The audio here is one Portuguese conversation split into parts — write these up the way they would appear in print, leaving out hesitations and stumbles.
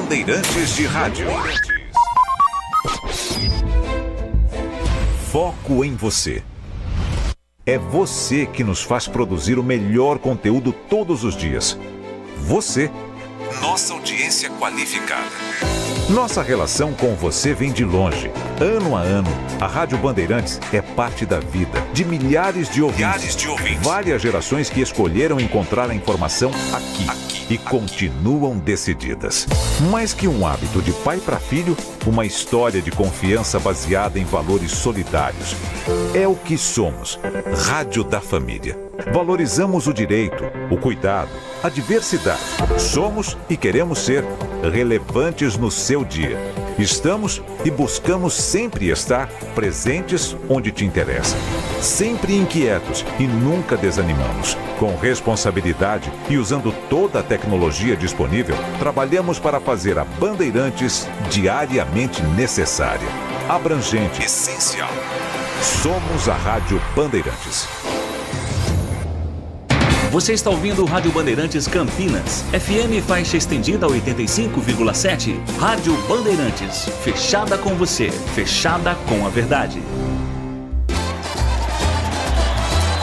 Bandeirantes de Rádio. Foco em você. É você que nos faz produzir o melhor conteúdo todos os dias. Você, nossa audiência qualificada. Nossa relação com você vem de longe. Ano a ano, a Rádio Bandeirantes é parte da vida de milhares de ouvintes. Várias gerações que escolheram encontrar a informação aqui e continuam decididas. Mais que um hábito de pai para filho, uma história de confiança baseada em valores solidários. É o que somos. Rádio da Família. Valorizamos o direito, o cuidado, a diversidade. Somos e queremos ser relevantes no seu dia. Estamos e buscamos sempre estar presentes onde te interessa. Sempre inquietos e nunca desanimamos. Com responsabilidade e usando toda a tecnologia disponível, trabalhamos para fazer a Bandeirantes diariamente necessária, abrangente, essencial. Somos a Rádio Bandeirantes. Você está ouvindo o Rádio Bandeirantes Campinas, FM faixa estendida 85,7. Rádio Bandeirantes, fechada com você, fechada com a verdade.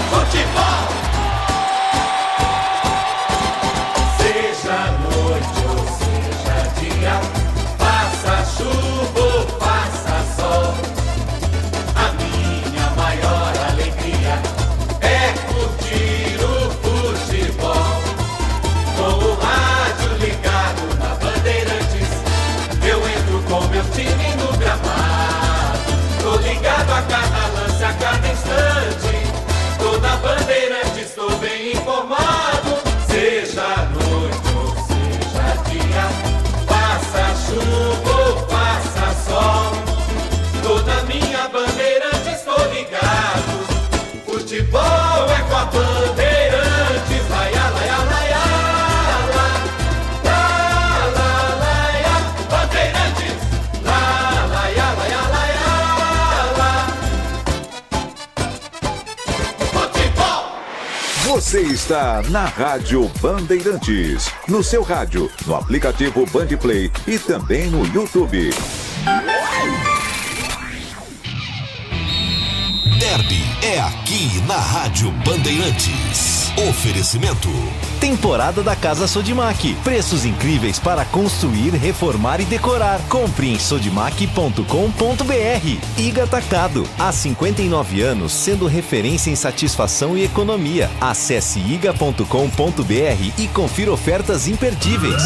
Futebol! Seja noite ou seja dia, faça chuva ou faça sol, a minha maior alegria é curtir o futebol. Com o rádio ligado na Bandeirantes, eu entro com meu time no gramado. Tô ligado a cada lance, a cada instante. Tô na Bandeirantes, tô bem informado. Seja noite ou seja dia, faça chuva ou faça sol, tô na minha Bandeirantes, tô ligado. Futebol é com a Bandeirantes. Laia, laia, laia, la, la, laia. Bandeirantes, la, laia, laia, laia, la. Futebol! Você está na Rádio Bandeirantes. No seu rádio, no aplicativo Bandplay e também no YouTube. Derby é aqui na Rádio Bandeirantes. Oferecimento. Temporada da Casa Sodimac. Preços incríveis para construir, reformar e decorar. Compre em sodimac.com.br. Iga Atacado. Há 59 anos, sendo referência em satisfação e economia. Acesse iga.com.br e confira ofertas imperdíveis.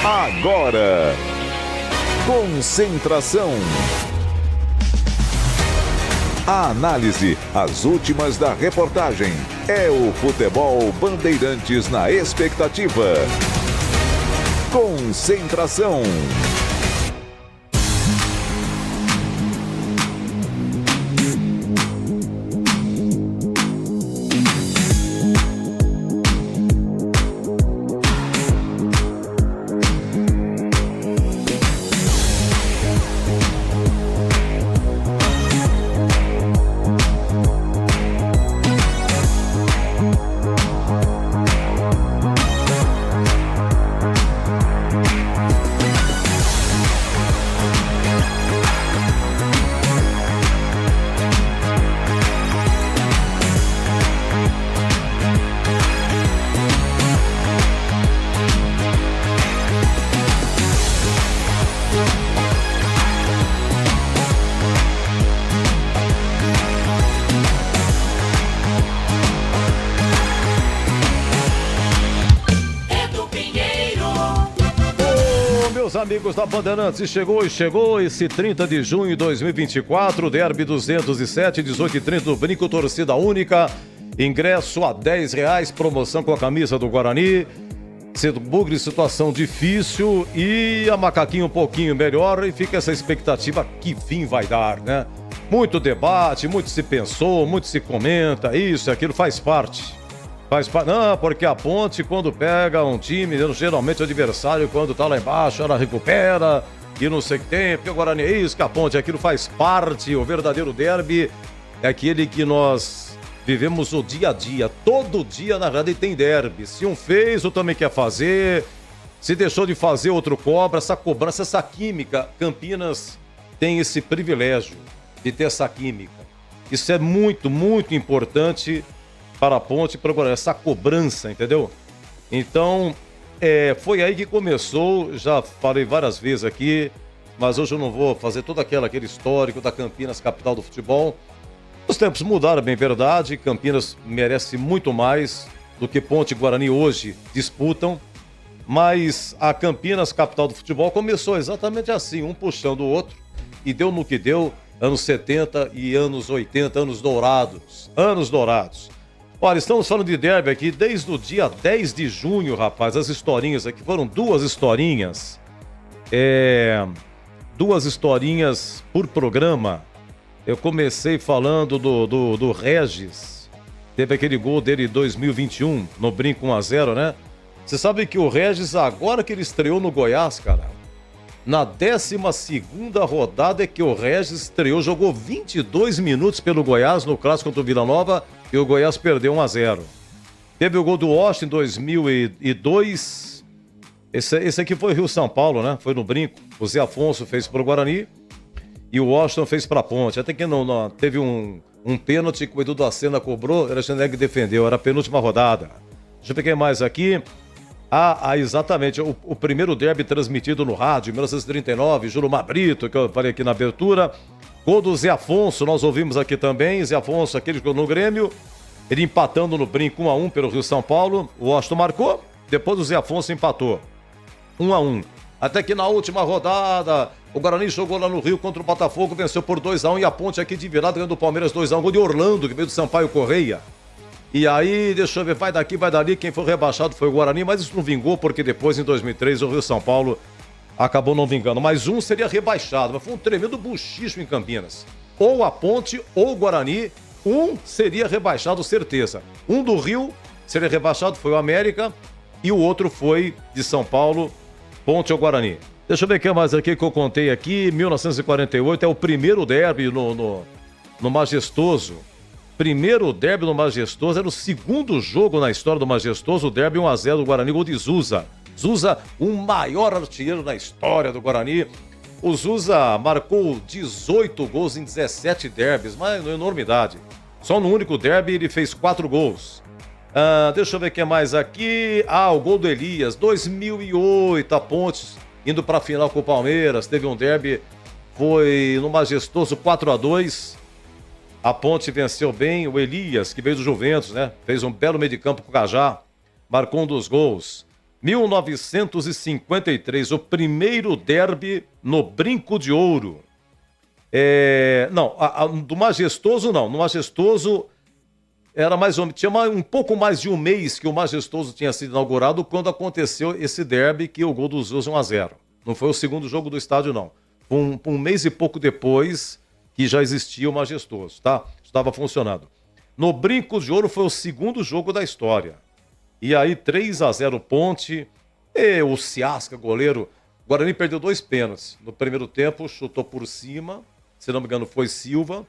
Agora, concentração. A análise, as últimas da reportagem. É o Futebol Bandeirantes na expectativa. Concentração. meus amigos da Bandeirantes, chegou esse 30 de junho de 2024, Derby 207, 18h30 do Brinco, torcida única, ingresso a R$10, promoção com a camisa do Guarani, Bugre, situação difícil e a Macaquinho um pouquinho melhor e fica essa expectativa que fim vai dar, né? Muito debate, muito se pensou, muito se comenta, isso e aquilo faz parte. Não, porque a Ponte, quando pega um time, geralmente o adversário, quando tá lá embaixo, ela recupera e não sei o que tem, porque o Guarani é isso, que a Ponte, aquilo faz parte. O verdadeiro derby é aquele que nós vivemos o dia a dia. Todo dia, na verdade, tem derby. Se um fez, outro também quer fazer. Se deixou de fazer, outro cobra. Essa cobrança, essa química. Campinas tem esse privilégio de ter essa química. Isso é muito, muito importante para a Ponte, para agora essa cobrança, entendeu? Então, foi aí que começou, já falei várias vezes aqui, mas hoje eu não vou fazer todo aquele histórico da Campinas, capital do futebol. Os tempos mudaram, bem verdade, Campinas merece muito mais do que Ponte e Guarani hoje disputam, mas a Campinas, capital do futebol, começou exatamente assim, um puxando o outro, e deu no que deu, anos 70 e anos 80, anos dourados. Olha, estamos falando de derby aqui desde o dia 10 de junho, rapaz. As historinhas aqui foram duas historinhas. Duas historinhas por programa. Eu comecei falando do Regis. Teve aquele gol dele em 2021, no Brinco 1-0, né? Você sabe que o Regis, agora que ele estreou no Goiás, cara, na 12ª rodada é que o Regis estreou, jogou 22 minutos pelo Goiás no clássico contra o Vila Nova e o Goiás perdeu 1-0. Teve o gol do Washington em 2002. Esse aqui foi Rio São Paulo, né? Foi no Brinco. O Zé Afonso fez pro Guarani e o Washington fez pra Ponte. Até que não teve um pênalti que o Edu da Sena cobrou, era o Alexandre que defendeu, era a penúltima rodada. Deixa eu pegar mais aqui. Exatamente, o primeiro derby transmitido no rádio, em 1939, Jurumar Brito, que eu falei aqui na abertura. Gol do Zé Afonso, nós ouvimos aqui também. Zé Afonso, aquele que jogou no Grêmio, ele empatando no Brinco 1-1 pelo Rio São Paulo. O Washington marcou, depois o Zé Afonso empatou 1-1. Até que na última rodada, o Guarani jogou lá no Rio contra o Botafogo, venceu por 2-1 e a Ponte aqui de virada ganhou do Palmeiras 2-1, gol de Orlando, que veio do Sampaio Correia. E aí, deixa eu ver, vai daqui, vai dali, quem foi rebaixado foi o Guarani, mas isso não vingou porque depois, em 2003, o Rio São Paulo acabou não vingando. Mas um seria rebaixado, mas foi um tremendo buchicho em Campinas. Ou a Ponte ou o Guarani, um seria rebaixado, certeza. Um do Rio seria rebaixado, foi o América, e o outro foi de São Paulo, Ponte ou Guarani. Deixa eu ver o que mais aqui que eu contei aqui, 1948, é o primeiro derby no Majestoso. Primeiro derby no Majestoso, era o segundo jogo na história do Majestoso, o derby 1-0 do Guarani, gol de Zusa. Zusa, o maior artilheiro da história do Guarani. O Zusa marcou 18 gols em 17 derbys, mas uma enormidade. Só no único derby ele fez 4 gols. Deixa eu ver o que mais aqui. O gol do Elias, 2008, a Ponte indo para a final com o Palmeiras. Teve um derby, foi no Majestoso 4-2. A Ponte venceu bem, o Elias, que veio do Juventus, né? Fez um belo meio de campo com o Cajá, marcou um dos gols. 1953, o primeiro derby no Brinco de Ouro. Do Majestoso não. No Majestoso era tinha um pouco mais de um mês que o Majestoso tinha sido inaugurado quando aconteceu esse derby que o gol dos Zusa 1-0. Não foi o segundo jogo do estádio, não. Um mês e pouco depois que já existia o Majestoso, tá? Estava funcionando. No Brinco de Ouro foi o segundo jogo da história. E aí 3-0 Ponte, e o Ciasca, goleiro, o Guarani perdeu 2 pênaltis. No primeiro tempo chutou por cima, se não me engano foi Silva,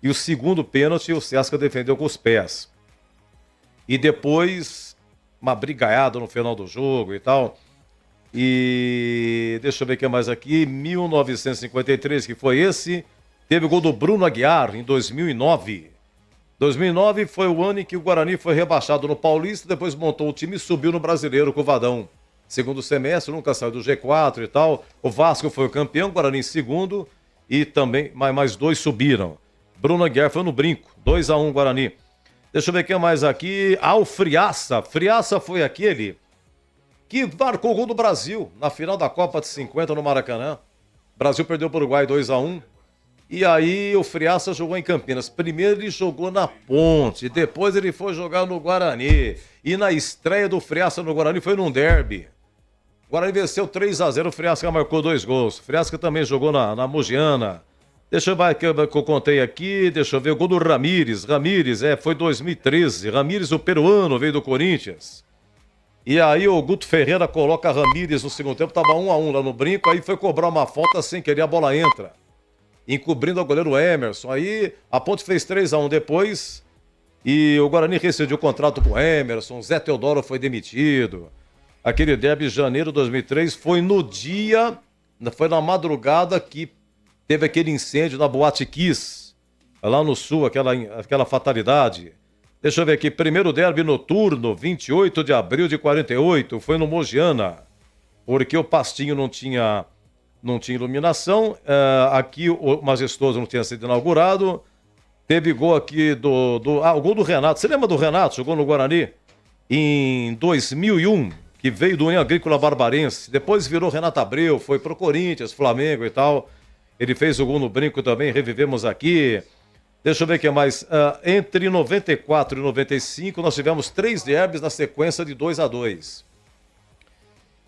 e o segundo pênalti o Ciasca defendeu com os pés. E depois uma brigaiada no final do jogo e tal. E deixa eu ver o que mais aqui, 1953, que foi esse. Teve o gol do Bruno Aguiar em 2009. 2009 foi o ano em que o Guarani foi rebaixado no Paulista, depois montou o time e subiu no Brasileiro com o Vadão. Segundo semestre, nunca saiu do G4 e tal. O Vasco foi o campeão, o Guarani em segundo e também mais 2 subiram. Bruno Aguiar foi no Brinco, 2-1 Guarani. Deixa eu ver o que mais aqui. O Friaça. Friaça foi aquele que marcou o gol do Brasil na final da Copa de 50 no Maracanã. O Brasil perdeu para o Uruguai 2-1. E aí o Friaça jogou em Campinas. Primeiro ele jogou na Ponte, depois ele foi jogar no Guarani. E na estreia do Friaça no Guarani foi num derby. O Guarani venceu 3-0, o Friaça marcou 2 gols. O Friaça também jogou na Mogiana. Deixa eu ver que eu contei aqui, deixa eu ver, o gol do Ramírez. Ramírez, foi 2013. Ramírez, o peruano, veio do Corinthians. E aí o Guto Ferreira coloca Ramírez no segundo tempo, tava 1-1 lá no Brinco, aí foi cobrar uma falta sem querer, a bola entra. Encobrindo o goleiro Emerson. Aí a Ponte fez 3-1 depois e o Guarani rescindiu o contrato com o Emerson, Zé Teodoro foi demitido. Aquele derby de janeiro de 2003 foi no dia, foi na madrugada que teve aquele incêndio na Boate Kiss, lá no sul, aquela fatalidade. Deixa eu ver aqui, primeiro derby noturno, 28 de abril de 48, foi no Mogiana, porque o Pastinho não tinha iluminação, aqui o Majestoso não tinha sido inaugurado, teve gol aqui o gol do Renato, você lembra do Renato, jogou no Guarani em 2001, que veio do União Agrícola Barbarense, depois virou Renato Abreu, foi pro Corinthians, Flamengo e tal, ele fez o gol no Brinco também, revivemos aqui. Deixa eu ver o que mais. Entre 94 e 95, nós tivemos 3 derbys na sequência de 2-2.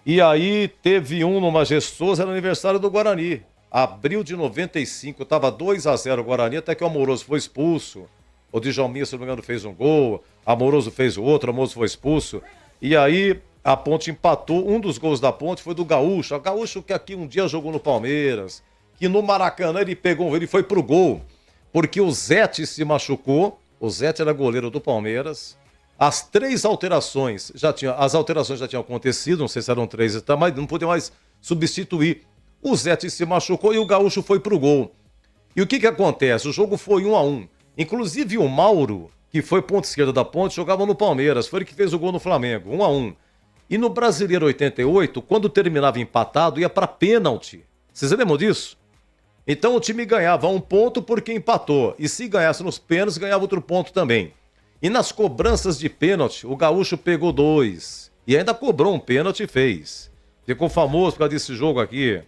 E aí teve um no Majestoso, era aniversário do Guarani. Abril de 95, estava 2-0 o Guarani, até que o Amoroso foi expulso. O Djalminha, se não me engano, fez um gol. Amoroso fez o outro, Amoroso foi expulso. E aí a Ponte empatou. Um dos gols da Ponte foi do Gaúcho. O Gaúcho que aqui um dia jogou no Palmeiras, que no Maracanã ele foi pro gol. Porque o Zete se machucou, o Zete era goleiro do Palmeiras, as alterações já tinham acontecido, não sei se eram 3, mas não podia mais substituir. O Zete se machucou e o Gaúcho foi pro gol. E o que acontece? O jogo foi 1-1. Inclusive o Mauro, que foi ponta esquerda da Ponte, jogava no Palmeiras, foi ele que fez o gol no Flamengo, 1-1. E no Brasileiro 88, quando terminava empatado, ia para pênalti. Vocês lembram disso? Então o time ganhava 1 ponto porque empatou. E se ganhasse nos pênaltis, ganhava outro ponto também. E nas cobranças de pênalti, o Gaúcho pegou 2. E ainda cobrou um pênalti e fez. Ficou famoso por causa desse jogo aqui.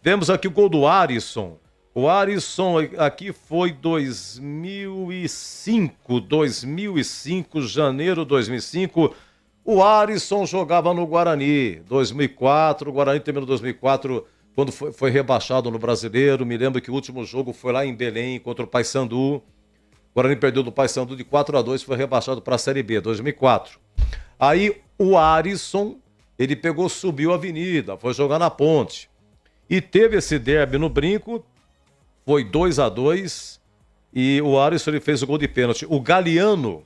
Temos aqui o gol do Arisson. O Arisson aqui foi 2005, janeiro de 2005. O Arisson jogava no Guarani. 2004, o Guarani terminou 2004... quando foi rebaixado no Brasileiro. Me lembro que o último jogo foi lá em Belém contra o Paysandu. O Guarani perdeu do Paysandu de 4-2, foi rebaixado para a Série B, 2004. Aí o Arisson, ele subiu a avenida, foi jogar na Ponte. E teve esse derby no Brinco, foi 2-2, e o Arisson ele fez o gol de pênalti. O Galeano,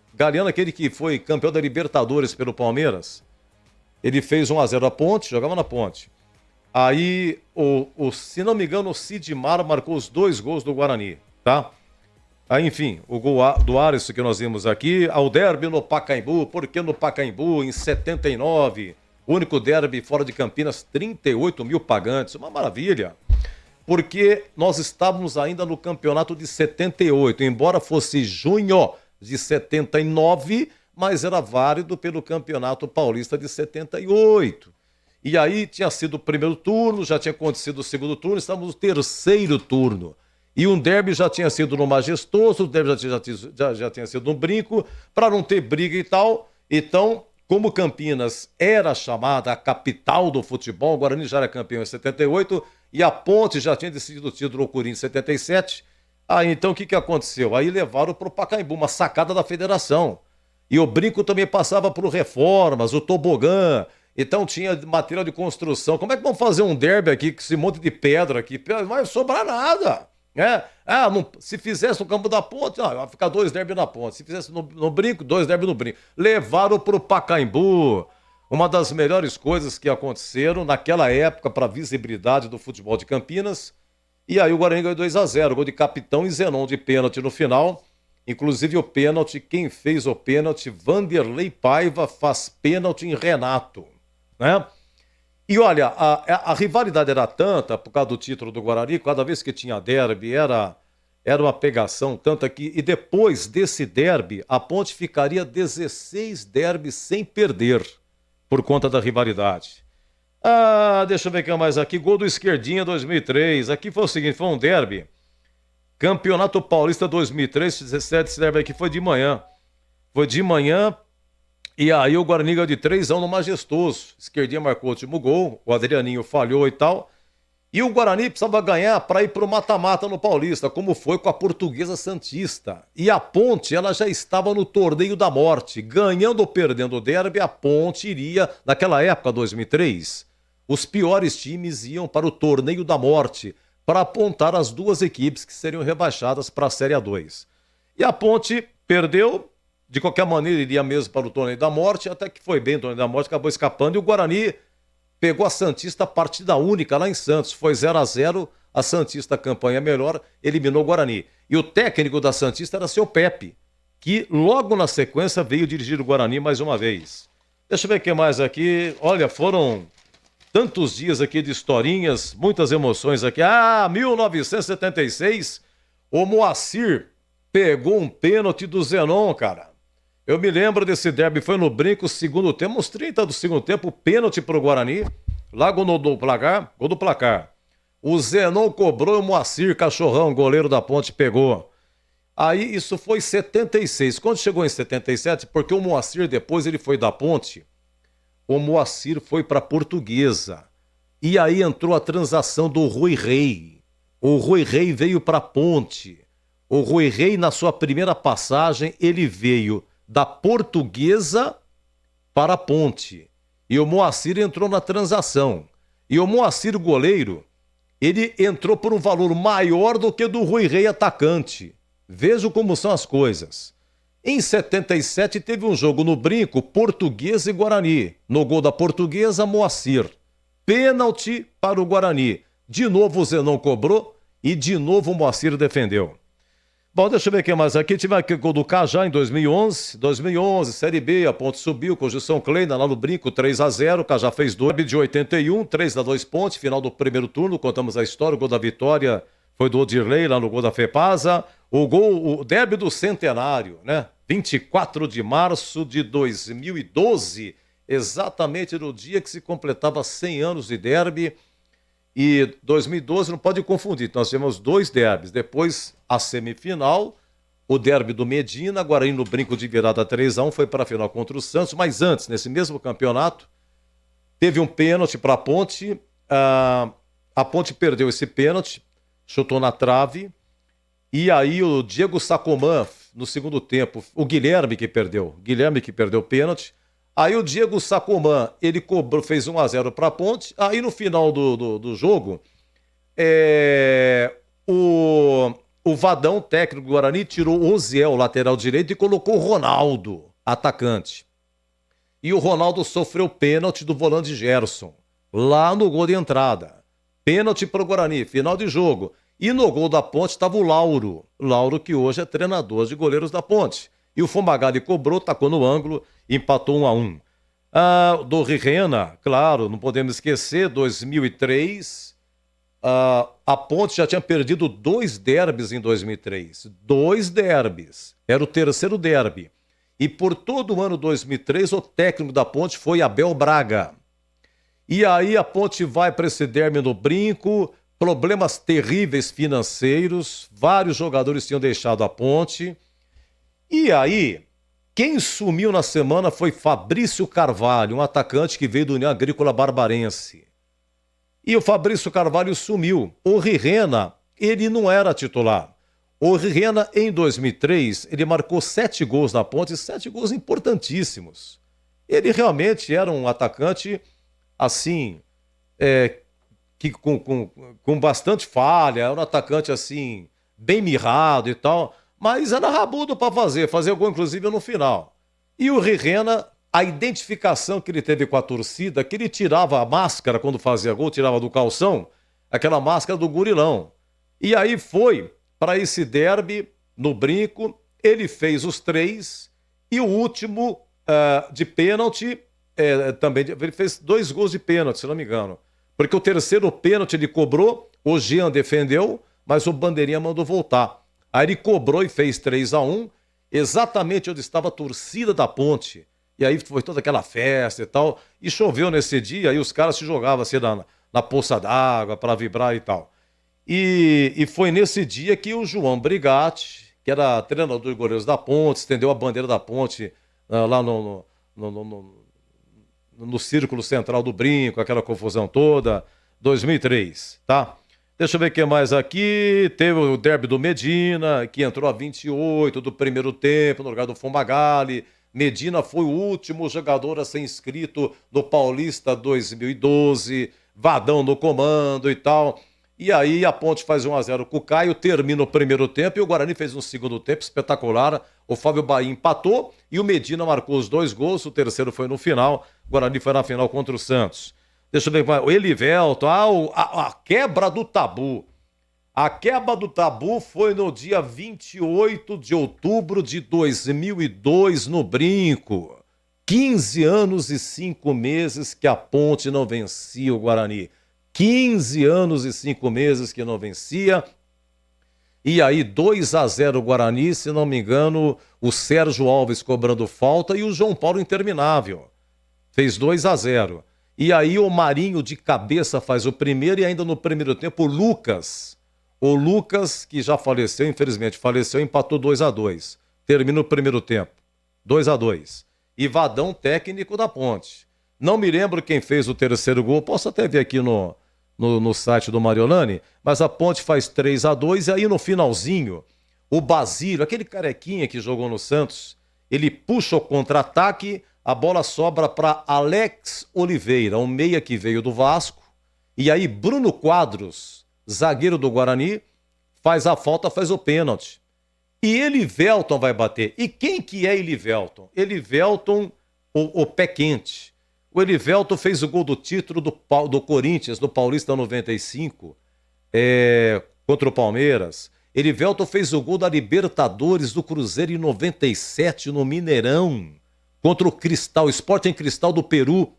aquele que foi campeão da Libertadores pelo Palmeiras, ele fez 1-0 a Ponte, jogava na Ponte. Aí, se não me engano, o Sidmar marcou os 2 gols do Guarani, tá? Aí, enfim, o gol do Arisson que nós vimos aqui, ao derby no Pacaembu, porque no Pacaembu, em 79, o único derby fora de Campinas, 38 mil pagantes, uma maravilha, porque nós estávamos ainda no campeonato de 78, embora fosse junho de 79, mas era válido pelo Campeonato Paulista de 78. E aí tinha sido o primeiro turno, já tinha acontecido o segundo turno, estávamos no terceiro turno. E um derby já tinha sido no Majestoso, o derby já tinha sido no Brinco, para não ter briga e tal. Então, como Campinas era chamada a capital do futebol, o Guarani já era campeão em 78, e a Ponte já tinha decidido o título ao Corinthians em 77. Aí então o que aconteceu? Aí levaram para o Pacaembu, uma sacada da federação. E o Brinco também passava por reformas, o tobogã. Então tinha material de construção. Como é que vão fazer um derby aqui com esse monte de pedra aqui? Não vai sobrar nada. Se fizesse no campo da Ponte, vai ficar 2 derby na Ponte. Se fizesse no Brinco, 2 derby no Brinco. Levaram pro Pacaembu. Uma das melhores coisas que aconteceram naquela época para a visibilidade do futebol de Campinas. E aí o Guarani ganhou 2-0. Gol de Capitão e Zenon de pênalti no final. Inclusive o pênalti, quem fez o pênalti, Vanderlei Paiva faz pênalti em Renato. Né? E olha, a rivalidade era tanta por causa do título do Guarani, cada vez que tinha derby era uma pegação, tanto que, e depois desse derby, a Ponte ficaria 16 derbys sem perder. por conta da rivalidade. Deixa eu ver o que mais aqui. Gol do Esquerdinha 2003. Aqui foi o seguinte, foi um derby. Campeonato Paulista 2003, 17, esse derby aqui foi de manhã. Foi de manhã e aí o Guarani ganhou de 3-1 no Majestoso. Esquerdinha marcou o último gol, o Adrianinho falhou e tal. E o Guarani precisava ganhar para ir para o mata-mata no Paulista, como foi com a Portuguesa Santista. E a Ponte, ela já estava no torneio da morte. Ganhando ou perdendo o derby, a Ponte iria, naquela época, 2003, os piores times iam para o torneio da morte, para apontar as duas equipes que seriam rebaixadas para a Série A2. E a Ponte perdeu, de qualquer maneira iria mesmo para o torneio da morte, até que foi bem o torneio da morte, acabou escapando, e o Guarani pegou a Santista partida única lá em Santos. Foi 0-0, a Santista, a campanha melhor, eliminou o Guarani. E o técnico da Santista era seu Pepe, que logo na sequência veio dirigir o Guarani mais uma vez. Deixa eu ver o que mais aqui. Olha, foram tantos dias aqui de historinhas, muitas emoções aqui. 1976, o Moacir pegou um pênalti do Zenon, cara. Eu me lembro desse derby, foi no Brinco, segundo tempo, uns 30 do segundo tempo, pênalti pro Guarani, lá gol do placar. O Zenon cobrou e o Moacir, cachorrão, goleiro da Ponte, pegou. Aí isso foi em 76. Quando chegou em 77, porque o Moacir depois ele foi da Ponte, o Moacir foi pra Portuguesa. E aí entrou a transação do Rui Rei. O Rui Rei veio pra Ponte. O Rui Rei, na sua primeira passagem, ele veio da Portuguesa para a Ponte. E o Moacir entrou na transação. E o Moacir, o goleiro, ele entrou por um valor maior do que do Rui Rei atacante. Vejam como são as coisas. Em 77 teve um jogo no Brinco, Portuguesa e Guarani. No gol da Portuguesa, Moacir. Pênalti para o Guarani. De novo o Zenon cobrou e de novo o Moacir defendeu. Bom, deixa eu ver o que mais aqui. Tive aqui o gol do Cajá em 2011, Série B, a Ponte subiu com o Gilson Kleina lá no Brinco, 3-0, o Cajá fez 2 de 81, 3-2 Ponte, final do primeiro turno, contamos a história, o gol da vitória foi do Odirley lá no gol da Fepasa, o derby do centenário, né? 24 de março de 2012, exatamente no dia que se completava 100 anos de derby. E 2012 não pode confundir, nós tivemos 2 derbys, depois a semifinal, o derby do Medina, Guarani no Brinco de virada 3-1, foi para a final contra o Santos, mas antes, nesse mesmo campeonato, teve um pênalti para a Ponte, a Ponte perdeu esse pênalti, chutou na trave, e aí o Diego Sacomã, no segundo tempo, o Guilherme que perdeu o pênalti. Aí o Diego Sacomã, ele cobrou, fez 1-0 para a Ponte. Aí no final do jogo, o Vadão, técnico do Guarani, tirou o Oziel, lateral direito, e colocou o Ronaldo, atacante. E o Ronaldo sofreu pênalti do volante Gerson, lá no gol de entrada. Pênalti para o Guarani, final de jogo. E no gol da Ponte estava o Lauro que hoje é treinador de goleiros da Ponte. E o Fumagalli cobrou, tacou no ângulo, empatou 1-1. Do Rirena, claro, não podemos esquecer, 2003, a Ponte já tinha perdido 2 derbys em 2003. 2 derbys. Era o terceiro derby. E por todo o ano 2003, o técnico da Ponte foi Abel Braga. E aí a Ponte vai para esse derby no Brinco, problemas terríveis financeiros, vários jogadores tinham deixado a Ponte. E aí, quem sumiu na semana foi Fabrício Carvalho, um atacante que veio do União Agrícola Barbarense. E o Fabrício Carvalho sumiu. O Rirena, ele não era titular. O Rirena, em 2003, ele marcou 7 gols na Ponte, 7 gols importantíssimos. Ele realmente era um atacante, assim, que com bastante falha, era um atacante, assim, bem mirrado e tal, mas era rabudo para fazer gol, inclusive, no final. E o Rirena, a identificação que ele teve com a torcida, que ele tirava a máscara quando fazia gol, tirava do calção, aquela máscara do gurilão. E aí foi para esse derby no Brinco, ele fez os 3 e o último de pênalti, também, ele fez 2 gols de pênalti, se não me engano. Porque o terceiro pênalti ele cobrou, o Jean defendeu, mas o Bandeirinha mandou voltar. Aí ele cobrou e fez 3-1, exatamente onde estava a torcida da Ponte. E aí foi toda aquela festa e tal. E choveu nesse dia, e os caras se jogavam assim na poça d'água para vibrar e tal. E foi nesse dia que o João Brigatti, que era treinador de goleiros da Ponte, estendeu a bandeira da Ponte lá no círculo central do Brinco, aquela confusão toda, 2003, tá? Deixa eu ver o que mais aqui. Teve o derby do Medina, que entrou a 28 do primeiro tempo, no lugar do Fumagalli. Medina foi o último jogador a ser inscrito no Paulista 2012, Vadão no comando e tal. E aí a Ponte faz 1-0 com o Caio, termina o primeiro tempo e o Guarani fez um segundo tempo espetacular. O Fábio Bahia empatou e o Medina marcou os 2 gols, o terceiro foi no final. O Guarani foi na final contra o Santos. Deixa eu ver, o Elivelton, a quebra do tabu. A quebra do tabu foi no dia 28 de outubro de 2002 no Brinco. 15 anos e 5 meses que a Ponte não vencia o Guarani. 15 anos e 5 meses que não vencia. E aí 2-0 Guarani, se não me engano, o Sérgio Alves cobrando falta e o João Paulo interminável. Fez 2-0. E aí o Marinho de cabeça faz o primeiro e ainda no primeiro tempo o Lucas, que já faleceu, infelizmente faleceu, empatou 2-2. Termina o primeiro tempo, 2-2. E Vadão, técnico da Ponte. Não me lembro quem fez o terceiro gol, posso até ver aqui no site do Mariolani, mas a Ponte faz 3-2 e aí no finalzinho, o Basílio, aquele carequinha que jogou no Santos, ele puxa o contra-ataque, a bola sobra para Alex Oliveira, um meia que veio do Vasco, e aí Bruno Quadros, zagueiro do Guarani, faz a falta, faz o pênalti. E Elivelton vai bater. E quem que é Elivelton? Elivelton, o pé quente. O Elivelton fez o gol do título do Corinthians, do Paulista 95, contra o Palmeiras. Elivelton fez o gol da Libertadores do Cruzeiro em 97 no Mineirão, contra o Cristal, Sporting Cristal do Peru.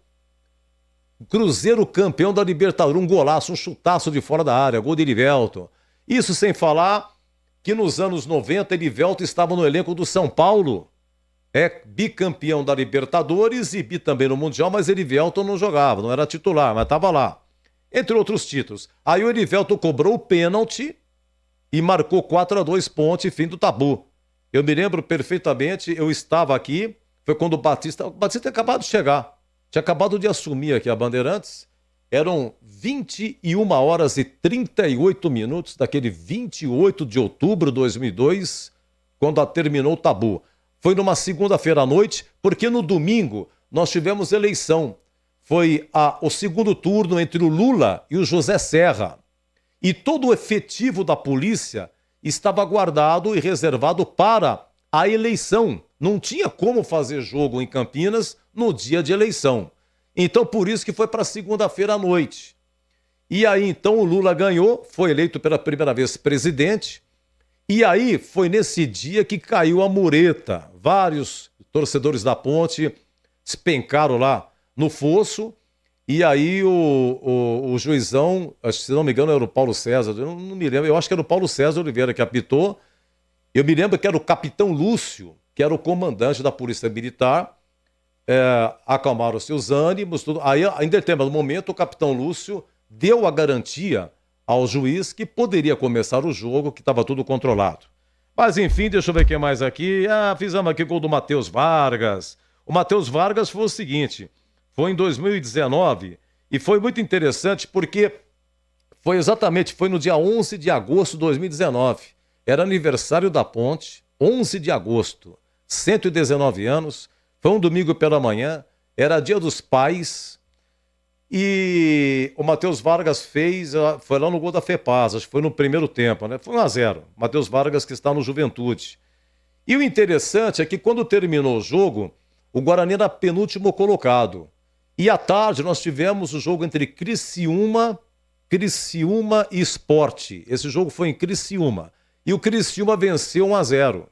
Cruzeiro campeão da Libertadores, um golaço, um chutaço de fora da área, gol de Elivelton. Isso sem falar que nos anos 90 Elivelton estava no elenco do São Paulo. É bicampeão da Libertadores e bi também no Mundial, mas Elivelton não jogava, não era titular, mas estava lá. Entre outros títulos. Aí o Elivelton cobrou o pênalti e marcou 4-2 Ponte, fim do tabu. Eu me lembro perfeitamente, eu estava aqui, foi quando o Batista tinha acabado de chegar, tinha acabado de assumir aqui a Bandeirantes, eram 21 horas e 38 minutos daquele 28 de outubro de 2002, quando terminou o tabu. Foi numa segunda-feira à noite, porque no domingo nós tivemos eleição. Foi o segundo turno entre o Lula e o José Serra. E todo o efetivo da polícia estava guardado e reservado para a eleição. Não tinha como fazer jogo em Campinas no dia de eleição. Então, por isso que foi para segunda-feira à noite. E aí, então, o Lula ganhou, foi eleito pela primeira vez presidente. E aí, foi nesse dia que caiu a mureta. Vários torcedores da Ponte despencaram lá no fosso. E aí, o juizão, se não me engano, era o Paulo César, eu não me lembro, eu acho que era o Paulo César Oliveira que apitou. Eu me lembro que era o capitão Lúcio, que era o comandante da Polícia Militar. Acalmaram seus ânimos, tudo. Aí, em determinado momento, o capitão Lúcio deu a garantia ao juiz que poderia começar o jogo, que estava tudo controlado. Mas enfim, deixa eu ver o que mais aqui. Fizemos aqui o gol do Matheus Vargas. O Matheus Vargas foi o seguinte, foi em 2019 e foi muito interessante porque foi no dia 11 de agosto de 2019. Era aniversário da Ponte, 11 de agosto, 119 anos. Foi um domingo pela manhã, era dia dos pais, e o Matheus Vargas foi lá no gol da FEPAS, acho que foi no primeiro tempo, né? Foi 1-0, Matheus Vargas que está no Juventude. E o interessante é que quando terminou o jogo, o Guarani era penúltimo colocado. E à tarde nós tivemos o jogo entre Criciúma e Sport. Esse jogo foi em Criciúma. E o Criciúma venceu 1-0.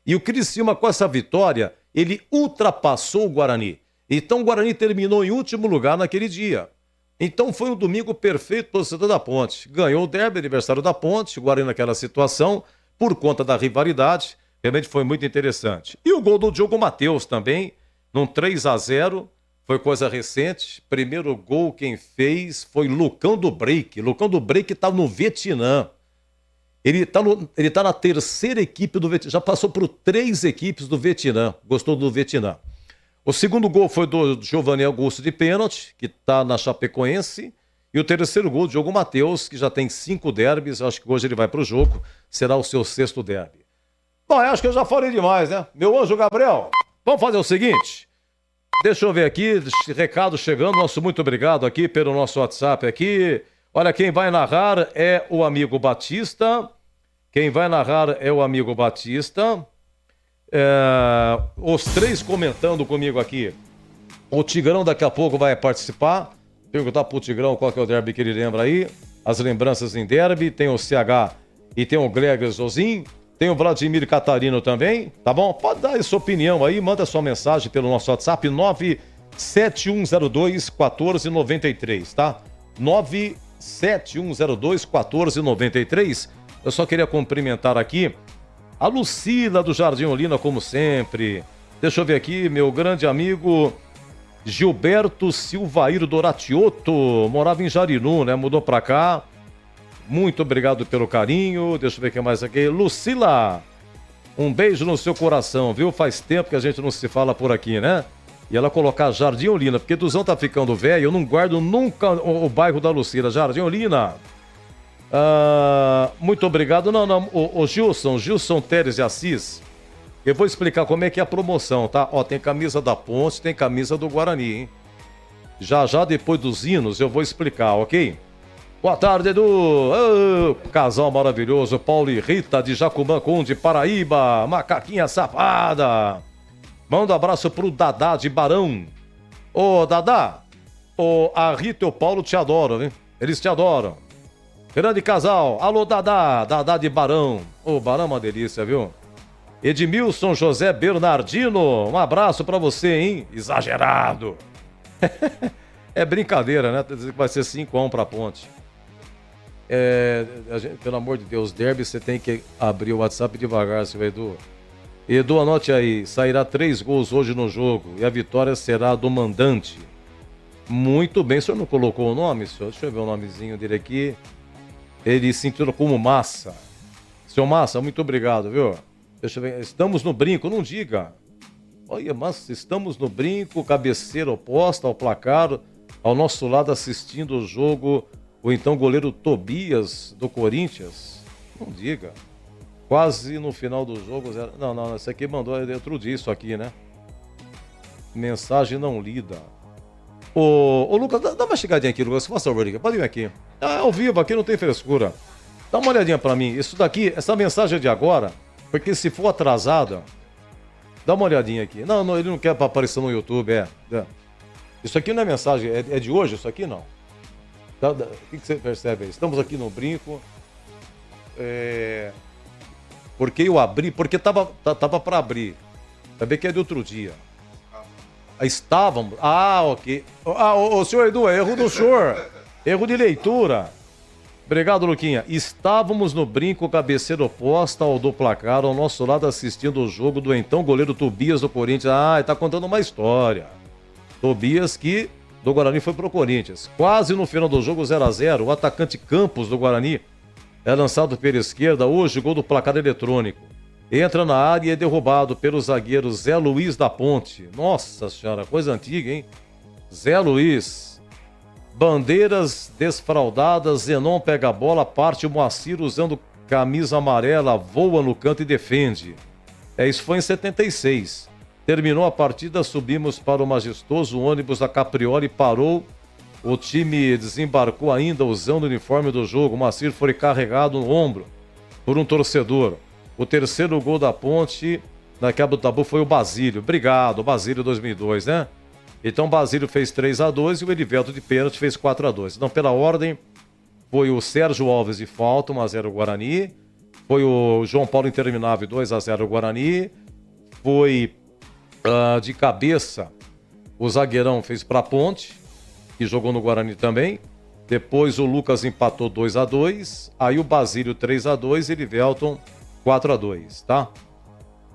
E o Criciúma, com essa vitória, ele ultrapassou o Guarani. Então o Guarani terminou em último lugar naquele dia. Então foi um domingo perfeito para o torcedor da Ponte. Ganhou o derby, aniversário da Ponte, o Guarani naquela situação, por conta da rivalidade. Realmente foi muito interessante. E o gol do Diogo Matheus também, num 3-0, foi coisa recente. Primeiro gol quem fez foi Lucão do Break. Lucão do Break tá no Vietnã. Ele tá na terceira equipe do Vietnã, já passou por 3 equipes do Vietnã, gostou do Vietnã. O segundo gol foi do Giovanni Augusto de pênalti, que tá na Chapecoense. E o terceiro gol, Diogo Matheus, que já tem 5 derbys, acho que hoje ele vai pro jogo, será o seu 6º derby. Bom, eu acho que eu já falei demais, né? Meu anjo Gabriel, vamos fazer o seguinte, deixa eu ver aqui, recado chegando, nosso muito obrigado aqui pelo nosso WhatsApp aqui. Olha, quem vai narrar é o amigo Batista, os 3 comentando comigo aqui. O Tigrão daqui a pouco vai participar. Perguntar pro Tigrão qual que é o derby que ele lembra aí. As lembranças em derby. Tem o CH e tem o Gregor Zozin. Tem o Vladimir Catarino também. Tá bom? Pode dar a sua opinião aí. Manda sua mensagem pelo nosso WhatsApp 97102-1493, tá? 97102-1493. Eu só queria cumprimentar aqui a Lucila do Jardim Olina, como sempre. Deixa eu ver aqui, meu grande amigo Gilberto Silvairo Doratiotto, morava em Jarinu, né? Mudou pra cá. Muito obrigado pelo carinho. Deixa eu ver o que mais aqui. Lucila, um beijo no seu coração, viu? Faz tempo que a gente não se fala por aqui, né? E ela colocar Jardim Olina, porque Duzão tá ficando velho, eu não guardo nunca o bairro da Lucila. Jardim Olina. Muito obrigado. Não, o Gilson Teres de Assis. Eu vou explicar como é que é a promoção, tá? Ó, tem camisa da Ponte, tem camisa do Guarani, hein? Já depois dos hinos eu vou explicar, ok? Boa tarde, Edu! Casal maravilhoso, Paulo e Rita de Jacumã Conde, Paraíba, macaquinha safada. Manda um abraço pro Dadá de Barão. Ô, Dadá, a Rita e o Paulo te adoram, hein? Eles te adoram. Grande casal, alô, Dadá de Barão. Ô, Barão é uma delícia, viu? Edmilson José Bernardino, um abraço pra você, hein? Exagerado. É brincadeira, né? Vai ser 5-1 pra Ponte. Pelo amor de Deus, derby, você tem que abrir o WhatsApp devagar, seu Edu. Edu, anote aí, sairá 3 gols hoje no jogo e a vitória será do mandante. Muito bem, o senhor não colocou o nome, senhor? Deixa eu ver o nomezinho dele aqui. Ele se intitula como Massa. Seu Massa, muito obrigado, viu? Deixa eu ver, estamos no brinco, não diga. Olha, mas estamos no brinco, cabeceira oposta ao placar, ao nosso lado assistindo o jogo, o então goleiro Tobias do Corinthians. Não diga. Quase no final do jogo. Não, esse aqui mandou outro dia isso aqui, né? Mensagem não lida. Ô Lucas, dá uma chegadinha aqui, Lucas, faça favor, pode vir aqui. Ao vivo, aqui não tem frescura. Dá uma olhadinha pra mim. Isso daqui, essa mensagem é de agora. Porque se for atrasada, dá uma olhadinha aqui. Não, ele não quer aparecer no YouTube, Isso aqui não é mensagem, é de hoje, isso aqui não. O que você percebe aí? Estamos aqui no brinco. Porque eu abri, porque tava para abrir. Saber que é de outro dia. Estávamos. Ok. O senhor Edu, erro do senhor. Erro de leitura. Obrigado, Luquinha. Estávamos no brinco, cabeceira oposta ao do placar, ao nosso lado assistindo o jogo do então goleiro Tobias do Corinthians. Ele tá contando uma história. Tobias que do Guarani foi pro Corinthians. Quase no final do jogo 0-0, o atacante Campos do Guarani é lançado pela esquerda, hoje gol do placar eletrônico. Entra na área e é derrubado pelo zagueiro Zé Luiz da Ponte. Nossa senhora, coisa antiga, hein? Zé Luiz. Bandeiras desfraldadas, Zenon pega a bola, parte o Moacir usando camisa amarela, voa no canto e defende. Isso foi em 76. Terminou a partida, subimos para o majestoso ônibus da Caprioli, parou. O time desembarcou ainda usando o uniforme do jogo. O Moacir foi carregado no ombro por um torcedor. O terceiro gol da Ponte na quebra do tabu foi o Basílio. Obrigado, Basílio 2002, né? Então o Basílio fez 3-2 e o Edivelto de pênalti fez 4-2. Então, pela ordem, foi o Sérgio Alves de falta, 1-0 Guarani. Foi o João Paulo Interminável, 2-0 Guarani. Foi de cabeça, o zagueirão fez para Ponte, que jogou no Guarani também. Depois o Lucas empatou 2-2. Aí o Basílio 3-2 e o Edivelton 4-2, tá?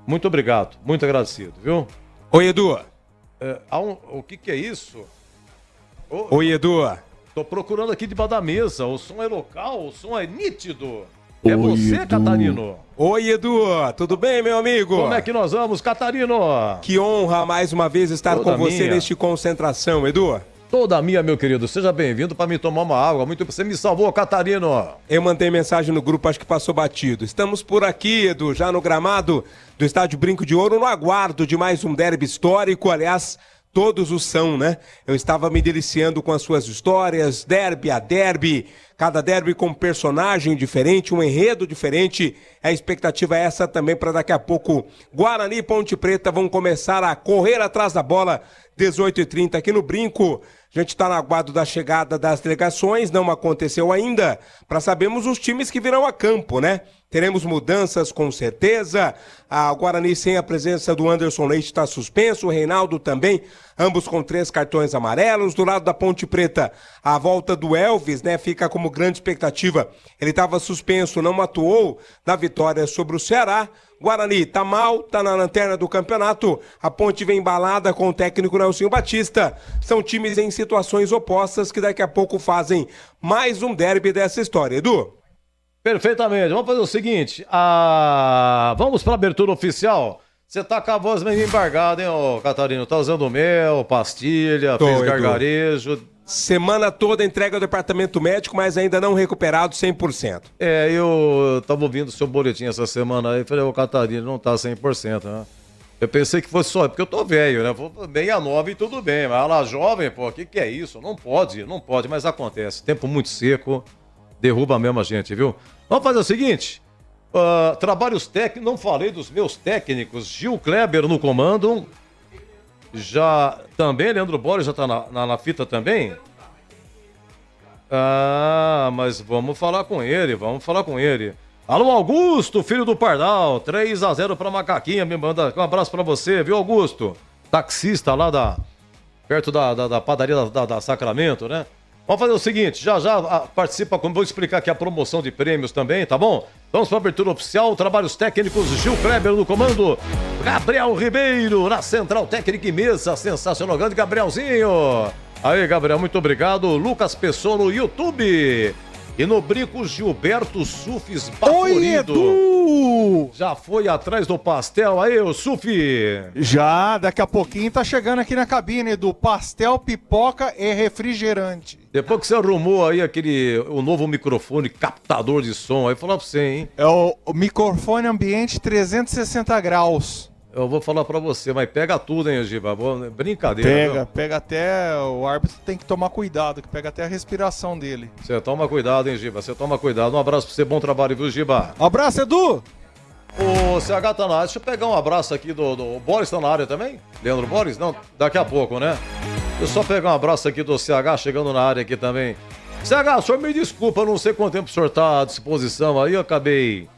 Muito obrigado, muito agradecido, viu? Oi, Edu. O que é isso? Oi, Edu. Tô procurando aqui debaixo da mesa. O som é local, o som é nítido. É você, Edu. Catarino? Oi, Edu. Tudo bem, meu amigo? Como é que nós vamos, Catarino? Que honra mais uma vez estar Toda com você minha. neste Concentração, Edu. Toda minha, meu querido. Seja bem-vindo para me tomar uma água. Você me salvou, Catarino. Eu mandei mensagem no grupo, acho que passou batido. Estamos por aqui, Edu, já no gramado do Estádio Brinco de Ouro, no aguardo de mais um derby histórico. Aliás, todos os são, né? Eu estava me deliciando com as suas histórias, derby a derby, cada derby com um personagem diferente, um enredo diferente. A expectativa é essa também para daqui a pouco. Guarani e Ponte Preta vão começar a correr atrás da bola, 18h30 aqui no Brinco. A gente está no aguardo da chegada das delegações, não aconteceu ainda, para sabermos os times que virão a campo, né? Teremos mudanças com certeza. A Guarani sem a presença do Anderson Leite está suspenso, o Reinaldo também, ambos com 3 cartões amarelos. Do lado da Ponte Preta, a volta do Elvis, né? Fica como grande expectativa. Ele estava suspenso, não atuou na vitória sobre o Ceará. Guarani tá mal, tá na lanterna do campeonato. A Ponte vem embalada com o técnico Nelsinho Batista. São times em situações opostas que daqui a pouco fazem mais um derby dessa história. Edu? Perfeitamente. Vamos fazer o seguinte. Vamos para a abertura oficial. Você tá com a voz meio embargada, hein, ô Catarino? Tá usando mel, pastilha, fez gargarejo. Semana toda entrega ao departamento médico, mas ainda não recuperado 100%. Eu tava ouvindo o seu boletim essa semana aí, falei, ô Catarino, não tá 100%, né? Eu pensei que fosse só, porque eu tô velho, né? 69 e tudo bem, mas ela jovem, pô, o que é isso? Não pode, mas acontece. Tempo muito seco, derruba mesmo a gente, viu? Vamos fazer o seguinte, trabalhos técnicos, não falei dos meus técnicos, Gil Kleber no comando, já também, Leandro Borges já tá na fita também? Mas vamos falar com ele. Alô, Augusto, filho do Pardal, 3-0 pra Macaquinha, me manda um abraço pra você, viu, Augusto? Taxista lá perto da padaria da Sacramento, né? Vamos fazer o seguinte, já participa, vou explicar aqui a promoção de prêmios também, tá bom? Vamos para a abertura oficial, trabalhos técnicos, Gil Kleber no comando, Gabriel Ribeiro na central técnica e mesa, sensacional, grande Gabrielzinho. Aí, Gabriel, muito obrigado. Lucas Pessoa no YouTube. E no Brinco, Gilberto Sufis Baforido. Oi, Edu! Já foi atrás do pastel aí, o Sufi? Já, daqui a pouquinho tá chegando aqui na cabine, Edu. Pastel, pipoca e refrigerante. Depois que você arrumou aí o novo microfone captador de som, aí falar pra você, hein? É o microfone ambiente 360 graus. Eu vou falar pra você, mas pega tudo, hein, Giba? Brincadeira. Pega até... O árbitro tem que tomar cuidado, que pega até a respiração dele. Você toma cuidado, hein, Giba? Você toma cuidado. Um abraço pra você, bom trabalho, viu, Giba? Abraço, Edu! O CH tá na área. Deixa eu pegar um abraço aqui do Boris, tá na área também? Leandro Boris? Não, daqui a pouco, né? Deixa eu só pegar um abraço aqui do CH, chegando na área aqui também. CH, o senhor me desculpa, não sei quanto tempo o senhor tá à disposição aí, eu acabei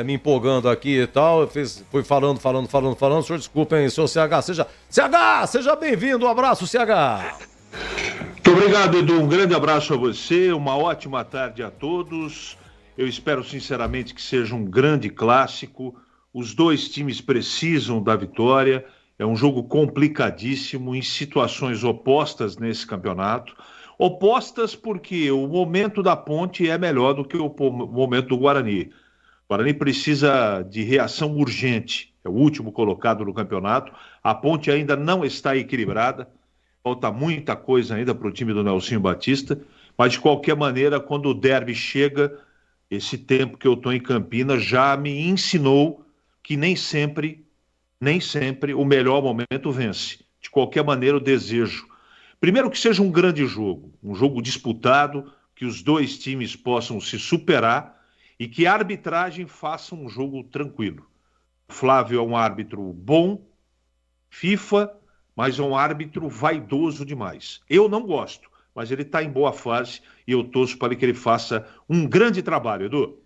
me empolgando aqui e tal, fui falando, o senhor desculpa, hein, senhor CH, seja bem-vindo, um abraço, CH. Muito obrigado, Edu, um grande abraço a você, uma ótima tarde a todos, eu espero sinceramente que seja um grande clássico, os dois times precisam da vitória, é um jogo complicadíssimo, em situações opostas nesse campeonato, opostas porque o momento da Ponte é melhor do que o momento do Guarani. O Guarani precisa de reação urgente, é o último colocado no campeonato. A Ponte ainda não está equilibrada, falta muita coisa ainda para o time do Nelsinho Batista, mas de qualquer maneira, quando o derby chega, esse tempo que eu estou em Campinas já me ensinou que nem sempre o melhor momento vence. De qualquer maneira, eu desejo primeiro que seja um grande jogo, um jogo disputado, que os dois times possam se superar e que a arbitragem faça um jogo tranquilo. O Flávio é um árbitro bom, FIFA, mas é um árbitro vaidoso demais. Eu não gosto, mas ele está em boa fase e eu torço para que ele faça um grande trabalho, Edu.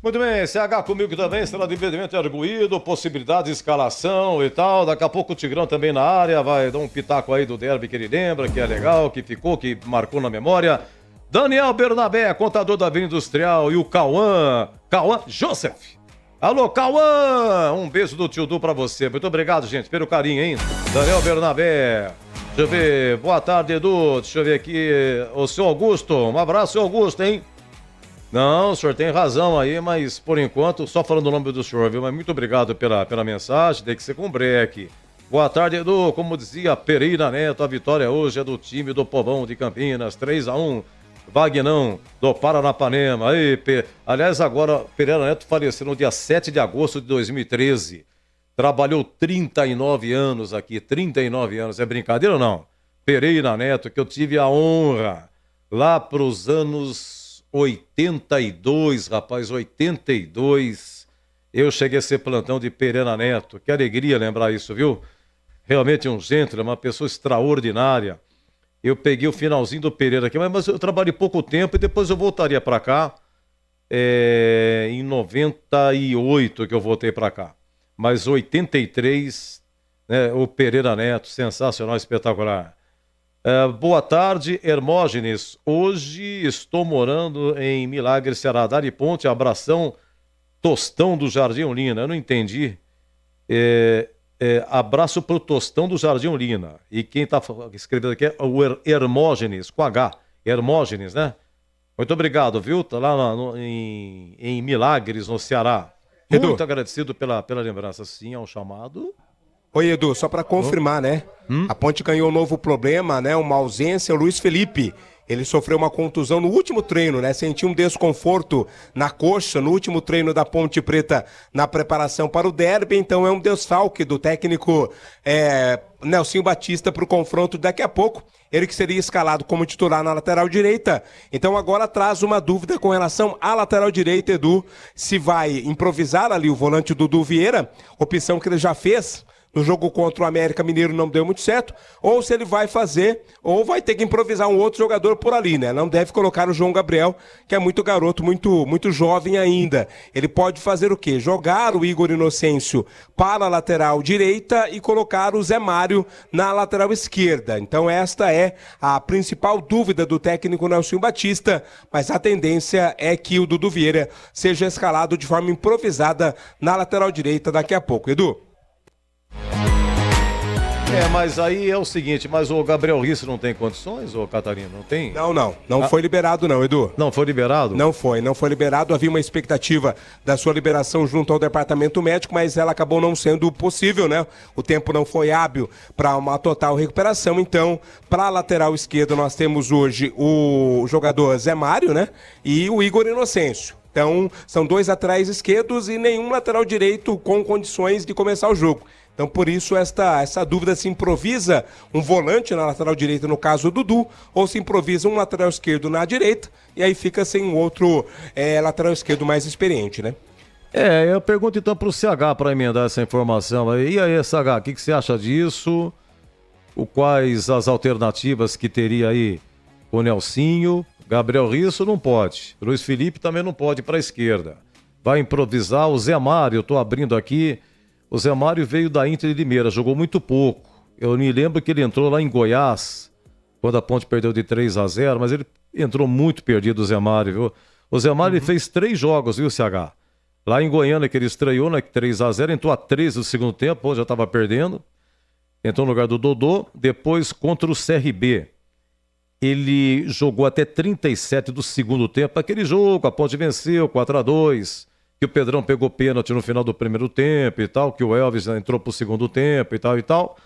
Muito bem, CH comigo também, será de impedimento arguído, possibilidade de escalação e tal. Daqui a pouco o Tigrão também na área, vai dar um pitaco aí do derby que ele lembra, que é legal, que ficou, que marcou na memória. Daniel Bernabé, contador da Avenida Industrial, e o Cauã Joseph. Alô, Cauã! Um beijo do tio Du pra você. Muito obrigado, gente, pelo carinho, hein? Daniel Bernabé. Deixa eu ver. Boa tarde, Edu. Deixa eu ver aqui. O seu Augusto. Um abraço, seu Augusto, hein? Não, o senhor tem razão aí, mas por enquanto, só falando o nome do senhor, viu? Mas muito obrigado pela mensagem. Tem que ser com breque. Boa tarde, Edu. Como dizia Pereira Neto, a vitória hoje é do time do Povão de Campinas. 3-1. Vagnão, do Paranapanema. Aí, aliás, agora, Pereira Neto faleceu no dia 7 de agosto de 2013. Trabalhou 39 anos aqui, 39 anos. É brincadeira ou não? Pereira Neto, que eu tive a honra lá para os anos 82, rapaz, 82. Eu cheguei a ser plantão de Pereira Neto. Que alegria lembrar isso, viu? Realmente um gentleman, uma pessoa extraordinária. Eu peguei o finalzinho do Pereira aqui, mas eu trabalhei pouco tempo e depois eu voltaria para cá. Em 98 que eu voltei para cá. Mas 83, né, o Pereira Neto, sensacional, espetacular. Boa tarde, Hermógenes. Hoje estou morando em Milagre, Ceará. Dari Ponte, abração, Tostão do Jardim Olina. Eu não entendi. Abraço pro Tostão do Jardim Olina. E quem tá escrevendo aqui é o Hermógenes, com H. Hermógenes, né? Muito obrigado, viu? Tá lá em Milagres, no Ceará. Edu. Muito agradecido pela lembrança. Sim, é um chamado. Oi, Edu, só para confirmar, né? A Ponte ganhou um novo problema, né? Uma ausência, o Luiz Felipe. Ele sofreu uma contusão no último treino, né? Sentiu um desconforto na coxa no último treino da Ponte Preta na preparação para o derby. Então é um desfalque do técnico Nelsinho Batista para o confronto daqui a pouco. Ele que seria escalado como titular na lateral direita. Então agora traz uma dúvida com relação à lateral direita, Edu. Se vai improvisar ali o volante Dudu Vieira, opção que ele já fez no jogo contra o América Mineiro, não deu muito certo, ou se ele vai fazer, ou vai ter que improvisar um outro jogador por ali, né? Não deve colocar o João Gabriel, que é muito garoto, muito jovem ainda. Ele pode fazer o quê? Jogar o Igor Inocêncio para a lateral direita e colocar o Zé Mário na lateral esquerda. Então esta é a principal dúvida do técnico Nelsinho Batista, mas a tendência é que o Dudu Vieira seja escalado de forma improvisada na lateral direita daqui a pouco. Edu? Mas aí é o seguinte, mas o Gabriel Risse não tem condições, ô Catarina, não tem? Não foi liberado não, Edu. Não foi liberado? Não foi liberado, havia uma expectativa da sua liberação junto ao departamento médico, mas ela acabou não sendo possível, né? O tempo não foi hábil para uma total recuperação, então, para a lateral esquerda nós temos hoje o jogador Zé Mário, né? E o Igor Inocêncio. Então, são dois laterais esquerdos e nenhum lateral direito com condições de começar o jogo. Então, por isso, essa dúvida: se improvisa um volante na lateral direita, no caso o Dudu, ou se improvisa um lateral esquerdo na direita, e aí fica sem um outro lateral esquerdo mais experiente, né? Eu pergunto então para o CH para emendar essa informação. E aí, CH, o que você acha disso? Quais as alternativas que teria aí o Nelsinho? Gabriel Risso não pode. Luiz Felipe também não pode para a esquerda. Vai improvisar o Zé Mário, eu estou abrindo aqui. O Zé Mário veio da Inter de Limeira, jogou muito pouco. Eu me lembro que ele entrou lá em Goiás, quando a Ponte perdeu de 3-0, mas ele entrou muito perdido, o Zé Mário, viu? O Zé Mário fez 3 jogos, viu, CH? Lá em Goiânia, que ele estreou, né, 3-0, entrou a 13 do segundo tempo, já estava perdendo. Entrou no lugar do Dodô, depois contra o CRB. Ele jogou até 37 do segundo tempo, aquele jogo, a Ponte venceu 4-2. Que o Pedrão pegou pênalti no final do primeiro tempo e tal, que o Elvis entrou pro segundo tempo e tal e tal.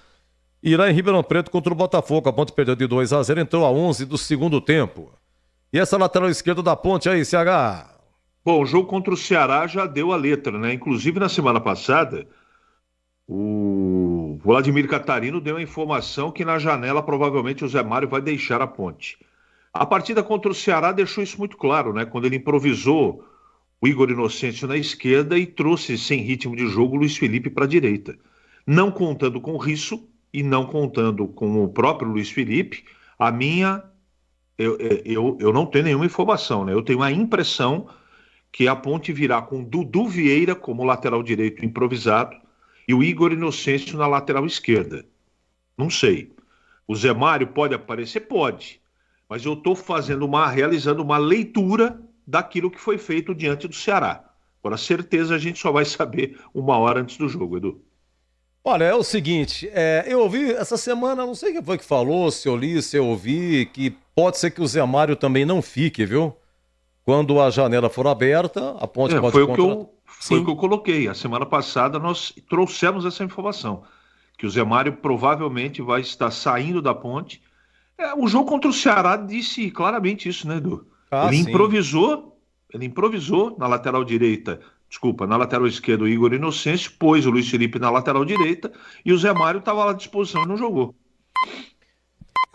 E lá em Ribeirão Preto contra o Botafogo, a Ponte perdeu de 2-0, entrou a 11 do segundo tempo. E essa lateral esquerda da Ponte aí, CH? Bom, o jogo contra o Ceará já deu a letra, né? Inclusive na semana passada, o Vladimir Catarino deu a informação que na janela provavelmente o Zé Mário vai deixar a Ponte. A partida contra o Ceará deixou isso muito claro, né? Quando ele improvisou o Igor Inocêncio na esquerda e trouxe sem ritmo de jogo o Luiz Felipe para a direita. Não contando com o Risso e não contando com o próprio Luiz Felipe, eu não tenho nenhuma informação, né? Eu tenho a impressão que a Ponte virá com Dudu Vieira como lateral direito improvisado e o Igor Inocêncio na lateral esquerda. Não sei. O Zé Mário pode aparecer? Pode. Mas eu estou realizando uma leitura daquilo que foi feito diante do Ceará. Agora, certeza a gente só vai saber 1 hora antes do jogo, Edu. Olha, é o seguinte, eu ouvi essa semana, não sei quem foi que falou, se eu li, se eu ouvi, que pode ser que o Zé Mário também não fique, viu? Quando a janela for aberta, a Ponte pode Foi o que eu coloquei. A semana passada nós trouxemos essa informação, que o Zé Mário provavelmente vai estar saindo da Ponte. O jogo contra o Ceará disse claramente isso, né, Edu? Ele improvisou na lateral direita, na lateral esquerda o Igor Inocêncio, pôs o Luiz Felipe na lateral direita e o Zé Mário estava lá à disposição e não jogou.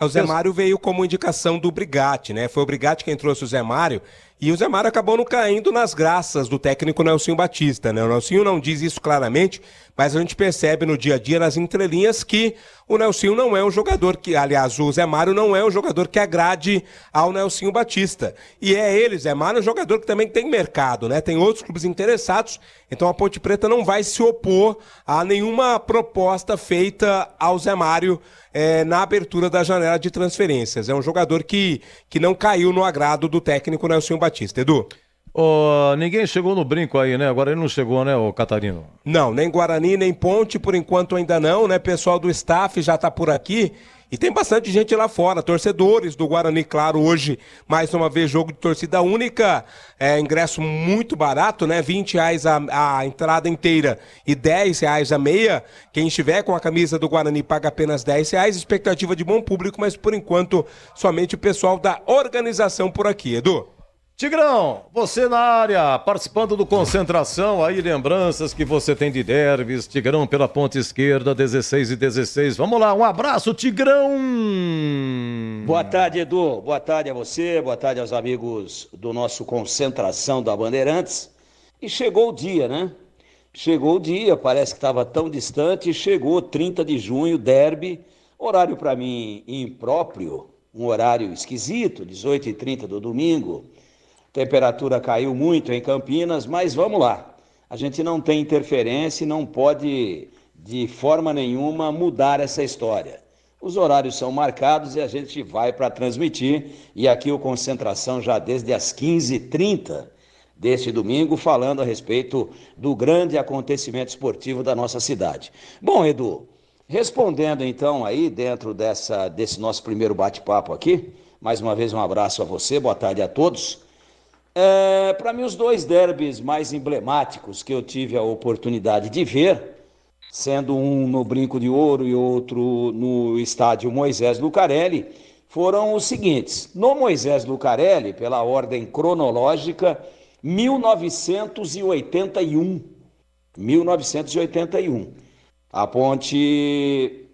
O Zé Mário veio como indicação do Brigatti, né? Foi o Brigatti quem trouxe o Zé Mário. E o Zé Mário acabou não caindo nas graças do técnico Nelsinho Batista, né? O Nelsinho não diz isso claramente, mas a gente percebe no dia a dia, nas entrelinhas, que o Nelsinho não é um jogador que... Aliás, o Zé Mário não é um jogador que agrade ao Nelsinho Batista. E ele, Zé Mário, é um jogador que também tem mercado, né? Tem outros clubes interessados, então a Ponte Preta não vai se opor a nenhuma proposta feita ao Zé Mário na abertura da janela de transferências. É um jogador que não caiu no agrado do técnico Nelsinho Batista. Edu? Ninguém chegou no brinco aí, né? Agora ele não chegou, né, o Catarino? Não, nem Guarani, nem Ponte, por enquanto ainda não, né? Pessoal do staff já tá por aqui. E tem bastante gente lá fora, torcedores do Guarani, claro, hoje, mais uma vez, jogo de torcida única, ingresso muito barato, né, R$20 a entrada inteira e R$10 a meia. Quem estiver com a camisa do Guarani paga apenas R$10, expectativa de bom público, mas por enquanto, somente o pessoal da organização por aqui, Edu. Tigrão, você na área, participando do Concentração, aí lembranças que você tem de derbys, Tigrão pela ponta esquerda, 16 e 16. Vamos lá, um abraço, Tigrão! Boa tarde, Edu, boa tarde a você, boa tarde aos amigos do nosso Concentração da Bandeirantes. E chegou o dia, né? Chegou o dia, parece que estava tão distante, chegou 30 de junho, derby, horário para mim impróprio, um horário esquisito, 18h30 do domingo. Temperatura caiu muito em Campinas, mas vamos lá. A gente não tem interferência e não pode, de forma nenhuma, mudar essa história. Os horários são marcados e a gente vai para transmitir. E aqui o Concentração já desde as 15h30 deste domingo, falando a respeito do grande acontecimento esportivo da nossa cidade. Bom, Edu, respondendo então aí, dentro desse nosso primeiro bate-papo aqui, mais uma vez um abraço a você, boa tarde a todos. Para mim, os dois derbys mais emblemáticos que eu tive a oportunidade de ver, sendo um no Brinco de Ouro e outro no estádio Moisés Lucarelli, foram os seguintes. No Moisés Lucarelli, pela ordem cronológica, 1981. A Ponte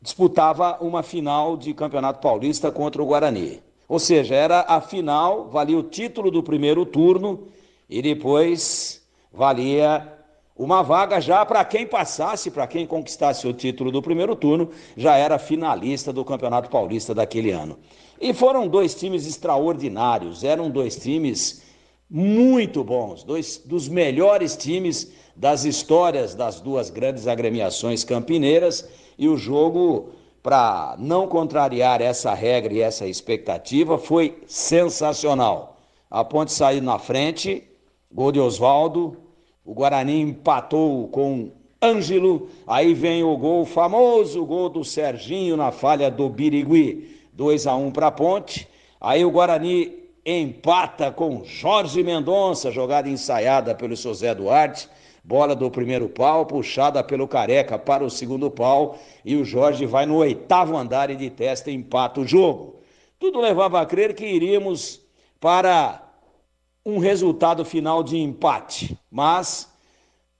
disputava uma final de Campeonato Paulista contra o Guarani. Ou seja, era a final, valia o título do primeiro turno e depois valia uma vaga já para quem passasse, para quem conquistasse o título do primeiro turno, já era finalista do Campeonato Paulista daquele ano. E foram dois times extraordinários, eram dois times muito bons, dois dos melhores times das histórias das duas grandes agremiações campineiras, e o jogo, para não contrariar essa regra e essa expectativa, foi sensacional. A Ponte saiu na frente, gol de Oswaldo, o Guarani empatou com Ângelo, aí vem o gol, famoso gol do Serginho na falha do Birigui, 2-1 para a Ponte. Aí o Guarani empata com Jorge Mendonça, jogada ensaiada pelo seu Zé Duarte, bola do primeiro pau, puxada pelo Careca para o segundo pau, e o Jorge vai no 8º andar e de testa empata o jogo. Tudo levava a crer que iríamos para um resultado final de empate, mas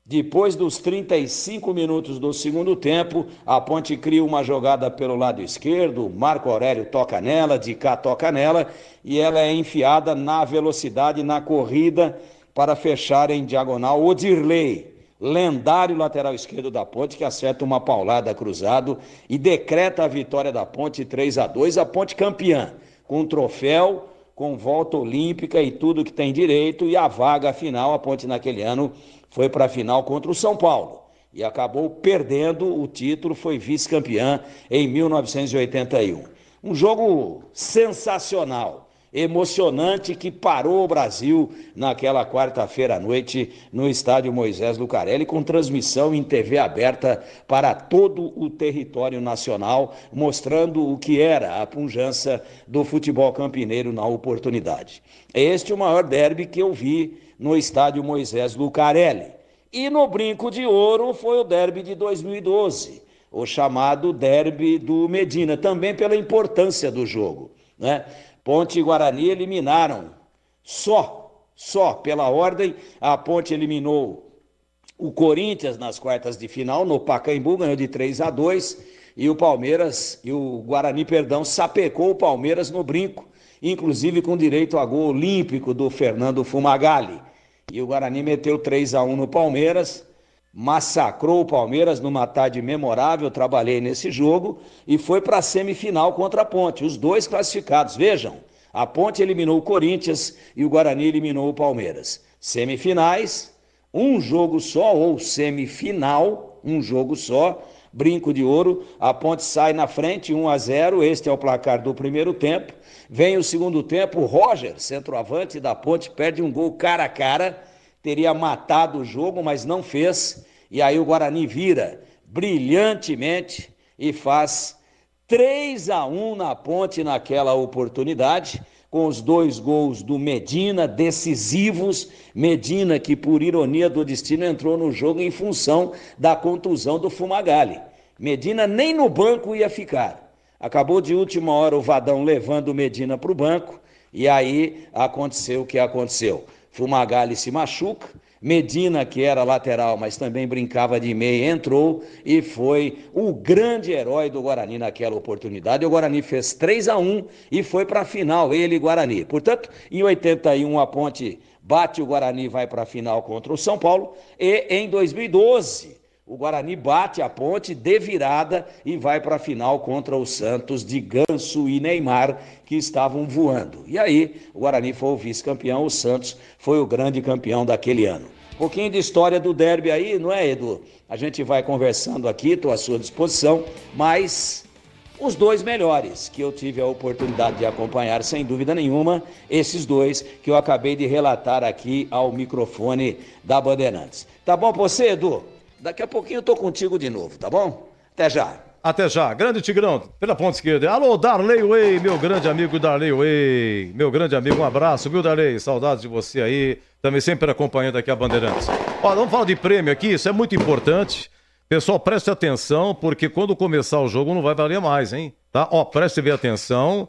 depois dos 35 minutos do segundo tempo, a Ponte cria uma jogada pelo lado esquerdo, Marco Aurélio toca nela, de cá toca nela, e ela é enfiada na velocidade, na corrida, para fechar em diagonal. Odirley, lendário lateral esquerdo da Ponte, que acerta uma paulada cruzado e decreta a vitória da Ponte 3-2, a Ponte campeã, com troféu, com volta olímpica e tudo que tem direito, e a vaga final, a Ponte naquele ano foi para a final contra o São Paulo e acabou perdendo o título, foi vice-campeã em 1981. Um jogo sensacional. emocionante que parou o Brasil naquela quarta-feira à noite no estádio Moisés Lucarelli, com transmissão em TV aberta para todo o território nacional, mostrando o que era a pujança do futebol campineiro na oportunidade. Este é o maior derby que eu vi no estádio Moisés Lucarelli. E no Brinco de Ouro foi o derby de 2012, o chamado derby do Medina, também pela importância do jogo, né? Ponte e Guarani eliminaram, só pela ordem, a Ponte eliminou o Corinthians nas quartas de final, no Pacaembu, ganhou de 3-2, e o Guarani, sapecou o Palmeiras no Brinco, inclusive com direito a gol olímpico do Fernando Fumagalli. E o Guarani meteu 3-1 no Palmeiras, massacrou o Palmeiras numa tarde memorável, trabalhei nesse jogo, e foi para a semifinal contra a Ponte, os dois classificados. Vejam, a Ponte eliminou o Corinthians e o Guarani eliminou o Palmeiras. Semifinais, um jogo só, ou semifinal, um jogo só, Brinco de Ouro, a Ponte sai na frente, 1-0, este é o placar do primeiro tempo. Vem o segundo tempo, o Roger, centroavante da Ponte, perde um gol cara a cara, teria matado o jogo, mas não fez, e aí o Guarani vira brilhantemente e faz 3-1 na Ponte naquela oportunidade, com os 2 gols do Medina, decisivos. Medina, que por ironia do destino entrou no jogo em função da contusão do Fumagalli. Medina nem no banco ia ficar. Acabou de última hora o Vadão levando o Medina para o banco, e aí aconteceu o que aconteceu. Fumagalli se machuca, Medina, que era lateral, mas também brincava de meia, entrou e foi o grande herói do Guarani naquela oportunidade. O Guarani fez 3-1 e foi para a final, ele e Guarani. Portanto, em 81 a Ponte bate o Guarani e vai para a final contra o São Paulo. E em 2012 o Guarani bate a Ponte de virada e vai para a final contra o Santos de Ganso e Neymar, que estavam voando. E aí o Guarani foi o vice-campeão, o Santos foi o grande campeão daquele ano. Um pouquinho de história do derby aí, não é, Edu? A gente vai conversando aqui, estou à sua disposição, mas os 2 melhores que eu tive a oportunidade de acompanhar, sem dúvida nenhuma, esses 2 que eu acabei de relatar aqui ao microfone da Bandeirantes. Tá bom pra você, Edu? Daqui a pouquinho eu tô contigo de novo, tá bom? Até já. Até já. Grande Tigrão, pela ponta esquerda. Alô, Darley Way, meu grande amigo Darley Way. Meu grande amigo, um abraço, viu, Darley? Saudades de você aí. Também sempre acompanhando aqui a Bandeirantes. Ó, vamos falar de prêmio aqui, isso é muito importante. Pessoal, preste atenção, porque quando começar o jogo não vai valer mais, hein? Tá? Ó, preste bem atenção.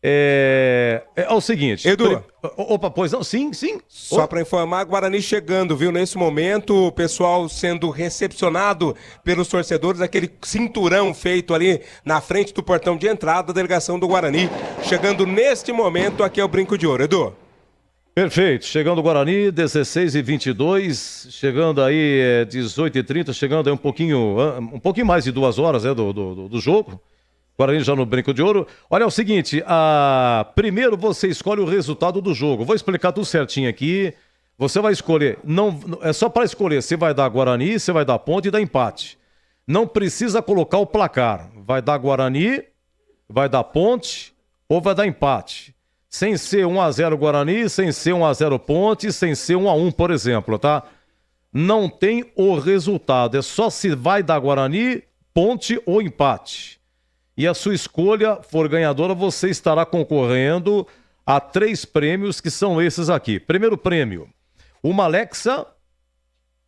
É o seguinte... Edu. Opa, pois não? Sim. Só para informar, Guarani chegando, viu? Nesse momento, o pessoal sendo recepcionado pelos torcedores, aquele cinturão feito ali na frente do portão de entrada da delegação do Guarani. Chegando neste momento, aqui é o Brinco de Ouro. Edu. Perfeito. Chegando o Guarani, 16h22. Chegando aí, 18h30. Chegando aí um pouquinho mais de 2 horas do jogo. Guarani já no Brinco de Ouro. Olha, é o seguinte, primeiro você escolhe o resultado do jogo. Vou explicar tudo certinho aqui. Você vai escolher, é só para escolher se vai dar Guarani, se vai dar Ponte e dar empate. Não precisa colocar o placar. Vai dar Guarani, vai dar Ponte ou vai dar empate. Sem ser 1-0 Guarani, sem ser 1-0 Ponte, sem ser 1-1, por exemplo, tá? Não tem o resultado. É só se vai dar Guarani, Ponte ou empate. E a sua escolha for ganhadora, você estará concorrendo a 3 prêmios, que são esses aqui. Primeiro prêmio, uma Alexa,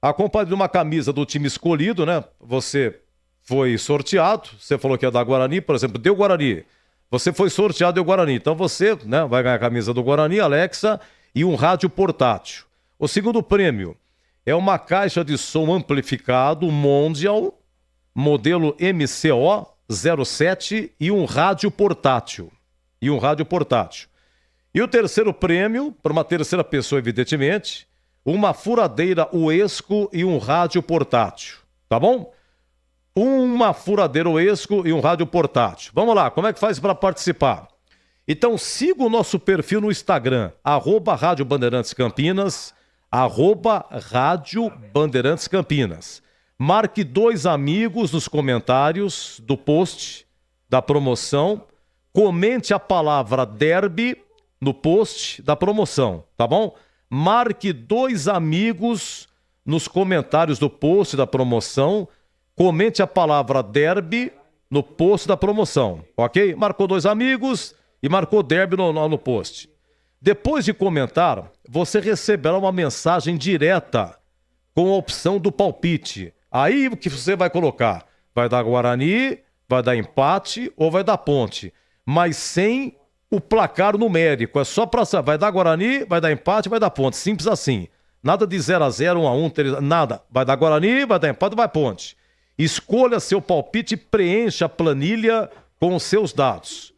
acompanhada de uma camisa do time escolhido, né? Você foi sorteado, você falou que ia dar Guarani, por exemplo, deu Guarani. Você foi sorteado, deu Guarani. Então você, né, vai ganhar a camisa do Guarani, Alexa, e um rádio portátil. O segundo prêmio é uma caixa de som amplificado Mondial, modelo MCO 07 e um rádio portátil. E o terceiro prêmio, para uma terceira pessoa, evidentemente, uma furadeira Uesco e um rádio portátil. Tá bom? Uma furadeira Uesco e um rádio portátil. Vamos lá, como é que faz para participar? Então siga o nosso perfil no Instagram, @Rádio Bandeirantes Campinas, @Rádio Bandeirantes Campinas. Marque 2 amigos nos comentários do post da promoção. Comente a palavra derby no post da promoção, tá bom? Marque 2 amigos nos comentários do post da promoção, comente a palavra derby no post da promoção, ok? Marcou 2 amigos e marcou derby no post. Depois de comentar, você receberá uma mensagem direta com a opção do palpite. Aí o que você vai colocar? Vai dar Guarani, vai dar empate ou vai dar ponte, mas sem o placar numérico. É só para saber, vai dar Guarani, vai dar empate, vai dar ponte. Simples assim. Nada de 0-0, 1-1, 3, nada. Vai dar Guarani, vai dar empate, vai ponte. Escolha seu palpite e preencha a planilha com os seus dados.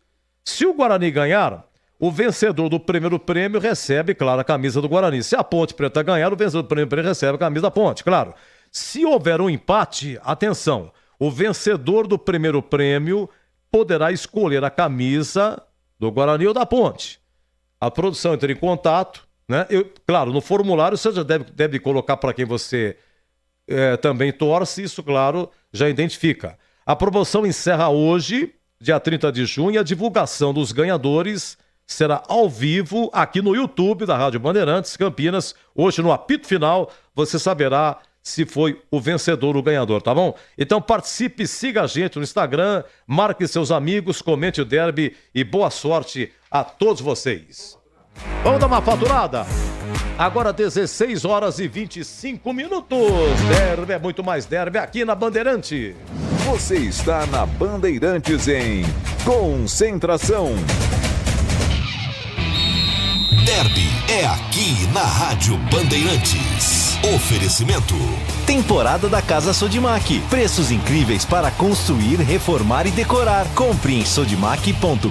Se o Guarani ganhar, o vencedor do primeiro prêmio recebe, claro, a camisa do Guarani. Se a Ponte Preta ganhar, o vencedor do primeiro prêmio recebe a camisa da Ponte, claro. Se houver um empate, atenção, o vencedor do primeiro prêmio poderá escolher a camisa do Guarani ou da Ponte. A produção entra em contato, né? Claro, no formulário você já deve colocar para quem você também torce, isso, claro, já identifica. A promoção encerra hoje, dia 30 de junho, a divulgação dos ganhadores será ao vivo aqui no YouTube da Rádio Bandeirantes Campinas. Hoje, no apito final, você saberá se foi o vencedor ou o ganhador, tá bom? Então participe, siga a gente no Instagram, marque seus amigos, comente o derby e boa sorte a todos vocês. Vamos dar uma faturada? Agora 16 horas e 25 minutos. Derby é muito mais derby aqui na Bandeirante. Você está na Bandeirantes em Concentração. Derby é aqui na Rádio Bandeirantes. Oferecimento. Temporada da Casa Sodimac. Preços incríveis para construir, reformar e decorar. Compre em sodimac.com.br.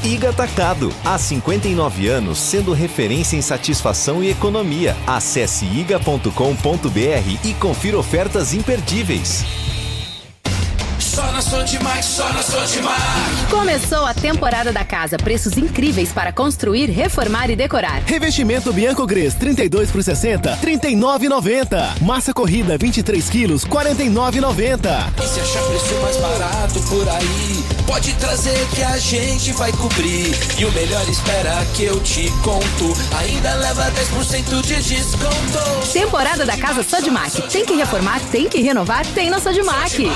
Iga Atacado. Há 59 anos, sendo referência em satisfação e economia. Acesse iga.com.br e confira ofertas imperdíveis. Só na Sodimac, só na Sodimac. Começou a temporada da casa. Preços incríveis para construir, reformar e decorar. Revestimento Bianco Gres 32 por 60, R$ 39,90. Massa corrida 23 quilos, R$ 49,90. E se achar preço mais barato por aí, pode trazer que a gente vai cobrir. E o melhor espera que eu te conto. Ainda leva 10% de desconto. Temporada da casa Sodimac. Tem que reformar, tem que renovar, tem na Sodimac.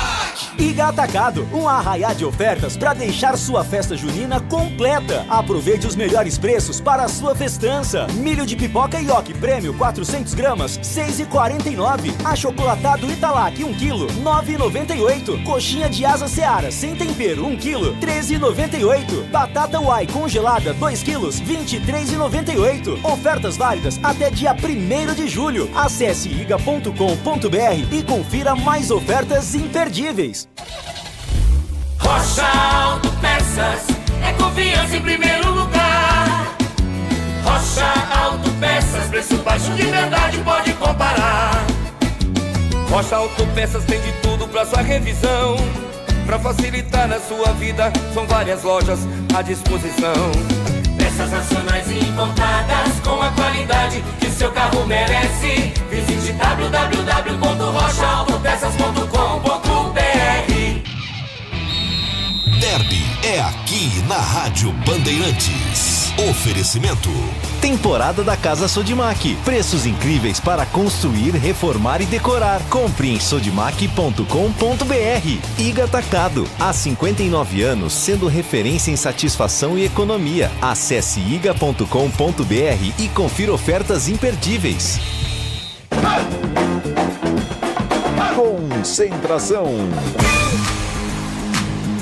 Iga Atacado, um arraiá de ofertas para deixar sua festa junina completa. Aproveite os melhores preços para a sua festança. Milho de pipoca Yoki Prêmio 400 gramas, R$ 6,49. Achocolatado Italac 1 kg, R$ 9,98. Coxinha de asa Seara sem tempero 1 kg, R$ 13,98. Batata Uai congelada 2 kg, R$ 23,98. Ofertas válidas até dia 1º de julho. Acesse iga.com.br e confira mais ofertas imperdíveis. Rocha Autopeças é confiança em primeiro lugar. Rocha Autopeças, preço baixo de verdade, pode comparar. Rocha Autopeças tem de tudo pra sua revisão. Pra facilitar na sua vida, são várias lojas à disposição. Peças nacionais e importadas com a qualidade que o seu carro merece. Visite www.rochaautopeças.com.br. Derby é aqui na Rádio Bandeirantes. Oferecimento. Temporada da Casa Sodimac. Preços incríveis para construir, reformar e decorar. Compre em sodimac.com.br. Iga Atacado. Há 59 anos, sendo referência em satisfação e economia. Acesse iga.com.br e confira ofertas imperdíveis. Concentração.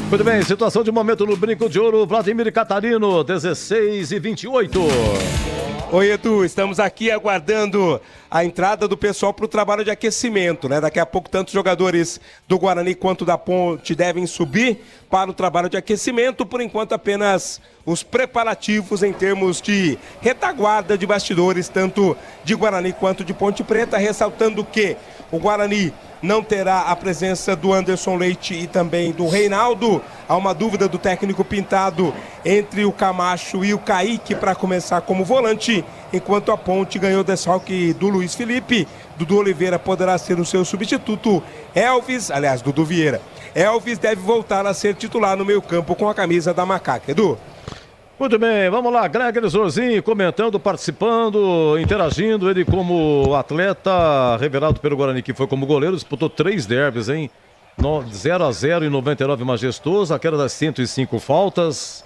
Muito bem, situação de momento no Brinco de Ouro, Vladimir Catarino, 16h28. Oi, Edu, estamos aqui aguardando a entrada do pessoal para o trabalho de aquecimento, né? Daqui a pouco, tanto os jogadores do Guarani quanto da Ponte devem subir para o trabalho de aquecimento. Por enquanto, apenas os preparativos em termos de retaguarda de bastidores, tanto de Guarani quanto de Ponte Preta, ressaltando que o Guarani não terá a presença do Anderson Leite e também do Reinaldo. Há uma dúvida do técnico Pintado entre o Camacho e o Kaique para começar como volante, enquanto a Ponte ganhou desfalque do Luiz Felipe. Dudu Oliveira poderá ser o seu substituto. Dudu Vieira. Elvis deve voltar a ser titular no meio-campo com a camisa da Macaca. Edu. Muito bem, vamos lá, Gregory Zorzinho comentando, participando, interagindo, ele como atleta revelado pelo Guarani, que foi como goleiro, disputou 3 derbys, hein? 0-0 em 99 Majestoso, aquela das 105 faltas,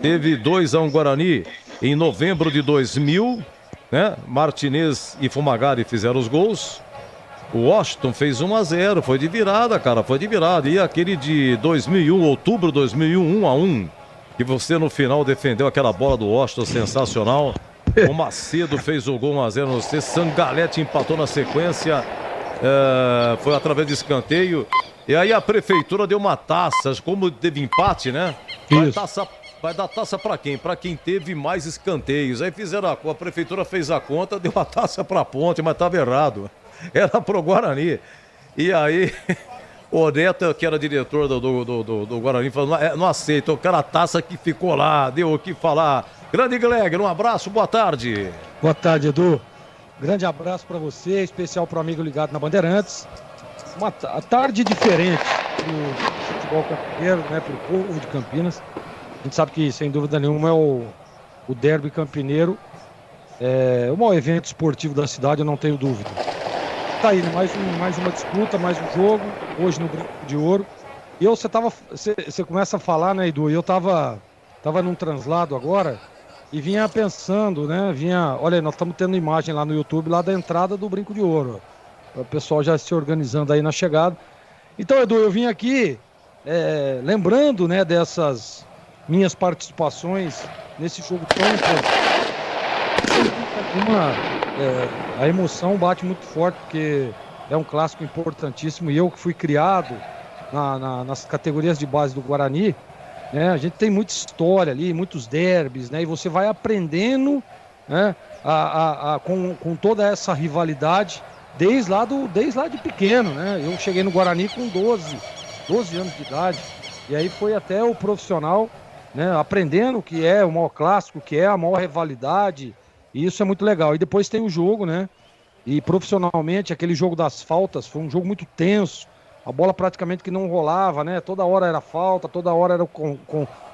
teve 2-1 Guarani em novembro de 2000, né? Martinez e Fumagalli fizeram os gols, o Washington fez 1-0, foi de virada, cara, foi de virada, e aquele de 2001, outubro de 2001, 1-1, que você no final defendeu aquela bola do Washington sensacional. O Macedo fez o gol 1-0 no C. Sangalete empatou na sequência. Foi através de escanteio. E aí a prefeitura deu uma taça. Como teve empate, né? Vai dar taça pra quem? Pra quem teve mais escanteios. Aí fizeram a prefeitura fez a conta, deu a taça pra Ponte, mas tava errado. Era pro Guarani. E aí... O Neto, que era diretor do Guarani, falou, não aceito, aquela taça que ficou lá, deu o que falar. Grande Glegger, um abraço, boa tarde. Boa tarde, Edu. Grande abraço para você, especial para o amigo ligado na Bandeirantes. Uma tarde diferente pro futebol campineiro, né, pro povo de Campinas. A gente sabe que, sem dúvida nenhuma, é o derby campineiro. É o maior evento esportivo da cidade, eu não tenho dúvida. Tá aí, né? mais uma disputa, mais um jogo, hoje no Brinco de Ouro. E você começa a falar, né, Edu? Eu tava num translado agora e vinha pensando, né? Olha, nós estamos tendo imagem lá no YouTube, lá da entrada do Brinco de Ouro. O pessoal já se organizando aí na chegada. Então, Edu, eu vim aqui lembrando, né, dessas minhas participações nesse jogo tão importante. A emoção bate muito forte, porque é um clássico importantíssimo, e eu que fui criado nas categorias de base do Guarani, né, a gente tem muita história ali, muitos derbys, né, e você vai aprendendo, né, com toda essa rivalidade desde lá de pequeno, né. Eu cheguei no Guarani com 12 anos de idade, e aí foi até o profissional, né, aprendendo o que é o maior clássico, o que é a maior rivalidade. E isso é muito legal. E depois tem o jogo, né? E profissionalmente, aquele jogo das faltas foi um jogo muito tenso. A bola praticamente que não rolava, né? Toda hora era falta, toda hora era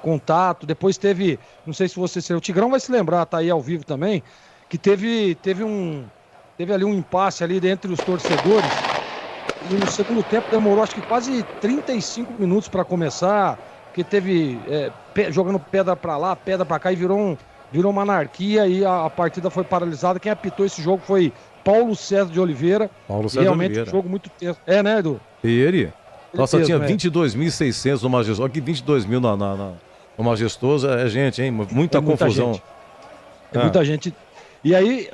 contato. Depois teve, não sei se você... O Tigrão vai se lembrar, tá aí ao vivo também, que teve ali um impasse ali entre os torcedores. E no segundo tempo demorou acho que quase 35 minutos para começar, porque teve jogando pedra para lá, pedra para cá, e virou uma anarquia, e a partida foi paralisada. Quem apitou esse jogo foi Paulo César de Oliveira. Realmente um jogo muito tenso. Né, Edu? E ele? Nossa, tinha 22.600 no Majestoso. Aqui 22 mil no Majestoso é gente, hein? Muita confusão. Gente. Muita gente. E aí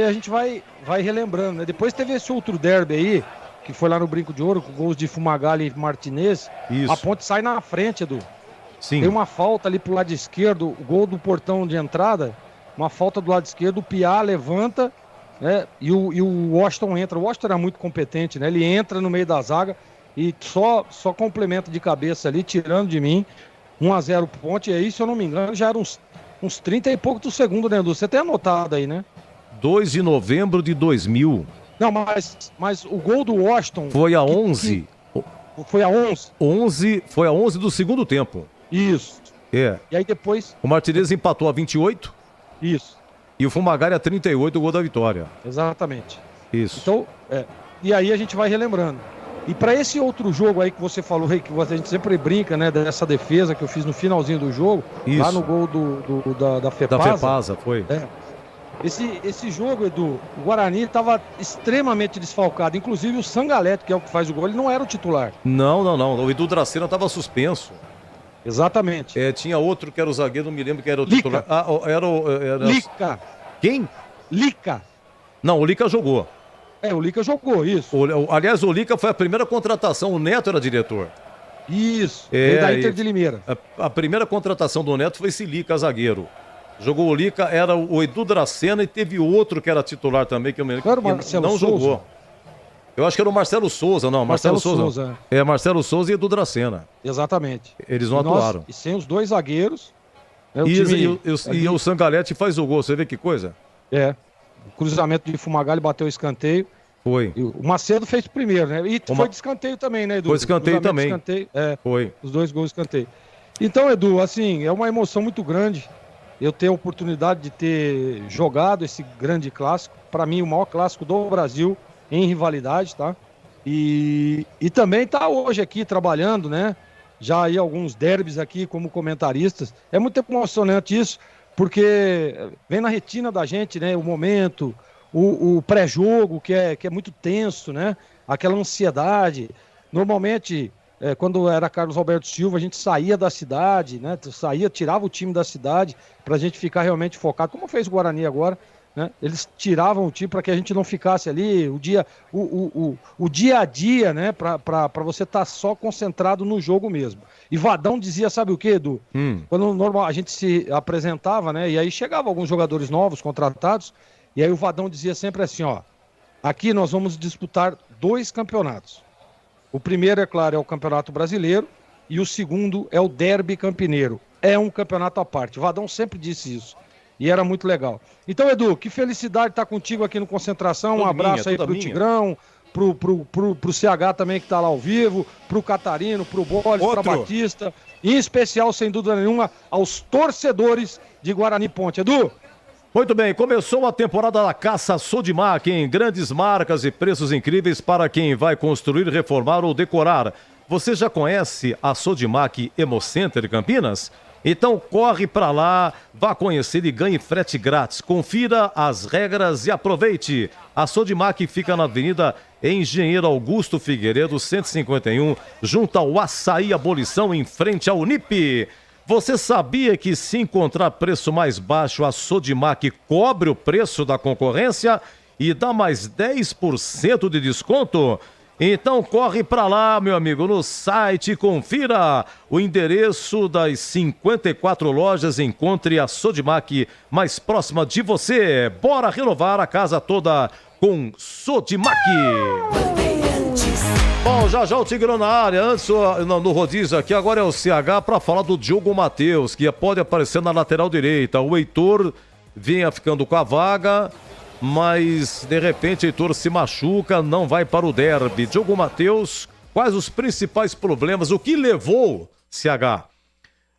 a gente vai relembrando, né? Depois teve esse outro derby aí, que foi lá no Brinco de Ouro, com gols de Fumagalli e Martinez. Isso. A Ponte sai na frente, Edu. Sim. Tem uma falta ali pro lado esquerdo, o gol do portão de entrada, uma falta do lado esquerdo, o Piá levanta, né, e o Washington entra. O Washington era muito competente, né? Ele entra no meio da zaga e só complementa de cabeça ali, tirando de mim, 1-0 Ponte. E aí, se eu não me engano, já eram uns 30 e pouco do segundo, né, Edu? Você tem anotado aí, né? 2 de novembro de 2000. Não, mas o gol do Washington... Foi a 11. Foi a 11? Foi a 11 do segundo tempo. Isso. É. E aí depois... O Martinez empatou a 28. Isso. E o Fumagalli a 38, o gol da vitória. Exatamente. Isso. Então, e aí a gente vai relembrando. E para esse outro jogo aí que você falou, que a gente sempre brinca, né, dessa defesa que eu fiz no finalzinho do jogo, isso, lá no gol da Fepasa. Da Fepasa, foi. Esse jogo, Edu, o Guarani estava extremamente desfalcado. Inclusive o Sangalete, que é o que faz o gol, ele não era o titular. Não. O Edu Dracena estava suspenso. Exatamente. Tinha outro que era o zagueiro, não me lembro que era o titular. Era... Lica. Quem? Lica. Não, o Lica jogou. O Lica jogou, isso. Aliás, o Lica foi a primeira contratação, o Neto era diretor. Isso, da Inter de Limeira. A primeira contratação do Neto foi esse Lica, zagueiro. Jogou o Lica, era o Edu Dracena, e teve outro que era titular também, que eu me lembro. Era o Marcelo não Souza? Jogou. Eu acho que era o Marcelo Souza, não. Marcelo Souza. Marcelo Souza e Edu Dracena. Exatamente. Eles não atuaram. E sem os dois zagueiros. E o Sangalete faz o gol, você vê que coisa? O cruzamento de Fumagalli bateu o escanteio. Foi. E o Macedo fez primeiro, né? E foi de escanteio também, né, Edu? Foi escanteio também. Escanteio, foi. Os dois gols de escanteio. Então, Edu, assim, é uma emoção muito grande. eu ter a oportunidade de ter jogado esse grande clássico, para mim o maior clássico do Brasil em rivalidade, tá? E também tá hoje aqui trabalhando, né? Já aí alguns derbys aqui como comentaristas. É muito emocionante isso, porque vem na retina da gente, né? O momento, o pré-jogo, que é muito tenso, né? Aquela ansiedade. Normalmente, quando era Carlos Alberto Silva, a gente saía da cidade, né? Tirava o time da cidade pra gente ficar realmente focado, como fez o Guarani agora, né? Eles tiravam o time para que a gente não ficasse ali o dia a dia, né? Para você estar só concentrado no jogo mesmo. E Vadão dizia, sabe o que, Edu? Quando normal a gente se apresentava, né? E aí chegavam alguns jogadores novos, contratados, e aí o Vadão dizia sempre assim, ó, aqui nós vamos disputar 2 campeonatos. O primeiro, é claro, é o Campeonato Brasileiro e o segundo é o Derby Campineiro. É um campeonato à parte. O Vadão sempre disse isso. E era muito legal. Então, Edu, que felicidade estar contigo aqui no Concentração. Um abraço aí pro Tigrão, pro CH também que tá lá ao vivo, pro Catarino, pro Boles, pra Batista. E em especial, sem dúvida nenhuma, aos torcedores de Guarani Ponte. Edu? Muito bem, começou a temporada da Caça Sodimac, em grandes marcas e preços incríveis para quem vai construir, reformar ou decorar. Você já conhece a Sodimac Hemocenter Campinas? Então corre para lá, vá conhecer e ganhe frete grátis. Confira as regras e aproveite. A Sodimac fica na Avenida Engenheiro Augusto Figueiredo, 151, junto ao Açaí Abolição, em frente ao Unip. Você sabia que se encontrar preço mais baixo, a Sodimac cobre o preço da concorrência e dá mais 10% de desconto? Então corre para lá, meu amigo, no site, confira o endereço das 54 lojas, encontre a Sodimac mais próxima de você. Bora renovar a casa toda com Sodimac. Bom, já o Tigrão na área, antes no rodízio aqui, agora é o CH para falar do Diogo Matheus, que pode aparecer na lateral direita. O Heitor vinha ficando com a vaga, mas de repente Heitor se machuca, não vai para o derby. Diogo Matheus, quais os principais problemas? O que levou, CH,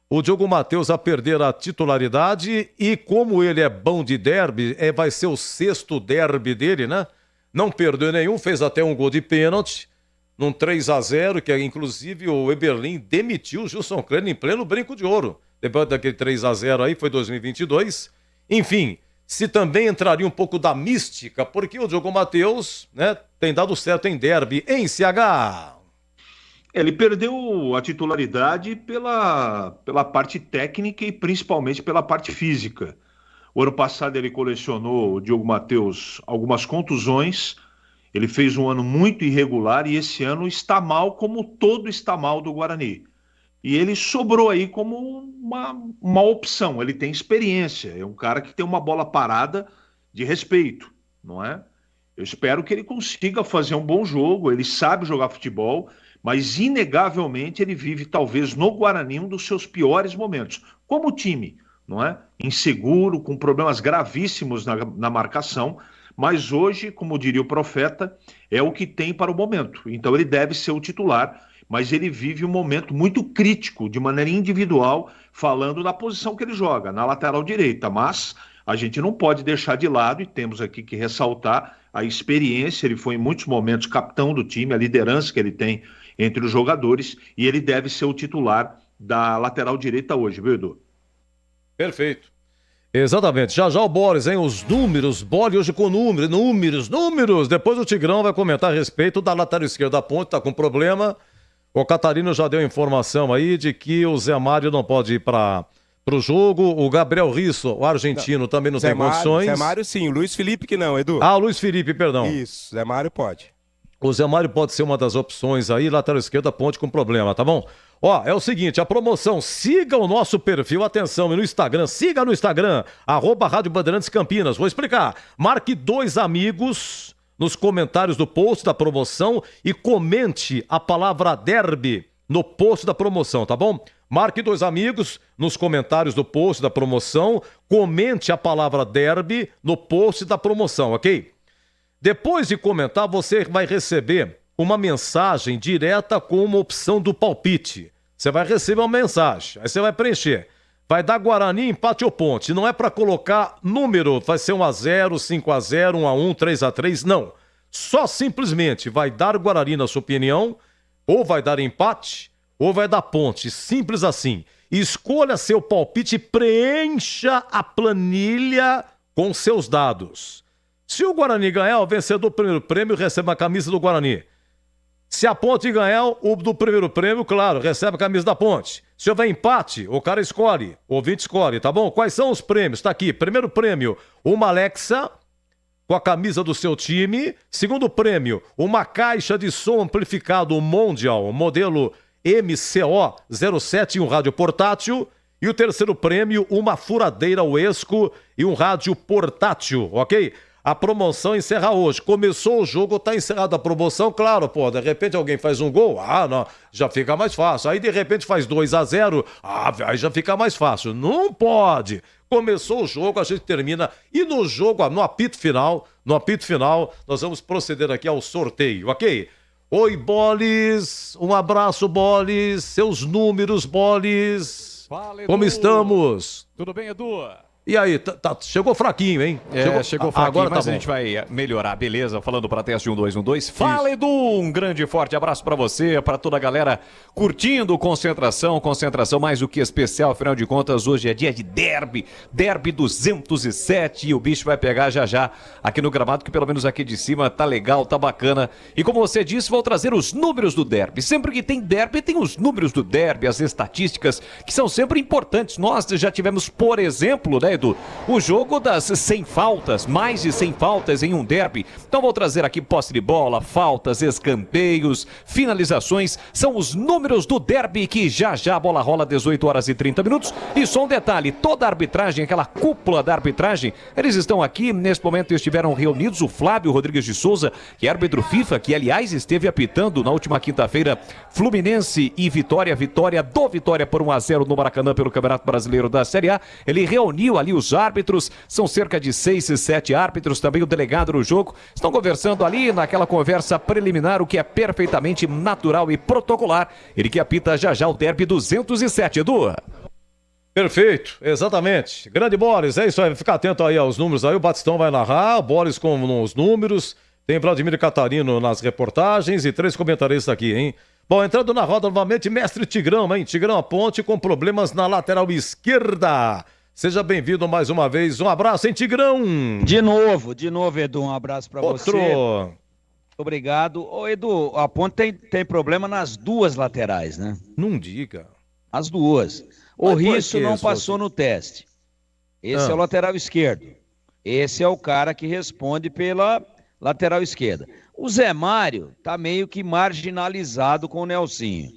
o Diogo Matheus a perder a titularidade? E como ele é bom de derby, vai ser o 6º derby dele, né? Não perdeu nenhum, fez até um gol de pênalti, num 3-0, que inclusive o Eberlin demitiu o Gilson Kleiner em pleno brinco de ouro. Depois daquele 3-0 aí, foi 2022. Enfim, se também entraria um pouco da mística, porque o Diogo Matheus, né, tem dado certo em derby, em CH. Ele perdeu a titularidade pela parte técnica e principalmente pela parte física. O ano passado ele colecionou, o Diogo Matheus, algumas contusões. Ele fez um ano muito irregular e esse ano está mal, como todo está mal do Guarani. E ele sobrou aí como uma opção. Ele tem experiência, é um cara que tem uma bola parada de respeito, não é? Eu espero que ele consiga fazer um bom jogo, ele sabe jogar futebol, mas inegavelmente ele vive talvez no Guarani um dos seus piores momentos, como time, não é? Inseguro, com problemas gravíssimos na marcação, mas hoje, como diria o profeta, é o que tem para o momento. Então ele deve ser o titular, mas ele vive um momento muito crítico, de maneira individual, falando da posição que ele joga, na lateral direita. Mas a gente não pode deixar de lado, e temos aqui que ressaltar a experiência. Ele foi em muitos momentos capitão do time, a liderança que ele tem entre os jogadores, e ele deve ser o titular da lateral direita hoje, viu, Edu? Perfeito. Exatamente. Já o Boris, hein? Os números, Boris hoje com números. Depois o Tigrão vai comentar a respeito da lateral esquerda da Ponte, tá com problema. O Catarino já deu informação aí de que o Zé Mário não pode ir para o jogo. O Gabriel Risso, o argentino, também não tem condições. Zé Mário sim, o Luiz Felipe que não, Edu. Ah, o Luiz Felipe, perdão. Isso, Zé Mário pode. O Zé Mário pode ser uma das opções aí, lateral esquerda, Ponte com problema, tá bom? Ó, é o seguinte, a promoção, siga o nosso perfil, atenção, e no Instagram, siga no Instagram, @Rádio Bandeirantes Campinas, vou explicar, marque 2 amigos nos comentários do post da promoção e comente a palavra derby no post da promoção, tá bom? Marque 2 amigos nos comentários do post da promoção, comente a palavra derby no post da promoção, ok? Depois de comentar, você vai receber uma mensagem direta com uma opção do palpite. Você vai receber uma mensagem, aí você vai preencher. Vai dar Guarani, empate ou ponte. Não é para colocar número, vai ser 1x0, 5x0, 1x1, 3x3, não. Só simplesmente vai dar Guarani, na sua opinião, ou vai dar empate, ou vai dar ponte. Simples assim. Escolha seu palpite e preencha a planilha com seus dados. Se o Guarani ganhar, o vencedor do primeiro prêmio recebe a camisa do Guarani. Se a ponte ganhar, o do primeiro prêmio, claro, recebe a camisa da ponte. Se houver empate, o cara escolhe, o ouvinte escolhe, tá bom? Quais são os prêmios? Tá aqui, primeiro prêmio, uma Alexa com a camisa do seu time. Segundo prêmio, uma caixa de som amplificado Mondial, modelo MCO 07 e um rádio portátil. E o terceiro prêmio, uma furadeira Uesco e um rádio portátil, ok? A promoção encerra hoje. Começou o jogo, tá encerrada a promoção, claro, pô, de repente alguém faz um gol, não, já fica mais fácil. Aí de repente faz 2x0, aí já fica mais fácil. Não pode. Começou o jogo, a gente termina. E no jogo, no apito final, nós vamos proceder aqui ao sorteio, ok? Oi, Bolis, um abraço, Bolis, seus números, Bolis. Fala, Edu. Como estamos? Tudo bem, Edu? E aí, chegou fraquinho, hein? Chegou fraquinho, agora mas tá a gente vai melhorar, beleza? Falando para teste 1212. Fala, Edu! Um grande e forte abraço para você, para toda a galera curtindo Concentração mais do que especial, afinal de contas, hoje é dia de derby 207 e o bicho vai pegar já aqui no gramado, que pelo menos aqui de cima tá legal, tá bacana. E como você disse, vou trazer os números do derby. Sempre que tem derby, tem os números do derby, as estatísticas, que são sempre importantes. Nós já tivemos, por exemplo, né, Edu, o jogo das 100 faltas, mais de 100 faltas em um derby. Então vou trazer aqui posse de bola, faltas, escanteios, finalizações, são os números do derby que já a bola rola 18 horas e 30 minutos. E só um detalhe, toda a arbitragem, aquela cúpula da arbitragem, eles estão aqui, nesse momento estiveram reunidos o Flávio Rodrigues de Souza, que é árbitro FIFA, que aliás esteve apitando na última quinta-feira Fluminense e Vitória do Vitória por 1x0 no Maracanã pelo Campeonato Brasileiro da Série A. Ele reuniu ali os árbitros, são cerca de 6 e 7 árbitros, também o delegado no jogo, estão conversando ali naquela conversa preliminar, o que é perfeitamente natural e protocolar. Ele que apita já o derby 207, Edu. Perfeito, exatamente. Grande Boris, é isso aí, fica atento aí aos números aí, o Batistão vai narrar, o Boris com os números, tem Vladimir Catarino nas reportagens e 3 comentaristas aqui, hein? Bom, entrando na roda novamente, mestre Tigrão, hein? Tigrão, a ponte com problemas na lateral esquerda. Seja bem-vindo mais uma vez. Um abraço, hein, Tigrão? De novo, Edu. Um abraço pra você. Outro. Obrigado. Ô, Edu, a ponte tem problema nas duas laterais, né? Não diga. As duas. O Risso não passou no teste. Esse é o lateral esquerdo. Esse é o cara que responde pela lateral esquerda. O Zé Mário tá meio que marginalizado com o Nelsinho.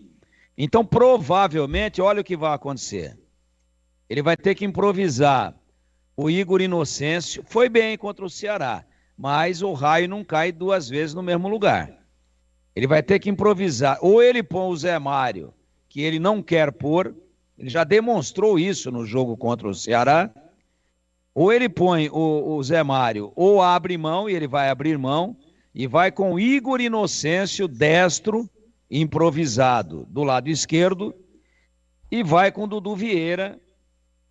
Então, provavelmente, olha o que vai acontecer. Ele vai ter que improvisar. O Igor Inocêncio foi bem contra o Ceará, mas o raio não cai 2 vezes no mesmo lugar. Ele vai ter que improvisar. Ou ele põe o Zé Mário, que ele não quer pôr, ele já demonstrou isso no jogo contra o Ceará. Ou ele põe o Zé Mário, ou abre mão, e ele vai abrir mão, e vai com o Igor Inocêncio, destro, improvisado, do lado esquerdo, e vai com o Dudu Vieira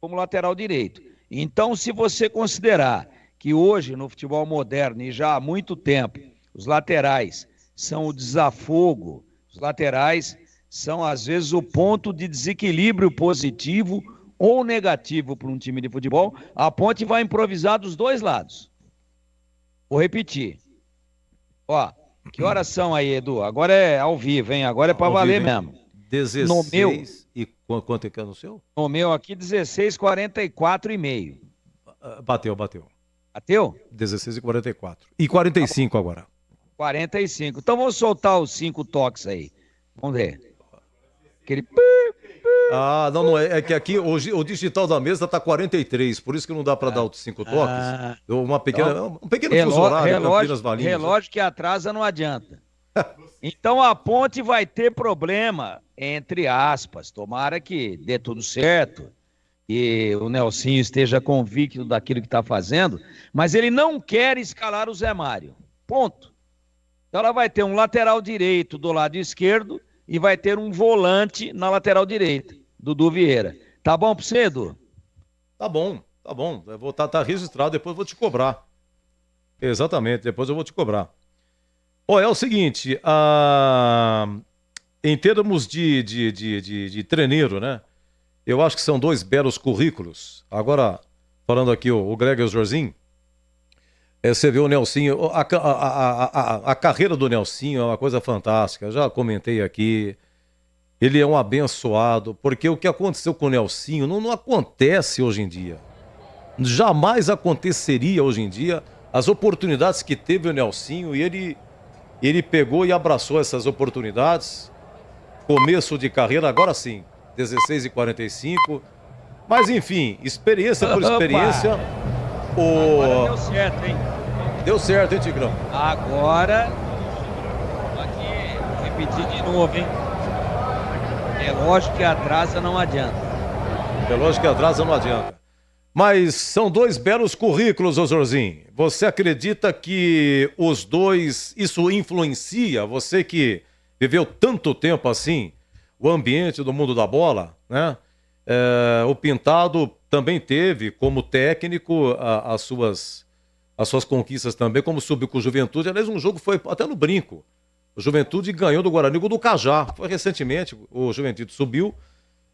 como lateral direito. Então, se você considerar que hoje, no futebol moderno, e já há muito tempo, os laterais são o desafogo, os laterais são, às vezes, o ponto de desequilíbrio positivo ou negativo para um time de futebol, a ponte vai improvisar dos dois lados. Vou repetir. Ó, que horas são aí, Edu? Agora é ao vivo, hein? Agora é para valer mesmo. 16 no meu, e quanto é que é no seu? No meu aqui, 16:44,5. Bateu. Bateu? 16:44. E 45 agora. 45. Então vamos soltar os 5 toques aí. Vamos ver. Aquele... não é que aqui o digital da mesa tá 43, por isso que não dá para dar os 5 toques. Um pequeno fuso horário, relógio que atrasa não adianta. Então a ponte vai ter problema, entre aspas, tomara que dê tudo certo e o Nelsinho esteja convicto daquilo que está fazendo, mas ele não quer escalar o Zé Mário, ponto. Então ela vai ter um lateral direito do lado esquerdo e vai ter um volante na lateral direita, Dudu Vieira. Tá bom pra você, Edu? Tá bom. Eu vou tá registrado, depois eu vou te cobrar. Exatamente, depois eu vou te cobrar. É o seguinte, em termos de treineiro, né? Eu acho que são 2 belos currículos. Agora, falando aqui o Greg e o Jorzinho, você vê o Nelsinho, a carreira do Nelsinho é uma coisa fantástica. Eu já comentei aqui. Ele é um abençoado, porque o que aconteceu com o Nelsinho não acontece hoje em dia. Jamais aconteceria hoje em dia as oportunidades que teve o Nelsinho, e ele pegou e abraçou essas oportunidades. Começo de carreira, agora sim, 16h45. Mas enfim, experiência por experiência. Agora deu certo, hein? Deu certo, hein, Tigrão? Agora, vou aqui repetir de novo, hein? Relógio que atrasa não adianta. Relógio que atrasa não adianta. Mas são 2 belos currículos, Osorzinho. Você acredita que os dois, isso influencia? Você que viveu tanto tempo assim, o ambiente do mundo da bola, né? O Pintado também teve como técnico as suas conquistas também, como subiu com o Juventude. Aliás, um jogo foi até no brinco. O Juventude ganhou do Guarani do Cajá. Foi recentemente, o Juventude subiu.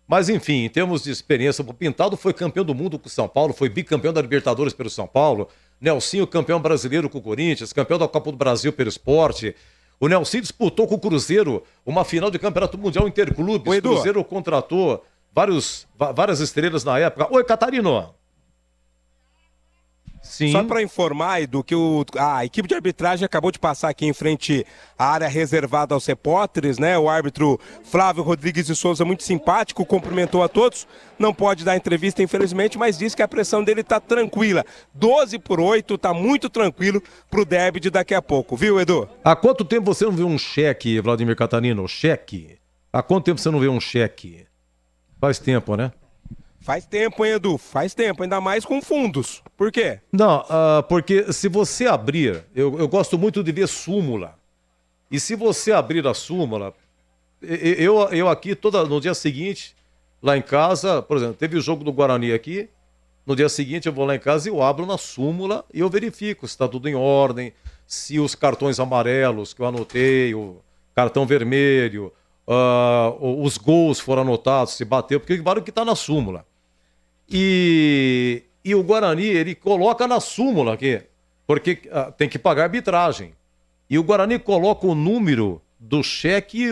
Mas enfim, em termos de experiência, o Pintado foi campeão do mundo com o São Paulo, foi bicampeão da Libertadores pelo São Paulo. Nelsinho, campeão brasileiro com o Corinthians, campeão da Copa do Brasil pelo Sport. O Nelsinho disputou com o Cruzeiro uma final de Campeonato Mundial Interclubes. O Cruzeiro contratou várias estrelas na época. Oi, Catarino. Sim. Só para informar, Edu, que a equipe de arbitragem acabou de passar aqui em frente à área reservada aos repórteres, né? O árbitro Flávio Rodrigues de Souza, muito simpático, cumprimentou a todos. Não pode dar entrevista, infelizmente, mas disse que a pressão dele tá tranquila. 12-8, tá muito tranquilo pro derby de daqui a pouco, viu, Edu? Há quanto tempo você não viu um cheque, Vladimir Catarino? Cheque? Há quanto tempo você não vê um cheque? Faz tempo, né? Faz tempo, hein, Edu? Faz tempo, ainda mais com fundos. Por quê? Não, porque se você abrir, eu gosto muito de ver súmula. E se você abrir a súmula, eu aqui, no dia seguinte, lá em casa, por exemplo, teve o jogo do Guarani aqui, no dia seguinte eu vou lá em casa e eu abro na súmula e eu verifico se está tudo em ordem, se os cartões amarelos que eu anotei, o cartão vermelho, os gols foram anotados, se bateu, porque vale o que está na súmula. E o Guarani, ele coloca na súmula aqui, porque tem que pagar arbitragem. E o Guarani coloca o número do cheque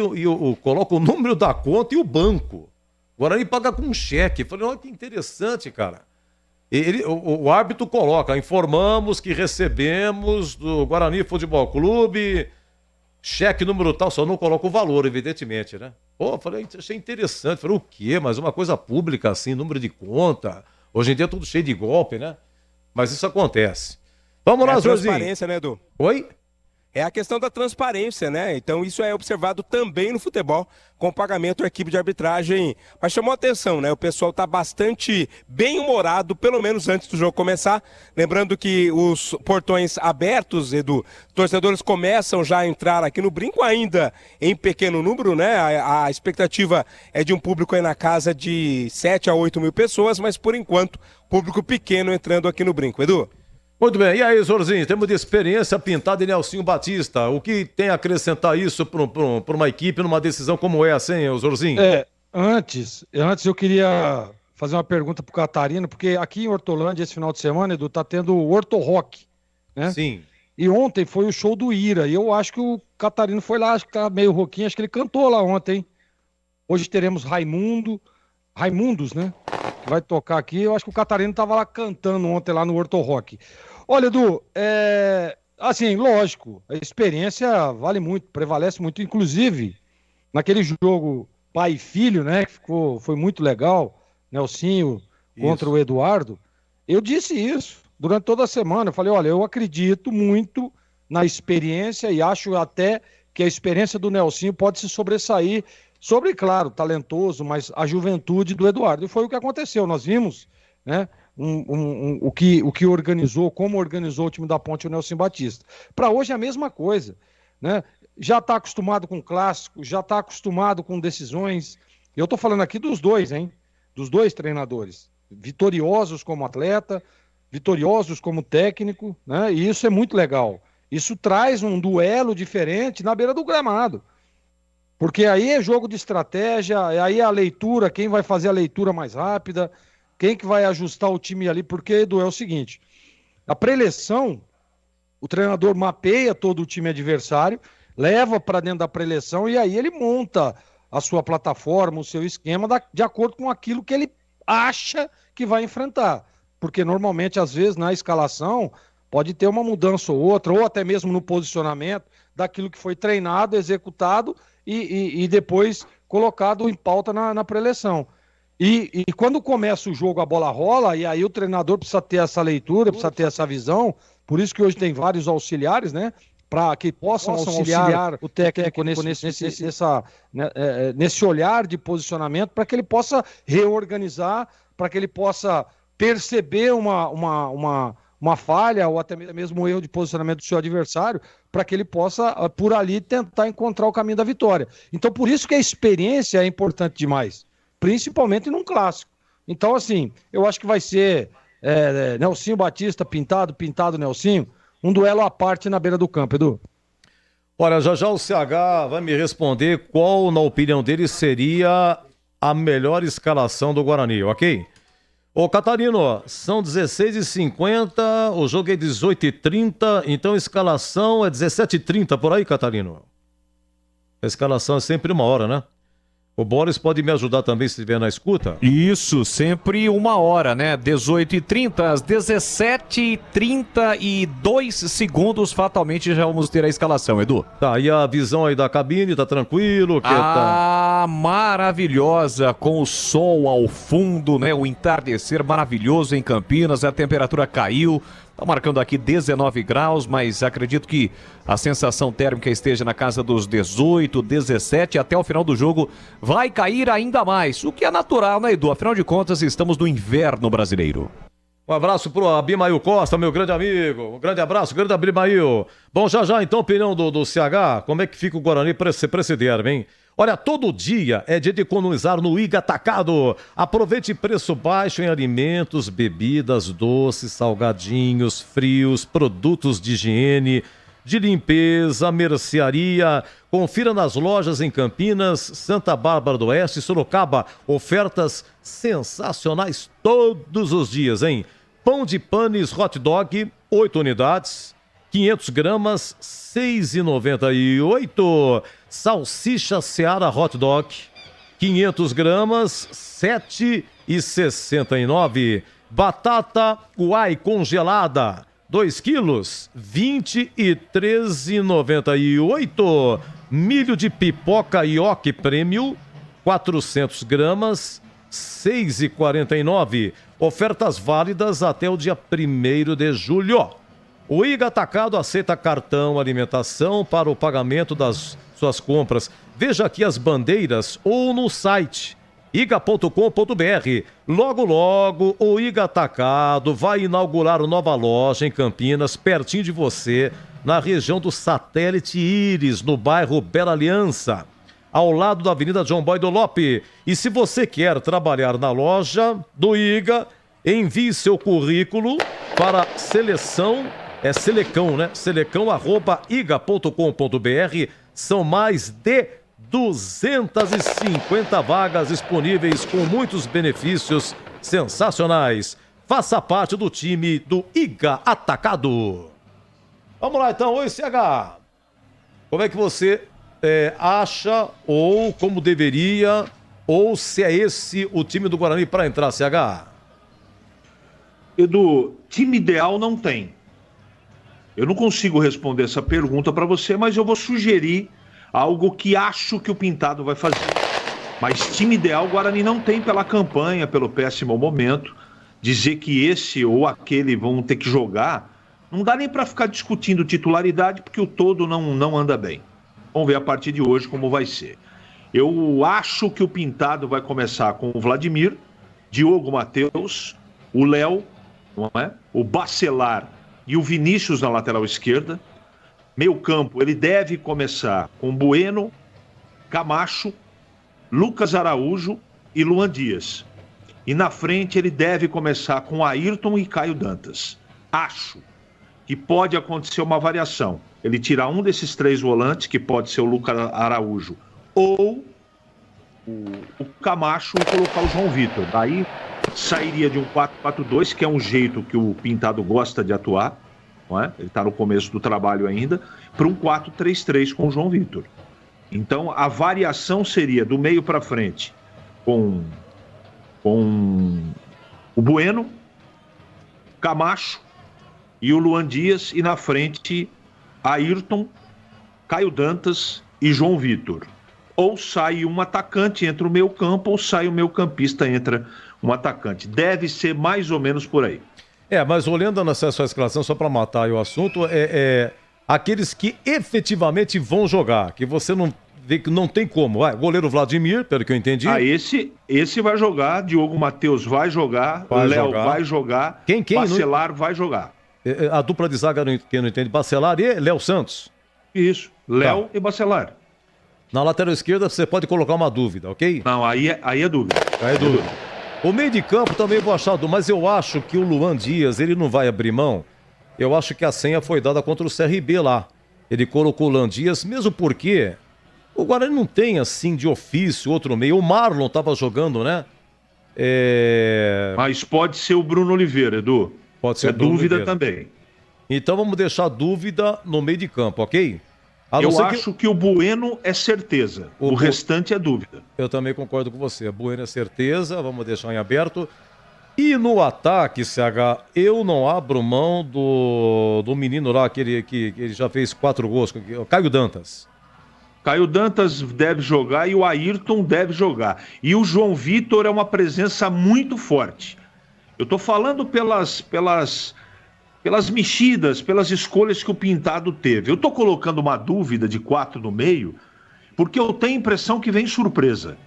coloca o número da conta e o banco. O Guarani paga com um cheque. Falei, olha que interessante, cara. O árbitro coloca, informamos que recebemos do Guarani Futebol Clube, cheque número tal, só não coloca o valor, evidentemente, né? Pô, falei, achei interessante. Falei, o quê? Mas uma coisa pública assim, número de conta. Hoje em dia é tudo cheio de golpe, né? Mas isso acontece. Vamos lá, Jorginho. Transparência, né, Edu? Oi? É a questão da transparência, né? Então isso é observado também no futebol, com o pagamento da equipe de arbitragem. Mas chamou a atenção, né? O pessoal tá bastante bem-humorado, pelo menos antes do jogo começar. Lembrando que os portões abertos, Edu, torcedores começam já a entrar aqui no brinco, ainda em pequeno número, né? A expectativa é de um público aí na casa de 7 a 8 mil pessoas, mas por enquanto, público pequeno entrando aqui no brinco. Edu? Muito bem, e aí, Zorzinho, temos de experiência Pintado e Nelsinho Batista. O que tem a acrescentar isso para uma equipe numa decisão como essa, hein, Zorzinho? Antes eu queria fazer uma pergunta pro Catarino, porque aqui em Hortolândia, esse final de semana, Edu, tá tendo o Horto Rock, né? Sim. E ontem foi o show do Ira, e eu acho que o Catarino foi lá, acho que tá meio rouquinho, acho que ele cantou lá ontem. Hoje teremos Raimundos, né? Que vai tocar aqui. Eu acho que o Catarino tava lá cantando ontem lá no Horto Rock. Olha, Edu, assim, lógico, a experiência vale muito, prevalece muito, inclusive naquele jogo pai e filho, né, que foi muito legal, Nelsinho contra o Eduardo, eu disse isso durante toda a semana, eu falei, olha, eu acredito muito na experiência e acho até que a experiência do Nelsinho pode se sobressair sobre, claro, talentoso, mas a juventude do Eduardo, e foi o que aconteceu, nós vimos, né, o que organizou, como organizou o time da Ponte e o Nelson Batista. Para hoje é a mesma coisa, né? Já está acostumado com clássico, já está acostumado com decisões. Eu estou falando aqui dos dois, hein? dos dois treinadores, vitoriosos como atleta, vitoriosos como técnico, né? E isso é muito legal. Isso traz um duelo diferente na beira do gramado. Porque aí é jogo de estratégia, aí é a leitura, quem vai fazer a leitura mais rápida, quem que vai ajustar o time ali, porque, Edu, é o seguinte, a preleção, o treinador mapeia todo o time adversário, leva para dentro da preleção e aí ele monta a sua plataforma, o seu esquema, de acordo com aquilo que ele acha que vai enfrentar. Porque normalmente, às vezes, na escalação, pode ter uma mudança ou outra, ou até mesmo no posicionamento daquilo que foi treinado, executado e depois colocado em pauta na preleção. E quando começa o jogo, a bola rola, e aí o treinador precisa ter essa leitura, precisa ter essa visão, por isso que hoje tem vários auxiliares, né? Para que possam auxiliar o técnico nesse olhar de posicionamento, para que ele possa reorganizar, para que ele possa perceber uma falha ou até mesmo um erro de posicionamento do seu adversário, para que ele possa, por ali, tentar encontrar o caminho da vitória. Então, por isso que a experiência é importante demais, principalmente num clássico. Então, assim, eu acho que vai ser Nelsinho Batista, Pintado, Nelsinho, um duelo à parte na beira do campo, Edu. Olha, já o CH vai me responder qual, na opinião dele, seria a melhor escalação do Guarani, ok? Ô, Catarino, são 16h50, o jogo é 18h30, então a escalação é 17h30 por aí, Catarino? A escalação é sempre 1 hora, né? O Boris pode me ajudar também se estiver na escuta? Isso, sempre 1 hora, né? 18h30, às 17h32 segundos, fatalmente já vamos ter a escalação, Edu. Tá, e a visão aí da cabine, tá tranquilo? Maravilhosa, com o sol ao fundo, né? O entardecer maravilhoso em Campinas, a temperatura caiu. Está marcando aqui 19 graus, mas acredito que a sensação térmica esteja na casa dos 18, 17, até o final do jogo vai cair ainda mais, o que é natural, né, Edu? Afinal de contas, estamos no inverno brasileiro. Um abraço pro Abimail Costa, meu grande amigo. Um grande abraço, grande Abimail. Bom, já então, opinião do CH, como é que fica o Guarani para esse derby, hein? Olha, todo dia é dia de economizar no Iga Atacado. Aproveite preço baixo em alimentos, bebidas, doces, salgadinhos, frios, produtos de higiene, de limpeza, mercearia. Confira nas lojas em Campinas, Santa Bárbara do Oeste e Sorocaba. Ofertas sensacionais todos os dias, hein? Pão de panes hot dog, 8 unidades. 500 gramas, R$ 6,98. Salsicha Seara Hot Dog, 500 gramas, R$ 7,69. Batata Uai congelada, 2 quilos, R$ 23,98. Milho de pipoca Ioki Prêmio, 400 gramas, R$ 6,49. Ofertas válidas até o dia 1º de julho. O Iga Atacado aceita cartão alimentação para o pagamento das suas compras. Veja aqui as bandeiras ou no site iga.com.br. Logo, logo, o Iga Atacado vai inaugurar nova loja em Campinas, pertinho de você, na região do Satélite Íris, no bairro Bela Aliança, ao lado da Avenida João Boy do Lope. E se você quer trabalhar na loja do Iga, envie seu currículo para Selecão, né? Selecão@iga.com.br. São mais de 250 vagas disponíveis com muitos benefícios sensacionais. Faça parte do time do Iga Atacado. Vamos lá então, oi CH. Como é que você acha, ou como deveria, ou se é esse o time do Guarani para entrar, CH? Edu, time ideal não tem. Eu não consigo responder essa pergunta para você, mas eu vou sugerir algo que acho que o Pintado vai fazer. Mas time ideal o Guarani não tem pela campanha, pelo péssimo momento. Dizer que esse ou aquele vão ter que jogar, não dá nem para ficar discutindo titularidade, porque o todo não anda bem. Vamos ver a partir de hoje como vai ser. Eu acho que o Pintado vai começar com o Vladimir, Diogo Matheus, o Léo, não é? O Bacelar e o Vinícius na lateral esquerda. Meio campo, ele deve começar com Bueno, Camacho, Lucas Araújo e Luan Dias. E na frente ele deve começar com Ayrton e Caio Dantas. Acho que pode acontecer uma variação. Ele tirar um desses 3 volantes, que pode ser o Lucas Araújo, ou o Camacho, e colocar o João Vitor. Daí sairia de um 4-4-2, que é um jeito que o Pintado gosta de atuar, não é? Ele está no começo do trabalho ainda, para um 4-3-3 com o João Vitor. Então a variação seria do meio para frente com o Bueno, Camacho e o Luan Dias, e na frente Ayrton, Caio Dantas e João Vitor. Ou sai um atacante, entra o meio campo, ou sai o meio campista, entra um atacante. Deve ser mais ou menos por aí. Mas olhando nessa sua escalação, só para matar aí o assunto, aqueles que efetivamente vão jogar, que você não vê que não tem como. Goleiro Vladimir, pelo que eu entendi. Esse vai jogar, Diogo Matheus vai jogar, Léo vai jogar, quem Bacelar vai jogar. A dupla de zaga, quem não entende, Bacelar e Léo Santos. Isso, Léo e Bacelar. Na lateral esquerda você pode colocar uma dúvida, ok? Não, aí é dúvida. Aí é dúvida. O meio de campo também vou achar, mas eu acho que o Luan Dias, ele não vai abrir mão. Eu acho que a senha foi dada contra o CRB lá. Ele colocou o Luan Dias, mesmo porque o Guarani não tem assim de ofício outro meio. O Marlon estava jogando, né? Mas pode ser o Bruno Oliveira, Edu. Pode ser dúvida Oliveira também. Então vamos deixar dúvida no meio de campo, ok? Eu acho que o Bueno é certeza. O restante é dúvida. Eu também concordo com você. O Bueno é certeza, vamos deixar em aberto. E no ataque, CH, eu não abro mão do menino lá, que ele já fez 4 gols, o Caio Dantas. Caio Dantas deve jogar e o Ayrton deve jogar. E o João Vitor é uma presença muito forte. Eu estou falando pelas mexidas, pelas escolhas que o Pintado teve. Eu estou colocando uma dúvida de 4 no meio, porque eu tenho a impressão que vem surpresa.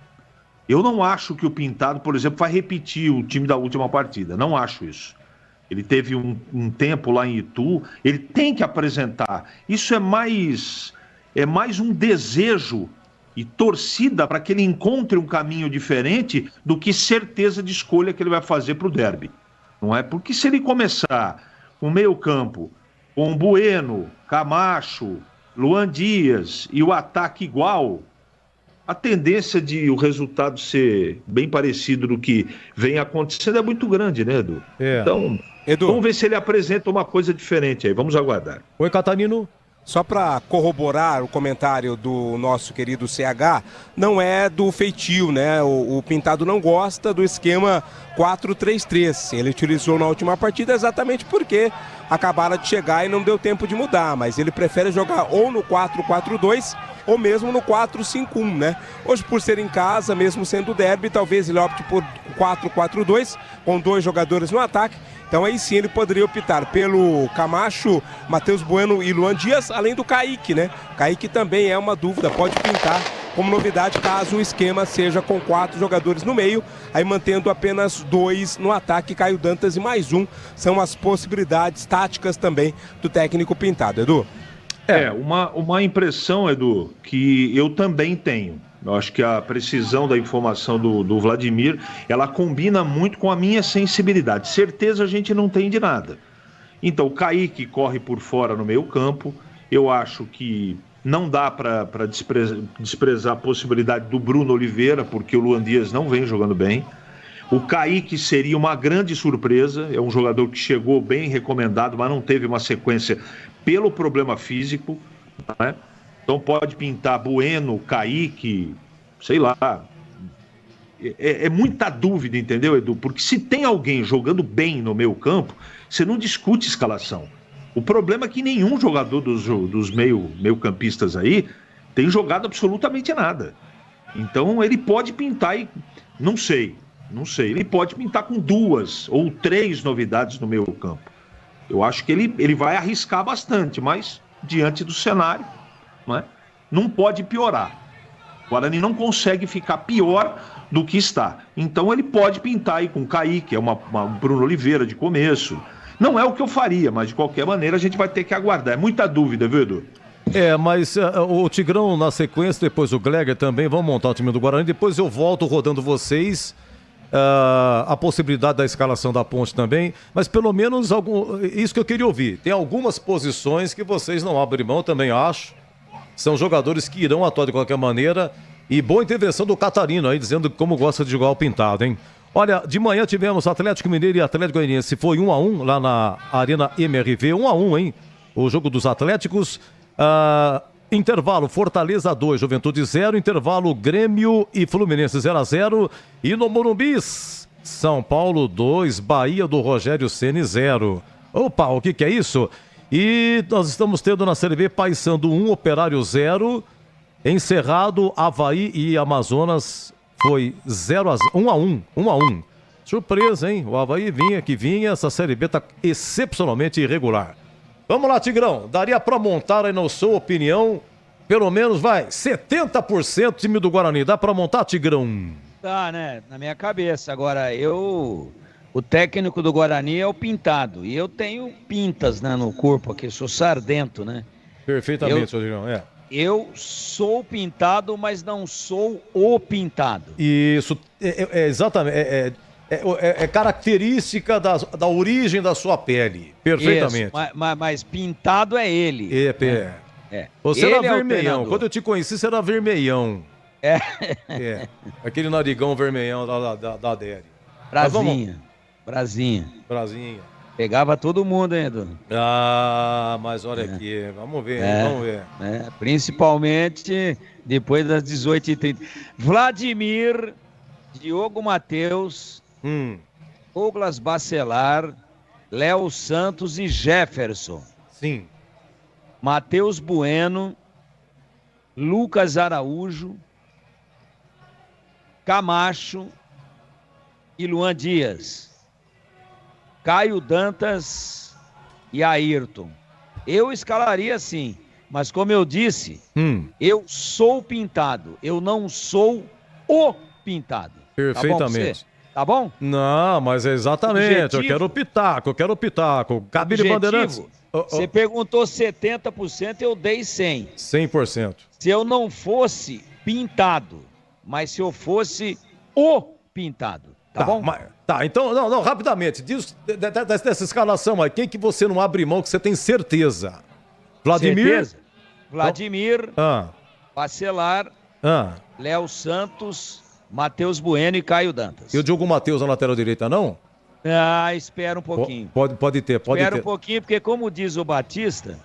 Eu não acho que o Pintado, por exemplo, vai repetir o time da última partida. Não acho isso. Ele teve um tempo lá em Itu, ele tem que apresentar. Isso é mais um desejo e torcida para que ele encontre um caminho diferente do que certeza de escolha que ele vai fazer para o derby. Não é? Porque se ele começar com o meio campo, com Bueno, Camacho, Luan Dias e o ataque igual, a tendência de o resultado ser bem parecido do que vem acontecendo é muito grande, né, Edu? Então, vamos ver se ele apresenta uma coisa diferente aí, vamos aguardar. Oi, Catarino. Só para corroborar o comentário do nosso querido CH, não é do feitio, né? O Pintado não gosta do esquema 4-3-3. Ele utilizou na última partida exatamente porque acabaram de chegar e não deu tempo de mudar. Mas ele prefere jogar ou no 4-4-2 ou mesmo no 4-5-1, né? Hoje, por ser em casa, mesmo sendo derby, talvez ele opte por 4-4-2, com 2 jogadores no ataque. Então aí sim ele poderia optar pelo Camacho, Matheus Bueno e Luan Dias, além do Kaique, né? Kaique também é uma dúvida, pode pintar como novidade caso o esquema seja com 4 jogadores no meio, aí mantendo apenas 2 no ataque, Caio Dantas e mais um. São as possibilidades táticas também do técnico Pintado, Edu. Uma impressão, Edu, que eu também tenho. Eu acho que a precisão da informação do Vladimir, ela combina muito com a minha sensibilidade. Certeza a gente não tem de nada. Então, o Kaique corre por fora no meio campo. Eu acho que não dá para desprezar a possibilidade do Bruno Oliveira, porque o Luan Dias não vem jogando bem. O Kaique seria uma grande surpresa. É um jogador que chegou bem recomendado, mas não teve uma sequência pelo problema físico, né? Então pode pintar Bueno, Kaique, sei lá. É muita dúvida, entendeu, Edu? Porque se tem alguém jogando bem no meio campo, você não discute escalação. O problema é que nenhum jogador dos meio-campistas aí tem jogado absolutamente nada. Então ele pode pintar e... Não sei. Ele pode pintar com 2 ou 3 novidades no meio campo. Eu acho que ele vai arriscar bastante, mas diante do cenário, não pode piorar. O Guarani não consegue ficar pior do que está. Então ele pode pintar aí com o Kaique, uma Bruno Oliveira de começo. Não é o que eu faria, mas de qualquer maneira a gente vai ter que aguardar. É muita dúvida, viu, Edu? Mas o Tigrão na sequência, depois o Gleger também vão montar o time do Guarani. Depois eu volto rodando vocês a possibilidade da escalação da Ponte também, mas pelo menos isso que eu queria ouvir. Tem algumas posições que vocês não abrem mão, também acho. São jogadores que irão atuar de qualquer maneira. E boa intervenção do Catarino aí, dizendo como gosta de jogar o pintado, hein? Olha, de manhã tivemos Atlético Mineiro e Atlético Goianiense. Foi 1-1 lá na Arena MRV. 1-1, hein? O jogo dos Atléticos. Intervalo, Fortaleza 2, Juventude 0. Intervalo, Grêmio e Fluminense 0-0. E no Morumbi, São Paulo 2, Bahia do Rogério Ceni 0. Opa, o que é isso? E nós estamos tendo na Série B Paysandu 1, Operário 0. Encerrado, Avaí e Amazonas foi 1-1. Surpresa, hein? O Avaí vinha. Essa Série B tá excepcionalmente irregular. Vamos lá, Tigrão. Daria pra montar aí, na sua opinião, pelo menos, 70% time do Guarani. Dá pra montar, Tigrão? Tá, né? Na minha cabeça. Agora, o técnico do Guarani é o Pintado. E eu tenho pintas, né, no corpo aqui. Eu sou sardento, né? Perfeitamente, Tigrão, Eu sou pintado, mas não sou o pintado. Isso, exatamente. É característica da origem da sua pele. Perfeitamente. Isso, mas pintado é ele. Você era vermelhão. Quando eu te conheci, você era vermelhão. É. Aquele narigão vermelhão da Déria. Brasinha. Pegava todo mundo, hein, Edu? Mas olha aqui, vamos ver. Principalmente depois das 18h30. Vladimir, Diogo Matheus, Douglas Bacelar, Léo Santos e Jefferson. Sim. Matheus Bueno, Lucas Araújo, Camacho e Luan Dias. Caio Dantas e Ayrton. Eu escalaria sim, mas como eu disse, eu sou pintado, eu não sou o pintado. Perfeitamente. Tá bom? Não, mas é exatamente, objetivo, eu quero pitaco. Cabine Bandeirantes. Você perguntou 70%, eu dei 100%. 100%. Se eu não fosse pintado, mas se eu fosse o pintado. Tá bom? Então, não, rapidamente, diz dessa escalação aí, quem que você não abre mão que você tem certeza? Vladimir? Certeza? Vladimir, Bacelar, Léo Santos, Matheus Bueno e Caio Dantas. E o Diogo Matheus na lateral direita, não? Espera um pouquinho. Pode ter. Espera um pouquinho, porque como diz o Batista,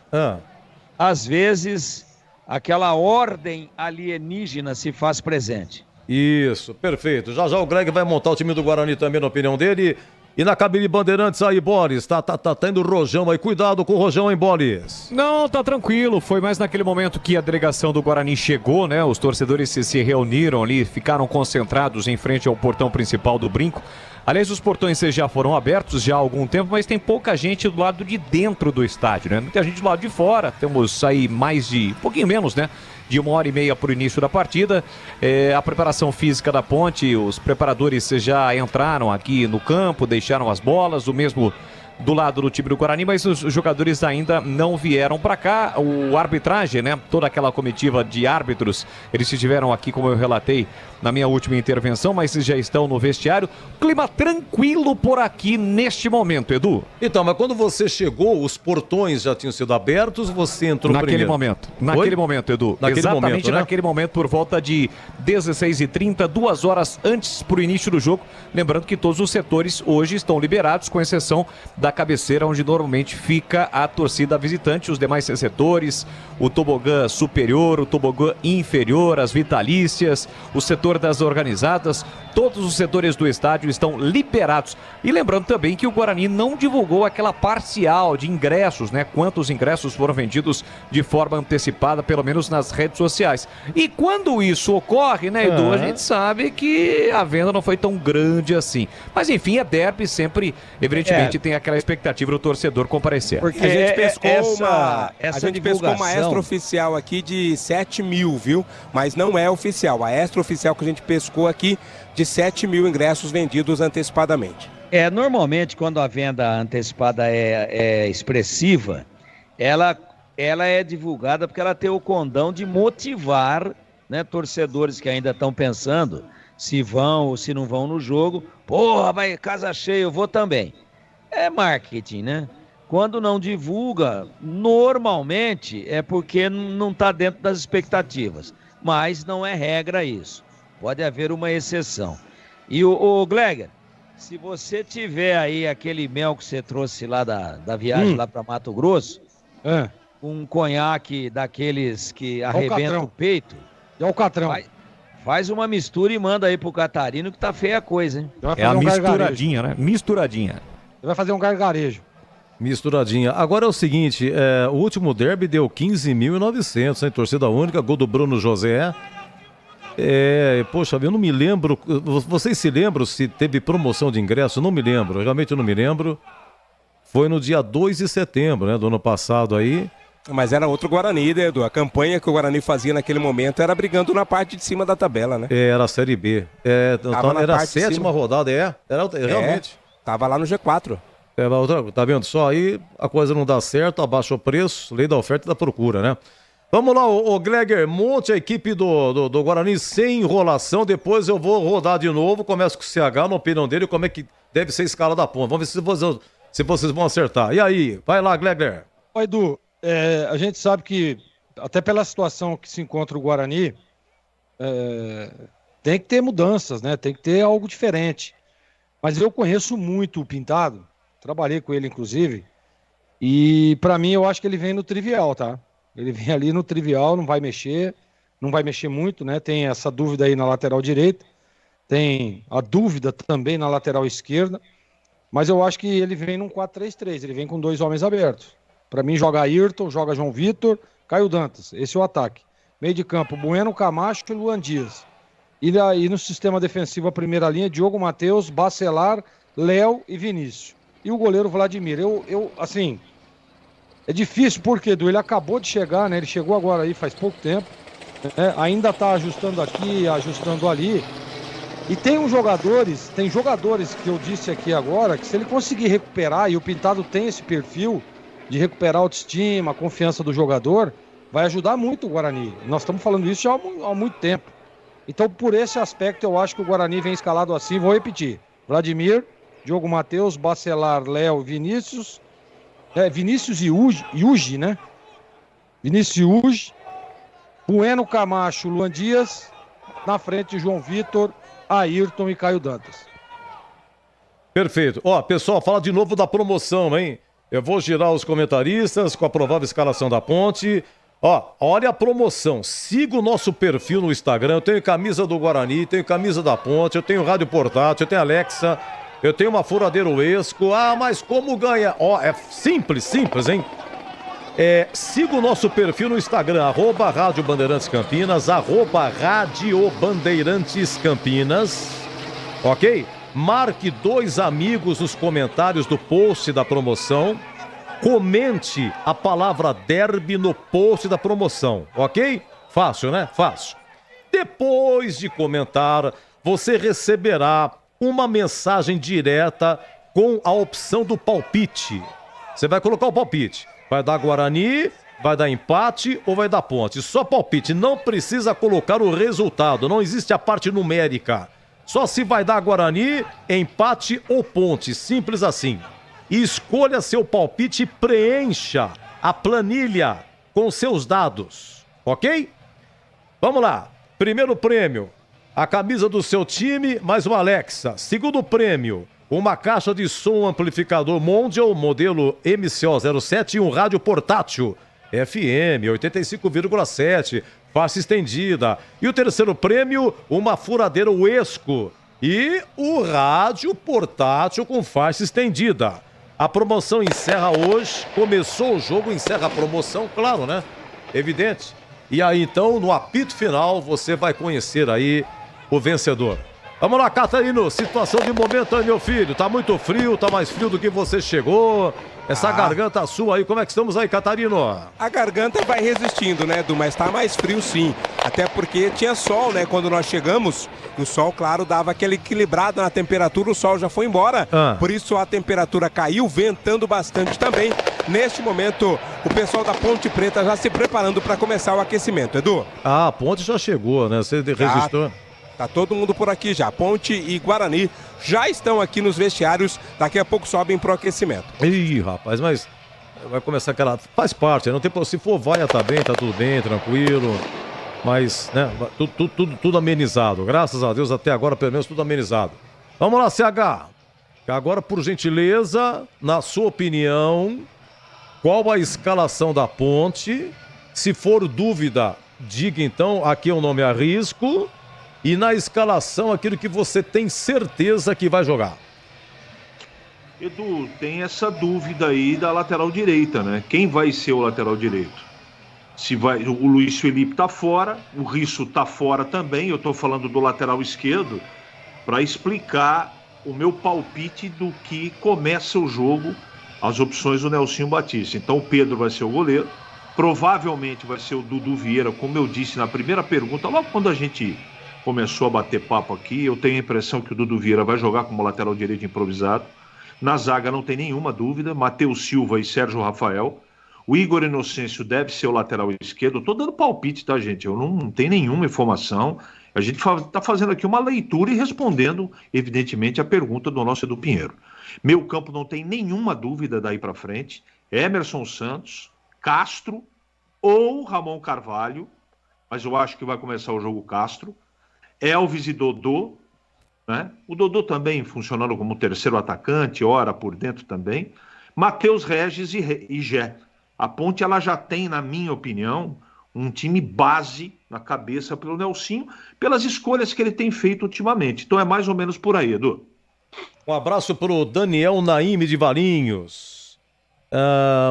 às vezes aquela ordem alienígena se faz presente. Isso, perfeito. Já o Greg vai montar o time do Guarani também, na opinião dele. E na cabine Bandeirantes aí, Boris, tá tendo Rojão aí. Cuidado com o Rojão, hein, Boris? Não, tá tranquilo. Foi mais naquele momento que a delegação do Guarani chegou, né? Os torcedores se reuniram ali, ficaram concentrados em frente ao portão principal do Brinco. Aliás, os portões já foram abertos já há algum tempo, mas tem pouca gente do lado de dentro do estádio, né? Muita gente do lado de fora. Temos aí um pouquinho menos, né? De 1h30 para o início da partida. A preparação física da Ponte, os preparadores já entraram aqui no campo, deixaram as bolas, o mesmo do lado do time do Guarani, mas os jogadores ainda não vieram para cá. O arbitragem, né? Toda aquela comitiva de árbitros, eles estiveram aqui, como eu relatei na minha última intervenção, mas já estão no vestiário. Clima tranquilo por aqui neste momento, Edu. Então, mas quando você chegou, os portões já tinham sido abertos, você entrou naquele primeiro? Naquele momento, Edu. Exatamente naquele momento, por volta de 16h30, 2 horas antes pro início do jogo. Lembrando que todos os setores hoje estão liberados, com exceção da cabeceira, onde normalmente fica a torcida visitante. Os demais setores, o tobogã superior, o tobogã inferior, as vitalícias, o setor das organizadas, todos os setores do estádio estão liberados. E lembrando também que o Guarani não divulgou aquela parcial de ingressos, né? Quantos ingressos foram vendidos de forma antecipada, pelo menos nas redes sociais. E quando isso ocorre, né, Edu, a gente sabe que a venda não foi tão grande assim. Mas enfim, é derby, sempre, evidentemente, tem aquela expectativa do torcedor comparecer. Porque a gente pescou uma extra-oficial aqui de 7 mil, viu? Mas não é oficial. A extra-oficial que a gente pescou aqui de 7 mil ingressos vendidos antecipadamente. Normalmente quando a venda antecipada é expressiva, ela é divulgada porque ela tem o condão de motivar, né, torcedores que ainda estão pensando se vão ou se não vão no jogo. Porra, vai casa cheia, eu vou também. É marketing, né? Quando não divulga, normalmente é porque não está dentro das expectativas. Mas não é regra isso. Pode haver uma exceção. E o Gleger, se você tiver aí aquele mel que você trouxe lá da viagem lá para Mato Grosso, um conhaque daqueles que arrebenta o peito, é o Catrão. Faz uma mistura e manda aí pro Catarino que tá feia a coisa, hein? É a misturadinha, né? Misturadinha. Você vai fazer um gargarejo. Misturadinha. Agora é o seguinte, o último derby deu 15.900, hein? Torcida única, gol do Bruno José. Poxa, eu não me lembro. Vocês se lembram se teve promoção de ingresso? Não me lembro, realmente eu não me lembro. Foi no dia 2 de setembro, né, do ano passado aí. Mas era outro Guarani, né, Edu? A campanha que o Guarani fazia naquele momento era brigando na parte de cima da tabela, né? Era a Série B. Então, era a 7ª rodada, realmente. Tava lá no G4. Tá vendo só? Aí a coisa não dá certo, abaixa o preço, lei da oferta e da procura, né? Vamos lá, o Gleger, monte a equipe do Guarani sem enrolação, depois eu vou rodar de novo, começo com o CH, na opinião dele, como é que deve ser a escala da ponta. Vamos ver se vocês vão acertar. E aí, vai lá, Gleger. Ó, Edu, a gente sabe que, até pela situação que se encontra o Guarani, tem que ter mudanças, né? Tem que ter algo diferente. Mas eu conheço muito o Pintado, trabalhei com ele, inclusive, e pra mim eu acho que ele vem no trivial, tá? Ele vem ali no trivial, não vai mexer muito, né? Tem essa dúvida aí na lateral direita, tem a dúvida também na lateral esquerda, mas eu acho que ele vem num 4-3-3, ele vem com 2 homens abertos. Pra mim joga Ayrton, joga João Vitor, Caio Dantas, esse é o ataque. Meio de campo, Bueno, Camacho e Luan Dias. E aí no sistema defensivo, a primeira linha, Diogo Matheus, Bacelar, Léo e Vinícius. E o goleiro Vladimir. Assim, é difícil porque, Edu, ele acabou de chegar, né? Ele chegou agora aí faz pouco tempo, né? Ainda tá ajustando aqui, ajustando ali. E tem jogadores que eu disse aqui agora, que se ele conseguir recuperar, e o Pintado tem esse perfil de recuperar a autoestima, a confiança do jogador, vai ajudar muito o Guarani. Nós estamos falando isso já há muito tempo. Então, por esse aspecto, eu acho que o Guarani vem escalado assim. Vou repetir. Vladimir, Diogo Matheus, Bacelar, Léo, Vinícius. Vinícius e Uji, né? Vinícius e Uji. Bueno, Camacho, Luan Dias. Na frente, João Vitor, Ayrton e Caio Dantas. Perfeito. Ó, pessoal, fala de novo da promoção, hein? Eu vou girar os comentaristas com a provável escalação da Ponte. Ó, olha a promoção. Siga o nosso perfil no Instagram. Eu tenho camisa do Guarani, tenho camisa da Ponte, eu tenho rádio portátil, eu tenho Alexa, eu tenho uma furadeira Uesco. Ah, mas como ganha? Ó, é simples, hein? Siga o nosso perfil no Instagram, @Rádio Bandeirantes Campinas, @Rádio Bandeirantes Campinas, ok? Marque 2 amigos nos comentários do post da promoção. Comente a palavra derby no post da promoção, ok? Fácil, né? Fácil. Depois de comentar, você receberá uma mensagem direta com a opção do palpite. Você vai colocar o palpite. Vai dar Guarani, vai dar empate ou vai dar Ponte. Só palpite, não precisa colocar o resultado, não existe a parte numérica. Só se vai dar Guarani, empate ou Ponte, simples assim. E escolha seu palpite e preencha a planilha com seus dados, ok? Vamos lá. Primeiro prêmio, a camisa do seu time, mais uma Alexa. Segundo prêmio, uma caixa de som amplificador Mondial, modelo MCO07 e um rádio portátil FM 85,7, faixa estendida. E o terceiro prêmio, uma furadeira Uesco e o rádio portátil com faixa estendida. A promoção encerra hoje, começou o jogo, encerra a promoção, claro, né? Evidente. E aí, então, no apito final, você vai conhecer aí o vencedor. Vamos lá, Catarino, situação de momento aí, meu filho. Tá muito frio, tá mais frio do que você chegou. Essa garganta sua aí, como é que estamos aí, Catarino? A garganta vai resistindo, né, Edu? Mas tá mais frio sim. Até porque tinha sol, né, quando nós chegamos. E o sol, claro, dava aquela equilibrada na temperatura, o sol já foi embora. Por isso a temperatura caiu, ventando bastante também. Neste momento, o pessoal da Ponte Preta já se preparando para começar o aquecimento, Edu. Ah, a Ponte já chegou, né? Você registrou? Tá todo mundo por aqui já. Ponte e Guarani já estão aqui nos vestiários. Daqui a pouco sobem pro aquecimento. Ih, rapaz, mas vai começar aquela... Faz parte, não tem... Se for vaia, tá bem, tá tudo bem, tranquilo. Mas, né, tudo amenizado. Graças a Deus, até agora, pelo menos, tudo amenizado. Vamos lá, CH. Agora, por gentileza, na sua opinião, qual a escalação da Ponte? Se for dúvida, diga então, aqui eu não me arrisco. E na escalação, aquilo que você tem certeza que vai jogar. Edu, tem essa dúvida aí da lateral direita, né? Quem vai ser o lateral direito? Se vai, o Luiz Felipe tá fora, o Risso tá fora também. Eu tô falando do lateral esquerdo para explicar o meu palpite do que começa o jogo, as opções do Nelsinho Batista. Então o Pedro vai ser o goleiro, provavelmente vai ser o Dudu Vieira, como eu disse na primeira pergunta, logo quando a gente começou a bater papo aqui, eu tenho a impressão que o Dudu Vieira vai jogar como lateral direito improvisado. Na zaga não tem nenhuma dúvida, Matheus Silva e Sérgio Rafael. O Igor Inocêncio deve ser o lateral esquerdo. Estou dando palpite, tá, gente? Eu não tenho nenhuma informação. A gente está fazendo aqui uma leitura e respondendo, evidentemente, a pergunta do nosso Edu Pinheiro. Meu campo não tem nenhuma dúvida daí para frente. Emerson Santos, Castro ou Ramon Carvalho, mas eu acho que vai começar o jogo Castro. Elvis e Dodô, né? O Dodô também funcionando como terceiro atacante, ora por dentro também. Matheus Regis e Gé. A Ponte, ela já tem, na minha opinião, um time base na cabeça pelo Nelsinho, pelas escolhas que ele tem feito ultimamente. Então é mais ou menos por aí, Edu. Um abraço para o Daniel Naime de Valinhos.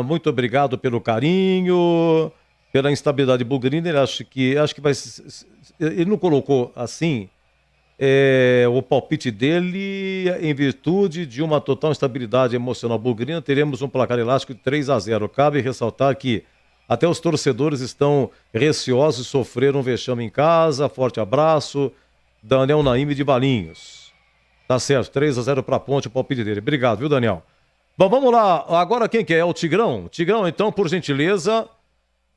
Muito obrigado pelo carinho, pela instabilidade bugrina. Ele acho que vai... Ele não colocou assim o palpite dele em virtude de uma total instabilidade emocional bugrina. Teremos um placar elástico de 3-0. Cabe ressaltar que até os torcedores estão receosos e sofreram um vexame em casa. Forte abraço, Daniel Naime de Valinhos. Tá certo, 3-0 para a Ponte, o palpite dele. Obrigado, viu, Daniel? Bom, vamos lá. Agora quem que é? É o Tigrão? Tigrão, então, por gentileza,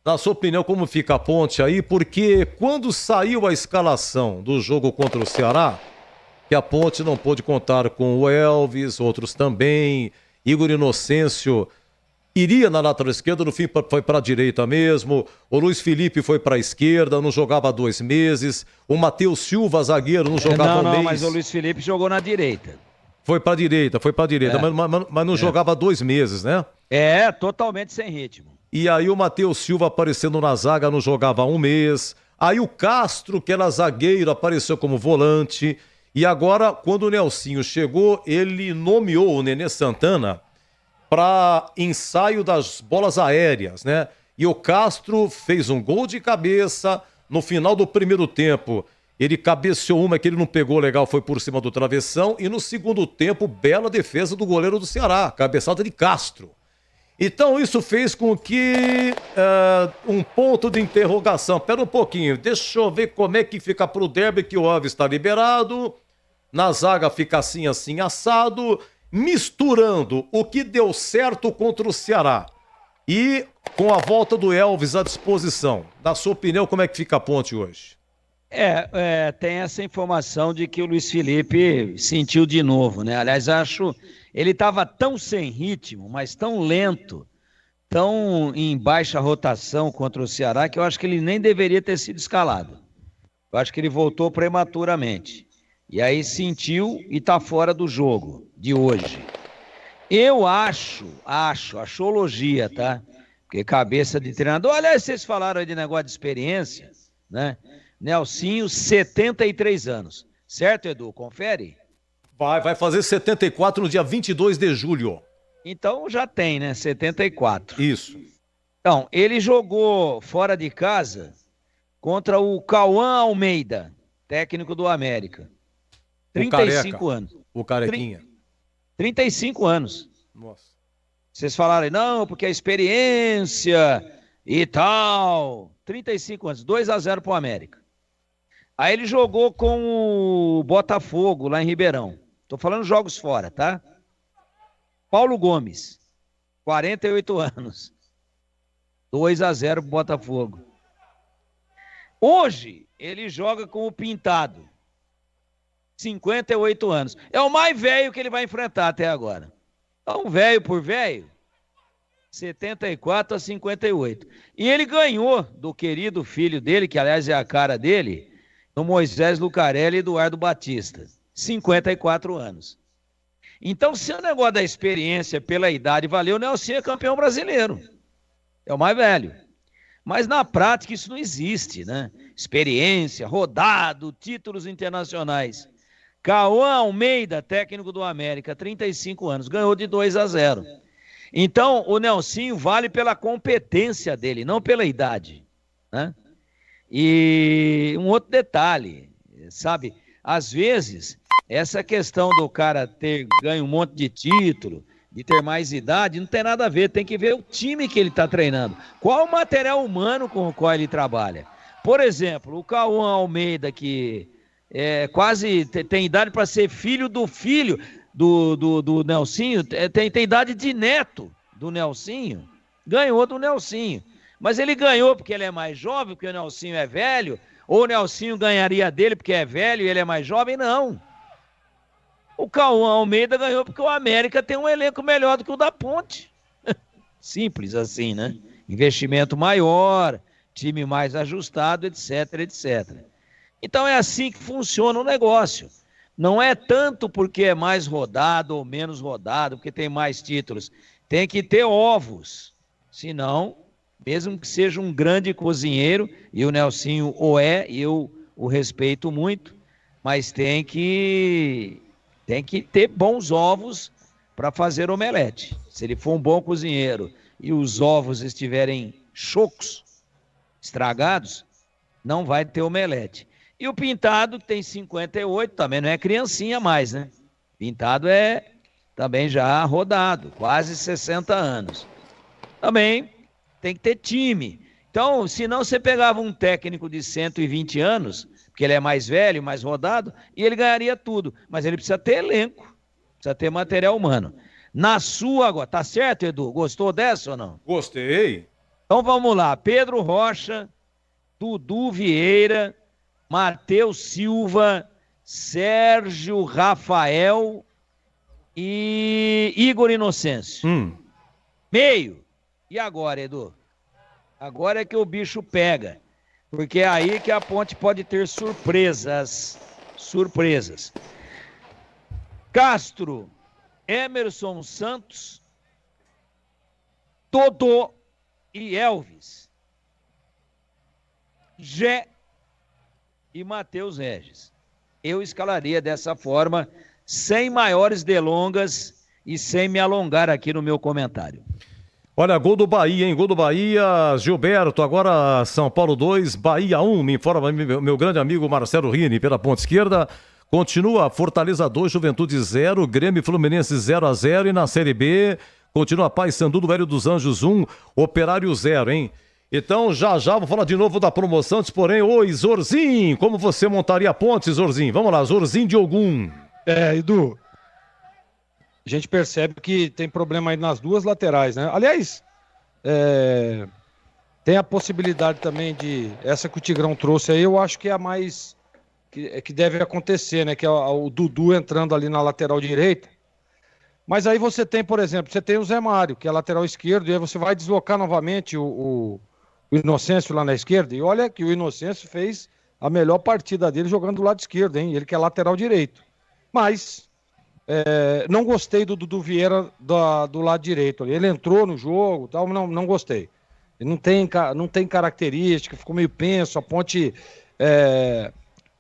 na sua opinião, como fica a Ponte aí? Porque quando saiu a escalação do jogo contra o Ceará, que a Ponte não pôde contar com o Elvis, outros também, Igor Inocêncio iria na lateral esquerda, no fim foi para a direita mesmo, o Luiz Felipe foi para a esquerda, não jogava há 2 meses, o Matheus Silva, zagueiro, não jogava um mês. Não, mas o Luiz Felipe jogou na direita. Foi para a direita, mas não jogava há 2 meses, né? Totalmente sem ritmo. E aí o Matheus Silva aparecendo na zaga, não jogava há 1 mês. Aí o Castro, que era zagueiro, apareceu como volante. E agora, quando o Nelsinho chegou, ele nomeou o Nenê Santana para ensaio das bolas aéreas, né? E o Castro fez um gol de cabeça no final do primeiro tempo. Ele cabeceou uma que ele não pegou legal, foi por cima do travessão. E no segundo tempo, bela defesa do goleiro do Ceará, cabeçada de Castro. Então isso fez com que um ponto de interrogação. Pera um pouquinho, deixa eu ver como é que fica pro derby, que o Elvis está liberado. Na zaga fica assim, assado. Misturando o que deu certo contra o Ceará e com a volta do Elvis à disposição. Na sua opinião, como é que fica a Ponte hoje? Tem essa informação de que o Luiz Felipe sentiu de novo, né? Aliás, acho ele estava tão sem ritmo, mas tão lento, tão em baixa rotação contra o Ceará, que eu acho que ele nem deveria ter sido escalado. Eu acho que ele voltou prematuramente. E aí sentiu e está fora do jogo de hoje. Eu acho, achologia, tá? Porque cabeça de treinador... Olha, vocês falaram aí de negócio de experiência, né? Nelsinho, 73 anos. Certo, Edu? Confere? Vai fazer 74 no dia 22 de julho. Então já tem, né? 74. Isso. Então, ele jogou fora de casa contra o Cauã Almeida, técnico do América. 35 anos. O carequinha. 35 anos. Nossa. Vocês falaram, não, porque a experiência e tal. 35 anos, 2-0 pro América. Aí ele jogou com o Botafogo, lá em Ribeirão. Tô falando jogos fora, tá? Paulo Gomes, 48 anos. 2-0 pro Botafogo. Hoje, ele joga com o Pintado. 58 anos. É o mais velho que ele vai enfrentar até agora. Então, velho por velho, 74 a 58. E ele ganhou do querido filho dele, que aliás é a cara dele, do Moisés Lucarelli e Eduardo Batista. 54 anos. Então, se o negócio da experiência pela idade valeu, o Nelsinho é campeão brasileiro. É o mais velho. Mas na prática isso não existe, né? Experiência, rodado, títulos internacionais. Cauã Almeida, técnico do América, 35 anos, ganhou de 2-0. Então, o Nelsinho vale pela competência dele, não pela idade, né? E um outro detalhe, sabe? Às vezes, essa questão do cara ter ganho um monte de título, de ter mais idade, não tem nada a ver. Tem que ver o time que ele está treinando. Qual o material humano com o qual ele trabalha? Por exemplo, o Cauã Almeida, que quase tem idade para ser filho do Nelsinho, tem idade de neto do Nelsinho, ganhou do Nelsinho. Mas ele ganhou porque ele é mais jovem, porque o Nelsinho é velho, ou o Nelsinho ganharia dele porque é velho e ele é mais jovem? Não. O Cauã Almeida ganhou porque o América tem um elenco melhor do que o da Ponte. Simples assim, né? Investimento maior, time mais ajustado, etc, etc. Então é assim que funciona o negócio. Não é tanto porque é mais rodado ou menos rodado, porque tem mais títulos. Tem que ter ovos. Senão, mesmo que seja um grande cozinheiro, e o Nelsinho o é, e eu o respeito muito, mas tem que ter bons ovos para fazer omelete. Se ele for um bom cozinheiro e os ovos estiverem chocos, estragados, não vai ter omelete. E o Pintado, que tem 58, também não é criancinha mais, né? Pintado é também já rodado, quase 60 anos. Também tem que ter time. Então, se não, você pegava um técnico de 120 anos, porque ele é mais velho, mais rodado, e ele ganharia tudo. Mas ele precisa ter elenco, precisa ter material humano. Na sua agora, tá certo, Edu? Gostou dessa ou não? Gostei. Então vamos lá. Pedro Rocha, Dudu Vieira, Matheus Silva, Sérgio Rafael e Igor Inocêncio. Meio. E agora, Edu? Agora é que o bicho pega. Porque é aí que a Ponte pode ter surpresas. Surpresas. Castro, Emerson Santos, Dodô e Elvis. Gé e Matheus Regis. Eu escalaria dessa forma, sem maiores delongas e sem me alongar aqui no meu comentário. Olha, gol do Bahia, hein? Gol do Bahia, Gilberto, agora São Paulo 2, Bahia 1, me informa meu grande amigo Marcelo Rini, pela ponta esquerda. Continua Fortaleza 2, Juventude 0, Grêmio e Fluminense 0-0, e na Série B continua Paysandu do Velho dos Anjos 1, Operário 0, hein? Então, já vou falar de novo da promoção, antes, porém, oi, Zorzinho, como você montaria a ponte, Zorzinho? Vamos lá, Zorzinho de Ogum. Edu, a gente percebe que tem problema aí nas duas laterais, né? Aliás, tem a possibilidade também de, essa que o Tigrão trouxe aí, eu acho que é a mais, que deve acontecer, né? Que é o Dudu entrando ali na lateral direita. Mas aí você tem, por exemplo, você tem o Zé Mário, que é lateral esquerdo, e aí você vai deslocar novamente o Inocêncio lá na esquerda, e olha que o Inocêncio fez a melhor partida dele jogando do lado esquerdo, hein? Ele que é lateral direito. Mas não gostei do Dudu Vieira do lado direito. Ele entrou no jogo, tal, não gostei. Ele não tem característica, ficou meio penso. A Ponte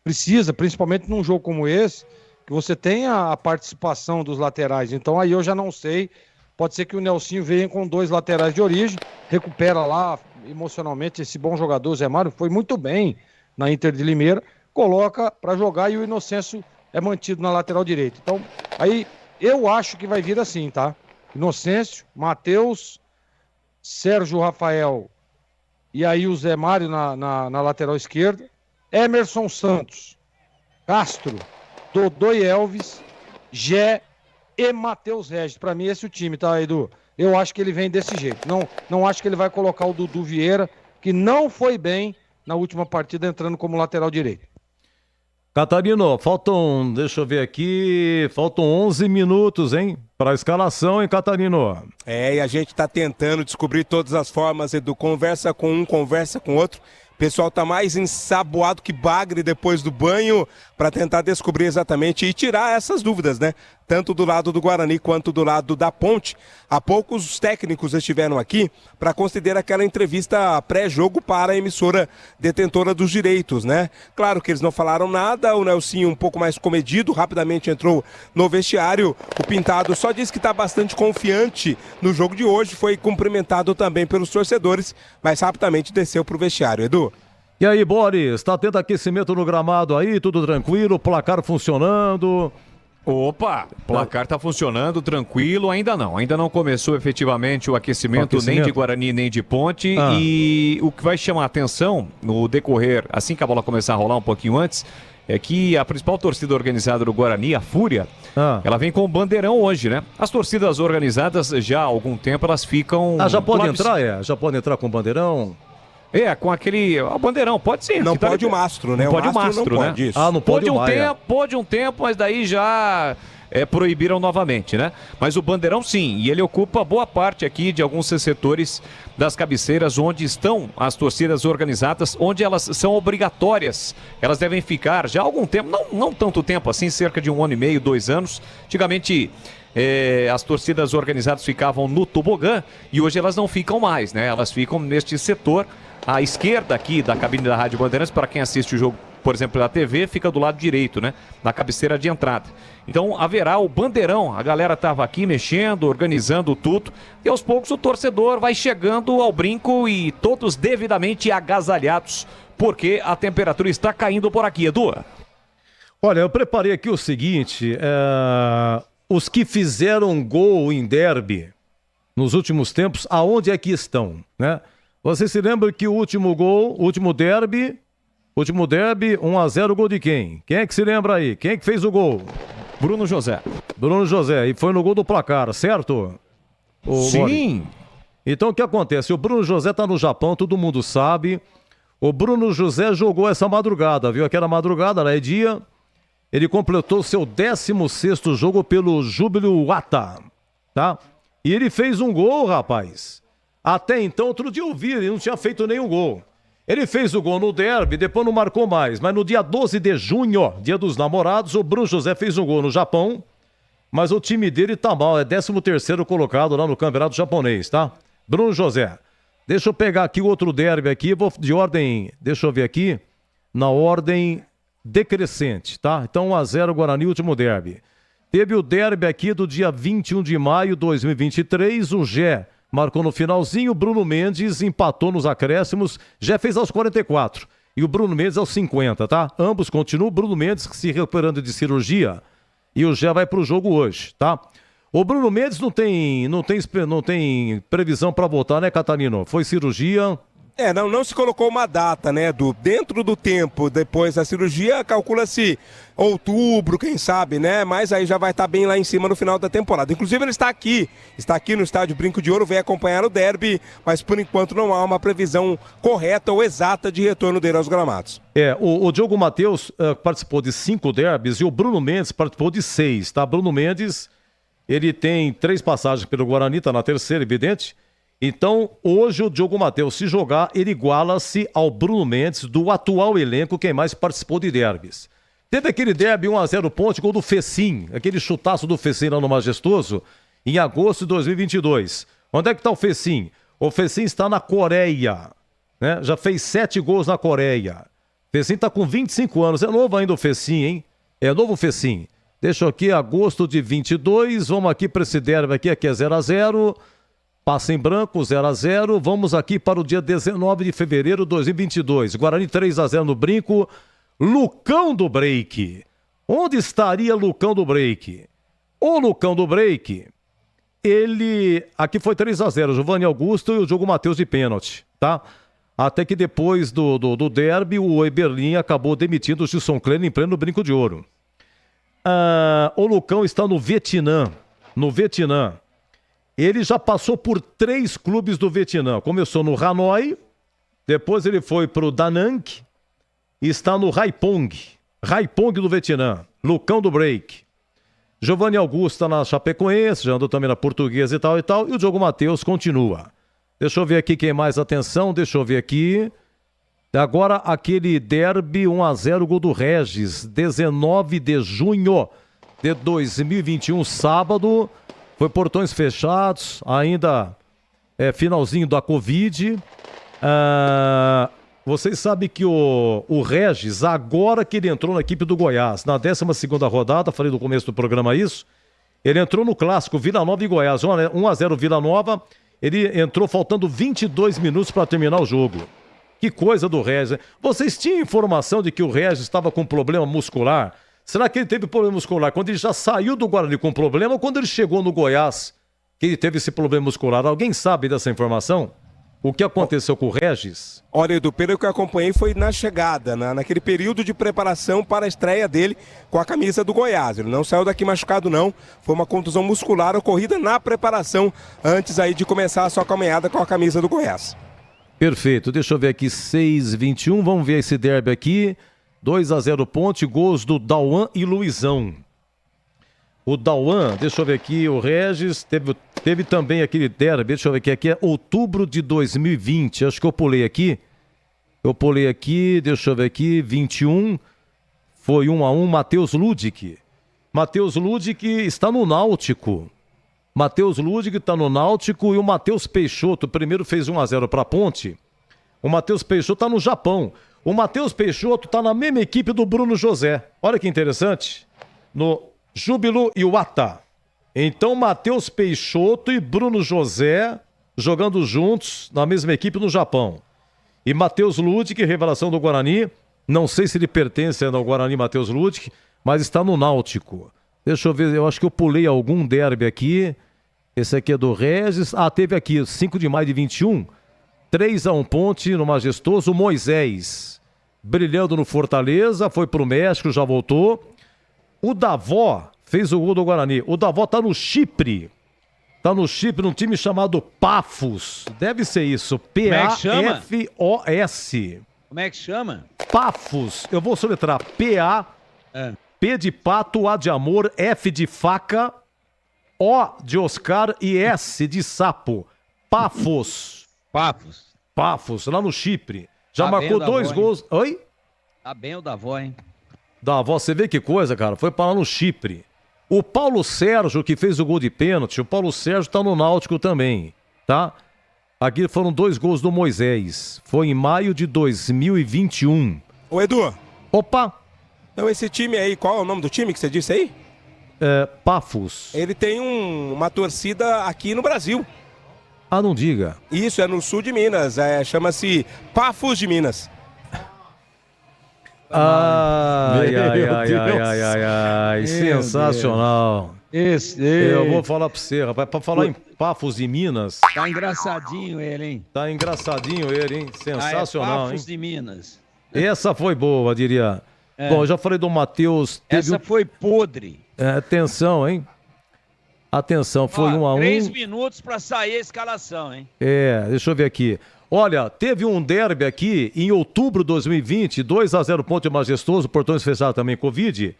precisa, principalmente num jogo como esse, que você tenha a participação dos laterais. Então aí eu já não sei. Pode ser que o Nelsinho venha com 2 laterais de origem, recupera lá emocionalmente esse bom jogador, Zé Mário, foi muito bem na Inter de Limeira, coloca para jogar e o Inocêncio é mantido na lateral direita. Então, aí eu acho que vai vir assim, tá? Inocêncio, Matheus, Sérgio Rafael e aí o Zé Mário na lateral esquerda, Emerson Santos, Castro, Dodô e Elvis, Gé e Matheus Regis. Para mim esse é o time, tá, Edu? Eu acho que ele vem desse jeito. Não acho que ele vai colocar o Dudu Vieira, que não foi bem na última partida entrando como lateral direito. Catarino, deixa eu ver aqui, faltam 11 minutos, hein? Para a escalação, hein, Catarino? E a gente está tentando descobrir todas as formas, Edu. Conversa com um, conversa com outro. O pessoal tá mais ensaboado que bagre depois do banho para tentar descobrir exatamente e tirar essas dúvidas, né? Tanto do lado do Guarani quanto do lado da Ponte. Há pouco os técnicos estiveram aqui para considerar aquela entrevista pré-jogo para a emissora detentora dos direitos, né? Claro que eles não falaram nada, o Nelsinho um pouco mais comedido, rapidamente entrou no vestiário. O Pintado só disse que está bastante confiante no jogo de hoje, foi cumprimentado também pelos torcedores, mas rapidamente desceu para o vestiário. Edu? E aí, Boris, tá tendo aquecimento no gramado aí, tudo tranquilo, placar funcionando? Opa, o placar tá funcionando, tranquilo, ainda não começou efetivamente o aquecimento nem de Guarani nem de Ponte, e o que vai chamar a atenção no decorrer, assim que a bola começar a rolar um pouquinho antes, é que a principal torcida organizada do Guarani, a Fúria, ela vem com o bandeirão hoje, né? As torcidas organizadas já há algum tempo elas ficam... já pode entrar, já pode entrar com o bandeirão? Com aquele... O bandeirão, pode sim. Não pode o mastro, né? Não pode o mastro, né? Pode isso. Não pode o Maia. Pode um tempo, mas daí já proibiram novamente, né? Mas o bandeirão sim, e ele ocupa boa parte aqui de alguns setores das cabeceiras onde estão as torcidas organizadas, onde elas são obrigatórias. Elas devem ficar já há algum tempo, não tanto tempo assim, cerca de 1 ano e meio, 2 anos. Antigamente... as torcidas organizadas ficavam no tobogã e hoje elas não ficam mais, né? Elas ficam neste setor à esquerda aqui da cabine da Rádio Bandeirantes. Para quem assiste o jogo, por exemplo, pela TV, fica do lado direito, né? Na cabeceira de entrada. Então haverá o bandeirão. A galera estava aqui mexendo, organizando tudo, e aos poucos o torcedor vai chegando ao brinco e todos devidamente agasalhados, porque a temperatura está caindo por aqui, Edu. Olha, eu preparei aqui o seguinte, os que fizeram gol em derby nos últimos tempos, aonde é que estão, né? Você se lembra que o último derby, 1-0, gol de quem? Quem é que se lembra aí? Quem é que fez o gol? Bruno José, e foi no gol do placar, certo? Sim. Então o que acontece? O Bruno José tá no Japão, todo mundo sabe. O Bruno José jogou essa madrugada, viu? Aquela madrugada, lá é dia. Ele completou seu 16º jogo pelo Júbilo Wata, tá? E ele fez um gol, rapaz. Até então, outro dia eu vi, ele não tinha feito nenhum gol. Ele fez o gol no derby, depois não marcou mais. Mas no dia 12 de junho, dia dos namorados, o Bruno José fez um gol no Japão. Mas o time dele tá mal, é 13º colocado lá no campeonato japonês, tá? Bruno José. Deixa eu pegar aqui o outro derby aqui, vou de ordem, deixa eu ver aqui, na ordem decrescente, tá? Então 1-0 Guarani, último derby. Teve o derby aqui do dia 21 de maio de 2023, o Gé marcou no finalzinho, o Bruno Mendes empatou nos acréscimos, Gé fez aos 44 e o Bruno Mendes aos 50, tá? Ambos continuam, o Bruno Mendes se recuperando de cirurgia e o Gé vai pro jogo hoje, tá? O Bruno Mendes não tem previsão para voltar, né, Catarino? Foi cirurgia... Não se colocou uma data, né, dentro do tempo, depois da cirurgia, calcula-se outubro, quem sabe, né, mas aí já vai estar bem lá em cima no final da temporada. Inclusive ele está aqui no estádio Brinco de Ouro, vem acompanhar o derby, mas por enquanto não há uma previsão correta ou exata de retorno dele aos gramados. O Diogo Matheus participou de 5 derbys e o Bruno Mendes participou de 6, tá? Bruno Mendes, ele tem 3 passagens pelo Guarani, tá na terceira, evidente. Então, hoje o Diogo Matheus, se jogar, ele iguala-se ao Bruno Mendes do atual elenco, quem mais participou de derbys. Teve aquele derby 1-0 Ponte, gol do Fecim, aquele chutaço do Fecim lá no Majestoso, em agosto de 2022. Onde é que está o Fecim? O Fecim está na Coreia, né? Já fez 7 gols na Coreia. O Fecim está com 25 anos, é novo ainda o Fecim, hein? É novo o Fecim. Deixa eu aqui, agosto de 22, vamos aqui para esse derby aqui é 0-0... Passa em branco, 0-0. Vamos aqui para o dia 19 de fevereiro de 2022. Guarani 3-0 no Brinco. Lucão do Break. Onde estaria Lucão do Break? O Lucão do Break, ele... Aqui foi 3-0. Giovanni Augusto e o Diogo Matheus de pênalti, tá? Até que depois do derby, o Eberlin acabou demitindo o Gilson Klein em pleno Brinco de Ouro. O Lucão está no Vietnã. Ele já passou por 3 clubes do Vietnã. Começou no Hanoi, depois ele foi para o Da Nang e está no Haiphong, Raipong do Vietnã, Lucão do Break. Giovanni Augusto na Chapecoense, já andou também na Portuguesa e tal. E o Diogo Matheus continua. Deixa eu ver aqui quem mais, atenção, deixa eu ver aqui. Agora aquele derby 1-0, gol do Regis, 19 de junho de 2021, sábado. Foi portões fechados, ainda finalzinho da Covid. Vocês sabem que o Regis, agora que ele entrou na equipe do Goiás, na 12ª rodada, falei no começo do programa isso, ele entrou no clássico Vila Nova e Goiás, 1-0 Vila Nova, ele entrou faltando 22 minutos para terminar o jogo. Que coisa do Regis. Vocês tinham informação de que o Regis estava com problema muscular? Será que ele teve problema muscular quando ele já saiu do Guarani com problema ou quando ele chegou no Goiás que ele teve esse problema muscular? Alguém sabe dessa informação? O que aconteceu com o Regis? Olha, Edu, pelo que eu acompanhei foi na chegada, naquele período de preparação para a estreia dele com a camisa do Goiás. Ele não saiu daqui machucado não, foi uma contusão muscular ocorrida na preparação antes aí de começar a sua caminhada com a camisa do Goiás. Perfeito, deixa eu ver aqui, 6-21, vamos ver esse derby aqui. 2-0 Ponte, gols do Dauan e Luizão. O Dauan, deixa eu ver aqui, o Regis, teve também aquele derby, deixa eu ver aqui é outubro de 2020, acho que eu pulei aqui, deixa eu ver aqui, 21, foi 1-1, Matheus Ludic. Matheus Ludic está no Náutico. Matheus Ludic está no Náutico e o Matheus Peixoto, primeiro fez 1-0 para a Ponte, o Matheus Peixoto está no Japão. O Matheus Peixoto está na mesma equipe do Bruno José, olha que interessante, no Júbilo e Iwata. Então, Matheus Peixoto e Bruno José jogando juntos na mesma equipe no Japão. E Matheus Ludic, revelação do Guarani. Não sei se ele pertence ao Guarani, Matheus Ludic, mas está no Náutico. Deixa eu ver, eu acho que eu pulei algum derby aqui. Esse aqui é do Regis. Teve aqui, 5 de maio de 21. 3-1 Ponte no Majestoso. Moisés brilhando no Fortaleza, foi pro México, já voltou. O Davó fez o gol do Guarani. O Davó tá no Chipre. Tá no Chipre, num time chamado Pafos. Deve ser isso. P-A-F-O-S. Como é que chama? Pafos. Eu vou soletrar. P-A, P de pato, A de amor, F de faca, O de Oscar e S de sapo. Pafos. Pafos, lá no Chipre. Já marcou 2 gols. Hein? Oi? Tá bem o Davó, hein? Davó, você vê que coisa, cara. Foi para lá no Chipre. O Paulo Sérgio, que fez o gol de pênalti, o Paulo Sérgio tá no Náutico também, tá? Aqui foram 2 gols do Moisés. Foi em maio de 2021. Ô, Edu. Opa! Então, esse time aí, qual é o nome do time que você disse aí? Pafos. Ele tem uma torcida aqui no Brasil. Não diga. Isso, é no sul de Minas. Chama-se Pafos de Minas. Ai, sensacional. Eu vou falar pra você, rapaz, pra falar em Pafos de Minas. Tá engraçadinho ele, hein? Sensacional, Pafos hein? de Minas. Essa foi boa, diria. Bom, eu já falei do Matheus. Essa foi podre. Atenção, hein? Atenção, foi 1-1. 3 minutos pra sair a escalação, hein? Deixa eu ver aqui. Olha, teve um derby aqui em outubro de 2020, 2-0 Ponte Majestoso, portões fechados também, Covid.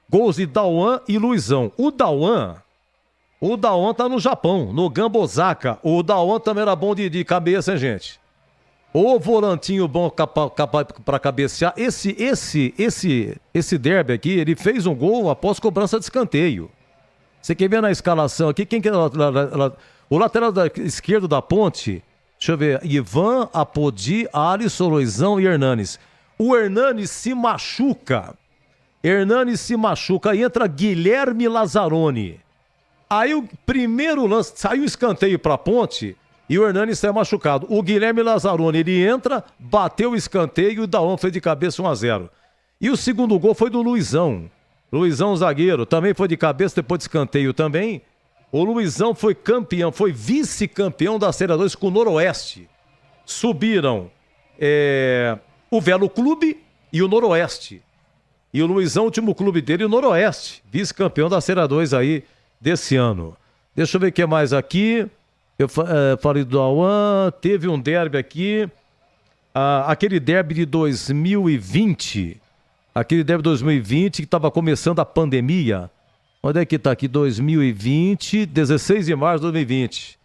Gols de Dauan e Luizão. O Dauan tá no Japão, no Gambosaka. O Dauan também era bom de cabeça, hein, gente? O volantinho bom para cabecear. Esse derby aqui, ele fez um gol após cobrança de escanteio. Você quer ver na escalação aqui, quem que é o lateral esquerdo da Ponte? Deixa eu ver, Ivan, Apodi, Alisson, Luizão e Hernanes. O Hernanes se machuca. Aí entra Guilherme Lazzaroni. Aí o primeiro lance, saiu o escanteio pra Ponte e o Hernanes sai machucado. O Guilherme Lazzaroni, ele entra, bateu o escanteio e o Daon fez de cabeça 1-0. E o segundo gol foi do Luizão. Luizão, zagueiro, também foi de cabeça depois de escanteio também. O Luizão foi campeão, foi vice-campeão da Série 2 com o Noroeste. Subiram o Velo Clube e o Noroeste. E o Luizão, o último clube dele, o Noroeste. Vice-campeão da Série 2 aí desse ano. Deixa eu ver o que mais aqui. Eu falei do Dauan, teve um derby aqui. Aquele derby de 2020. Aquele derby 2020 que estava começando a pandemia. Onde é que está aqui? 2020, 16 de março de 2020.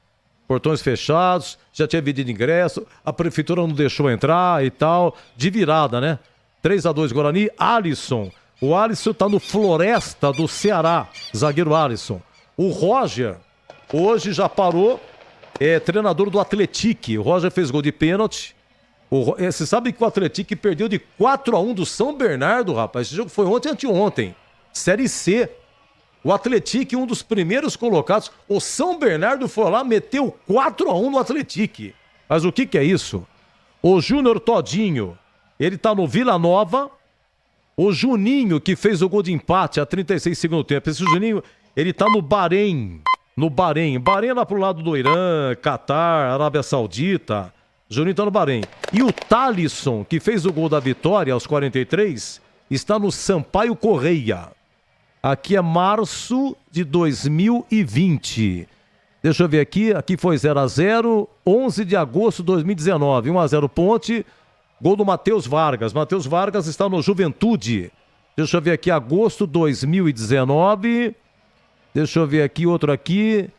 Portões fechados, já tinha vendido ingresso, a prefeitura não deixou entrar e tal. De virada, né? 3-2 Guarani, Alisson. O Alisson tá no Floresta do Ceará, zagueiro Alisson. O Roger, hoje já parou, é treinador do Atlético. O Roger fez gol de pênalti. Você sabe que o Atlético perdeu de 4-1 do São Bernardo, rapaz. Esse jogo foi ontem e anteontem. Série C. O Atlético, um dos primeiros colocados. O São Bernardo foi lá, meteu 4-1 no Atlético. Mas o que é isso? O Júnior Todinho, ele tá no Vila Nova. O Juninho, que fez o gol de empate a 36 segundo tempo. Esse Juninho, ele tá no Bahrein. No Bahrein. Bahrein é lá pro lado do Irã, Catar, Arábia Saudita. Juninho tá no Bahrein. E o Thalisson, que fez o gol da vitória aos 43, está no Sampaio Correia. Aqui é março de 2020. Deixa eu ver aqui. Aqui foi 0-0. 11 de agosto de 2019. 1-0 Ponte. Gol do Matheus Vargas. Matheus Vargas está no Juventude. Deixa eu ver aqui. Agosto de 2019. Deixa eu ver aqui. Outro aqui.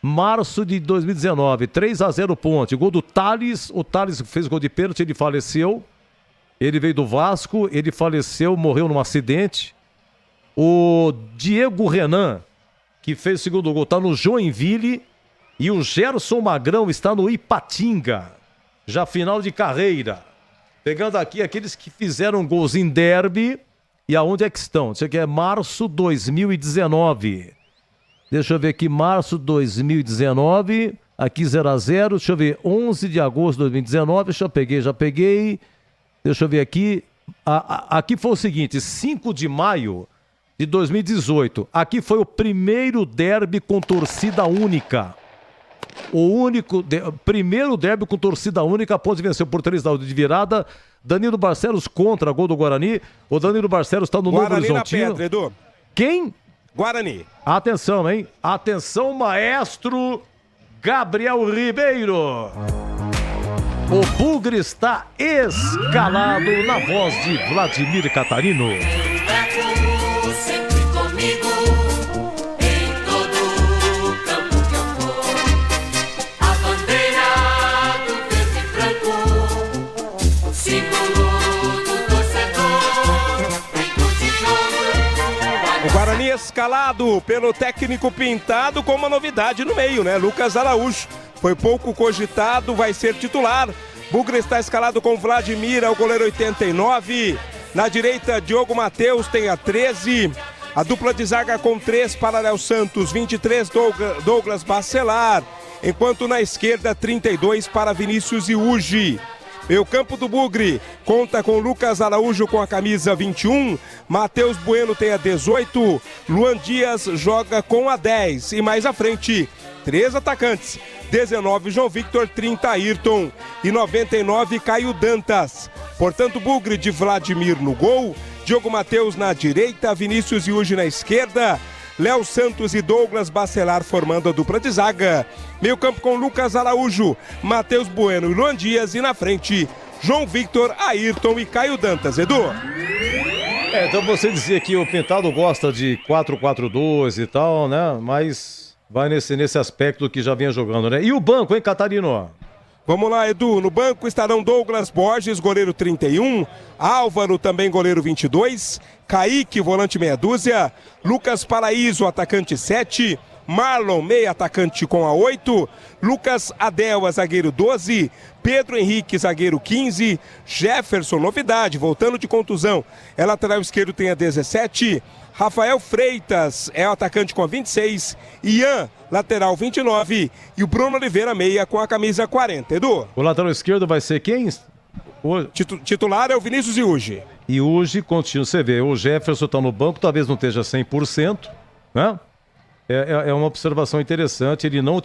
Março de 2019. 3-0 Ponte. Gol do Thales. O Thales fez gol de pênalti. Ele faleceu. Ele veio do Vasco. Ele faleceu. Morreu num acidente. O Diego Renan, que fez o segundo gol, está no Joinville. E o Gerson Magrão está no Ipatinga. Já final de carreira. Pegando aqui aqueles que fizeram gols em derby. E aonde é que estão? Isso aqui é março 2019. Deixa eu ver aqui, março 2019. Aqui 0-0. Deixa eu ver, 11 de agosto de 2019. Já peguei. Deixa eu ver aqui. Aqui foi o seguinte, 5 de maio de 2018. Aqui foi o primeiro derby com torcida única. Primeiro derby com torcida única. A Ponte venceu por 3-2 de virada. Danilo Barcelos contra gol do Guarani. O Danilo Barcelos está no Novo Horizontino. Guarani na pedra, Edu. Quem? Guarani. Atenção, hein? Atenção, maestro Gabriel Ribeiro. O Bugre está escalado na voz de Vladimir Catarino. Sempre comigo, em todo campo que eu for. A bandeira do verde e branco, símbolo do torcedor. O Guarani escalado pelo técnico Pintado com uma novidade no meio, né? Lucas Araújo foi pouco cogitado, vai ser titular. Bugre está escalado com Vladimir, é o goleiro 89. Na direita, Diogo Matheus tem a 13. A dupla de zaga com 3 para Léo Santos, 23 Douglas Bacelar. Enquanto na esquerda, 32 para Vinícius Iugi. Meio campo do Bugre conta com Lucas Araújo com a camisa 21. Matheus Bueno tem a 18. Luan Dias joga com a 10. E mais à frente, 3 atacantes. 19 João Victor, 30 Ayrton e 99 Caio Dantas. Portanto, Bugre de Vladimir no gol, Diogo Matheus na direita, Vinícius Iugi na esquerda, Léo Santos e Douglas Bacelar formando a dupla de zaga. Meio campo com Lucas Araújo, Matheus Bueno e Luan Dias e na frente, João Victor, Ayrton e Caio Dantas. Edu? Então você dizia que o Pintado gosta de 4-4-2 e tal, né? Mas vai nesse aspecto que já vinha jogando, né? E o banco, hein, Catarino? Vamos lá, Edu. No banco estarão Douglas Borges, goleiro 31. Álvaro, também goleiro 22. Kaique, volante meia dúzia. Lucas Paraíso, atacante 7. Marlon, meia atacante com a 8. Lucas Adelva, zagueiro 12. Pedro Henrique, zagueiro 15. Jefferson, novidade, voltando de contusão. É lateral esquerdo, tem a 17. Rafael Freitas é o atacante com a 26. Ian, lateral 29. E o Bruno Oliveira, meia com a camisa 40. Edu? O lateral esquerdo vai ser quem? Titular é o Vinícius Iugi. Iugi, continua, você vê, o Jefferson está no banco, talvez não esteja 100%, né? É uma observação interessante, ele não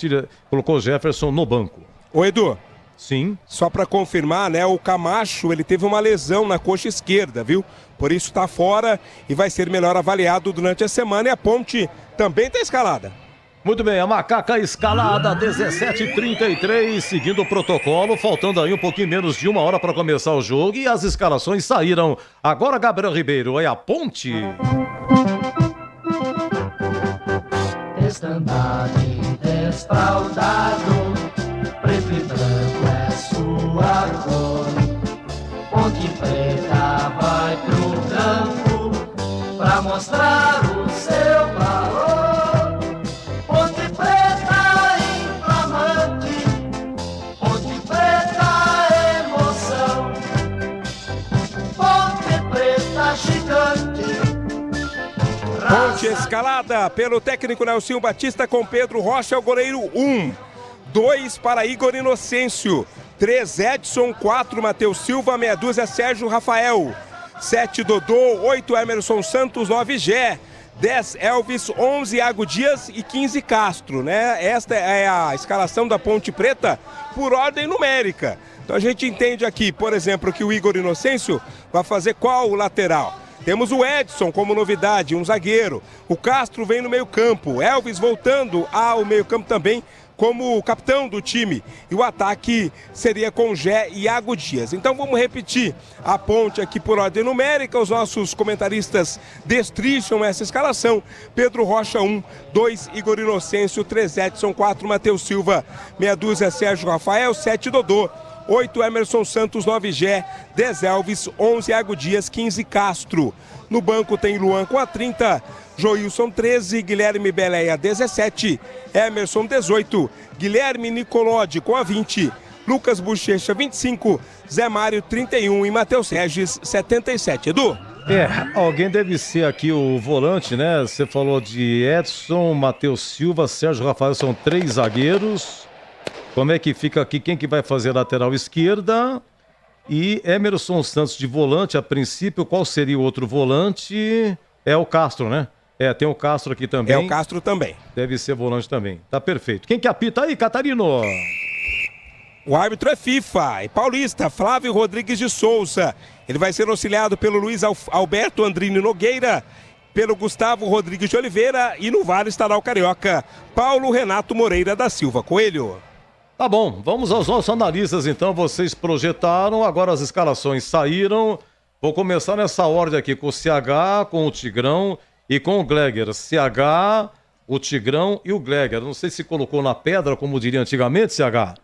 colocou o Jefferson no banco. Ô Edu. Sim. Só para confirmar, né, o Camacho, ele teve uma lesão na coxa esquerda, viu? Por isso está fora e vai ser melhor avaliado durante a semana. E a Ponte também está escalada. Muito bem, a macaca escalada 17h33, seguindo o protocolo, faltando aí um pouquinho menos de 1 hora para começar o jogo e as escalações saíram. Agora, Gabriel Ribeiro, é a Ponte. Estandarte desfraldado, preto e branco é sua cor. Ponte Preta vai pro campo pra mostrar o seu valor. Ponte Preta inflamante, Ponte Preta emoção, Ponte Preta gigante. Ponte escalada pelo técnico Nelson Batista com Pedro Rocha, o goleiro 1. 2 para Igor Inocêncio. 3 Edson, 4 Matheus Silva, meia dúzia Sérgio Rafael. 7 Dodô, 8 Emerson Santos, 9 Gé. 10 Elvis, 11 Iago Dias e 15 Castro, né? Esta é a escalação da Ponte Preta por ordem numérica. Então a gente entende aqui, por exemplo, que o Igor Inocêncio vai fazer qual lateral? Temos o Edson como novidade, um zagueiro. O Castro vem no meio-campo. Elvis voltando ao meio-campo também como capitão do time. E o ataque seria com Gé e Iago Dias. Então vamos repetir a Ponte aqui por ordem numérica. Os nossos comentaristas destrincham essa escalação. Pedro Rocha 1, 2 Igor Inocêncio, 3 Edson, 4 Matheus Silva, meia dúzia Sérgio Rafael, 7 Dodô, 8 Emerson Santos, 9 Gé, 10 Elvis, 11 Iago Dias, 15 Castro. No banco tem Luan com a 30, Joilson 13, Guilherme Beleia 17, Emerson 18, Guilherme Nicolodi com a 20, Lucas Bochecha 25, Zé Mário 31 e Matheus Regis 77. Edu? Alguém deve ser aqui o volante, né? Você falou de Edson, Matheus Silva, Sérgio Rafael, são 3 zagueiros. Como é que fica aqui? Quem que vai fazer a lateral esquerda? E Emerson Santos de volante, a princípio, qual seria o outro volante? É o Castro, né? Tem o Castro aqui também. É o Castro também. Deve ser volante também. Tá perfeito. Quem que apita aí, Catarino? O árbitro é FIFA, é paulista, Flávio Rodrigues de Souza. Ele vai ser auxiliado pelo Luiz Alberto Andrini Nogueira, pelo Gustavo Rodrigues de Oliveira e no VAR estará o carioca Paulo Renato Moreira da Silva Coelho. Tá bom, vamos aos nossos analistas então. Vocês projetaram, agora as escalações saíram. Vou começar nessa ordem aqui com o CH, com o Tigrão e com o Gleger. CH, o Tigrão e o Gleger. Não sei se colocou na pedra, como diria antigamente, CH.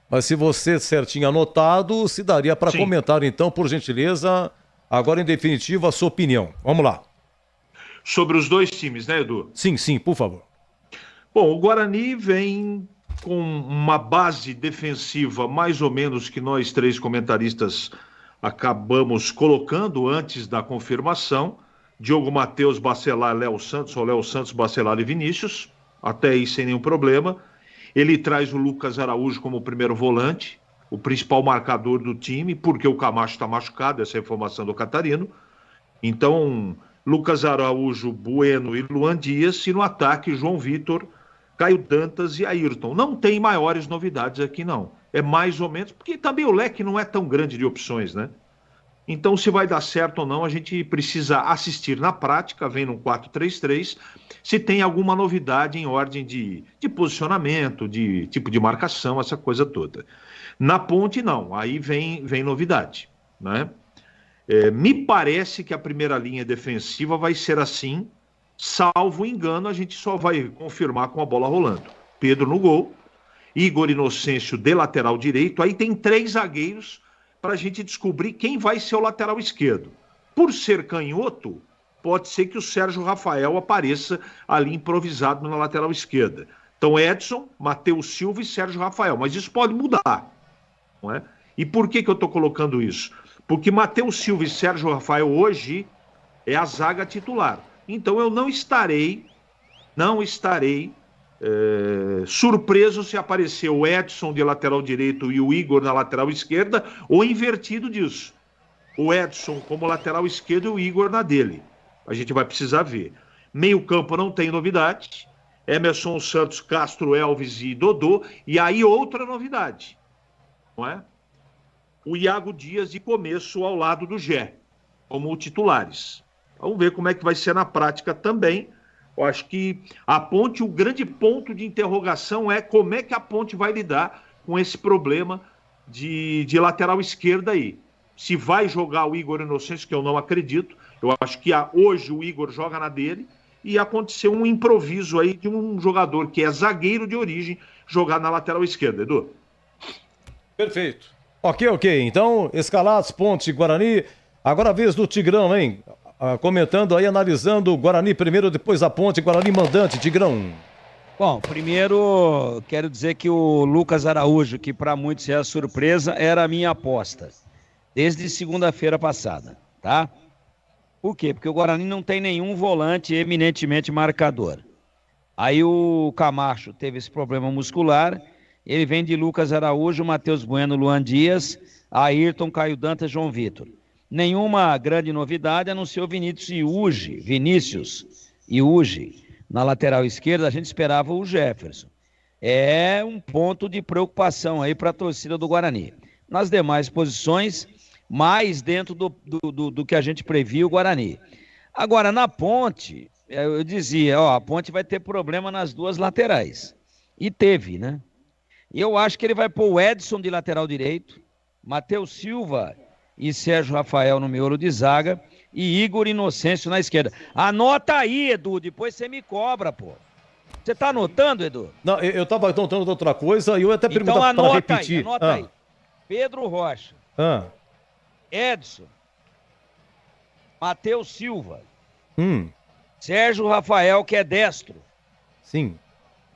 Mas se você certinho anotado, se daria para comentar então, por gentileza. Agora, em definitivo, a sua opinião. Vamos lá. Sobre os dois times, né, Edu? Sim, por favor. Bom, o Guarani vem com uma base defensiva mais ou menos que nós 3 comentaristas acabamos colocando antes da confirmação. Diogo Matheus, Bacelar, Léo Santos, ou Léo Santos, Bacelar e Vinícius, até aí sem nenhum problema. Ele traz o Lucas Araújo como primeiro volante, o principal marcador do time, porque o Camacho está machucado, essa é a informação do Catarino. Então, Lucas Araújo, Bueno e Luan Dias, e no ataque, João Vitor, Caio Dantas e Ayrton. Não tem maiores novidades aqui, não. É mais ou menos, porque também o leque não é tão grande de opções, né? Então, se vai dar certo ou não, a gente precisa assistir na prática, vem no 4-3-3, se tem alguma novidade em ordem de posicionamento, de tipo de marcação, essa coisa toda. Na Ponte, não. Aí vem novidade, né? Me parece que a primeira linha defensiva vai ser assim. Salvo engano, a gente só vai confirmar com a bola rolando. Pedro no gol, Igor Inocêncio de lateral direito, aí tem 3 zagueiros para a gente descobrir quem vai ser o lateral esquerdo. Por ser canhoto, pode ser que o Sérgio Rafael apareça ali improvisado na lateral esquerda. Então Edson, Matheus Silva e Sérgio Rafael, mas isso pode mudar, não é? E por que eu estou colocando isso? Porque Matheus Silva e Sérgio Rafael hoje é a zaga titular. Então eu não estarei surpreso se aparecer o Edson de lateral direito e o Igor na lateral esquerda, ou invertido disso. O Edson como lateral esquerdo e o Igor na dele. A gente vai precisar ver. Meio campo não tem novidade. Emerson Santos, Castro, Elvis e Dodô. E aí outra novidade, não é? O Iago Dias de começo ao lado do Gé, como titulares. Vamos ver como é que vai ser na prática também, Eu acho que a Ponte, o grande ponto de interrogação é como é que a Ponte vai lidar com esse problema de lateral esquerda aí. Se vai jogar o Igor Inocêncio, que eu não acredito. Eu acho que hoje o Igor joga na dele e aconteceu um improviso aí de um jogador que é zagueiro de origem jogar na lateral esquerda, Edu. Perfeito. Ok. Então, escalados, Ponte e Guarani. Agora a vez do Tigrão, hein? Comentando aí, analisando o Guarani primeiro, depois a Ponte, Guarani mandante, Tigrão. Bom, primeiro quero dizer que o Lucas Araújo, que para muitos é a surpresa, era a minha aposta. Desde segunda-feira passada, tá? Por quê? Porque o Guarani não tem nenhum volante eminentemente marcador. Aí o Camacho teve esse problema muscular, ele vem de Lucas Araújo, Matheus Bueno, Luan Dias, Ayrton, Caio Dantas, João Vitor. Nenhuma grande novidade, a não ser o Vinícius Iuge, na lateral esquerda, a gente esperava o Jefferson. É um ponto de preocupação aí para a torcida do Guarani. Nas demais posições, mais dentro do que a gente previu o Guarani. Agora, na Ponte, eu dizia, a Ponte vai ter problema nas duas laterais. E teve, né? E eu acho que ele vai pôr o Edson de lateral direito, Matheus Silva e Sérgio Rafael no miolo de zaga e Igor Inocêncio na esquerda. Anota aí, Edu, depois você me cobra, pô. Você tá anotando, Edu? Não, eu tava anotando outra coisa e eu até perguntava então, para repetir. Anota aí. Pedro Rocha. Edson. Matheus Silva. Sérgio Rafael, que é destro. Sim.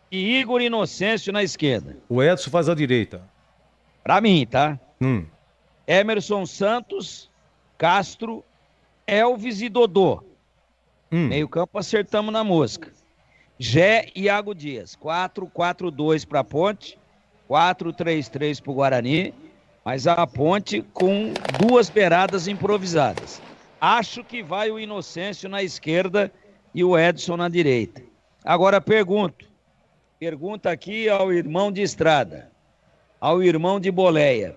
E Igor Inocêncio na esquerda. O Edson faz a direita. Pra mim, tá? Emerson Santos, Castro, Elvis e Dodô. Meio campo acertamos na mosca. Gé e Iago Dias. 4-4-2 para a Ponte. 4-3-3 para o Guarani. Mas a Ponte com duas beiradas improvisadas. Acho que vai o Inocêncio na esquerda e o Edson na direita. Agora pergunta aqui ao irmão de Estrada, ao irmão de Boleia.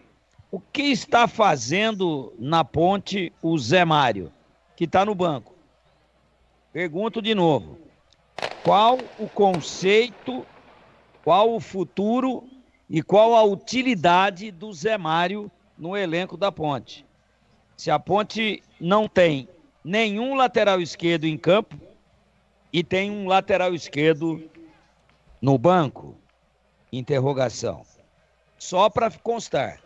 O que está fazendo na Ponte o Zé Mário, que está no banco? Pergunto de novo. Qual o conceito, qual o futuro e qual a utilidade do Zé Mário no elenco da Ponte? Se a Ponte não tem nenhum lateral esquerdo em campo e tem um lateral esquerdo no banco? Interrogação. Só para constar.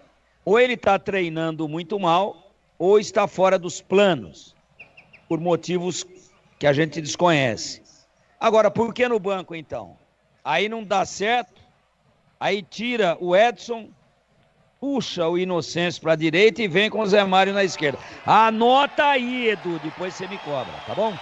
Ou ele está treinando muito mal, ou está fora dos planos, por motivos que a gente desconhece. Agora, por que no banco, então? Aí não dá certo, aí tira o Edson, puxa o Inocêncio para a direita e vem com o Zé Mário na esquerda. Anota aí, Edu, depois você me cobra, tá bom?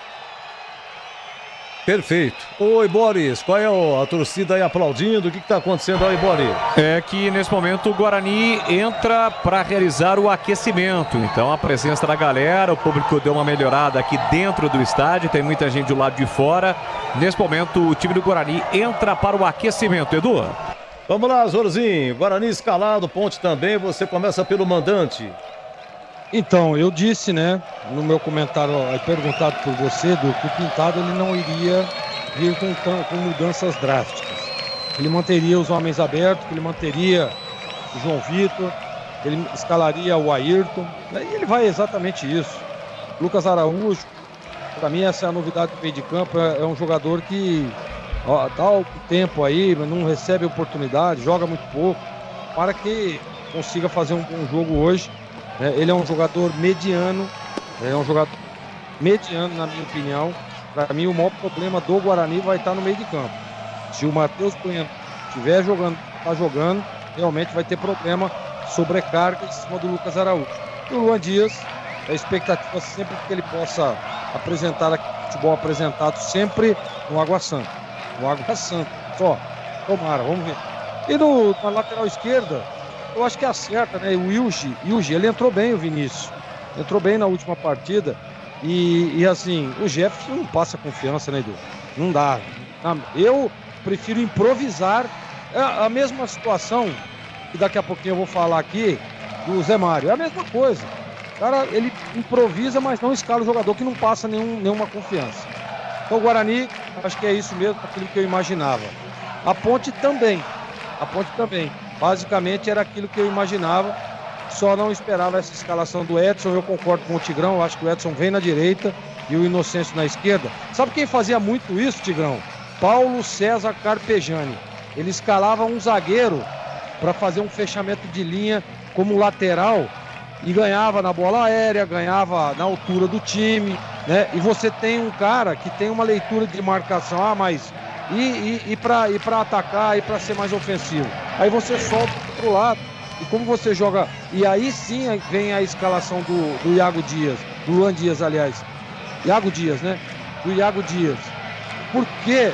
Perfeito. Oi, Boris, qual é a torcida aí aplaudindo? O que está acontecendo aí, Boris? É que nesse momento o Guarani entra para realizar o aquecimento. Então a presença da galera, o público deu uma melhorada aqui dentro do estádio, tem muita gente do lado de fora. Nesse momento o time do Guarani entra para o aquecimento, Edu. Vamos lá, Zorzinho. Guarani escalado, Ponte também, você começa pelo mandante. Então, eu disse, né, no meu comentário, perguntado por você, que o Pintado ele não iria vir com mudanças drásticas. Ele manteria os homens abertos, ele manteria o João Vitor, ele escalaria o Ayrton, e ele vai exatamente isso. Lucas Araújo, para mim essa é a novidade do meio de campo, é um jogador que dá algum tempo aí, não recebe oportunidade, joga muito pouco, para que consiga fazer um bom jogo hoje. Ele é um jogador mediano, na minha opinião. Para mim, o maior problema do Guarani vai estar no meio de campo. Se o Matheus Bueno estiver jogando, realmente vai ter problema, sobrecarga em cima do Lucas Araújo. E o Luan Dias, a expectativa sempre que ele possa apresentar aquele futebol apresentado sempre no Água Santa. No Água Santa, só. Tomara, vamos ver. E na lateral esquerda, eu acho que acerta, né? O Iuge, ele entrou bem, o Vinícius. Entrou bem na última partida. E assim, o Jefferson não passa confiança, né, Edu? Não dá. Eu prefiro improvisar. É a mesma situação, que daqui a pouquinho eu vou falar aqui, do Zé Mário. É a mesma coisa. O cara, ele improvisa, mas não escala o jogador que não passa nenhuma confiança. Então o Guarani acho que é isso mesmo, aquilo que eu imaginava. A Ponte também. Basicamente era aquilo que eu imaginava, só não esperava essa escalação do Edson. Eu concordo com o Tigrão, eu acho que o Edson vem na direita e o Inocêncio na esquerda. Sabe quem fazia muito isso, Tigrão? Paulo César Carpegiani. Ele escalava um zagueiro para fazer um fechamento de linha como lateral e ganhava na bola aérea, ganhava na altura do time, né? E você tem um cara que tem uma leitura de marcação, mas e para atacar e para ser mais ofensivo. Aí você solta pro lado. E como você joga, e aí sim vem a escalação do Iago Dias, do Luan Dias, aliás. Iago Dias, né? Do Iago Dias. Porque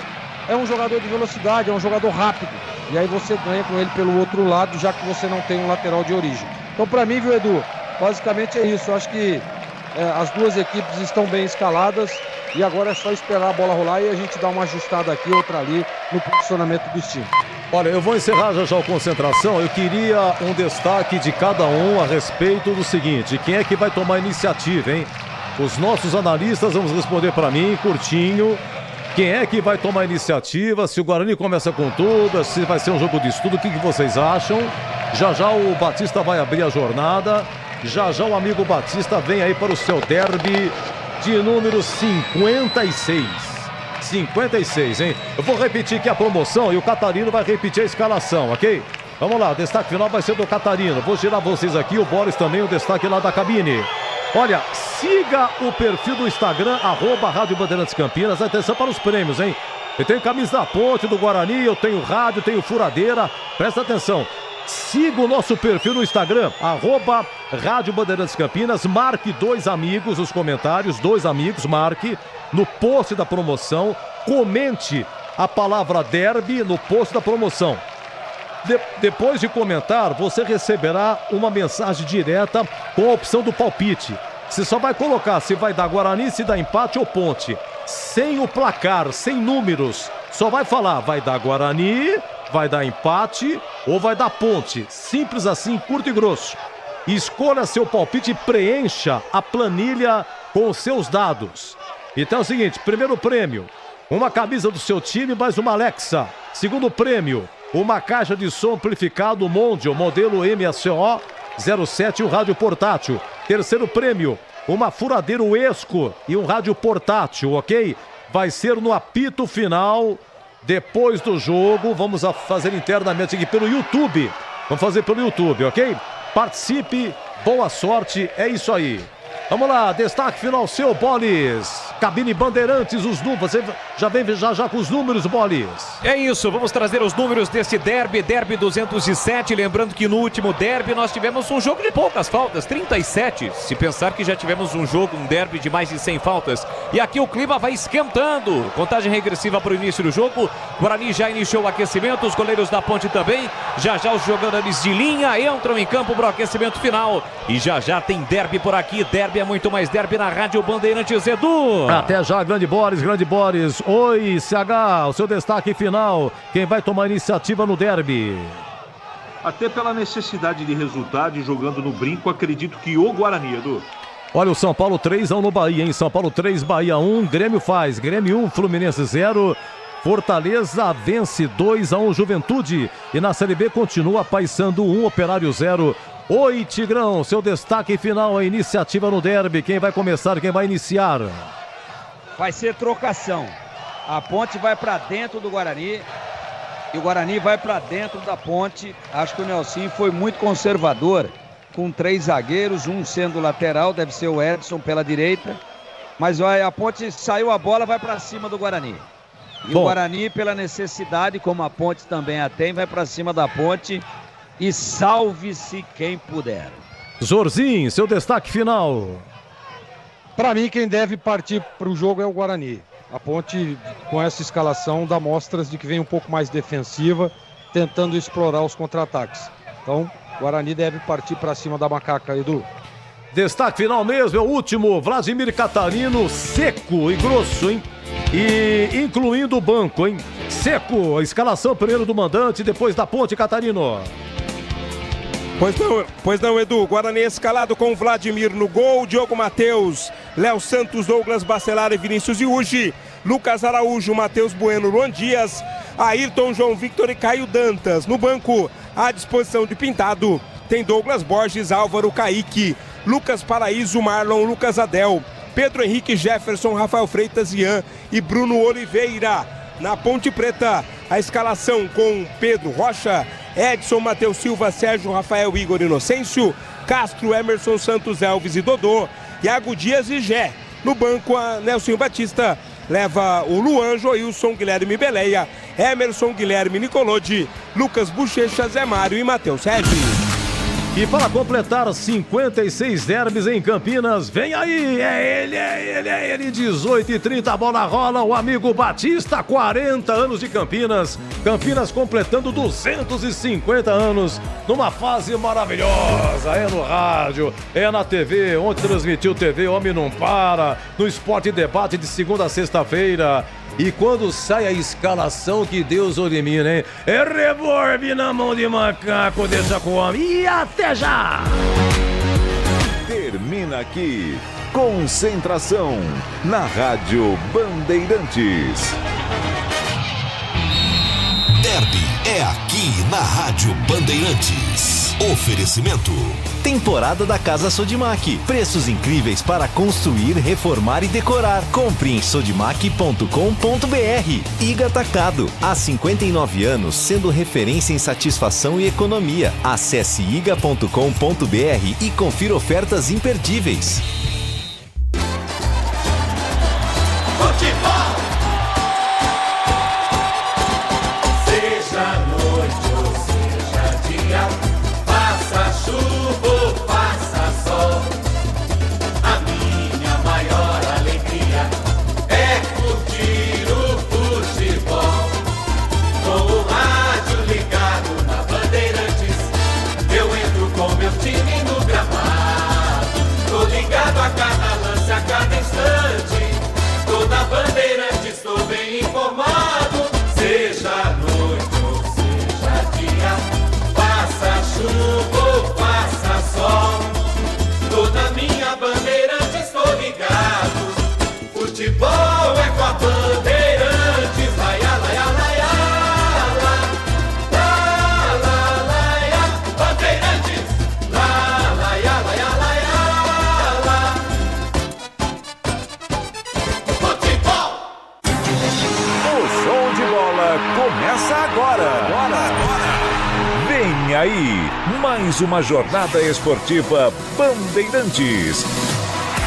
é um jogador de velocidade, é um jogador rápido. E aí você ganha com ele pelo outro lado, já que você não tem um lateral de origem. Então, para mim, viu, Edu? Basicamente é isso. Eu acho que as duas equipes estão bem escaladas e agora é só esperar a bola rolar e a gente dá uma ajustada aqui, outra ali, no posicionamento dos times. Olha, eu vou encerrar já a concentração. Eu queria um destaque de cada um a respeito do seguinte: quem é que vai tomar a iniciativa, hein? Os nossos analistas vão responder para mim, curtinho. Quem é que vai tomar a iniciativa? Se o Guarani começa com tudo, se vai ser um jogo de estudo, o que vocês acham? Já já o Batista vai abrir a jornada. Já já o amigo Batista vem aí para o seu derby de número 56. 56, hein? Eu vou repetir aqui a promoção e o Catarino vai repetir a escalação, ok? Vamos lá, o destaque final vai ser do Catarino. Vou girar vocês aqui, o Boris também, o destaque lá da cabine. Olha, siga o perfil do Instagram, @Rádio Bandeirantes Campinas. Atenção para os prêmios, hein? Eu tenho camisa da Ponte, do Guarani, eu tenho rádio, tenho furadeira. Presta atenção. Siga o nosso perfil no Instagram, @Rádio Bandeirantes Campinas. Marque 2 amigos nos comentários, 2 amigos, marque no post da promoção. Comente a palavra derby no post da promoção. Depois de comentar, você receberá uma mensagem direta com a opção do palpite. Você só vai colocar se vai dar Guarani, se dá empate ou Ponte. Sem o placar, sem números. Só vai falar, vai dar Guarani, vai dar empate ou vai dar Ponte. Simples assim, curto e grosso. Escolha seu palpite e preencha a planilha com os seus dados. Então é o seguinte, primeiro prêmio, uma camisa do seu time mais uma Alexa. Segundo prêmio, uma caixa de som amplificado Mondial, modelo MSO 07 e um rádio portátil. Terceiro prêmio, uma furadeira Esco e um rádio portátil, ok? Vai ser no apito final, depois do jogo. Vamos fazer internamente aqui pelo YouTube. Vamos fazer pelo YouTube, ok? Participe, boa sorte, é isso aí. Vamos lá, destaque final seu, Bolis. Cabine Bandeirantes, os números. Você já vem já com os números, Bolis. É isso, vamos trazer os números desse derby 207. Lembrando que no último derby nós tivemos um jogo de poucas faltas, 37. Se pensar que já tivemos um derby de mais de 100 faltas. E aqui o clima vai esquentando. Contagem regressiva para o início do jogo. Guarani já iniciou o aquecimento, os goleiros da Ponte também. Já os jogadores de linha entram em campo para o aquecimento final. E já tem derby por aqui. Derby é muito mais derby na Rádio Bandeirantes, Edu. Até já, grande Boris. Oi, CH, o seu destaque final. Quem vai tomar iniciativa no derby? Até pela necessidade de resultado e jogando no brinco, acredito que o Guarani, Edu. Olha o São Paulo 3-1 no Bahia, hein? São Paulo 3, Bahia 1, Grêmio faz. Grêmio 1, Fluminense 0. Fortaleza vence 2-1 Juventude. E na Série B continua Paysandu 1, Operário 0. Oi, Tigrão, seu destaque final, a iniciativa no derby. Quem vai começar, quem vai iniciar? Vai ser trocação. A Ponte vai para dentro do Guarani e o Guarani vai para dentro da Ponte. Acho que o Nelson foi muito conservador, com 3 zagueiros, um sendo lateral, deve ser o Edson pela direita. Mas olha, a Ponte saiu a bola, vai para cima do Guarani. E o Guarani, pela necessidade, como a Ponte também a tem, vai para cima da Ponte. E salve-se quem puder. Zorzinho, seu destaque final. Para mim, quem deve partir para o jogo é o Guarani. A Ponte, com essa escalação, dá mostras de que vem um pouco mais defensiva, tentando explorar os contra-ataques. Então, o Guarani deve partir para cima da macaca, Edu. Destaque final mesmo, é o último. Vladimir Catarino, seco e grosso, hein? E incluindo o banco, hein? Seco, a escalação primeiro do mandante, depois da Ponte, Catarino. Pois não, Edu. Guarani escalado com Vladimir no gol, Diogo Matheus, Léo Santos, Douglas Bacelar e Vinícius Iugi. Lucas Araújo, Matheus Bueno, Luan Dias, Ayrton, João Victor e Caio Dantas. No banco, à disposição de Pintado, tem Douglas Borges, Álvaro, Kaique, Lucas Paraíso, Marlon, Lucas Adel, Pedro Henrique, Jefferson, Rafael Freitas, Ian e Bruno Oliveira. Na Ponte Preta, a escalação com Pedro Rocha, Edson, Matheus Silva, Sérgio, Rafael, Igor, Inocêncio, Castro, Emerson, Santos, Elvis e Dodô, Iago Dias e Gé. No banco, a Nelson Batista leva o Luan, Joilson, Guilherme Beleia, Emerson, Guilherme Nicolodi, Lucas Bochecha, Zé Mário e Matheus Regis. E para completar 56 derbys em Campinas, vem aí, é ele, 18h30, a bola rola, o amigo Batista, 40 anos de Campinas, Campinas completando 250 anos, numa fase maravilhosa, é no rádio, é na TV, ontem transmitiu TV, Homem Não Para, no Esporte Debate de segunda a sexta-feira. E quando sai a escalação, que Deus o elimina, hein? É revólver na mão de macaco, deixa com o homem. E até já! Termina aqui, Concentração, na Rádio Bandeirantes. Derby é aqui na Rádio Bandeirantes. Oferecimento. Temporada da Casa Sodimac. Preços incríveis para construir, reformar e decorar. Compre em sodimac.com.br. Iga Atacado. Há 59 anos, sendo referência em satisfação e economia. Acesse iga.com.br e confira ofertas imperdíveis. Futebol! Seja noite ou seja dia, faça chuva ou faça sol, a minha maior alegria é curtir o futebol. Com o rádio ligado na Bandeirantes, eu entro com meu time no gramado. Tô ligado a cada lance, a cada instante. Tô na Bandeirantes, tô bem informado. Seja noite ou seja dia, faça chuva ou faça sol, tô na minha Bandeirantes, tô ligado. Futebol é com a Bandeirantes. Laia, laia, laia, la, la, laia, Bandeirantes. La, laia, laia, laia, la. Futebol! O show de bola começa agora. Vem aí, mais uma jornada esportiva Bandeirantes.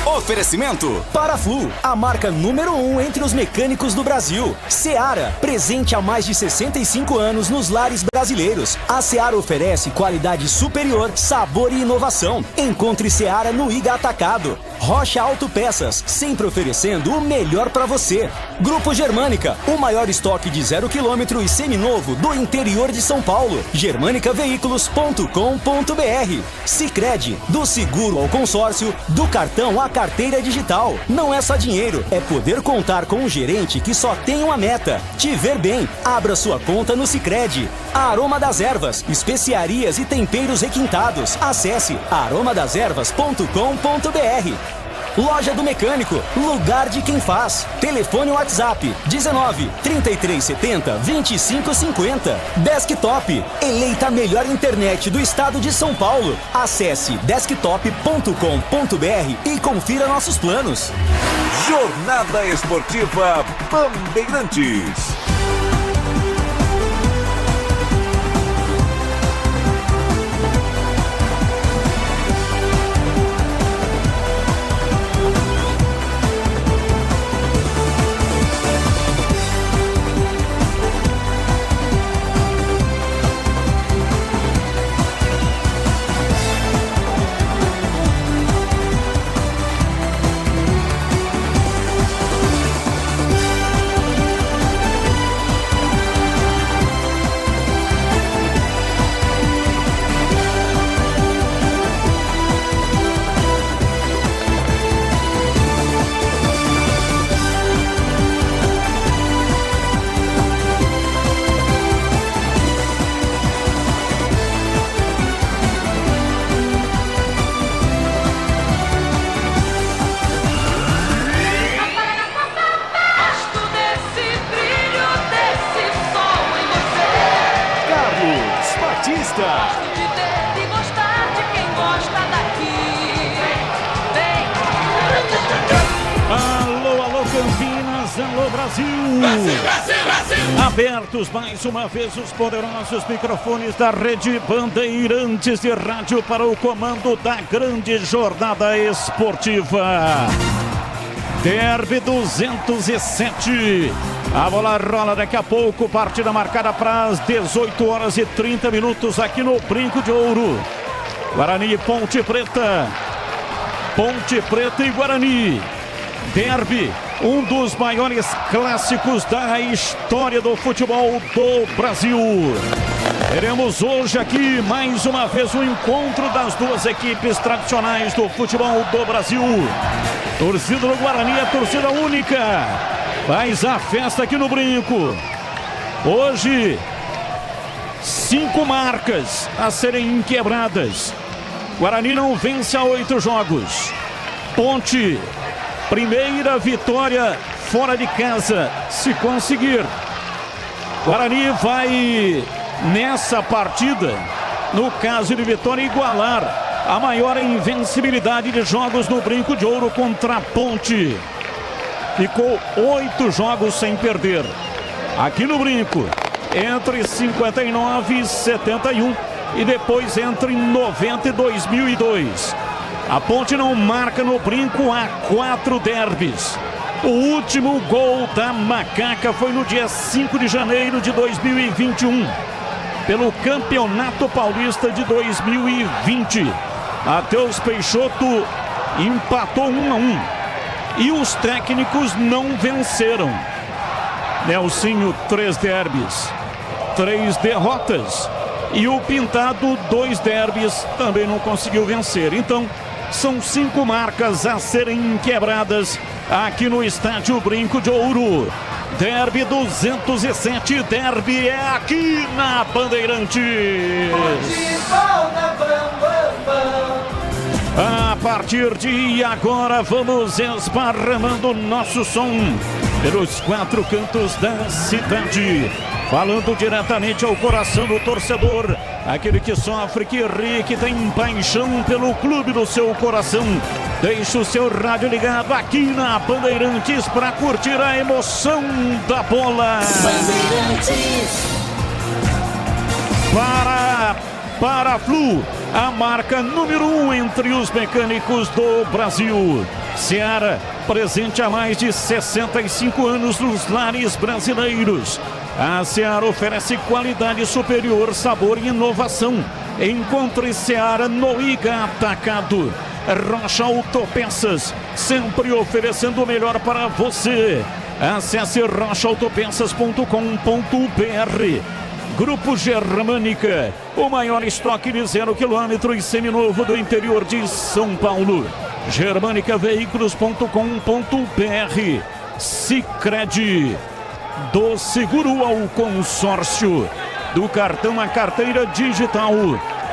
Oferecimento Paraflu, a marca número 1 entre os mecânicos do Brasil. Seara, presente há mais de 65 anos nos lares brasileiros. A Seara oferece qualidade superior, sabor e inovação. Encontre Seara no Iga Atacado. Rocha Autopeças, sempre oferecendo o melhor para você. Grupo Germânica, o maior estoque de 0 km e seminovo do interior de São Paulo. germanicaveículos.com.br. Sicredi, do seguro ao consórcio, do cartão à carteira digital. Não é só dinheiro, é poder contar com um gerente que só tem uma meta: te ver bem. Abra sua conta no Sicredi. Aroma das Ervas, especiarias e temperos requintados. Acesse aromadeservas.com.br. Loja do Mecânico, lugar de quem faz. Telefone WhatsApp 19 3370 2550. Desktop, eleita a melhor internet do estado de São Paulo. Acesse desktop.com.br e confira nossos planos. Jornada Esportiva Bandeirantes. Santista. Gosto de ter e gostar de quem gosta daqui. Vem, Alô, alô, Campinas, alô, Brasil. Brasil, Brasil, Brasil. Abertos mais uma vez os poderosos microfones da Rede Bandeirantes de Rádio para o comando da grande jornada esportiva. Derby 207. A bola rola daqui a pouco, partida marcada para as 18 horas e 30 minutos aqui no Brinco de Ouro. Guarani e Ponte Preta. Ponte Preta e Guarani. Derby, um dos maiores clássicos da história do futebol do Brasil. Teremos hoje aqui mais uma vez o encontro das duas equipes tradicionais do futebol do Brasil. Torcida do Guarani é torcida única. Faz a festa aqui no Brinco. Hoje, 5 marcas a serem quebradas. Guarani não vence há 8 jogos. Ponte, primeira vitória fora de casa, se conseguir. Guarani vai, nessa partida, no caso de vitória, igualar a maior invencibilidade de jogos no Brinco de Ouro contra a Ponte. Ficou 8 jogos sem perder. Aqui no Brinco, entre 59 e 71 e depois entre 90 e 2002. A Ponte não marca no Brinco há 4 derbys. O último gol da Macaca foi no dia 5 de janeiro de 2021, pelo Campeonato Paulista de 2020. Matheus Peixoto empatou 1-1 e os técnicos não venceram. Nelsinho, 3 derbys, 3 derrotas, e o Pintado, 2 derbys, também não conseguiu vencer. Então, são 5 marcas a serem quebradas aqui no estádio Brinco de Ouro. Derby 207, derby é aqui na Bandeirantes. A partir de agora vamos esparramando o nosso som pelos 4 cantos da cidade, falando diretamente ao coração do torcedor, aquele que sofre, que ri, que tem paixão pelo clube do seu coração. Deixe o seu rádio ligado aqui na Bandeirantes para curtir a emoção da bola. Bandeirantes. Para Flu, a marca número 1 entre os mecânicos do Brasil. Seara, presente há mais de 65 anos nos lares brasileiros. A Seara oferece qualidade superior, sabor e inovação. Encontre Seara no Iga Atacado. Rocha Autopeças, sempre oferecendo o melhor para você. Acesse rochaautopeças.com.br. Grupo Germânica, o maior estoque de 0 km e seminovo do interior de São Paulo. Germanicaveículos.com.br. Sicredi, do seguro ao consórcio, do cartão à carteira digital.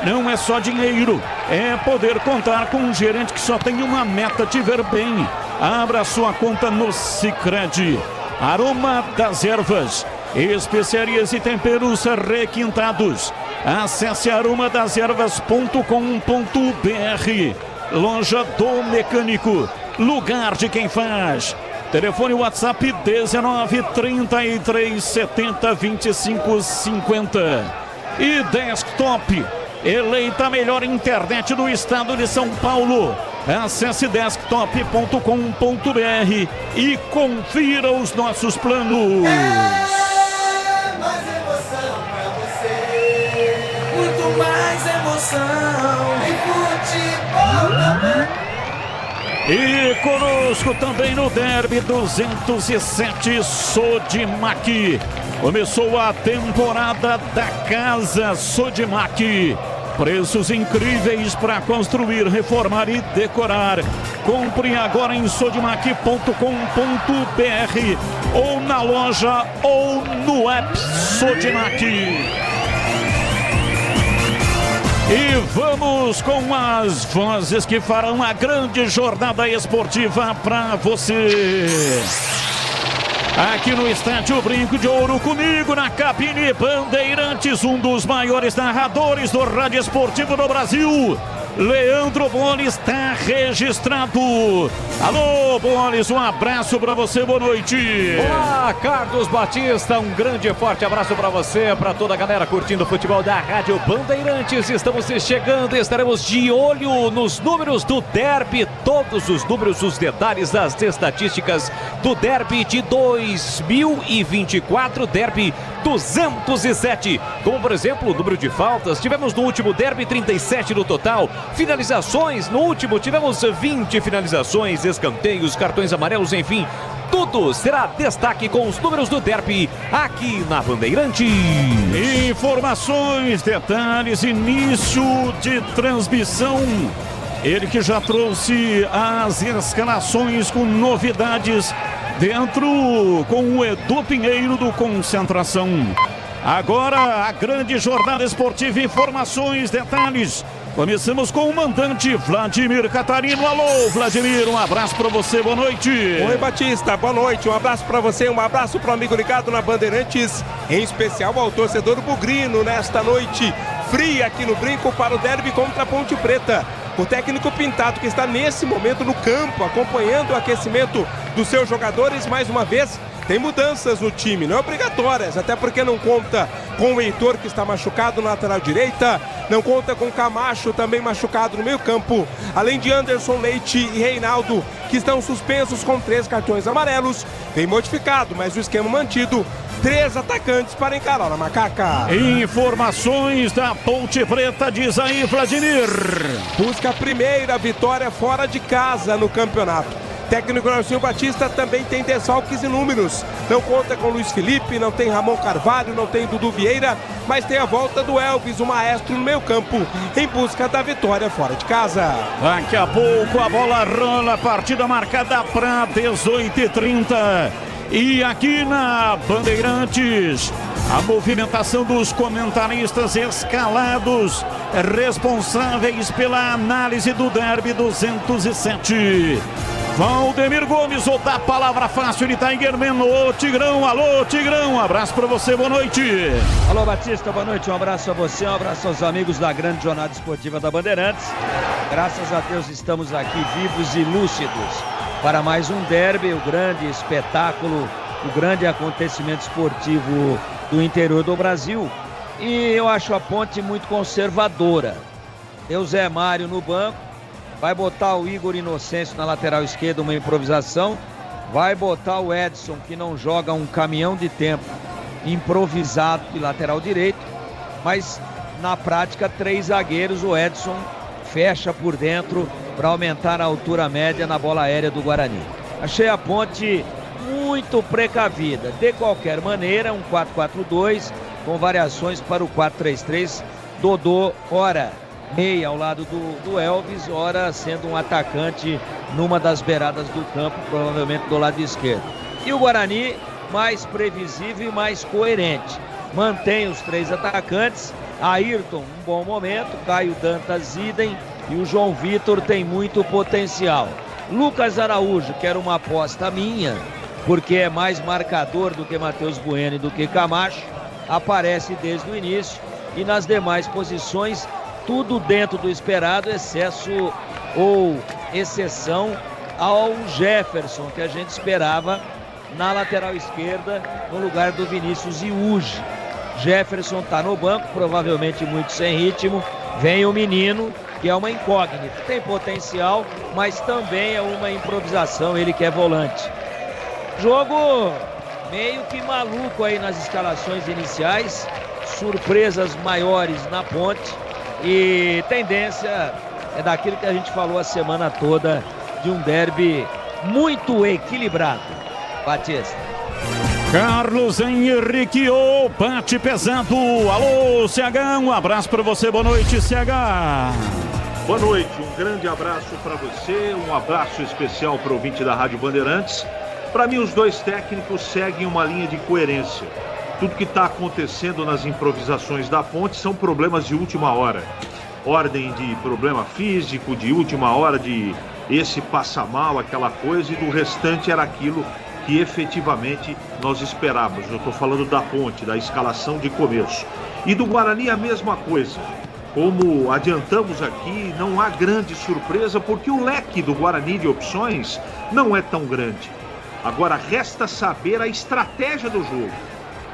Não é só dinheiro, é poder contar com um gerente que só tem uma meta: te ver bem. Abra sua conta no Sicredi. Aroma das Ervas, especiarias e temperos requintados. Acesse aromadaservas.com.br. Loja do Mecânico, lugar de quem faz. Telefone WhatsApp 19 33 70 25 50. E Desktop, eleita a melhor internet do estado de São Paulo. Acesse desktop.com.br e confira os nossos planos. Mais emoção pra você, muito mais emoção em futebol também. E conosco também no Derby 207, Sodimac. Começou a temporada da Casa Sodimac. Preços incríveis para construir, reformar e decorar. Compre agora em sodimac.com.br ou na loja ou no app Sodimac. E vamos com as vozes que farão a grande jornada esportiva para você. Aqui no Estádio Brinco de Ouro, comigo na cabine Bandeirantes, um dos maiores narradores do rádio esportivo do Brasil, Leandro Boles, está registrado. Alô, Boles, um abraço para você, boa noite. Olá, Carlos Batista, um grande e forte abraço para você, para toda a galera curtindo o futebol da Rádio Bandeirantes. Estamos chegando e estaremos de olho nos números do derby, todos os números, os detalhes das estatísticas do derby de 2024, derby 207, como por exemplo o número de faltas. Tivemos no último derby 37 no total, finalizações no último tivemos 20 finalizações, escanteios, cartões amarelos, enfim, tudo será destaque com os números do derby aqui na Bandeirantes. Informações, detalhes, início de transmissão. Ele que já trouxe as escalações com novidades dentro com o Edu Pinheiro do Concentração. Agora a grande jornada esportiva, informações, detalhes. Começamos com o mandante Vladimir Catarino. Alô, Vladimir, um abraço para você, boa noite. Oi, Batista, boa noite, um abraço para você, um abraço para o amigo ligado na Bandeirantes, em especial ao torcedor bugrino nesta noite fria aqui no Brinco para o derby contra a Ponte Preta. O técnico Pintado, que está nesse momento no campo, acompanhando o aquecimento dos seus jogadores, mais uma vez, tem mudanças no time, não obrigatórias, até porque não conta com o Heitor, que está machucado na lateral direita, não conta com o Camacho, também machucado no meio campo, além de Anderson Leite e Reinaldo, que estão suspensos com 3 cartões amarelos. Vem modificado, mas o esquema mantido, 3 atacantes para encarar a macaca. Informações da Ponte Preta, diz aí, Vladimir. Busca a primeira vitória fora de casa no campeonato. Técnico Nelson Batista também tem desfalques e números. Não conta com Luiz Felipe, não tem Ramon Carvalho, não tem Dudu Vieira, mas tem a volta do Elvis, o maestro no meio campo, em busca da vitória fora de casa. Daqui a pouco a bola rola, partida marcada para 18h30. E aqui na Bandeirantes, a movimentação dos comentaristas escalados, responsáveis pela análise do derby 207. Valdemir Gomes, ou da palavra fácil de Tiger Man. Ô Tigrão, alô Tigrão, um abraço pra você, boa noite. Alô Batista, boa noite, um abraço a você, um abraço aos amigos da grande jornada esportiva da Bandeirantes. Graças a Deus estamos aqui vivos e lúcidos para mais um derby, o grande espetáculo, o grande acontecimento esportivo do interior do Brasil. E eu acho a Ponte muito conservadora. Tem o Zé Mário no banco, vai botar o Igor Inocêncio na lateral esquerda, uma improvisação. Vai botar o Edson, que não joga um caminhão de tempo, improvisado de lateral direito. Mas na prática, 3 zagueiros, o Edson fecha por dentro para aumentar a altura média na bola aérea do Guarani. Achei a Ponte muito precavida. De qualquer maneira, um 4-4-2 com variações para o 4-3-3. Dodô, ora meia ao lado do Elvis, ora sendo um atacante numa das beiradas do campo, provavelmente do lado esquerdo. E o Guarani mais previsível e mais coerente. Mantém os 3 atacantes, Ayrton, um bom momento, Caio Dantas, idem, e o João Vitor tem muito potencial. Lucas Araújo, que era uma aposta minha, porque é mais marcador do que Matheus Bueno e do que Camacho, aparece desde o início, e nas demais posições tudo dentro do esperado, excesso ou exceção ao Jefferson, que a gente esperava na lateral esquerda, no lugar do Vinícius Iuge. Jefferson está no banco, provavelmente muito sem ritmo. Vem o menino, que é uma incógnita. Tem potencial, mas também é uma improvisação, ele que é volante. Jogo meio que maluco aí nas escalações iniciais. Surpresas maiores na Ponte. E tendência é daquilo que a gente falou a semana toda, de um derby muito equilibrado. Batista. Carlos Henrique, bate pesado. Alô, CH, um abraço para você, boa noite, CH. Boa noite, um grande abraço para você, um abraço especial para o ouvinte da Rádio Bandeirantes. Para mim, os 2 técnicos seguem uma linha de coerência. Tudo que está acontecendo nas improvisações da Ponte são problemas de última hora. Ordem de problema físico, de última hora, de esse passa mal, aquela coisa, e do restante era aquilo que efetivamente nós esperávamos. Eu estou falando da Ponte, da escalação de começo. E do Guarani a mesma coisa. Como adiantamos aqui, não há grande surpresa, porque o leque do Guarani de opções não é tão grande. Agora resta saber a estratégia do jogo.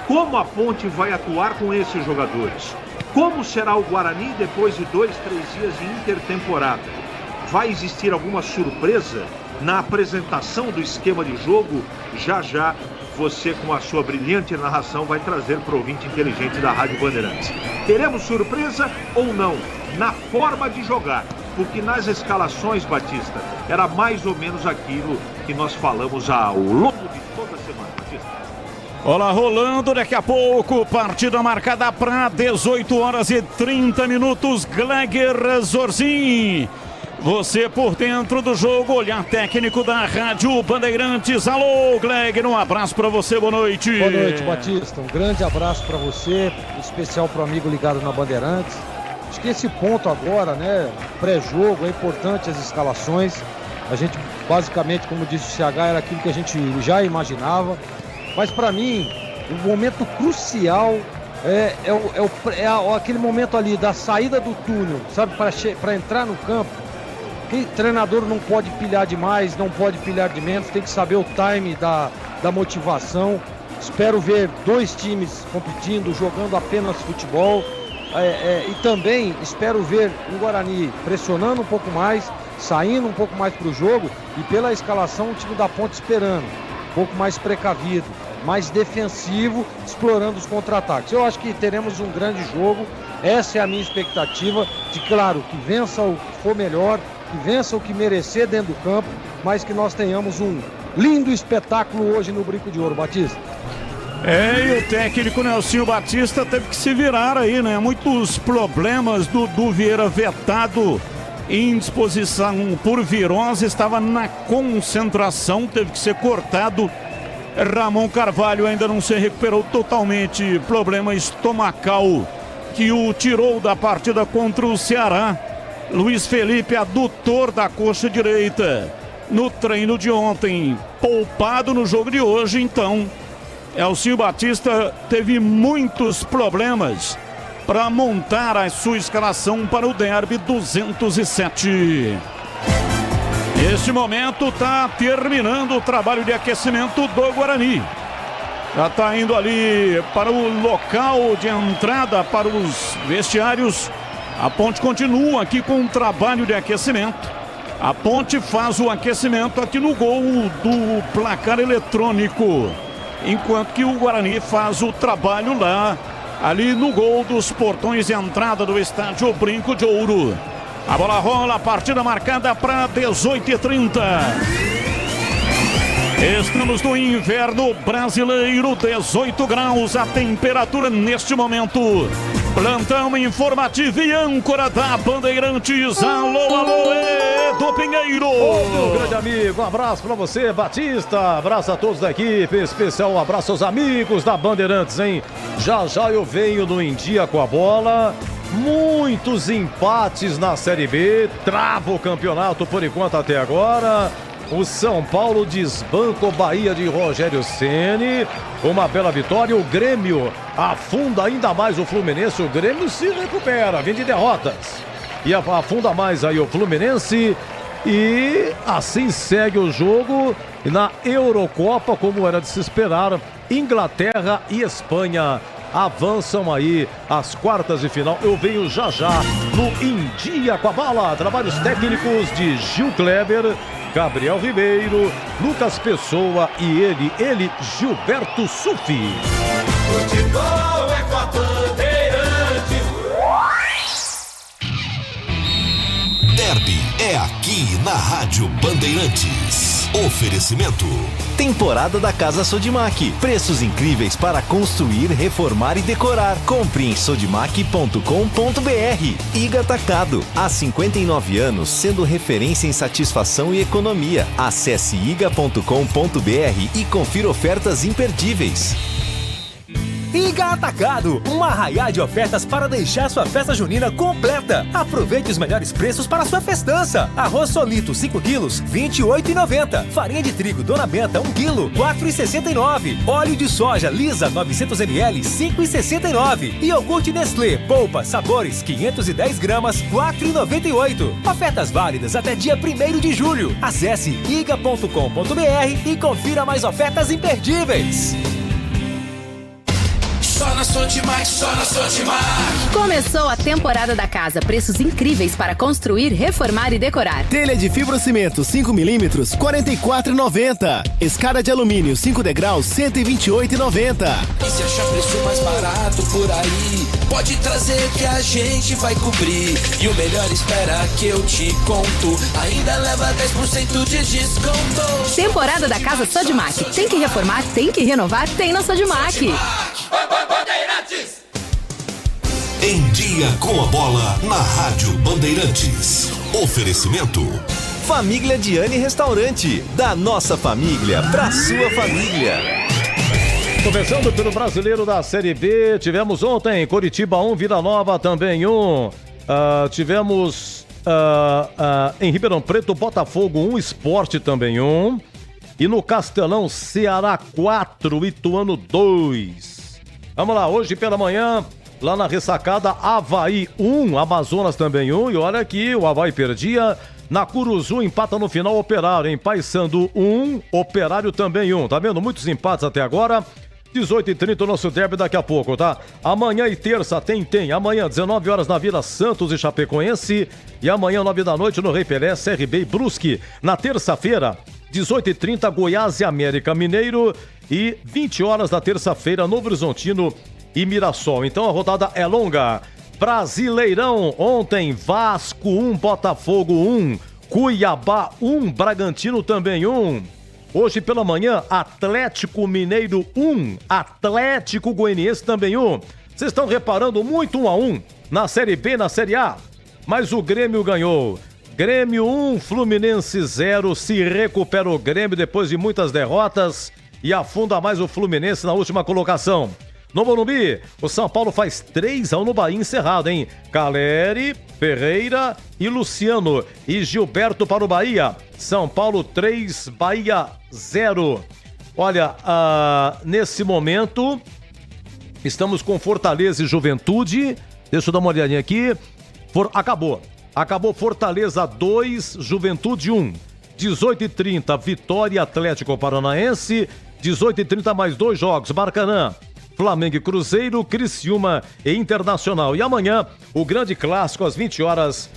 Como a Ponte vai atuar com esses jogadores? Como será o Guarani depois de 2, 3 dias de intertemporada? Vai existir alguma surpresa na apresentação do esquema de jogo? Já já você, com a sua brilhante narração, vai trazer para o ouvinte inteligente da Rádio Bandeirantes. Teremos surpresa ou não na forma de jogar? Porque nas escalações, Batista, era mais ou menos aquilo que nós falamos ao longo de toda a semana, Batista. Olá, rolando daqui a pouco, partida marcada para 18 horas e 30 minutos, Gleger Zorzin. Você por dentro do jogo, olhar técnico da Rádio Bandeirantes. Alô, Gleger, um abraço para você, boa noite. Boa noite, Batista, um grande abraço para você, em especial para o amigo ligado na Bandeirantes. Acho que esse ponto agora, né, pré-jogo, é importante as escalações. A gente, basicamente, como disse o CH, era aquilo que a gente já imaginava. Mas para mim, o momento crucial é aquele momento ali da saída do túnel, sabe, para entrar no campo. Que treinador não pode pilhar demais, não pode pilhar de menos, tem que saber o time da motivação. Espero ver 2 times competindo, jogando apenas futebol. E também espero ver o Guarani pressionando um pouco mais, saindo um pouco mais para o jogo, e pela escalação o time da Ponte esperando, um pouco mais precavido, mais defensivo, explorando os contra-ataques. Eu acho que teremos um grande jogo, essa é a minha expectativa, de claro, que vença o que for melhor, que vença o que merecer dentro do campo, mas que nós tenhamos um lindo espetáculo hoje no Brinco de Ouro, Batista. E o técnico Nelsinho Batista teve que se virar aí, né? Muitos problemas do Vieira vetado, indisposição por virose, estava na concentração, teve que ser cortado. Ramon Carvalho ainda não se recuperou totalmente, problema estomacal que o tirou da partida contra o Ceará. Luiz Felipe, adutor da coxa direita, no treino de ontem, poupado no jogo de hoje. Então, Elcio Batista teve muitos problemas para montar a sua escalação para o Derby 207. Neste momento está terminando o trabalho de aquecimento do Guarani. Já está indo ali para o local de entrada para os vestiários. A Ponte continua aqui com um trabalho de aquecimento. A Ponte faz o aquecimento aqui no gol do placar eletrônico, enquanto que o Guarani faz o trabalho lá, ali no gol dos portões de entrada do estádio Brinco de Ouro. A bola rola, a partida marcada para 18h30. Estamos no inverno brasileiro, 18 graus a temperatura neste momento. Plantão informativo e âncora da Bandeirantes. Alô, alô, Edu Pinheiro. Ô, meu grande amigo, um abraço pra você, Batista. Abraço a todos da equipe, especial um abraço aos amigos da Bandeirantes, hein? Já já eu venho no Em Dia com a Bola. Muitos empates na Série B, trava o campeonato por enquanto até agora. O São Paulo desbanca o Bahia de Rogério Ceni. Uma bela vitória. O Grêmio afunda ainda mais o Fluminense. O Grêmio se recupera, vem de derrotas. E afunda mais aí o Fluminense. E assim segue o jogo na Eurocopa, como era de se esperar. Inglaterra e Espanha avançam aí às quartas de final. Eu venho já já no Em Dia com a Bola. Trabalhos técnicos de Gil Kleber, Gabriel Ribeiro, Lucas Pessoa e ele, Gilberto Sufi. Futebol é com a Bandeirantes. Derby é aqui na Rádio Bandeirantes. Oferecimento. Temporada da Casa Sodimac. Preços incríveis para construir, reformar e decorar. Compre em sodimac.com.br. Iga Atacado. Há 59 anos, sendo referência em satisfação e economia. Acesse iga.com.br e confira ofertas imperdíveis. Iga Atacado, um arraiá de ofertas para deixar sua festa junina completa. Aproveite os melhores preços para sua festança. Arroz Solito 5 quilos, R$ 28,90. Farinha de trigo Dona Benta 1 quilo, R$ 4,69. Óleo de soja Lisa 900 ml, R$ 5,69. E iogurte Nestlé Polpa Sabores 510 gramas, R$ 4,98. Ofertas válidas até dia 1º de julho. Acesse iga.com.br e confira mais ofertas imperdíveis. Só na Sodimac, só na Sodimac. Começou a temporada da casa. Preços incríveis para construir, reformar e decorar. Telha de fibrocimento 5mm, R$ 44,90. Escada de alumínio 5 degraus, R$ 128,90. E se achar preço mais barato por aí, pode trazer que a gente vai cobrir. E o melhor, espera que eu te conto, ainda leva 10% de desconto. Temporada da casa Sodimac. Tem que reformar, tem que renovar, tem na Sodimac. Bandeirantes. Em Dia com a Bola, na Rádio Bandeirantes. Oferecimento. Família Diani Restaurante. Da nossa família pra sua família. Começando pelo Brasileiro da Série B, tivemos ontem Coritiba 1, Vila Nova também 1. Tivemos em Ribeirão Preto, Botafogo 1, Sport também 1. E no Castelão, Ceará 4, Ituano 2. Vamos lá, hoje pela manhã, lá na ressacada, Avaí 1, Amazonas também 1. E olha aqui, o Avaí perdia. Na Curuzu empata no final Operário, em Paysandu 1, Operário também 1. Tá vendo? Muitos empates até agora. 18h30 o nosso derby daqui a pouco, tá? Amanhã e terça tem. Amanhã, 19 horas na Vila Santos e Chapecoense. E amanhã, 9 da noite, no Rei Pelé, CRB e Brusque. Na terça-feira, 18h30, Goiás e América Mineiro. E 20 horas da terça-feira, Novo Horizontino e Mirassol. Então a rodada é longa. Brasileirão, ontem, Vasco 1, Botafogo 1, Cuiabá 1, Bragantino também 1. Hoje pela manhã, Atlético Mineiro 1, Atlético Goianiense também 1. Vocês estão reparando muito 1-1 na Série B, na Série A, mas o Grêmio ganhou. Grêmio 1, Fluminense 0, se recupera o Grêmio depois de muitas derrotas e afunda mais o Fluminense na última colocação. No Morumbi, o São Paulo faz 3-1 no Bahia encerrado, hein? Caleri, Ferreira e Luciano e Gilberto para o Bahia. São Paulo 3, Bahia 0. Olha, nesse momento, estamos com Fortaleza e Juventude. Deixa eu dar uma olhadinha aqui. Acabou Fortaleza 2, Juventude 1. 18h30, Vitória Atlético Paranaense. 18h30, mais 2 jogos. Maracanã, Flamengo e Cruzeiro, Criciúma e Internacional. E amanhã, o grande clássico às 20 horas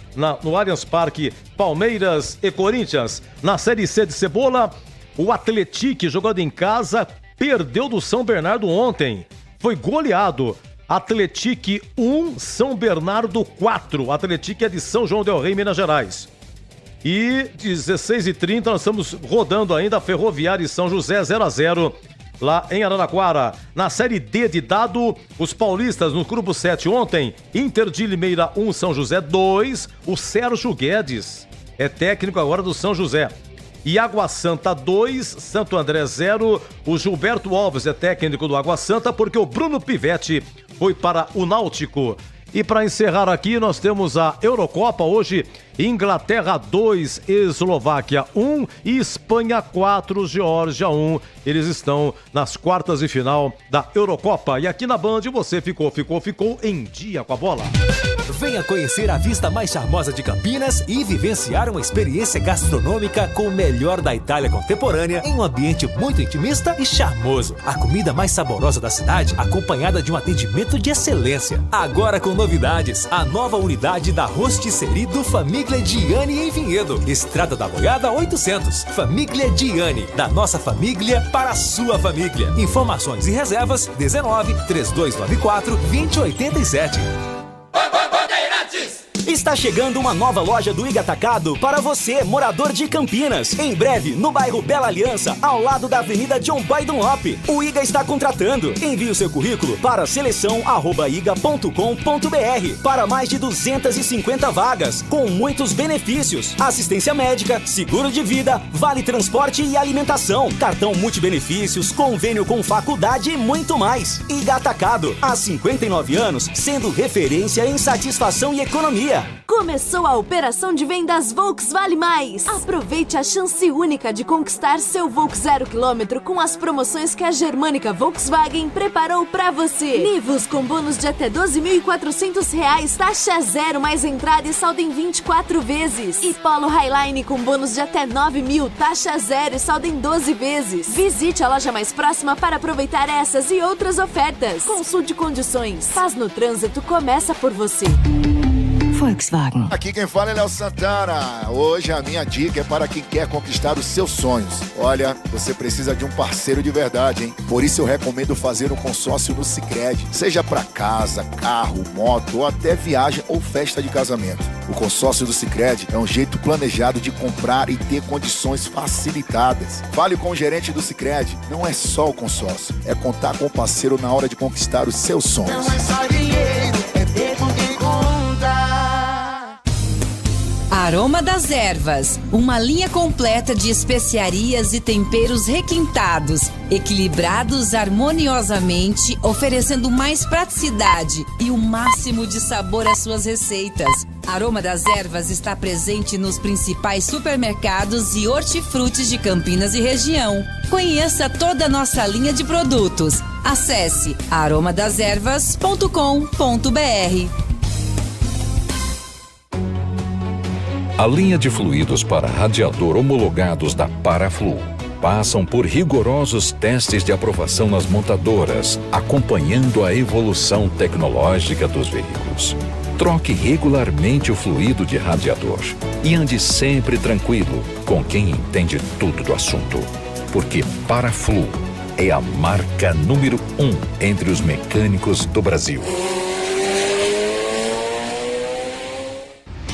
no Allianz Parque, Palmeiras e Corinthians. Na Série C de Cebola, o Atlético, jogando em casa, perdeu do São Bernardo ontem. Foi goleado. Atlético 1, São Bernardo 4. Atlético é de São João del Rei, Minas Gerais. E 16h30 nós estamos rodando ainda Ferroviária e São José 0-0 lá em Araraquara. Na Série D de dado, os paulistas no grupo 7 ontem, Inter de Limeira 1, São José 2. O Sérgio Guedes é técnico agora do São José. E Água Santa 2, Santo André 0. O Gilberto Alves é técnico do Água Santa porque o Bruno Pivetti foi para o Náutico. E para encerrar aqui, nós temos a Eurocopa hoje, Inglaterra 2, Eslováquia 1 e Espanha 4, Geórgia 1. Eles estão nas quartas de final da Eurocopa. E aqui na Band você ficou em dia com a bola. Venha conhecer a vista mais charmosa de Campinas e vivenciar uma experiência gastronômica com o melhor da Itália contemporânea em um ambiente muito intimista e charmoso. A comida mais saborosa da cidade, acompanhada de um atendimento de excelência. Agora com novidades, a nova unidade da Rostisserie do Família Diani em Vinhedo. Estrada da Boiada 800. Família Diani, da nossa família para a sua família. Informações e reservas 19 3294 2087. Está chegando uma nova loja do Iga Atacado para você, morador de Campinas. Em breve, no bairro Bela Aliança, ao lado da Avenida John Boy Dunlop. O Iga está contratando. Envie o seu currículo para seleção@iga.com.br para mais de 250 vagas, com muitos benefícios: assistência médica, seguro de vida, vale transporte e alimentação, cartão multibenefícios, convênio com faculdade e muito mais. Iga Atacado, há 59 anos, sendo referência em satisfação e economia. Começou a operação de vendas Volks Vale Mais. Aproveite a chance única de conquistar seu Volks 0 km com as promoções que a Germânica Volkswagen preparou pra você. Nivus com bônus de até R$12.400, taxa zero mais entrada e saldo em 24 vezes. E Polo Highline com bônus de até R$9.000, taxa zero e saldo em 12 vezes. Visite a loja mais próxima para aproveitar essas e outras ofertas. Consulte condições. Paz no trânsito começa por você. Volkswagen. Aqui quem fala é Léo Santana. Hoje a minha dica é para quem quer conquistar os seus sonhos. Olha, você precisa de um parceiro de verdade, hein? Por isso eu recomendo fazer um consórcio no Sicredi. Seja para casa, carro, moto ou até viagem ou festa de casamento. O consórcio do Sicredi é um jeito planejado de comprar e ter condições facilitadas. Fale com o gerente do Sicredi. Não é só o consórcio, é contar com o parceiro na hora de conquistar os seus sonhos. Não é só dinheiro, é ter com quem conta. Aroma das Ervas, uma linha completa de especiarias e temperos requintados, equilibrados harmoniosamente, oferecendo mais praticidade e o máximo de sabor às suas receitas. Aroma das Ervas está presente nos principais supermercados e hortifrutis de Campinas e região. Conheça toda a nossa linha de produtos. Acesse aromadaservas.com.br. A linha de fluidos para radiador homologados da Paraflu passam por rigorosos testes de aprovação nas montadoras, acompanhando a evolução tecnológica dos veículos. Troque regularmente o fluido de radiador e ande sempre tranquilo com quem entende tudo do assunto, porque Paraflu é a marca número 1 entre os mecânicos do Brasil.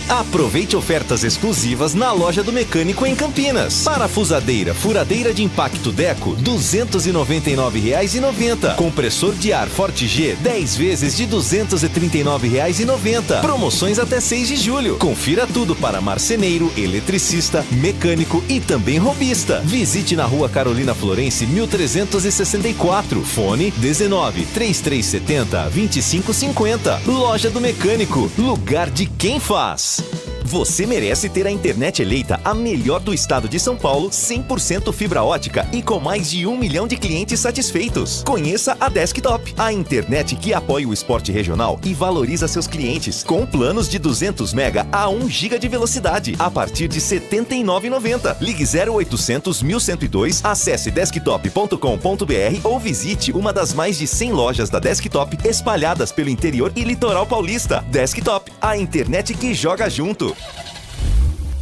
Aproveite ofertas exclusivas na loja do mecânico em Campinas. Parafusadeira, furadeira de impacto Deco, R$ 299,90. Compressor de ar Forte G, 10 vezes de R$ 239,90. Promoções até 6 de julho. Confira tudo para marceneiro, eletricista, mecânico e também robista. Visite na Rua Carolina Florence, 1364. Fone 19-3370-2550. Loja do Mecânico, lugar de quem faz. Você merece ter a internet eleita a melhor do estado de São Paulo, 100% fibra ótica e com mais de 1 milhão de clientes satisfeitos. Conheça a Desktop, a internet que apoia o esporte regional e valoriza seus clientes, com planos de 200 mega a 1 giga de velocidade, a partir de R$ 79,90. Ligue 0800 1102, acesse desktop.com.br ou visite uma das mais de 100 lojas da Desktop espalhadas pelo interior e litoral paulista. Desktop, a internet que joga junto.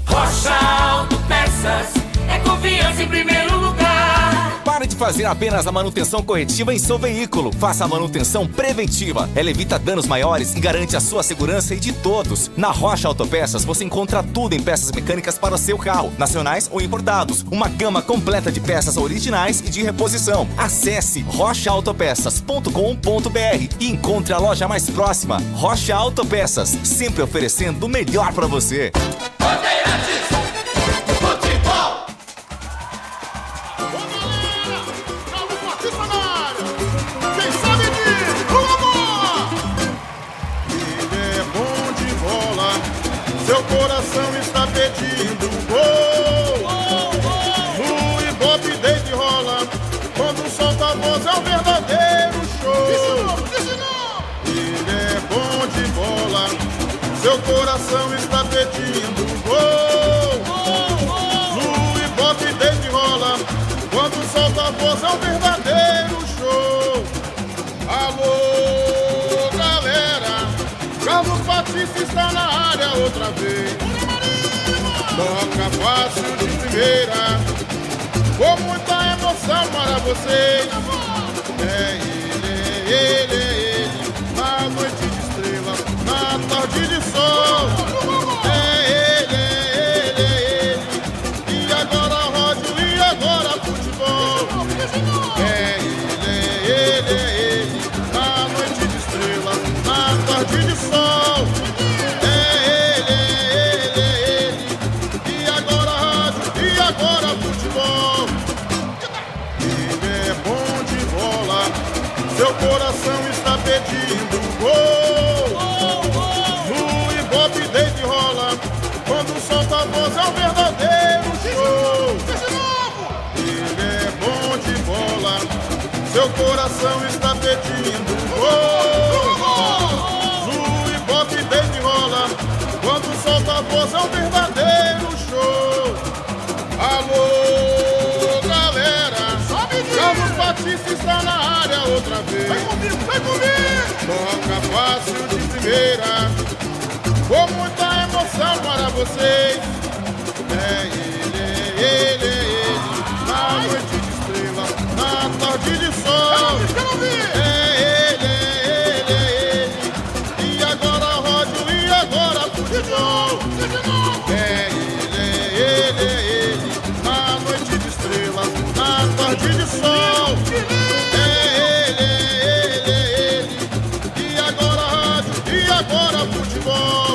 Rocha Autopeças, é confiança em primeiro lugar. Pare de fazer apenas a manutenção corretiva em seu veículo. Faça a manutenção preventiva. Ela evita danos maiores e garante a sua segurança e de todos. Na Rocha Autopeças você encontra tudo em peças mecânicas para o seu carro, nacionais ou importados. Uma gama completa de peças originais e de reposição. Acesse rochaautopeças.com.br e encontre a loja mais próxima. Rocha Autopeças, sempre oferecendo o melhor para você. Seu coração está pedindo gol. No Ibope desde rola, quando solta a voz é um verdadeiro show. Ele é bom de bola, seu coração está pedindo gol. No Ibope desde rola, quando solta a voz é um verdadeiro show. Alô, galera, Carlos Batista está na área outra vez. Toca fácil de primeira, com muita emoção para vocês. É ele, na noite de estrelas, na tarde tarde de sol. É ele. E agora rádio, e agora futebol. É ele. Na noite de estrelas, na tarde de sol. É ele. E agora rádio, e agora futebol. Ele é bom de bola, seu coração está pedindo gol. No Ibope deita e rola, quando solta a voz é um verdadeiro show. Ele é bom de bola, seu coração está pedindo gol. No Ibope deita e rola, quando solta a voz é um verdadeiro show. Alô, galera, Carlos Batista está na área outra vez. Vai comigo! Toca fácil de primeira, com muita emoção para vocês. É ele, na noite de estrela, na tarde de sol. É ele, e agora rádio, e agora futebol. É ele, na noite de estrelas, na tarde de sol. É ele, e agora rádio, e agora futebol.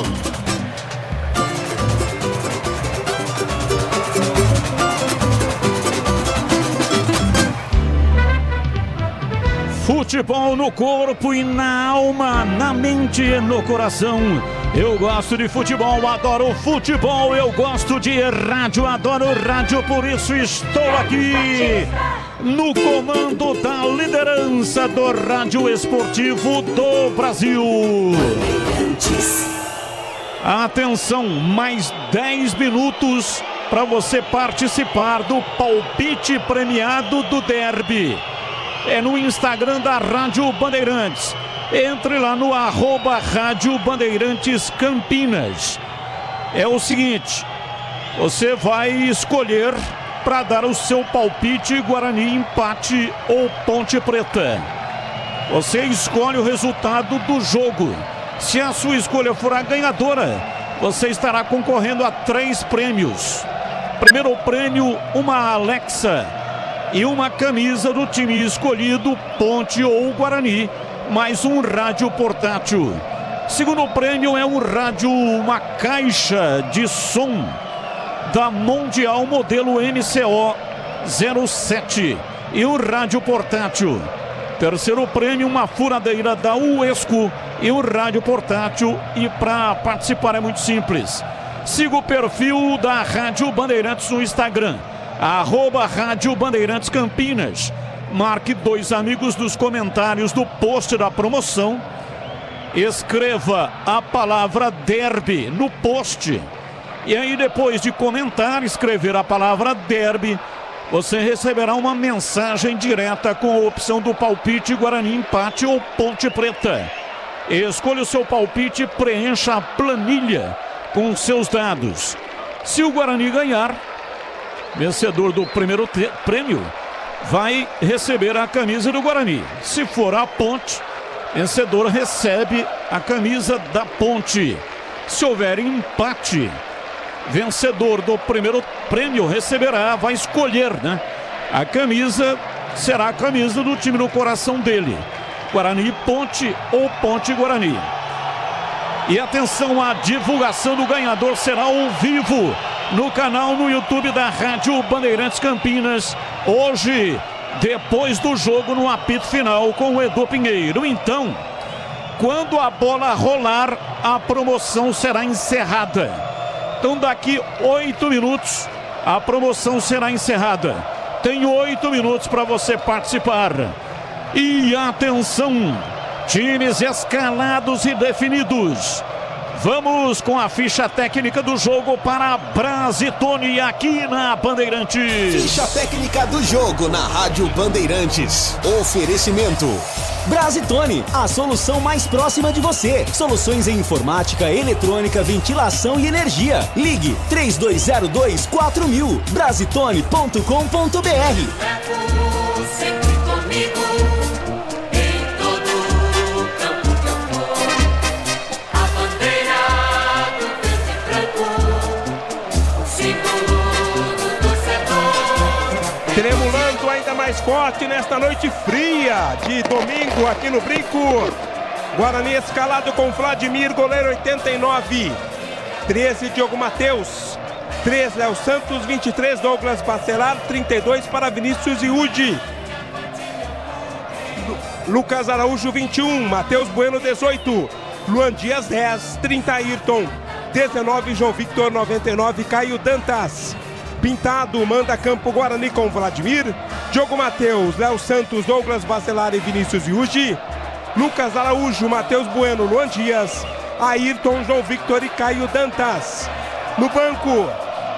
Futebol no corpo e na alma, na mente e no coração. Eu gosto de futebol, adoro futebol, eu gosto de rádio, adoro rádio, por isso estou aqui no comando da liderança do rádio esportivo do Brasil. Atenção, mais 10 minutos para você participar do palpite premiado do derby. É no Instagram da Rádio Bandeirantes. Entre lá no @Rádio Bandeirantes Campinas. É o seguinte, você vai escolher para dar o seu palpite Guarani, empate ou Ponte Preta. Você escolhe o resultado do jogo. Se a sua escolha for a ganhadora, você estará concorrendo a 3 prêmios. Primeiro prêmio, uma Alexa e uma camisa do time escolhido, Ponte ou Guarani, mais um rádio portátil. Segundo prêmio é um rádio, uma caixa de som da Mundial modelo MCO 07 e um rádio portátil. Terceiro prêmio, uma furadeira da Uesco e um rádio portátil. E para participar é muito simples. Siga o perfil da Rádio Bandeirantes no Instagram, @Rádio Bandeirantes Campinas. Marque 2 amigos nos comentários do post da promoção. Escreva a palavra derby no post. E aí, depois de comentar, escrever a palavra derby, você receberá uma mensagem direta com a opção do palpite Guarani, empate ou Ponte Preta. Escolha o seu palpite e preencha a planilha com seus dados. Se o Guarani ganhar, vencedor do primeiro prêmio vai receber a camisa do Guarani. Se for a Ponte, vencedor recebe a camisa da Ponte. Se houver empate, vencedor do primeiro prêmio receberá, vai escolher, né? A camisa será a camisa do time no coração dele. Guarani Ponte ou Ponte Guarani. E atenção, a divulgação do ganhador será ao vivo no canal no YouTube da Rádio Bandeirantes Campinas. Hoje, depois do jogo, no apito final com o Edu Pinheiro. Então, quando a bola rolar, a promoção será encerrada. Então, daqui 8 minutos, a promoção será encerrada. Tem 8 minutos para você participar. E atenção, times escalados e definidos. Vamos com a ficha técnica do jogo para Brasitone aqui na Bandeirantes. Ficha técnica do jogo na Rádio Bandeirantes. Oferecimento Brasitone, a solução mais próxima de você. Soluções em informática, eletrônica, ventilação e energia. Ligue 3202-4000. Brasitone.com.br. Sempre comigo, em todo campo que eu for. A bandeira mais forte nesta noite fria de domingo aqui no Brinco. Guarani escalado com Vladimir, goleiro 89. 13, Diogo Matheus. 3, Léo Santos. 23, Douglas Bacelar. 32 para Vinícius Iude. Lucas Araújo, 21. Matheus Bueno, 18. Luan Dias, 10. 30, Ayrton. 19, João Victor. 99, Caio Dantas. Pintado, manda campo Guarani com Vladimir. Diogo Matheus, Léo Santos, Douglas Bacelar e Vinícius Iude. Lucas Araújo, Matheus Bueno, Luan Dias, Ayrton, João Victor e Caio Dantas. No banco,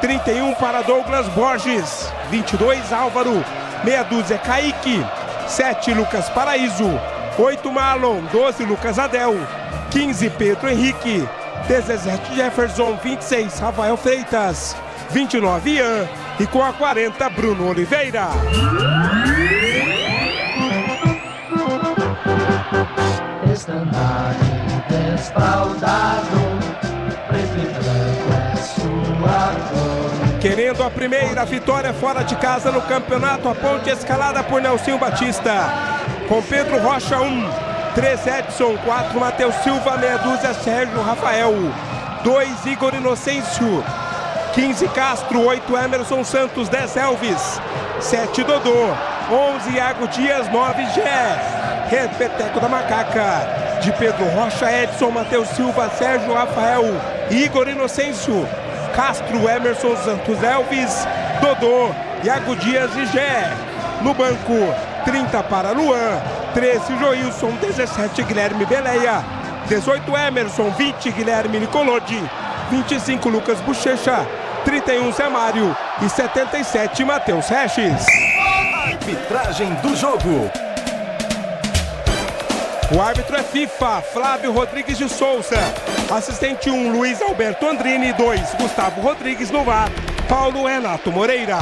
31 para Douglas Borges. 22, Álvaro. Meia dúzia, Kaique. 7, Lucas Paraíso. 8, Marlon. 12, Lucas Adel. 15, Pedro Henrique. 17, Jefferson. 26, Rafael Freitas. 29, Ian. E com a 40, Bruno Oliveira. Estandarte desfraldado, preto e branco é sua cor. Querendo a primeira vitória fora de casa no campeonato, a Ponte escalada por Nelsinho Batista. Com Pedro Rocha, 1. 3, Edson. 4, Matheus Silva. Meia dúzia, Sérgio Rafael. 2, Igor Inocêncio. 15, Castro. 8, Emerson Santos. 10, Elvis. 7, Dodô. 11, Iago Dias. 9, Gé. Repeteco da Macaca. De Pedro Rocha, Edson, Matheus Silva, Sérgio Rafael, Igor Inocêncio, Castro, Emerson Santos, Elvis, Dodô, Iago Dias e Gé. No banco, 30 para Luan, 13, Joilson. 17, Guilherme Beleia. 18, Emerson. 20, Guilherme Nicolodi. 25, Lucas Bochecha. 31, Zé Mário. E 77, Matheus Regis. Arbitragem do jogo. O árbitro é FIFA, Flávio Rodrigues de Souza. Assistente 1, Luiz Alberto Andrini. 2, Gustavo Rodrigues no VAR. Paulo Renato Moreira.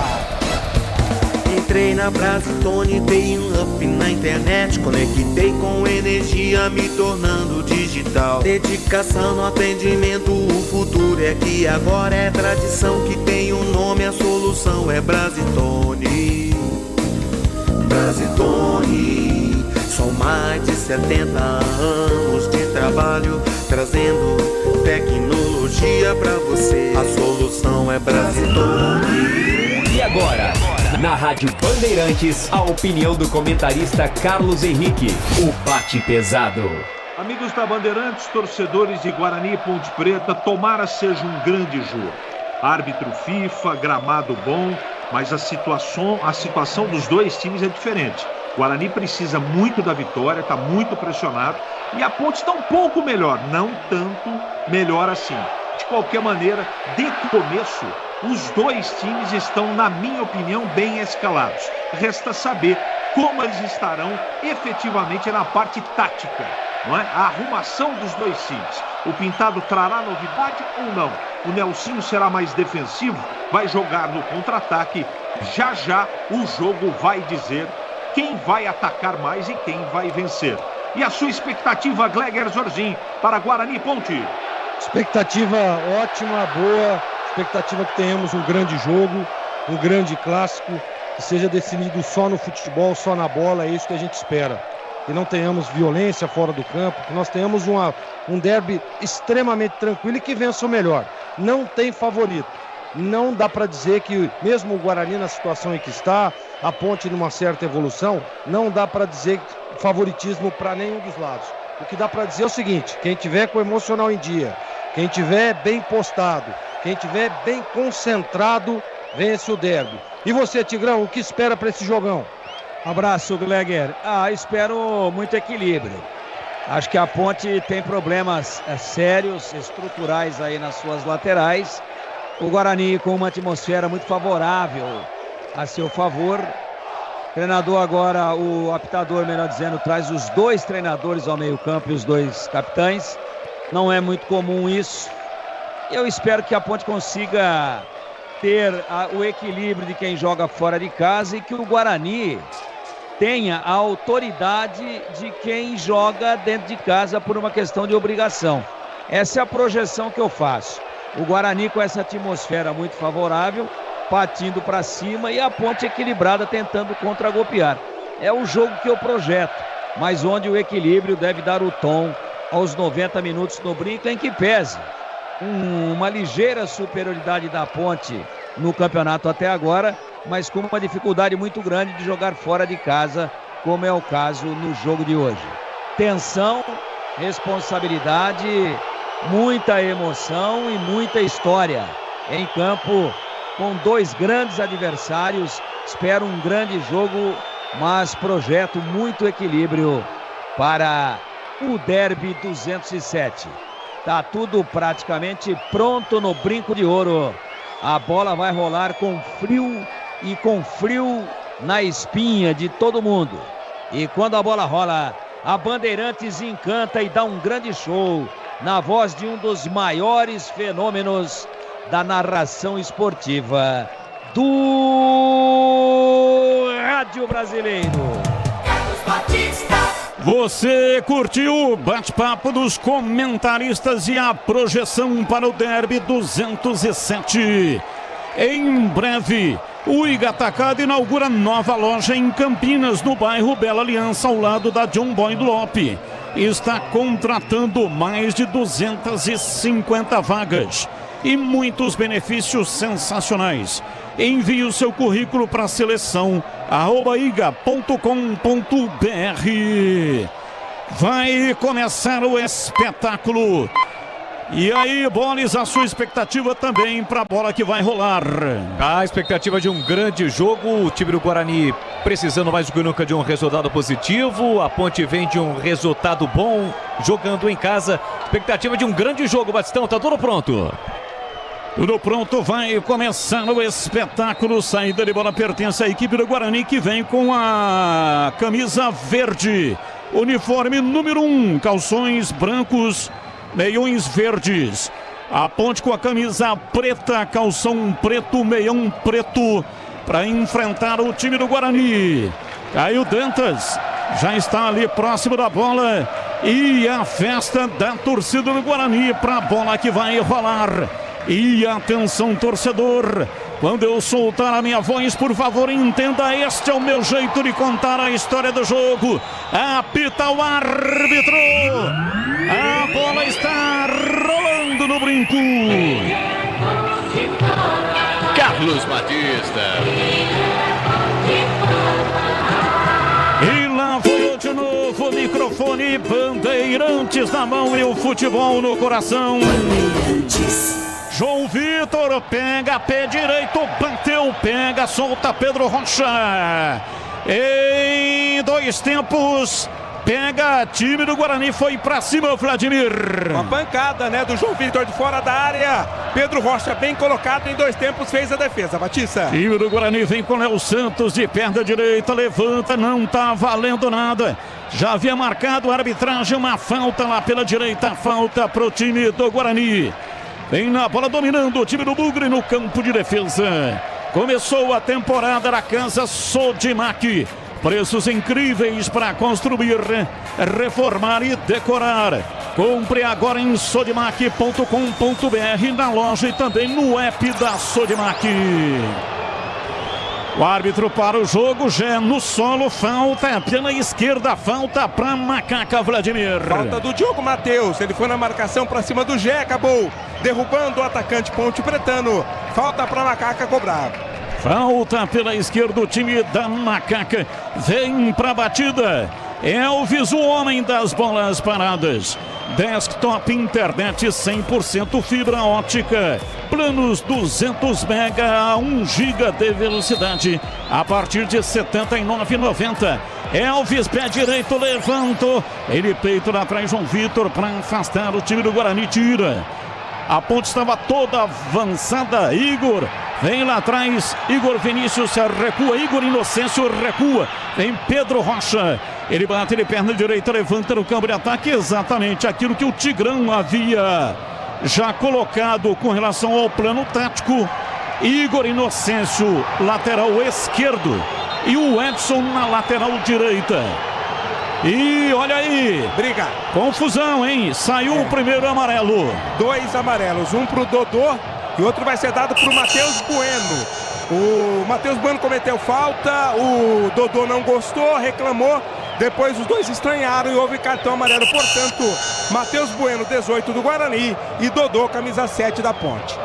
Entrei na Brasitone, dei um up na internet. Conectei com energia, me tornando digital. Dedicação no atendimento, o futuro é aqui agora. É tradição que tem um nome, a solução é Brasitone. Brasitone. São mais de 70 anos de trabalho, trazendo tecnologia pra você. A solução é Brasitone. E agora, na Rádio Bandeirantes, a opinião do comentarista Carlos Henrique. O bate pesado. Amigos da Bandeirantes, torcedores de Guarani e Ponte Preta, tomara seja um grande jogo. Árbitro FIFA, gramado bom, mas a situação dos dois times é diferente. Guarani precisa muito da vitória, está muito pressionado. E a Ponte está um pouco melhor, não tanto melhor assim. De qualquer maneira, de começo, os dois times estão, na minha opinião, bem escalados. Resta saber como eles estarão efetivamente na parte tática, não é? A arrumação dos dois times. O Pintado trará novidade ou não? O Nelsinho será mais defensivo, vai jogar no contra-ataque. Já já o jogo vai dizer quem vai atacar mais e quem vai vencer. E a sua expectativa, Gleger Zorzi, para Guarani e Ponte? Expectativa ótima, boa. Expectativa que tenhamos um grande jogo, um grande clássico, que seja decidido só no futebol, só na bola. É isso que a gente espera. Que não tenhamos violência fora do campo, que nós tenhamos um derby extremamente tranquilo e que vença o melhor. Não tem favorito. Não dá para dizer que, mesmo o Guarani na situação em que está, a Ponte numa certa evolução, não dá para dizer favoritismo para nenhum dos lados. O que dá para dizer é o seguinte: quem tiver com o emocional em dia, quem tiver bem postado, quem tiver bem concentrado, vence o derby. E você, Tigrão, o que espera para esse jogão? Abraço, Gleger. Espero muito equilíbrio. Acho que a Ponte tem problemas sérios, estruturais aí nas suas laterais. O Guarani com uma atmosfera muito favorável a seu favor. O treinador agora, o apitador, melhor dizendo, traz os dois treinadores ao meio-campo e os dois capitães. Não é muito comum isso. Eu espero que a Ponte consiga ter o equilíbrio de quem joga fora de casa e que o Guarani tenha a autoridade de quem joga dentro de casa por uma questão de obrigação. Essa é a projeção que eu faço. O Guarani com essa atmosfera muito favorável, partindo para cima e a Ponte equilibrada tentando contragolpear. É o jogo que eu projeto, mas onde o equilíbrio deve dar o tom aos 90 minutos no Brinco, em que pese uma ligeira superioridade da Ponte no campeonato até agora, mas com uma dificuldade muito grande de jogar fora de casa, como é o caso no jogo de hoje. Tensão, responsabilidade, muita emoção e muita história em campo, com dois grandes adversários. Espero um grande jogo, mas projeto muito equilíbrio para o Derby 207. Tá tudo praticamente pronto no Brinco de Ouro. A bola vai rolar com frio e com frio na espinha de todo mundo. E quando a bola rola, a Bandeirantes encanta e dá um grande show na voz de um dos maiores fenômenos da narração esportiva do rádio brasileiro. Você curtiu o bate-papo dos comentaristas e a projeção para o Derby 207. Em breve, o Iga Atacado inaugura nova loja em Campinas, no bairro Bela Aliança, ao lado da John Boy do Lope. Está contratando mais de 250 vagas e muitos benefícios sensacionais. Envie o seu currículo para a seleção @iga.com.br. Vai começar o espetáculo. E aí, Boles, a sua expectativa também para a bola que vai rolar? A expectativa de um grande jogo, o time do Guarani precisando mais do que nunca de um resultado positivo, a Ponte vem de um resultado bom, jogando em casa, expectativa de um grande jogo. Batistão, tá tudo pronto? Tudo pronto, vai começar o espetáculo. Saída de bola pertence à equipe do Guarani, que vem com a camisa verde, uniforme número 1, calções brancos, meiões verdes. A Ponte com a camisa preta, calção preto, meião preto, para enfrentar o time do Guarani. Caio Dantas já está ali próximo da bola e a festa da torcida do Guarani para a bola que vai rolar. E atenção, torcedor, quando eu soltar a minha voz, por favor, entenda, este é o meu jeito de contar a história do jogo. Apita o árbitro. A bola está rolando no Brinco. Carlos Batista. E lá foi de novo o microfone, Bandeirantes na mão e o futebol no coração. João Vitor pega pé direito, bateu, pega, solta Pedro Rocha. Em 2 tempos, pega, time do Guarani, foi pra cima, Vladimir. Uma pancada, né, do João Vitor de fora da área. Pedro Rocha bem colocado, em 2 tempos fez a defesa, Batista. Time do Guarani vem com Léo Santos de perna direita, levanta, não tá valendo nada. Já havia marcado a arbitragem uma falta lá pela direita, falta pro time do Guarani. Vem na bola dominando o time do Bugre no campo de defesa. Começou a temporada da Casa Sodimac. Preços incríveis para construir, reformar e decorar. Compre agora em sodimac.com.br, na loja e também no app da Sodimac. O árbitro para o jogo, já no solo, falta pela esquerda, falta para Macaca, Vladimir. Falta do Diogo Matheus, ele foi na marcação para cima do Gé, acabou derrubando o atacante Ponte Pretano. Falta para Macaca cobrar. Falta pela esquerda o time da Macaca, vem para a batida. Elvis, o homem das bolas paradas. Desktop, internet 100% fibra ótica. Planos 200 mega a 1 giga de velocidade a partir de R$ 79,90. Elvis, pé direito, levantou. Ele peito lá atrás, João Vitor para afastar o time do Guarani, tira. A Ponte estava toda avançada. Igor vem lá atrás. Igor Vinícius recua. Igor Inocêncio recua. Vem Pedro Rocha. Ele bate de perna direita, levanta no campo de ataque. Exatamente aquilo que o Tigrão havia já colocado com relação ao plano tático. Igor Inocêncio, lateral esquerdo. E o Edson na lateral direita. E olha aí, briga, confusão, hein? Saiu o primeiro amarelo. 2 amarelos, um pro Dodô e outro vai ser dado pro Matheus Bueno. O Matheus Bueno cometeu falta, o Dodô não gostou, reclamou. Depois os dois estranharam e houve cartão amarelo. Portanto, Matheus Bueno, 18 do Guarani, e Dodô, camisa 7 da Ponte.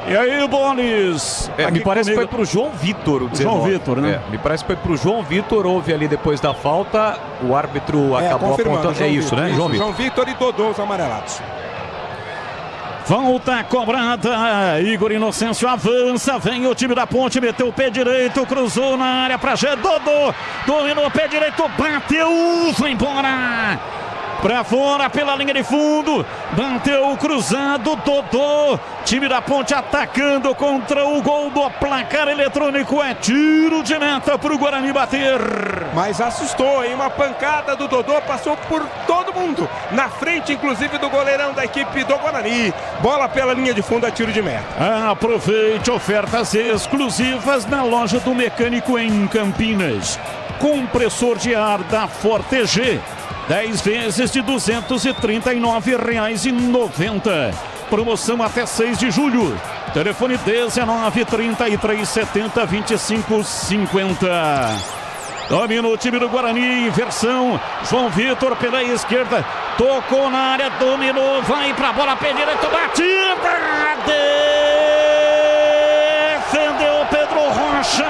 E aí, Bonis? Me parece que foi pro João Vitor o 19. João Vitor, né? Me parece que foi pro João Vitor. Houve ali depois da falta, o árbitro acabou apontando. É isso, né, João Vitor? João Vitor e Dodô, os amarelados. Falta cobrada, Igor Inocêncio avança, vem o time da Ponte, meteu o pé direito, cruzou na área pra Gé, Dodô, dominou o pé direito, bateu, foi embora, pra fora pela linha de fundo, bateu cruzado, Dodô, time da Ponte atacando contra o gol do placar eletrônico, é tiro de meta pro Guarani bater. Mas assustou, hein? Uma pancada do Dodô, passou por todo mundo, na frente inclusive do goleirão da equipe do Guarani. Bola pela linha de fundo, a tiro de meta. Aproveite ofertas exclusivas na loja do mecânico em Campinas. Compressor de ar da Forte G, 10 vezes de R$ 239,90. Promoção até 6 de julho. Telefone 19 33 70 25 50. Domina o time do Guarani, inversão, João Vitor pela esquerda, tocou na área, dominou, vai pra bola, pé direito, batida, defendeu Pedro Rocha,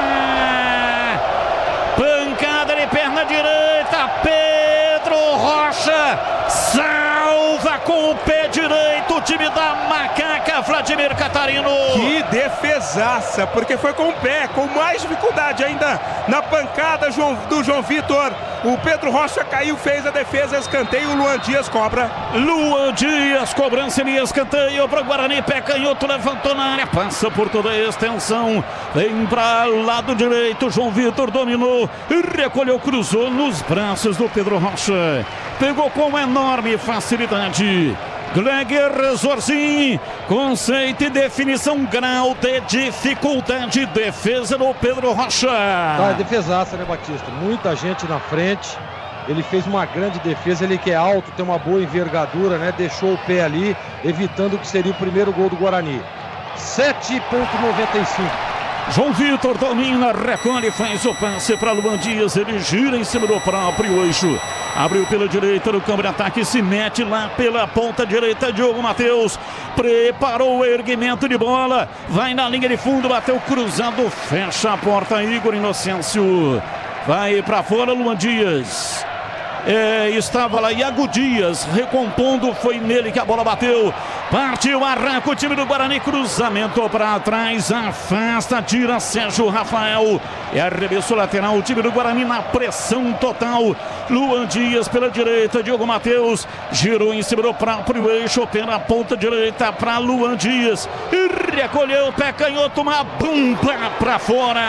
pancada de perna direita, Pedro Rocha, salva com o pé direito, o time da Macaca, Vladimir Catarino. Que defesaça, porque foi com o pé, com mais dificuldade ainda na pancada do João Vitor. O Pedro Rocha caiu, fez a defesa, escanteio, o Luan Dias cobra. Luan Dias, cobrança e escanteio para o Guarani, pé canhoto, levantou na área, passa por toda a extensão, vem para lado direito, João Vitor dominou, recolheu, cruzou nos braços do Pedro Rocha, pegou com enorme facilidade. Gleger Zorzin, conceito e definição, grau de dificuldade, defesa do Pedro Rocha. Defesaça, né, Batista? Muita gente na frente, ele fez uma grande defesa, ele que é alto, tem uma boa envergadura, né? Deixou o pé ali, evitando o que seria o primeiro gol do Guarani. 7,95. João Vitor domina, recolhe, faz o passe para Luan Dias, ele gira em cima do próprio eixo, abriu pela direita no campo de ataque, se mete lá pela ponta direita, Diogo Matheus, preparou o erguimento de bola, vai na linha de fundo, bateu cruzado, fecha a porta, Igor Inocêncio, vai para fora, Luan Dias. Estava lá Iago Dias recompondo, foi nele que a bola bateu, partiu, arranca o time do Guarani, cruzamento para trás, afasta, tira Sérgio Rafael, arremesso lateral, o time do Guarani na pressão total, Luan Dias pela direita, Diogo Matheus girou em cima do próprio eixo, pela ponta direita para Luan Dias, e recolheu o pé canhoto, uma bomba para fora.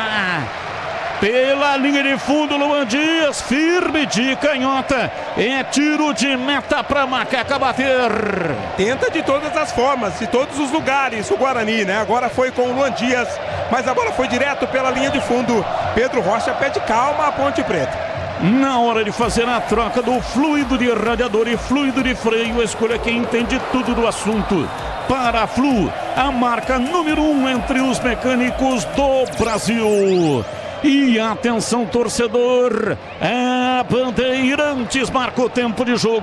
Pela linha de fundo, Luan Dias, firme de canhota, é tiro de meta para Macaca bater. Tenta de todas as formas, de todos os lugares, o Guarani, né? Agora foi com o Luan Dias, mas a bola foi direto pela linha de fundo. Pedro Rocha pede calma a Ponte Preta. Na hora de fazer a troca do fluido de radiador e fluido de freio, escolha quem entende tudo do assunto. Paraflu, a marca número 1 entre os mecânicos do Brasil. E atenção, torcedor, a Bandeirantes marca o tempo de jogo.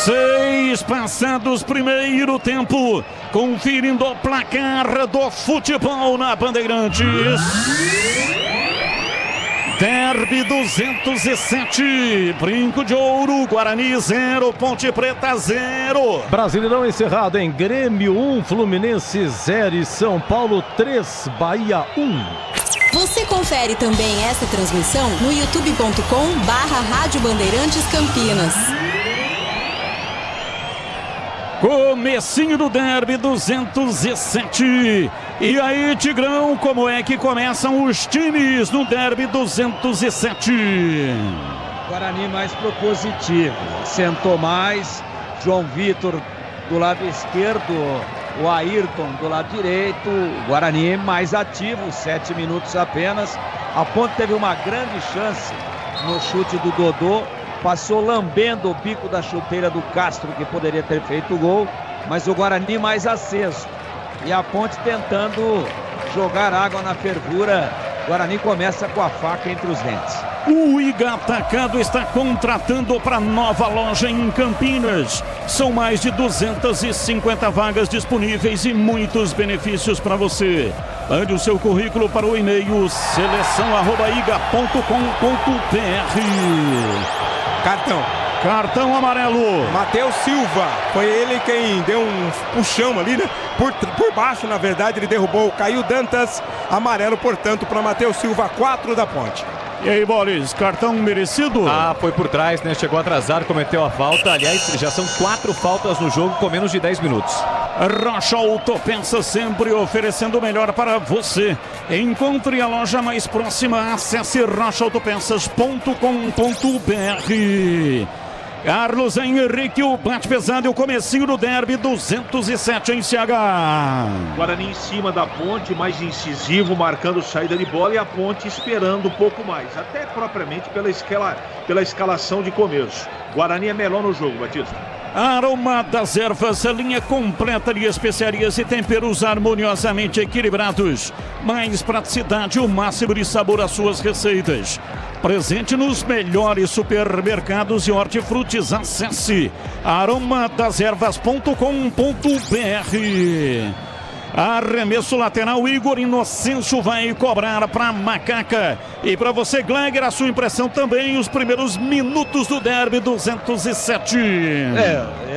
6 passados, primeiro tempo, conferindo o placar do futebol na Bandeirantes. Derby 207, Brinco de Ouro, Guarani 0, Ponte Preta 0. Brasileirão encerrado em Grêmio 1, Fluminense 0 e São Paulo 3, Bahia 1. Você confere também essa transmissão no youtube.com/Rádio Bandeirantes Campinas. Comecinho do Derby 207. E aí, Tigrão, como é que começam os times no Derby 207? Guarani mais propositivo, sentou mais, João Vitor do lado esquerdo, o Ayrton do lado direito, o Guarani mais ativo, 7 minutos apenas. A Ponte teve uma grande chance no chute do Dodô, passou lambendo o bico da chuteira do Castro, que poderia ter feito o gol, mas o Guarani mais aceso. e a Ponte tentando jogar água na fervura. Guarani começa com a faca entre os dentes. O Iga Atacado está contratando para nova loja em Campinas. São mais de 250 vagas disponíveis e muitos benefícios para você. Mande o seu currículo para o e-mail seleção@iga.com.br. Cartão amarelo. Matheus Silva, foi ele quem deu um puxão ali, né? Por baixo, na verdade, ele derrubou o Caio Dantas. Amarelo, portanto, para Matheus Silva, 4 da Ponte. E aí, Boris, cartão merecido? Foi por trás, né? Chegou atrasado, cometeu a falta. Aliás, já são 4 faltas no jogo com menos de 10 minutos. Rocha Autopeças sempre oferecendo o melhor para você. Encontre a loja mais próxima. Acesse rochaautopeças.com.br. Carlos Henrique, o bate pesado e o comecinho do derby, 207 em CH. Guarani em cima da Ponte, mais incisivo, marcando saída de bola, e a Ponte esperando um pouco mais, até propriamente pela escalação de começo. Guarani é melhor no jogo, Batista. Aroma das Ervas, linha completa de especiarias e temperos harmoniosamente equilibrados. Mais praticidade, o máximo de sabor às suas receitas. Presente nos melhores supermercados e hortifrutis. Acesse aromadeservas.com.br. Arremesso lateral, Igor Inocêncio vai cobrar para Macaca. E para você, Gleiger, a sua impressão também, os primeiros minutos do derby, 207.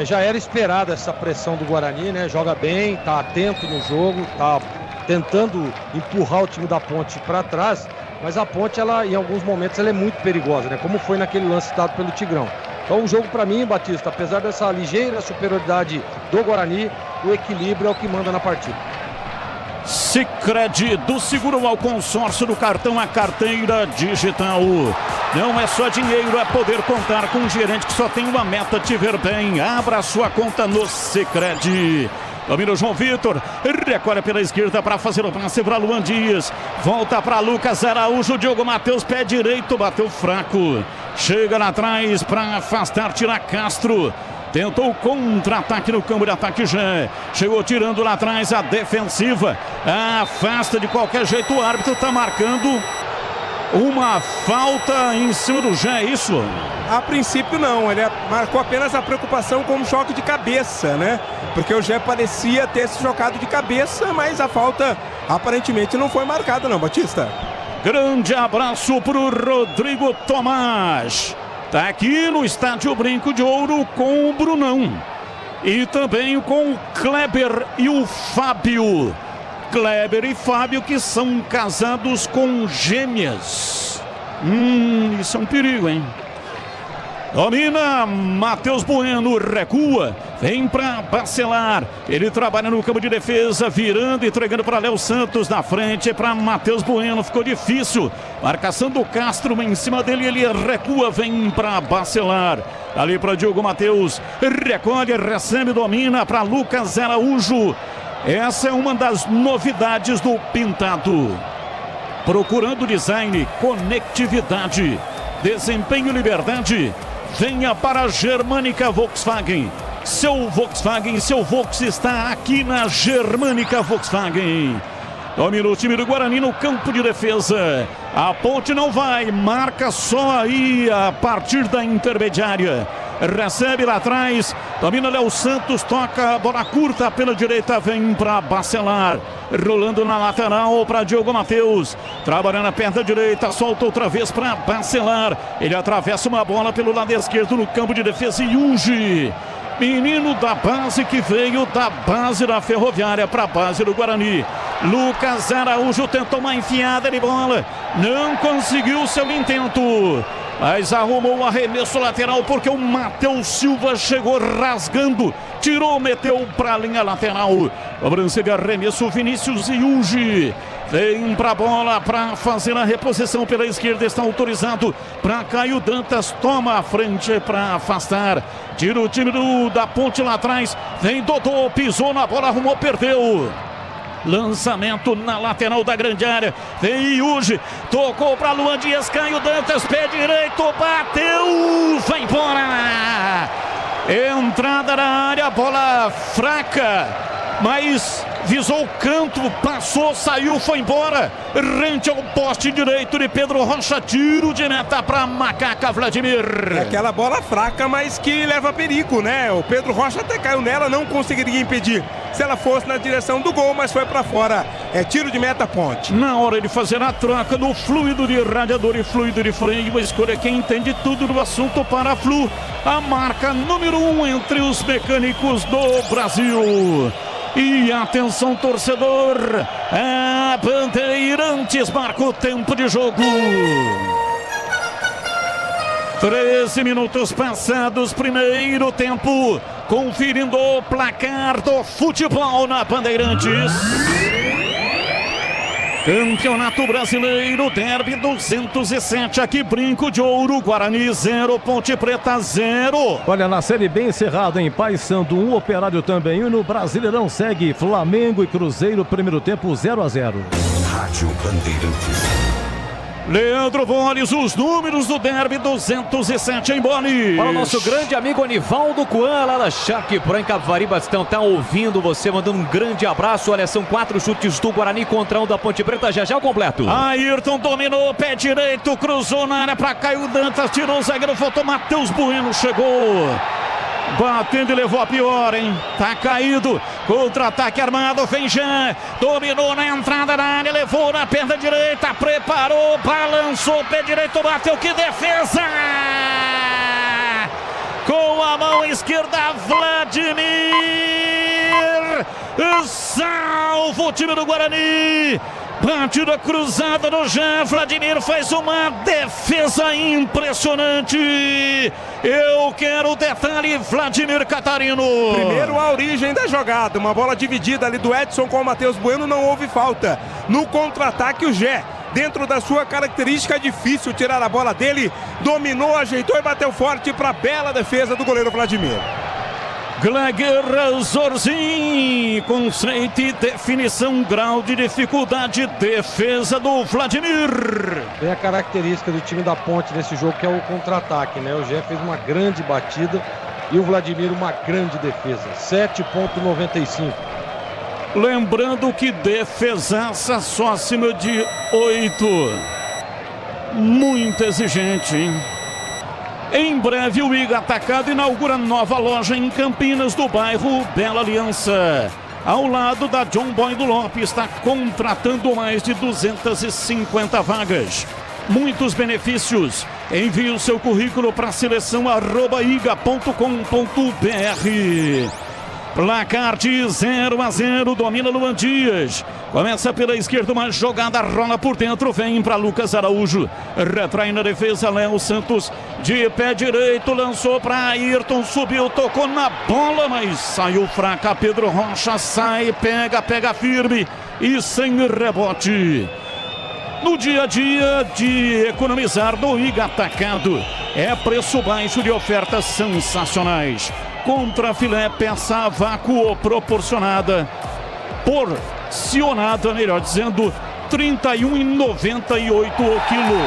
Já era esperada essa pressão do Guarani, né? Joga bem, tá atento no jogo, tá tentando empurrar o time da Ponte para trás, mas a Ponte, ela, em alguns momentos, ela é muito perigosa, né? Como foi naquele lance dado pelo Tigrão. Então o jogo para mim, Batista, apesar dessa ligeira superioridade do Guarani, o equilíbrio é o que manda na partida. Sicredi, do seguro ao consórcio do cartão, a carteira digital. Não é só dinheiro, é poder contar com um gerente que só tem uma meta: te ver bem. Abra sua conta no Sicredi. Domina o João Vitor, recolhe pela esquerda para fazer o passe para Luan Dias. Volta para Lucas Araújo, Diogo Matheus, pé direito, bateu fraco. Chega lá atrás para afastar, tirar Castro. Tentou contra-ataque no campo de ataque já. Chegou tirando lá atrás a defensiva. Afasta de qualquer jeito, o árbitro está marcando uma falta em cima do Gé, é isso? A princípio não, ele marcou apenas a preocupação com um choque de cabeça, né? Porque o Gé parecia ter se chocado de cabeça, mas a falta aparentemente não foi marcada não, Batista. Grande abraço pro Rodrigo Tomás. Tá aqui no Estádio Brinco de Ouro com o Brunão. E também com o Kleber e o Fábio. Kleber e Fábio, que são casados com gêmeas. Isso é um perigo, hein? Domina, Matheus Bueno, recua, vem para Bacelar. Ele trabalha no campo de defesa, virando, entregando para Léo Santos na frente, para Matheus Bueno, ficou difícil. Marcação do Castro em cima dele, ele recua, vem para Bacelar. Ali para Diogo Matheus, recolhe, recebe, domina para Lucas Araújo. Essa é uma das novidades do Pintado. Procurando design, conectividade, desempenho e liberdade. Venha para a Germânica Volkswagen. Seu Volkswagen, seu Volks está aqui na Germânica Volkswagen. Domina o time do Guarani no campo de defesa. A Ponte não vai, marca só aí a partir da intermediária. Recebe lá atrás, domina Léo Santos, toca a bola curta pela direita, vem para Bacelar. Rolando na lateral para Diogo Matheus. Trabalhando a perna direita, solta outra vez para Bacelar. Ele atravessa uma bola pelo lado esquerdo no campo de defesa e Yunji. Menino da base que veio da base da Ferroviária para a base do Guarani. Lucas Araújo tentou uma enfiada de bola. Não conseguiu seu intento. Mas arrumou o arremesso lateral porque o Matheus Silva chegou rasgando. Tirou, meteu para a linha lateral. Cobrança de arremesso, Vinícius Yunji. Vem para a bola para fazer a reposição pela esquerda. Está autorizado para Caio Dantas. Toma a frente para afastar. Tira o time da Ponte lá atrás. Vem Dodô, pisou na bola, arrumou, perdeu. Lançamento na lateral da grande área. Vem Yunji, tocou para Luan Dias, Caio Dantas, pé direito, bateu, vai embora. Entrada na área, bola fraca, mas visou o canto, passou, saiu, foi embora. Rente ao poste direito de Pedro Rocha, tiro de meta para Macaca Vladimir. É aquela bola fraca, mas que leva perigo, né? O Pedro Rocha até caiu nela, não conseguiria impedir se ela fosse na direção do gol, mas foi para fora. É tiro de meta, Ponte. Na hora de fazer a troca do fluido de radiador e fluido de freio, a escolha quem entende tudo do assunto para a Flu, a marca número 1 entre os mecânicos do Brasil. E atenção, torcedor, a Bandeirantes marca o tempo de jogo. 13 minutos passados, primeiro tempo, conferindo o placar do futebol na Bandeirantes. Campeonato Brasileiro, Derby 207, aqui Brinco de Ouro, Guarani 0, Ponte Preta 0. Olha, na Série B encerrado em Paysandu 1, Operário também 1, e no Brasileirão segue Flamengo e Cruzeiro, primeiro tempo 0-0. Rádio Bandeirantes. Leandro Boles, os números do Derby 207 em Boles. Para o nosso grande amigo Anivaldo Coan, lá na Charque Pro em Capivari, Bastão, tá ouvindo você, mandando um grande abraço. Olha, são 4 chutes do Guarani contra 1 da Ponte Preta, já o completo. Ayrton dominou, pé direito, cruzou na área para Caio Dantas, tirou o zagueiro, voltou, Matheus Bueno chegou. Batendo e levou a pior, hein? Tá caído. Contra-ataque armado. Vem Jean. Dominou na entrada da área. Levou na perna direita. Preparou. Balançou. Pé direito. Bateu. Que defesa! Com a mão esquerda, Vladimir. Salva o time do Guarani. Batida cruzada no Jean. Vladimir faz uma defesa impressionante. Eu quero o detalhe, Vladimir Catarino. Primeiro a origem da jogada. Uma bola dividida ali do Edson com o Matheus Bueno. Não houve falta. No contra-ataque o Jean, dentro da sua característica, é difícil tirar a bola dele. Dominou, ajeitou e bateu forte para a bela defesa do goleiro Vladimir. Gleger Zorzin, conceito e definição, grau de dificuldade, defesa do Vladimir. Tem a característica do time da Ponte nesse jogo, que é o contra-ataque, né? O Gé fez uma grande batida e o Vladimir uma grande defesa, 7,95. Lembrando que defesaça só acima de 8. Muito exigente, hein? Em breve o Iga Atacado inaugura nova loja em Campinas, do bairro Bela Aliança. Ao lado da John Boy do Lopes, está contratando mais de 250 vagas. Muitos benefícios. Envie o seu currículo para seleção@iga.com.br. Placar de 0-0, domina Luan Dias. Começa pela esquerda, uma jogada, rola por dentro, vem para Lucas Araújo. Retrai na defesa, Léo Santos. De pé direito, lançou para Ayrton, subiu, tocou na bola, mas saiu fraca. Pedro Rocha sai, pega firme e sem rebote. No dia a dia de economizar do Iga Atacado, é preço baixo de ofertas sensacionais. Contra filé, peça a vácuo proporcionada, porcionada, melhor dizendo, R$ 31,98 o quilo.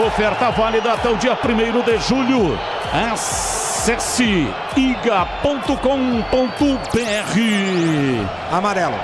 Oferta válida até o dia 1º de julho. Acesse iga.com.br. Amarelo.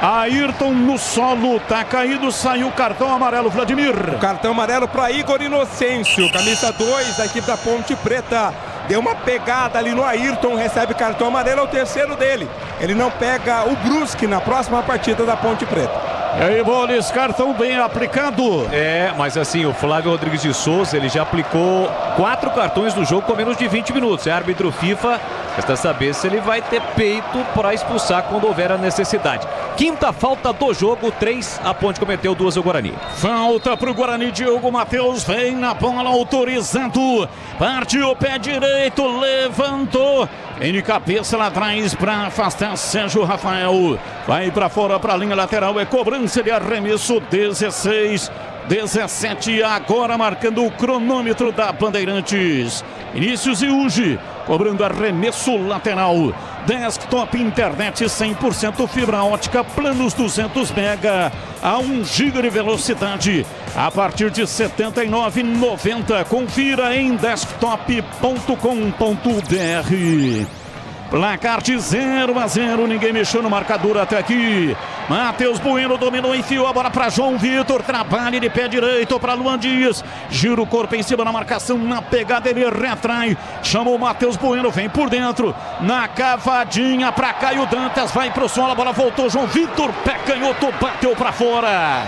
Ayrton no solo, tá caído, saiu o cartão amarelo, Vladimir. O cartão amarelo para Igor Inocêncio, camisa 2 da equipe da Ponte Preta. Deu uma pegada ali no Ayrton, recebe cartão amarelo, é o terceiro dele. Ele não pega o Brusque na próxima partida da Ponte Preta. E aí, Boles, cartão bem aplicado. É, mas assim, o Flávio Rodrigues de Souza, ele já aplicou 4 cartões no jogo com menos de 20 minutos. É árbitro FIFA, resta saber se ele vai ter peito para expulsar quando houver a necessidade. Quinta falta do jogo, 3, a Ponte cometeu, 2 ao Guarani. Falta para o Guarani, Diogo Matheus vem na bola, autorizando. Partiu o pé direito, levantou. Vem de cabeça lá atrás para afastar Sérgio Rafael. Vai para fora para a linha lateral, é cobrança de arremesso, 16-17, agora marcando o cronômetro da Bandeirantes. Vinícius Iugi, cobrando arremesso lateral. Desktop internet 100% fibra ótica, planos 200 mega a 1 GB de velocidade a partir de R$ 79,90. Confira em desktop.com.br. Placar de 0-0, ninguém mexeu no marcador até aqui. Matheus Bueno dominou, enfiou a bola para João Vitor, trabalha de pé direito para Luan Dias, gira o corpo em cima na marcação, na pegada ele retrai, chamou o Matheus Bueno, vem por dentro, na cavadinha para Caio Dantas, vai pro solo, a bola voltou, João Vitor, pé canhoto, bateu para fora.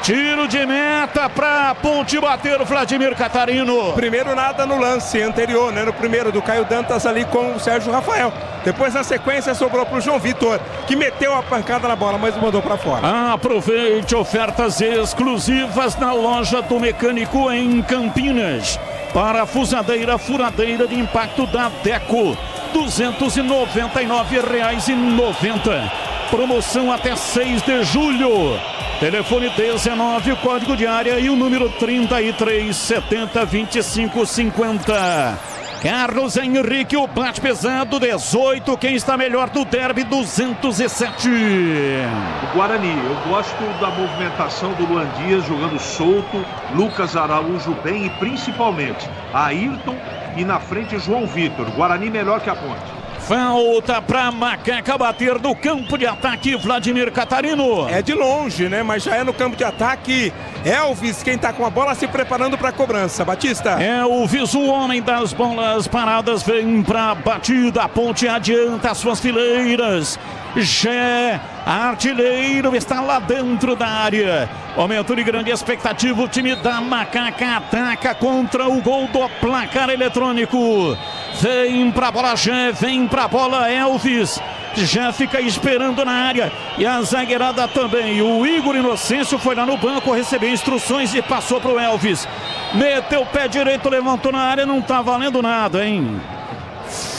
Tiro de meta para Ponte bater o Vladimir Catarino. Primeiro nada no lance anterior, né? No primeiro do Caio Dantas ali com o Sérgio Rafael. Depois na sequência sobrou para o João Vitor, que meteu a pancada na bola, mas mandou para fora. Aproveite ofertas exclusivas na loja do mecânico em Campinas. Parafusadeira, furadeira de impacto da Deco, R$ 299,90. Promoção até 6 de julho. Telefone 19, o código de área e o número 33 70 25 50. Carlos Henrique, o bate pesado, 18. Quem está melhor do derby, 207. O Guarani, eu gosto da movimentação do Luan Dias jogando solto, Lucas Araújo bem e principalmente Ayrton e na frente João Vitor. Guarani melhor que a Ponte. Falta para Macaca bater no campo de ataque, Vladimir Catarino. É de longe, né? Mas já é no campo de ataque. Elvis, quem tá com a bola, se preparando para a cobrança. Batista. Elvis, o homem das bolas paradas, vem para a batida. A Ponte adianta as suas fileiras. Gé, artilheiro, está lá dentro da área. Momento de grande expectativa, o time da Macaca ataca contra o gol do placar eletrônico. Vem pra bola Gé, vem pra bola Elvis. Já fica esperando na área. E a zagueirada também. O Igor Inocêncio foi lá no banco, recebeu instruções e passou pro Elvis. Meteu o pé direito, levantou na área, não tá valendo nada, hein?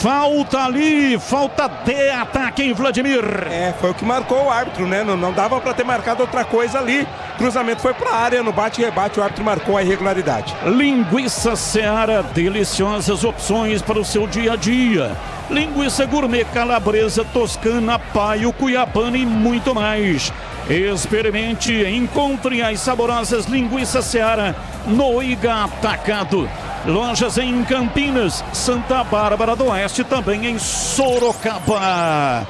Falta ali, falta de ataque em Vladimir. Foi o que marcou o árbitro, né? Não dava para ter marcado outra coisa ali. Cruzamento foi para a área, no bate-rebate o árbitro marcou a irregularidade. Linguiça Seara, deliciosas opções para o seu dia a dia. Linguiça gourmet calabresa, toscana, paio, cuiabana e muito mais. Experimente, encontre as saborosas linguiças Seara no Iga Atacado. Lojas em Campinas, Santa Bárbara do Oeste, também em Sorocaba.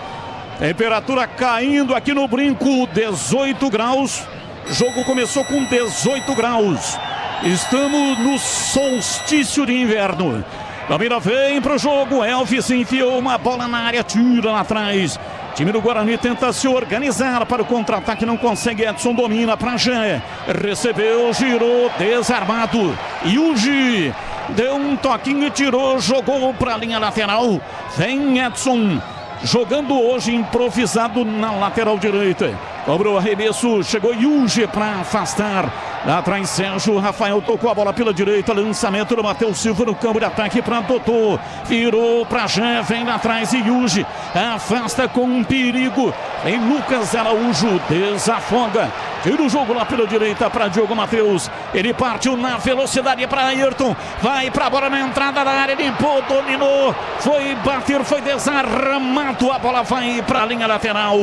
Temperatura caindo aqui no Brinco, 18 graus. Jogo começou com 18 graus. Estamos no solstício de inverno. Domina, vem pro jogo. Elvis enfiou uma bola na área, tira lá atrás. Time do Guarani tenta se organizar para o contra-ataque, não consegue. Edson domina para Gé. Recebeu, girou, desarmado. Yuji deu um toquinho e tirou, jogou para a linha lateral. Vem Edson, jogando hoje improvisado na lateral direita. Cobrou arremesso, chegou Yuji para afastar. Lá atrás Sérgio Rafael tocou a bola pela direita, lançamento do Matheus Silva no campo de ataque para Dodô, virou para Jé, vem lá atrás e Yuji afasta com um perigo, em Lucas Araújo, desafoga, tira o jogo lá pela direita para Diogo Matheus, ele partiu na velocidade para Ayrton, vai para a bola na entrada da área, limpou, dominou, foi bater, foi desarmado, a bola vai para a linha lateral,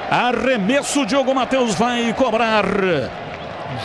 arremesso, Diogo Matheus vai cobrar.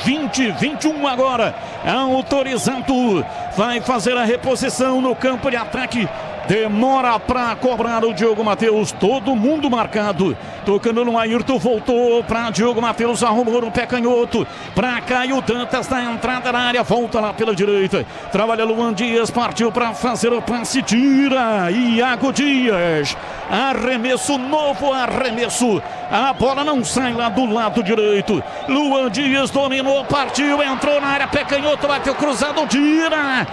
20-21 agora, autorizado, vai fazer a reposição no campo de ataque, demora para cobrar o Diogo Matheus, todo mundo marcado, tocando no Ayrton, voltou para Diogo Matheus, arrumou no pé canhoto, para Caio Dantas na entrada da área, volta lá pela direita, trabalha Luan Dias, partiu para fazer o passe, tira, Iago Dias, arremesso, novo arremesso, a bola não sai lá do lado direito, Luan Dias dominou, partiu, entrou na área, pé canhoto, bateu cruzado, tira,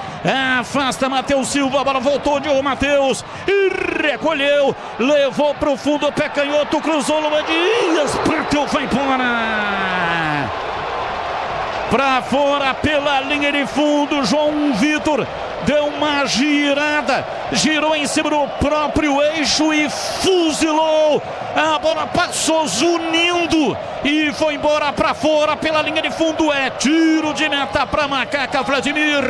afasta Matheus Silva, a bola voltou, Diogo Matheus, e recolheu, levou para o fundo, pé canhoto, cruzou Luan Dias, partiu, vai embora. Para fora pela linha de fundo, João Vitor deu uma girada, girou em cima do próprio eixo e fuzilou. A bola passou zunindo e foi embora para fora pela linha de fundo. É tiro de meta para Macaca, Vladimir.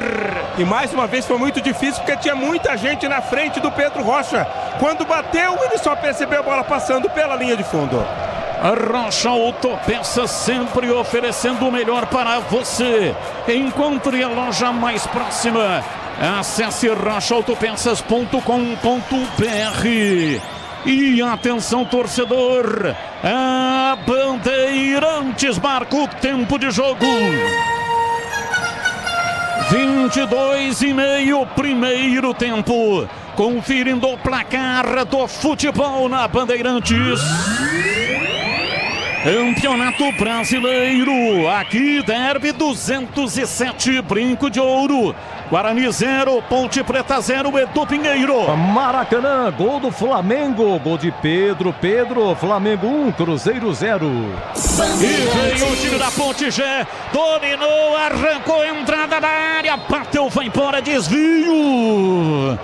E mais uma vez foi muito difícil porque tinha muita gente na frente do Pedro Rocha. Quando bateu, ele só percebeu a bola passando pela linha de fundo. Rocha Autopeças, sempre oferecendo o melhor para você. Encontre a loja mais próxima. Acesse rochaautopeças.com.br. E atenção, torcedor, a Bandeirantes marca o tempo de jogo. 22:30, primeiro tempo. Conferindo o placar do futebol na Bandeirantes. Campeonato Brasileiro, aqui Derby 207, Brinco de Ouro. Guarani 0, Ponte Preta 0, Edu Pinheiro. Maracanã, gol do Flamengo, gol de Pedro, Flamengo 1, Cruzeiro 0. E veio o time da Ponte G, dominou, arrancou, entrada da área, bateu, vai embora, desvio.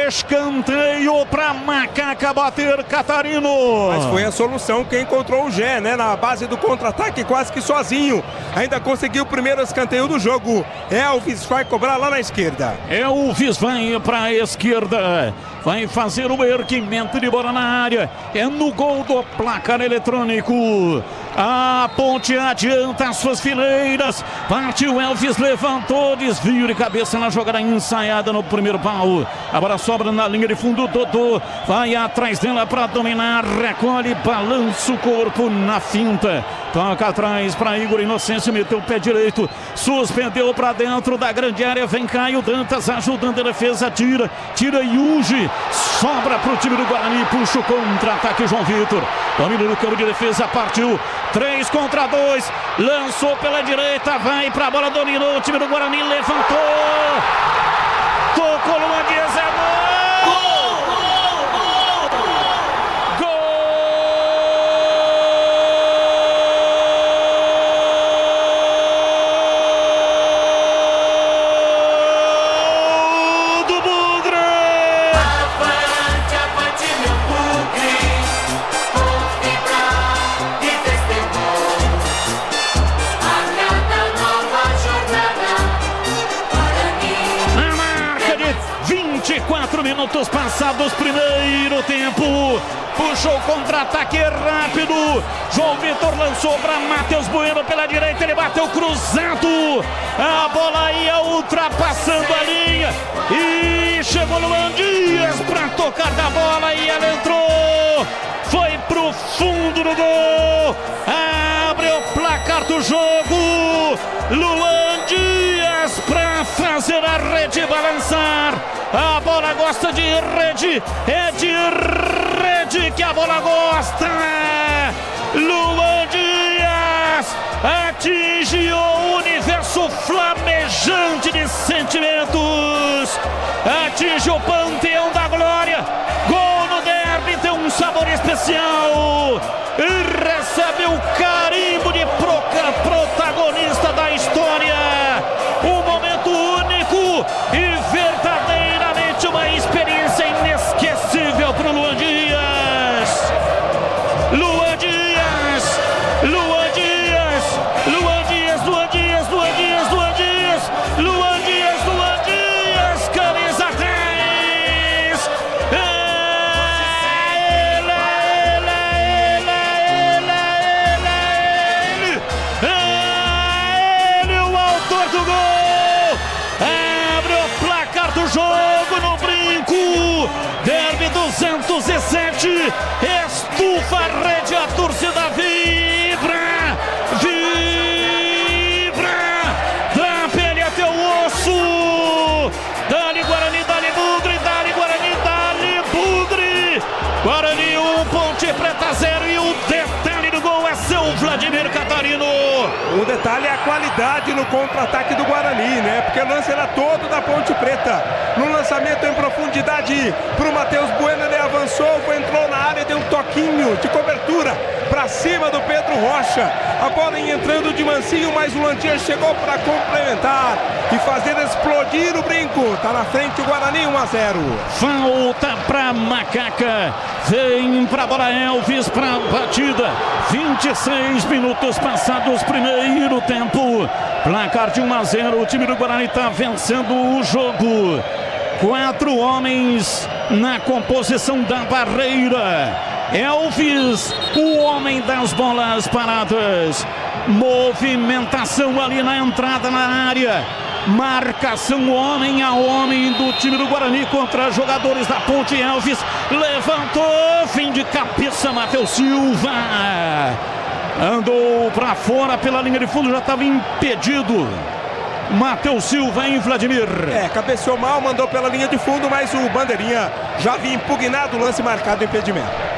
Escanteio para Macaca bater Catarino. Mas foi a solução que encontrou o Gé, né? Na base do contra-ataque, quase que sozinho. Ainda conseguiu o primeiro escanteio do jogo. Elvis vai cobrar lá na esquerda. Elvis vai para a esquerda. Vai fazer o erguimento de bola na área. É no gol do placar eletrônico. A Ponte adianta as suas fileiras. Partiu Elvis, levantou, desvio de cabeça na jogada ensaiada no primeiro pau. A bola sobra na linha de fundo. Dodô vai atrás dela para dominar. Recolhe, balança o corpo na finta. Toca atrás para Igor Inocêncio, meteu o pé direito, suspendeu para dentro da grande área. Vem Caio Dantas ajudando a defesa, tira Yuji, sobra para o time do Guarani, puxa o contra-ataque João Vitor. Domínio do campo de defesa, partiu 3 contra 2, lançou pela direita, vai para a bola, dominou o time do Guarani, levantou, tocou no Dias, é gol! Minutos passados, primeiro tempo. Puxou o contra-ataque rápido. João Vitor lançou para Matheus Bueno pela direita. Ele bateu cruzado. A bola ia ultrapassando a linha. E chegou Luan Dias para tocar da bola. E ela entrou. Foi pro fundo do gol. Abre o placar do jogo. Luan Dias para fazer a rede balançar. A bola gosta de rede, é de rede que a bola gosta. Luan Dias atinge o universo flamejante de sentimentos, atinge o panteão da glória. Gol no derby tem um sabor especial e recebe o carimbo de protagonista da história. Um momento único e verdadeiramente uma experiência inesquecível para o Luan Dias. Luan Dias, Luan Dias, Luan Dias, Luan Dias, Luan Dias, Luan Dias, Luan Dias, Luan Dias, camisa 10. Ele, o autor do gol. Abre o placar do jogo no Brinco. Derby 207. Estufa a rede, a torcida vibra. Vibra. Da pele até o osso. Dali Guarani, dali Bugre, dali Guarani, dali Bugre. Guarani 1, Ponte Preta 0. E o detalhe do gol é seu Vladimir Catarino. O detalhe é a qualidade no contra-ataque do Guarani, né? Porque o lance era todo da Ponte Preta. No lançamento em profundidade pro Matheus Bueno, ele avançou, entrou na área, deu um toquinho de cobertura para cima do Pedro Rocha. A bola entrando de mansinho, mas o Lantinha chegou para complementar e fazer explodir o Brinco. Tá na frente o Guarani 1-0. Falta para Macaca. Vem para a bola Elvis para batida. 26 minutos passados, primeiro tempo. Placar de 1-0. O time do Guarani está vencendo o jogo. 4 homens na composição da barreira. Elvis, o homem das bolas paradas. Movimentação ali na entrada na área. Marcação homem a homem do time do Guarani contra jogadores da Ponte. Elvis levantou, fim de cabeça, Matheus Silva. Andou para fora pela linha de fundo, já estava impedido. Matheus Silva, hein, Vladimir? Cabeceou mal, mandou pela linha de fundo, mas o Bandeirinha já havia impugnado o lance marcado impedimento.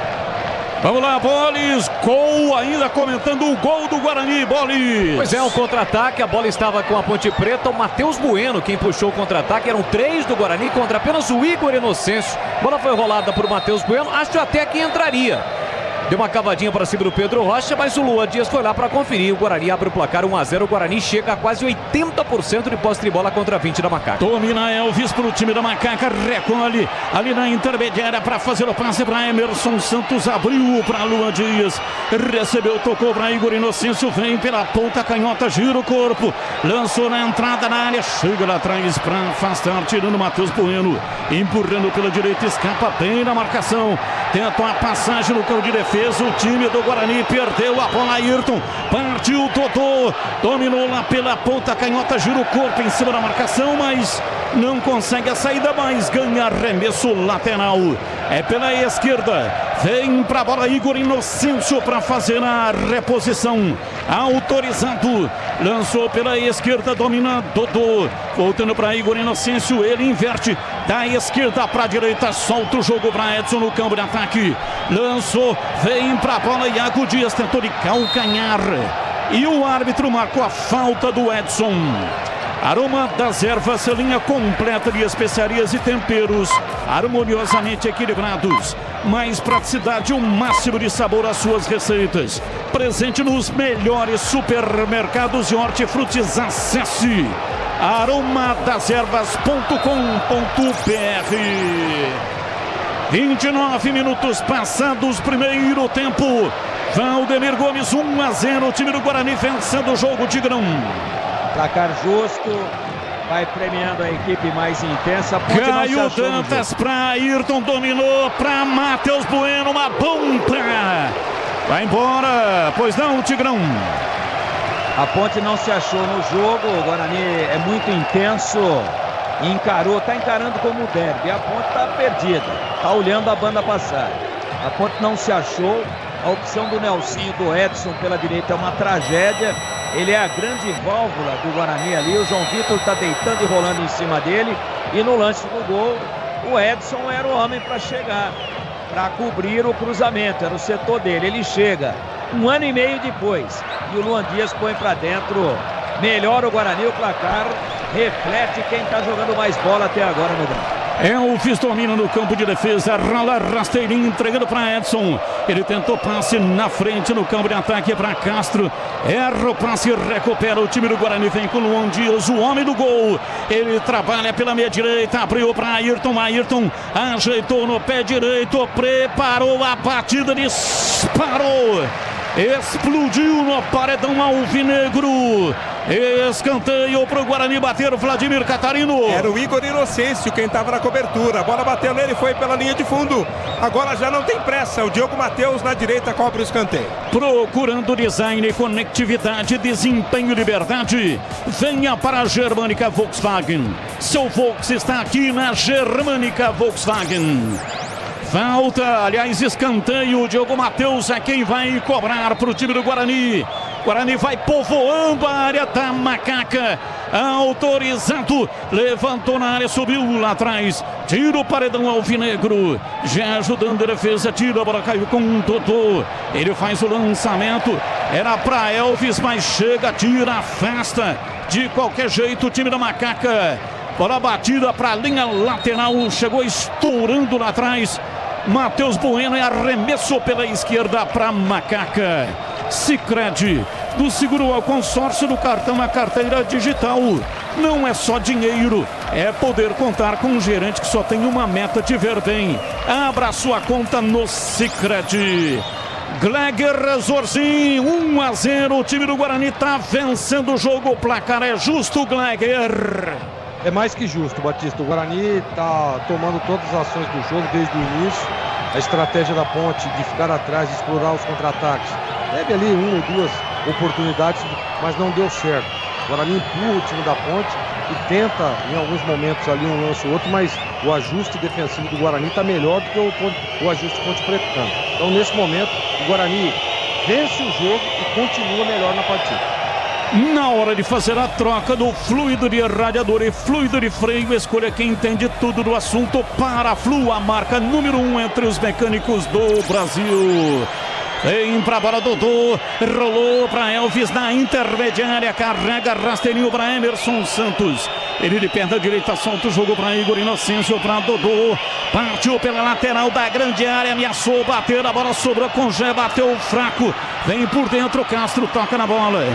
Vamos lá, Bolis, gol ainda comentando o gol do Guarani, Bolis. Pois é, um contra-ataque, a bola estava com a Ponte Preta, o Matheus Bueno quem puxou o contra-ataque, eram 3 do Guarani contra apenas o Igor Inocêncio. A bola foi rolada por Matheus Bueno, acho até que entraria. Deu uma cavadinha para cima do Pedro Rocha, mas o Luan Dias foi lá para conferir. O Guarani abre o placar 1-0. O Guarani chega a quase 80% de posse de bola contra 20 da Macaca. Domina Elvis para o time da Macaca. Recolhe ali na intermediária para fazer o passe para Emerson Santos. Abriu para Luan Dias. Recebeu, tocou para Igor Inocêncio. Vem pela ponta canhota, gira o corpo. Lançou na entrada na área. Chega lá atrás para afastar, tirando o Matheus Bueno. Empurrando pela direita, escapa bem na marcação. Tentou a passagem no campo de defesa. O time do Guarani perdeu a bola. Ayrton partiu, Dodô dominou lá pela ponta canhota, gira o corpo em cima da marcação, mas não consegue a saída, mas ganha arremesso lateral. É pela esquerda, vem pra bola Igor Inocêncio para fazer a reposição. Autorizado, lançou pela esquerda, domina Dodô, voltando para Igor Inocêncio, ele inverte da esquerda para a direita, solta o jogo para Edson no campo de ataque. Lançou, vem pra bola Iago Dias, tentou de calcanhar e o árbitro marcou a falta do Edson. Aroma das Ervas, linha completa de especiarias e temperos, harmoniosamente equilibrados. Mais praticidade, o máximo de sabor às suas receitas. Presente nos melhores supermercados de hortifrutis. Acesse aromadazervas.com.br. 29 minutos passados, primeiro tempo. Valdemir Gomes, 1-0, o time do Guarani vencendo o jogo, Tigrão. Placar justo, vai premiando a equipe mais intensa. Caio Dantas para Ayrton, dominou para Matheus Bueno, uma bomba. Vai embora, pois não, Tigrão? A Ponte não se achou no jogo, o Guarani é muito intenso, está encarando como o derby. A Ponte está perdida, está olhando a banda passar. A Ponte não se achou, a opção do Nelsinho, do Edson pela direita é uma tragédia. Ele é a grande válvula do Guarani ali. O João Vitor está deitando e rolando em cima dele. E no lance do gol, o Edson era o homem para chegar, para cobrir o cruzamento. Era o setor dele. Ele chega 1 ano e meio depois. E o Luan Dias põe para dentro. Melhora o Guarani, o placar reflete quem está jogando mais bola até agora no Guarani. Elvis domina no campo de defesa, rola rasteirinho, entregando para Edson. Ele tentou passe na frente no campo de ataque para Castro. Erra o passe, recupera o time do Guarani, vem com o Luan Dias, o homem do gol. Ele trabalha pela meia direita, abriu para Ayrton. Ayrton ajeitou no pé direito, preparou a batida, disparou. Explodiu no paredão alvinegro. Escanteio para o Guarani bater, o Vladimir Catarino. Era o Igor Inocêncio quem estava na cobertura. A bola bateu nele, foi pela linha de fundo. Agora já não tem pressa. O Diogo Matheus na direita cobra o escanteio. Procurando design, conectividade, desempenho, liberdade. Venha para a Germânica Volkswagen. Seu Volks está aqui na Germânica Volkswagen. Falta, aliás, escanteio. O Diogo Matheus é quem vai cobrar para o time do Guarani. Guarani vai povoando a área da Macaca. Autorizado. Levantou na área, subiu lá atrás. Tira o paredão alvinegro. Já ajudando a defesa. Tira a bola, caiu com um Dodô. Ele faz o lançamento. Era para Elvis, mas chega, tira, afasta. De qualquer jeito, o time da Macaca. Bola batida para a linha lateral. Chegou estourando lá atrás. Matheus Bueno e arremessou pela esquerda para Macaca. Sicredi, do seguro ao consórcio do cartão a carteira digital. Não é só dinheiro, é poder contar com um gerente que só tem uma meta: te ver bem. Abra sua conta no Sicredi. Gleger Zorzin, 1-0, o time do Guarani está vencendo o jogo. O placar é justo, Gleger. É mais que justo, Batista. O Guarani está tomando todas as ações do jogo desde o início. A estratégia da Ponte de ficar atrás, de explorar os contra-ataques. Teve ali 1 ou 2 oportunidades, mas não deu certo. O Guarani empurra o time da Ponte e tenta, em alguns momentos ali, um lance ou outro, mas o ajuste defensivo do Guarani está melhor do que o ajuste Ponte Pretano. Então, nesse momento, o Guarani vence o jogo e continua melhor na partida. Na hora de fazer a troca do fluido de radiador e fluido de freio, escolha quem entende tudo do assunto. Paraflu, a marca número 1 entre os mecânicos do Brasil. Vem pra bola Dodô, rolou pra Elvis na intermediária, carrega rasteirinho pra Emerson Santos. Ele de perna direita solta o jogo pra Igor Inocêncio, pra Dodô. Partiu pela lateral da grande área, ameaçou bater, a bola sobrou com Gé, bateu fraco. Vem por dentro, Castro toca na bola.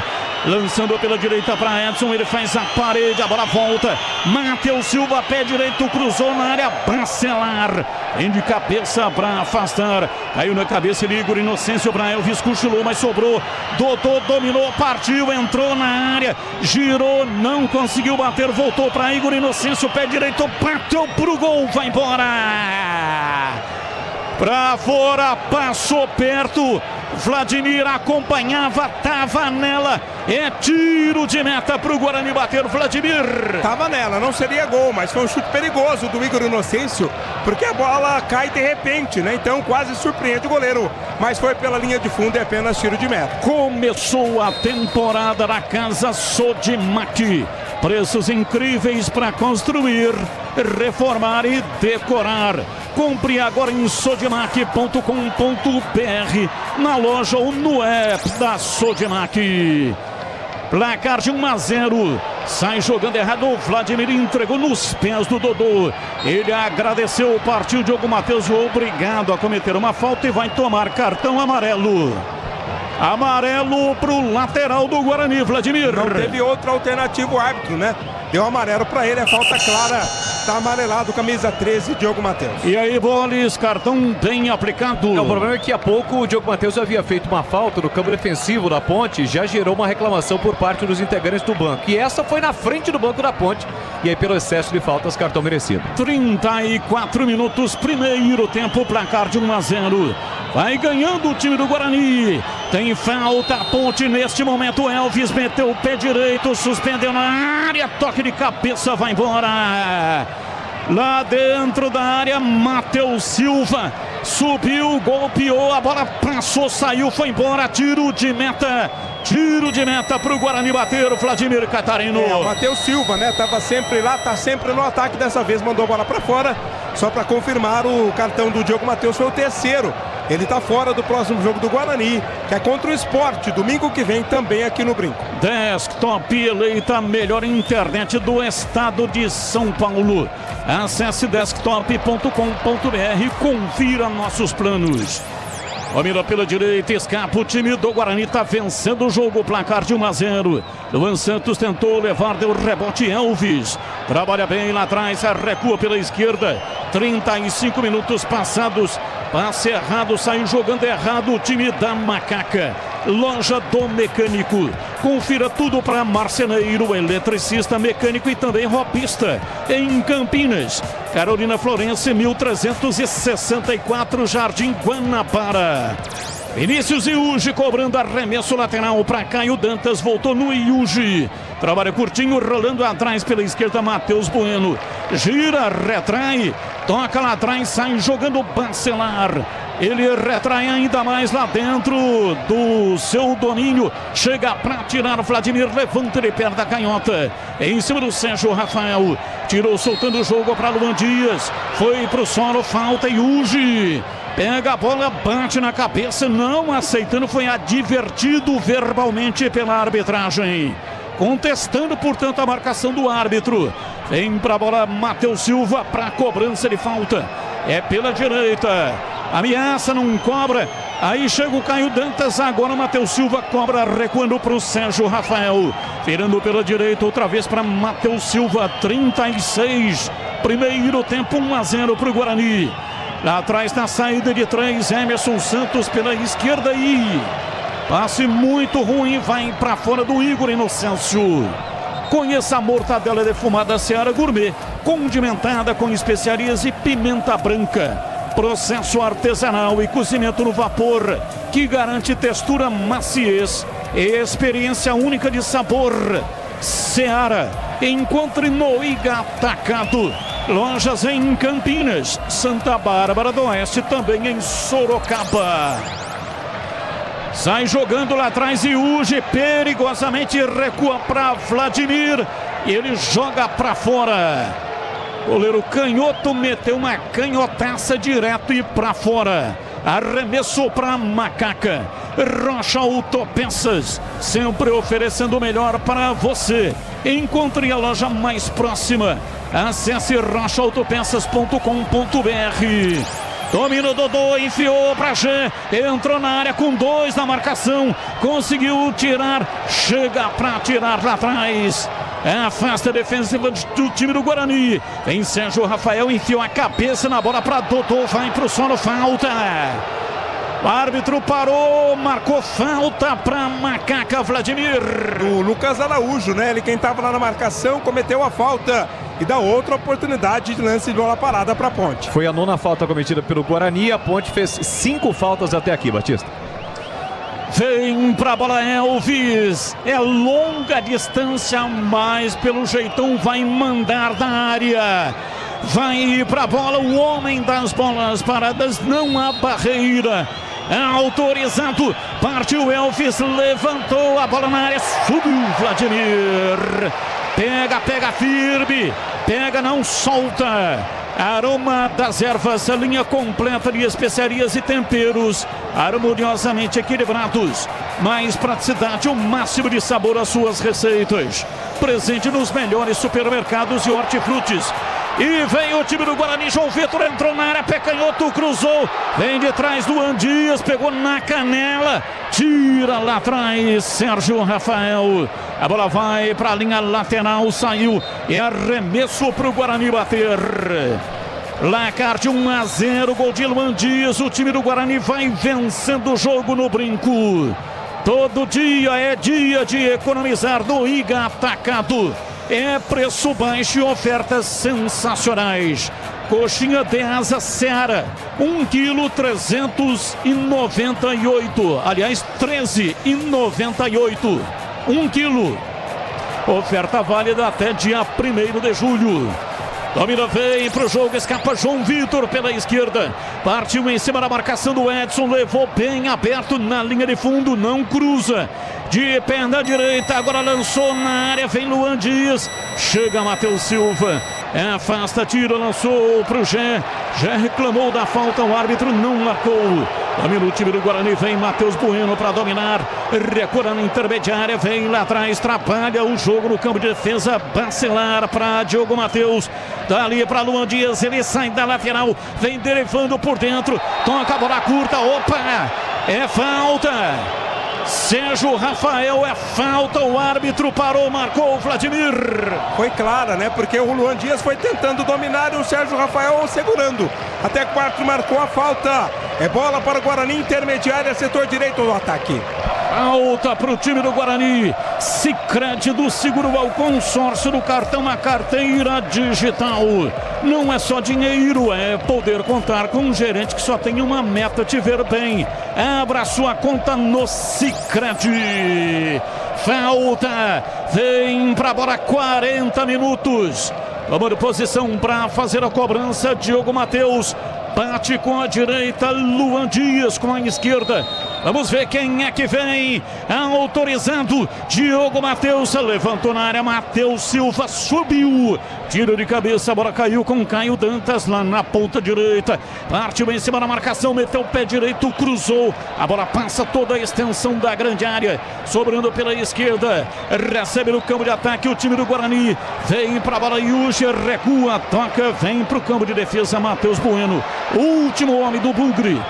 Lançando pela direita para Edson, ele faz a parede, a bola volta. Matheus Silva, pé direito, cruzou na área, Bacelar. Vem de cabeça para afastar. Caiu na cabeça de Igor Inocêncio para Elvis, cochilou, mas sobrou. Dodô dominou, partiu, entrou na área, girou, não conseguiu bater, voltou para Igor Inocêncio, pé direito, bateu pro gol, vai embora. Pra fora, passou perto. Vladimir acompanhava, tava nela. É tiro de meta pro Guarani bater, Vladimir. Tava nela, não seria gol, mas foi um chute perigoso do Igor Inocêncio, porque a bola cai de repente, né? Então quase surpreende o goleiro, mas foi pela linha de fundo e apenas tiro de meta. Começou a temporada da Casa Sodimac. Preços incríveis para construir, reformar e decorar. Compre agora em sodimac.com.br, na loja ou no app da Sodimac. Placar de 1-0. Sai jogando errado. O Vladimir entregou nos pés do Dodô. Ele agradeceu, partiu o Diogo Matheus, obrigado a cometer uma falta e vai tomar cartão amarelo. Amarelo pro lateral do Guarani, Vladimir. Não teve outra alternativa o árbitro, né? Deu amarelo para ele, é falta clara. Tá amarelado, camisa 13, Diogo Matheus. E aí, Bolis, cartão bem aplicado. O problema é que há pouco o Diogo Matheus havia feito uma falta no campo defensivo da Ponte, já gerou uma reclamação por parte dos integrantes do banco. E essa foi na frente do banco da Ponte. E aí, pelo excesso de faltas, cartão merecido. 34 minutos, primeiro tempo, placar de 1-0. Vai ganhando o time do Guarani. Tem falta, a Ponte neste momento. Elvis meteu o pé direito, suspendeu na área, toque de cabeça, vai embora. Lá dentro da área, Matheus Silva subiu, golpeou, a bola passou, saiu, foi embora, tiro de meta. Tiro de meta para o Guarani bater, o Vladimir Catarino. O Matheus Silva, né? Tava sempre lá, tá sempre no ataque. Dessa vez mandou a bola para fora. Só para confirmar, o cartão do Diogo Matheus foi o terceiro. Ele tá fora do próximo jogo do Guarani, que é contra o Sport, domingo que vem, também aqui no Brinco. Desktop eleita a melhor internet do estado de São Paulo. Acesse desktop.com.br e confira nossos planos. Mira pela direita, escapa, o time do Guarani está vencendo o jogo, placar de 1-0. Luan Santos tentou levar, deu rebote, Elvis. Trabalha bem lá atrás, recua pela esquerda. 35 minutos passados, passe errado, saiu jogando errado o time da Macaca. Loja do Mecânico. Confira tudo para marceneiro, eletricista, mecânico e também robista. Em Campinas, Carolina Florense, 1364, Jardim Guanabara. Vinícius Iuge cobrando arremesso lateral para Caio Dantas, voltou no Iuge. Trabalha curtinho, rolando atrás pela esquerda, Matheus Bueno. Gira, retrai, toca lá atrás, sai jogando Bacelar. Ele retrai ainda mais lá dentro do seu domínio. Chega para tirar o Vladimir, levanta ele perto da canhota. Em cima do Sérgio Rafael. Tirou soltando o jogo para Luan Dias. Foi pro solo, falta Iuge. Pega a bola, bate na cabeça, não aceitando, foi advertido verbalmente pela arbitragem. Contestando, portanto, a marcação do árbitro. Vem para a bola Matheus Silva para cobrança de falta. É pela direita. Ameaça, não cobra. Aí chega o Caio Dantas, agora o Matheus Silva cobra, recuando para o Sérgio Rafael. Virando pela direita, outra vez para Matheus Silva, 36. Primeiro tempo, 1-0 para o Guarani. Lá atrás, na saída de 3, Emerson Santos pela esquerda e passe muito ruim, vai para fora do Igor Inocêncio. Conheça a mortadela defumada Seara Gourmet, condimentada com especiarias e pimenta branca. Processo artesanal e cozimento no vapor, que garante textura, maciez e experiência única de sabor. Seara. Encontre no Iga Atacado. Lojas em Campinas, Santa Bárbara do Oeste, também em Sorocaba. Sai jogando lá atrás e Uge perigosamente recua para Vladimir. E ele joga para fora. Goleiro canhoto meteu uma canhotaça direto e para fora. Arremesso para Macaca. Rocha Autopeças, sempre oferecendo o melhor para você. Encontre a loja mais próxima. Acesse rochaautopeças.com.br. Domina Dodô, enfiou para Gê, entrou na área com 2 na marcação, conseguiu tirar, chega para tirar lá atrás. Afasta a defensiva do time do Guarani. Vem Sérgio Rafael, enfiou a cabeça na bola para Dodô, vai para o solo, falta. O árbitro parou, marcou falta para Macaca Vladimir. O Lucas Araújo, né? Ele quem estava lá na marcação cometeu a falta e dá outra oportunidade de lance de bola parada para a Ponte. Foi a 9ª falta cometida pelo Guarani. A Ponte fez 5 faltas até aqui, Batista. Vem pra bola Elvis. É longa distância, mas pelo jeitão vai mandar da área. Vai pra bola o homem das bolas paradas, não há barreira. Autorizado, partiu Elvis, levantou a bola na área, subiu Vladimir. Pega firme, pega, não solta. Aroma das Ervas, a linha completa de especiarias e temperos, harmoniosamente equilibrados. Mais praticidade, o máximo de sabor às suas receitas. Presente nos melhores supermercados e hortifrutis. E vem o time do Guarani, João Vitor entrou na área, pé canhoto, cruzou. Vem de trás do Andias, pegou na canela. Tira lá atrás, Sérgio Rafael. A bola vai para a linha lateral, saiu. E arremesso para o Guarani bater. Placar de 1-0, gol de Luan Dias. O time do Guarani vai vencendo o jogo no brinco. Todo dia é dia de economizar no Iga Atacado. É preço baixo e ofertas sensacionais. Coxinha de asa Seara, 1 kg 398. Aliás, 13,98. 1 kg. Oferta válida até dia 1º de julho. Domina, vem pro jogo, escapa João Vitor pela esquerda. Partiu em cima da marcação do Edson, levou bem aberto na linha de fundo, não cruza. De perna direita, agora lançou na área, vem Luan Dias. Chega Matheus Silva, afasta, tira, lançou pro Gé. Já reclamou da falta, o árbitro não marcou. Domina o time do Guarani, vem Matheus Bueno para dominar. Recua na intermediária, vem lá atrás, trabalha o jogo no campo de defesa. Bacelar para Diogo Matheus. Dali para Luan Dias, ele sai da lateral, vem derivando por dentro. Toca a bola curta, opa! É falta! Sérgio Rafael, é falta, o árbitro parou, marcou o Vladimir. Foi clara, né? Porque o Luan Dias foi tentando dominar e o Sérgio Rafael segurando. Até que o árbitro marcou a falta. É bola para o Guarani, intermediária, setor direito do ataque. Falta para o time do Guarani. Sicredi do seguro ao consórcio do cartão, a carteira digital. Não é só dinheiro, é poder contar com um gerente que só tem uma meta: te ver bem. Abra sua conta no Sicredi. Falta, vem para a bola, 40 minutos. Tomando posição para fazer a cobrança, Diogo Matheus. Bate com a direita, Luan Dias com a esquerda. Vamos ver quem é que vem. Autorizado, Diogo Matheus. Levantou na área, Matheus Silva subiu. Tiro de cabeça, a bola caiu com Caio Dantas lá na ponta direita. Partiu em cima da marcação, meteu o pé direito, cruzou. A bola passa toda a extensão da grande área. Sobrando pela esquerda. Recebe no campo de ataque o time do Guarani. Vem para a bola, Yuji, recua, toca, vem para o campo de defesa, Matheus Bueno. Último homem do Bugre.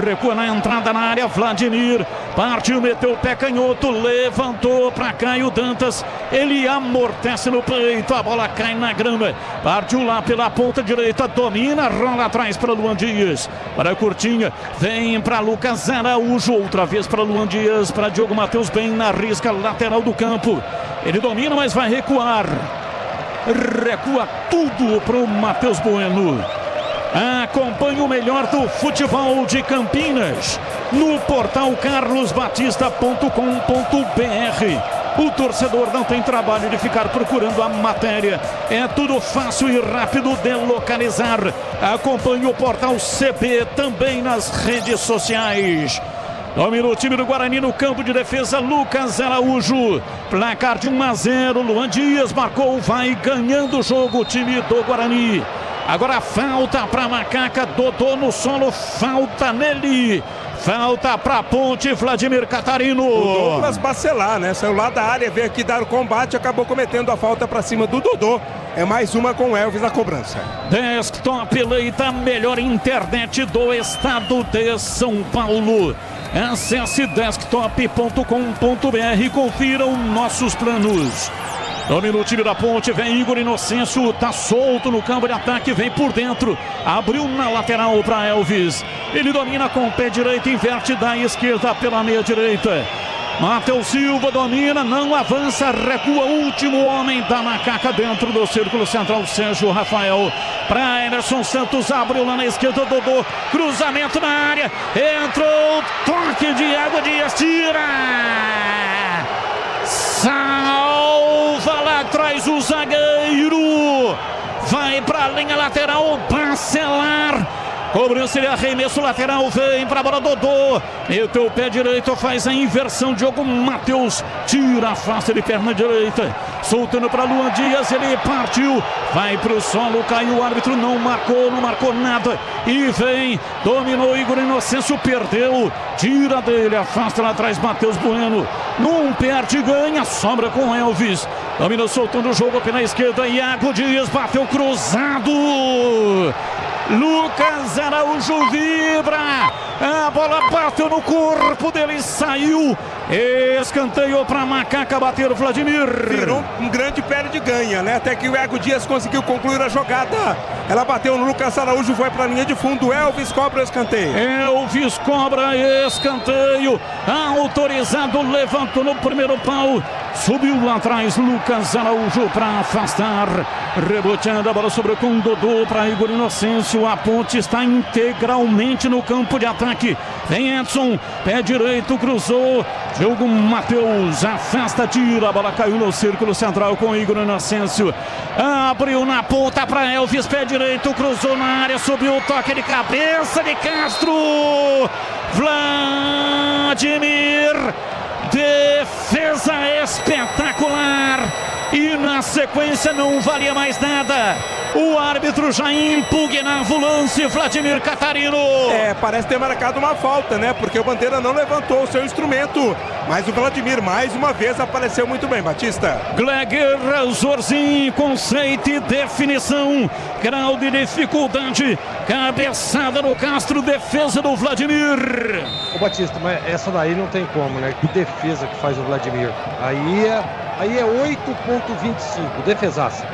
Recua na entrada na área, Vladimir. Partiu, meteu o pé canhoto, levantou para Caio Dantas. Ele amortece no peito, a bola cai na grama. Partiu lá pela ponta direita, domina, rola atrás para Luan Dias. Para a curtinha, vem para Lucas Araújo. Outra vez para Luan Dias, para Diogo Matheus, bem na risca lateral do campo. Ele domina, mas vai recuar. Recua tudo para o Matheus Bueno. Acompanhe o melhor do futebol de Campinas no portal carlosbatista.com.br. O torcedor não tem trabalho de ficar procurando a matéria. É tudo fácil e rápido de localizar. Acompanhe o portal CB também nas redes sociais. Domina o time do Guarani no campo de defesa, Lucas Araújo. Placar de 1-0, Luan Dias marcou, vai ganhando o jogo o time do Guarani. Agora falta para Macaca, Dodô no solo, falta nele. Falta para Ponte, Vladimir Catarino. O Douglas Bacelar, né? Saiu lá da área, veio aqui dar o combate, acabou cometendo a falta para cima do Dodô. É mais uma com o Elvis na cobrança. Desktop eleita a melhor internet do estado de São Paulo. Acesse desktop.com.br e confiram nossos planos. Domina o time da Ponte, vem Igor Inocêncio, tá solto no campo de ataque, vem por dentro, abriu na lateral para Elvis. Ele domina com o pé direito, inverte da esquerda pela meia direita. Matheus Silva domina, não avança, recua, último homem da Macaca dentro do círculo central, Sérgio Rafael. Para Emerson Santos, abriu lá na esquerda, Dodô, cruzamento na área, entrou, toque de Água Dias, tira! Salva lá atrás o zagueiro, vai para a linha lateral, Bacelar. Cobrança, ele arremesso lateral, vem para a bola, Dodô. Meteu o pé direito, faz a inversão de jogo. Matheus tira, afasta de perna direita. Soltando para Luan Dias, ele partiu. Vai para o solo, caiu o árbitro, não marcou nada. E vem, dominou Igor Inocêncio, perdeu. Tira dele, afasta lá atrás, Matheus Bueno. Não perde, ganha, sobra com Elvis. Dominou, soltando o jogo pela esquerda. Iago Dias bateu cruzado. Lucas Araújo vibra, a bola bateu no corpo dele, saiu, escanteio para Macaca bater o Vladimir. Virou um grande pé de ganha, né? Até que o Iago Dias conseguiu concluir a jogada. Ela bateu no Lucas Araújo, foi para a linha de fundo. Elvis cobra o escanteio. Elvis cobra escanteio, autorizado, levantou no primeiro pau. Subiu lá atrás, Lucas Araújo para afastar. Reboteando a bola sobre com Dodô para Igor Inocêncio. A Ponte está integralmente no campo de ataque. Vem Edson, pé direito, cruzou. Jogo Matheus, afasta, tira. A bola caiu no círculo central com Igor Inocêncio. Abriu na ponta para Elvis, pé direito, cruzou na área. Subiu o toque de cabeça de Castro. Vladimir. Defesa espetacular. E na sequência não valia mais nada. O árbitro já impugnava o lance, Vladimir Catarino. Parece ter marcado uma falta, né? Porque o Bandeira não levantou o seu instrumento. Mas o Vladimir, mais uma vez, apareceu muito bem, Batista. Gleger Zorzin, conceito e definição. Grau de dificuldade. Cabeçada no Castro, defesa do Vladimir. Ô Batista, mas essa daí não tem como, né? Que defesa que faz o Vladimir. Aí é 8,25, defesaça.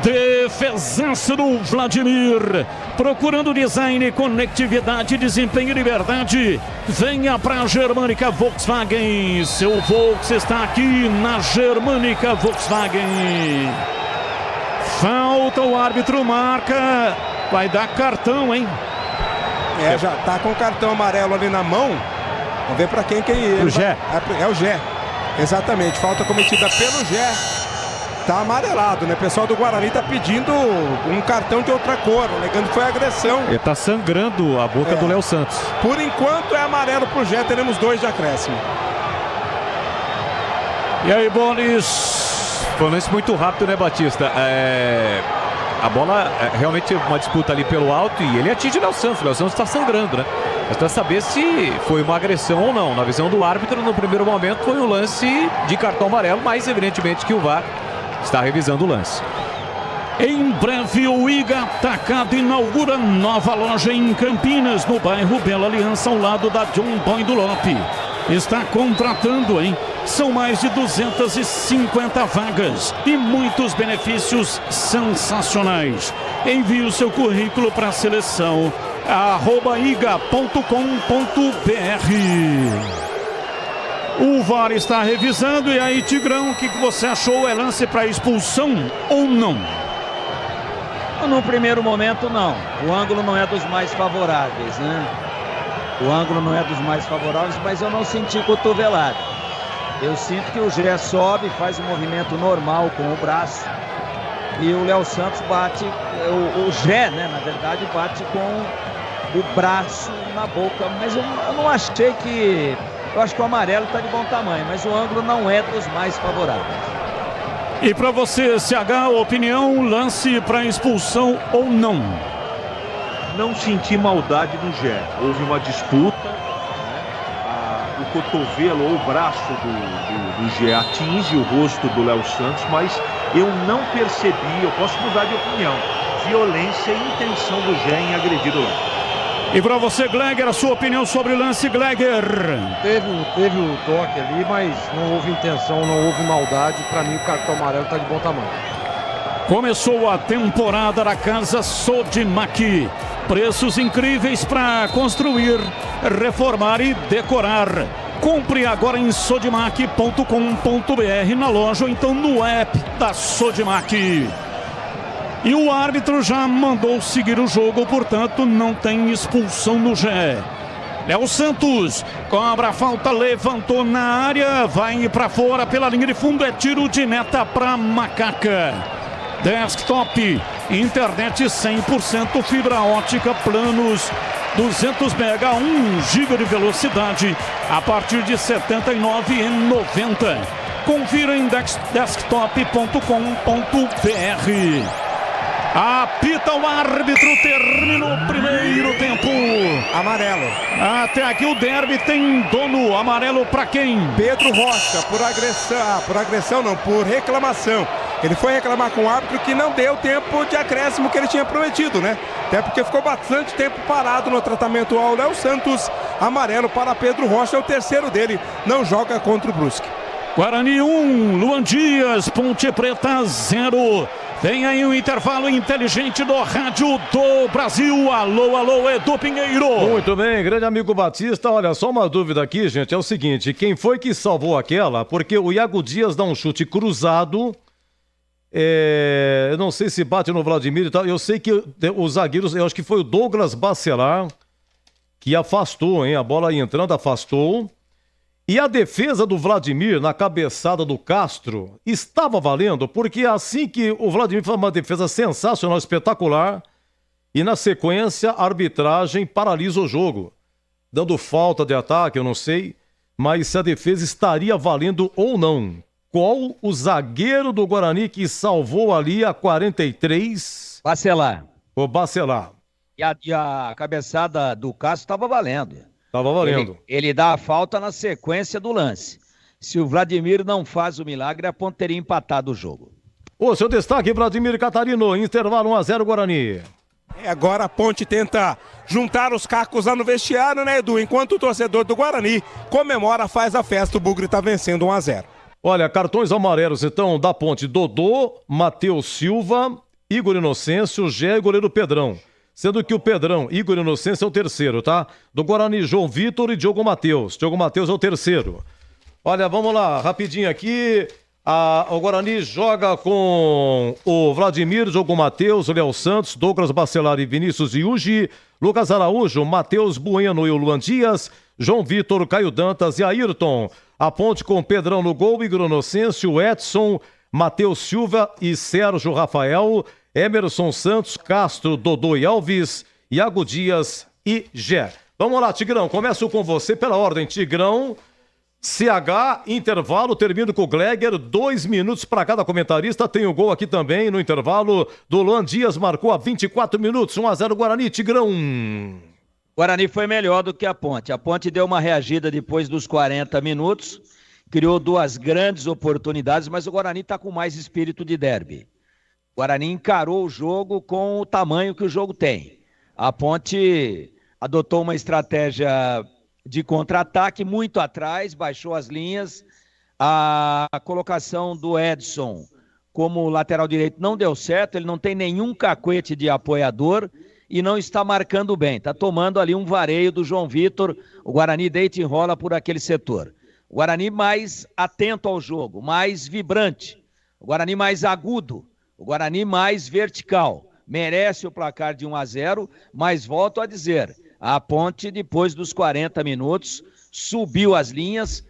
Defesaça do Vladimir, procurando design, conectividade, desempenho e liberdade. Venha para a Germânica Volkswagen. Seu Volks está aqui na Germânica Volkswagen. Falta, o árbitro marca. Vai dar cartão, hein? Já tá com o cartão amarelo ali na mão. Vamos ver para quem O Gé. É o Gé. Exatamente, falta cometida pelo Gé. Tá amarelado, né? O pessoal do Guarani tá pedindo um cartão de outra cor, alegando que foi agressão. Ele tá sangrando a boca do Léo Santos. Por enquanto é amarelo pro Gé, teremos 2 de acréscimo. E aí, Boris? Foi um lance muito rápido, né, Batista? A bola realmente uma disputa ali pelo alto e ele atinge o Léo Santos. O Léo Santos tá sangrando, né? Mas para saber se foi uma agressão ou não. Na visão do árbitro, no primeiro momento, foi um lance de cartão amarelo, mas evidentemente que o VAR está revisando o lance. Em breve, o Iga Atacado inaugura nova loja em Campinas, no bairro Bela Aliança, ao lado da John Boy do Lope. Está contratando, hein? São mais de 250 vagas e muitos benefícios sensacionais. Envie o seu currículo para a seleção @iga.com.br. O VAR está revisando. E aí, Tigrão, o que você achou? É lance para expulsão ou não? No primeiro momento, não. O ângulo não é dos mais favoráveis, né? O ângulo não é dos mais favoráveis, mas eu não senti cotovelada. Eu sinto que o Gé sobe, faz um movimento normal com o braço e o Léo Santos bate, o Gé, né, na verdade, bate com o braço na boca, mas eu não achei que... Eu acho que o amarelo está de bom tamanho, mas o ângulo não é dos mais favoráveis. E para você, CH, opinião, lance para expulsão ou não? Não senti maldade no Gé. Houve uma disputa, né? O cotovelo ou o braço do Gé atinge o rosto do Léo Santos, mas eu não percebi, eu posso mudar de opinião, violência e intenção do Gé em agredir o Léo. E para você, Gleger, a sua opinião sobre o lance, Gleger? Teve o toque ali, mas não houve intenção, não houve maldade. Para mim, o cartão amarelo está de bom tamanho. Começou a temporada da Casa Sodimac. Preços incríveis para construir, reformar e decorar. Compre agora em sodimac.com.br, na loja ou então no app da Sodimac. E o árbitro já mandou seguir o jogo, portanto não tem expulsão no Gé. Léo Santos cobra a falta, levantou na área, vai para fora pela linha de fundo, é tiro de meta para Macaca. Desktop, internet 100%, fibra ótica, planos 200 mega, 1 GB de velocidade a partir de R$ 79,90. Confira em desktop.com.br. Apita o árbitro, termina o primeiro tempo. Amarelo. Até aqui o derby tem dono. Amarelo para quem? Pedro Rocha, por agressão. Por agressão não, por reclamação. Ele foi reclamar com o árbitro que não deu tempo de acréscimo que ele tinha prometido, né? Até porque ficou bastante tempo parado no tratamento ao Léo Santos. Amarelo para Pedro Rocha, é o terceiro dele. Não joga contra o Brusque. Guarani 1, Luan Dias, Ponte Preta 0. Vem aí o intervalo inteligente do Rádio do Brasil. Alô, alô, Edu Pinheiro. Muito bem, grande amigo Batista. Olha, só uma dúvida aqui, gente. É o seguinte, quem foi que salvou aquela? Porque o Iago Dias dá um chute cruzado. Eu não sei se bate no Vladimir e tal. Eu sei que os zagueiros, eu acho que foi o Douglas Bacelar que afastou, hein? A bola aí entrando, afastou. E a defesa do Vladimir na cabeçada do Castro estava valendo, porque assim que o Vladimir faz uma defesa sensacional, espetacular, e na sequência a arbitragem paralisa o jogo, dando falta de ataque, eu não sei, mas se a defesa estaria valendo ou não. Qual o zagueiro do Guarani que salvou ali a 43? Bacelar. O Bacelar. E a cabeçada do Castro estava valendo. Estava valendo. Ele dá a falta na sequência do lance. Se o Vladimir não faz o milagre, a Ponte teria empatado o jogo. O seu destaque, Vladimir Catarino, intervalo 1-0 Guarani. Agora a Ponte tenta juntar os cacos lá no vestiário, né, Edu? Enquanto o torcedor do Guarani comemora, faz a festa, o Bugre está vencendo 1-0. Olha, cartões amarelos então da Ponte: Dodô, Matheus Silva, Igor Inocêncio, Gé e goleiro Pedrão. Sendo que o Pedrão, Igor Inocêncio, é o terceiro, tá? Do Guarani, João Vitor e Diogo Matheus. Diogo Matheus é o terceiro. Olha, vamos lá, rapidinho aqui. O Guarani joga com o Vladimir, Diogo Matheus, o Léo Santos, Douglas Bacelar e Vinícius Iugi, Lucas Araújo, Matheus Bueno e o Luan Dias, João Vitor, Caio Dantas e Ayrton. A Ponte com Pedrão no gol, Igor Inocêncio, Edson, Matheus Silva e Sérgio Rafael, Emerson Santos, Castro, Dodô e Alves, Iago Dias e Gé. Vamos lá, Tigrão, começo com você pela ordem. Tigrão, CH, intervalo, termino com o Gleger, 2 minutos para cada comentarista. Tem o gol aqui também no intervalo do Luan Dias, marcou a 24 minutos, 1-0 Guarani. Tigrão. Guarani foi melhor do que a Ponte. A Ponte deu uma reagida depois dos 40 minutos, criou 2 grandes oportunidades, mas o Guarani está com mais espírito de derby. O Guarani encarou o jogo com o tamanho que o jogo tem. A Ponte adotou uma estratégia de contra-ataque muito atrás, baixou as linhas. A colocação do Edson como lateral direito não deu certo, ele não tem nenhum cacuete de apoiador e não está marcando bem. Está tomando ali um vareio do João Vitor, o Guarani deita e enrola por aquele setor. O Guarani mais atento ao jogo, mais vibrante, o Guarani mais agudo, o Guarani mais vertical. Merece o placar de 1-0, mas volto a dizer, a Ponte, depois dos 40 minutos, subiu as linhas,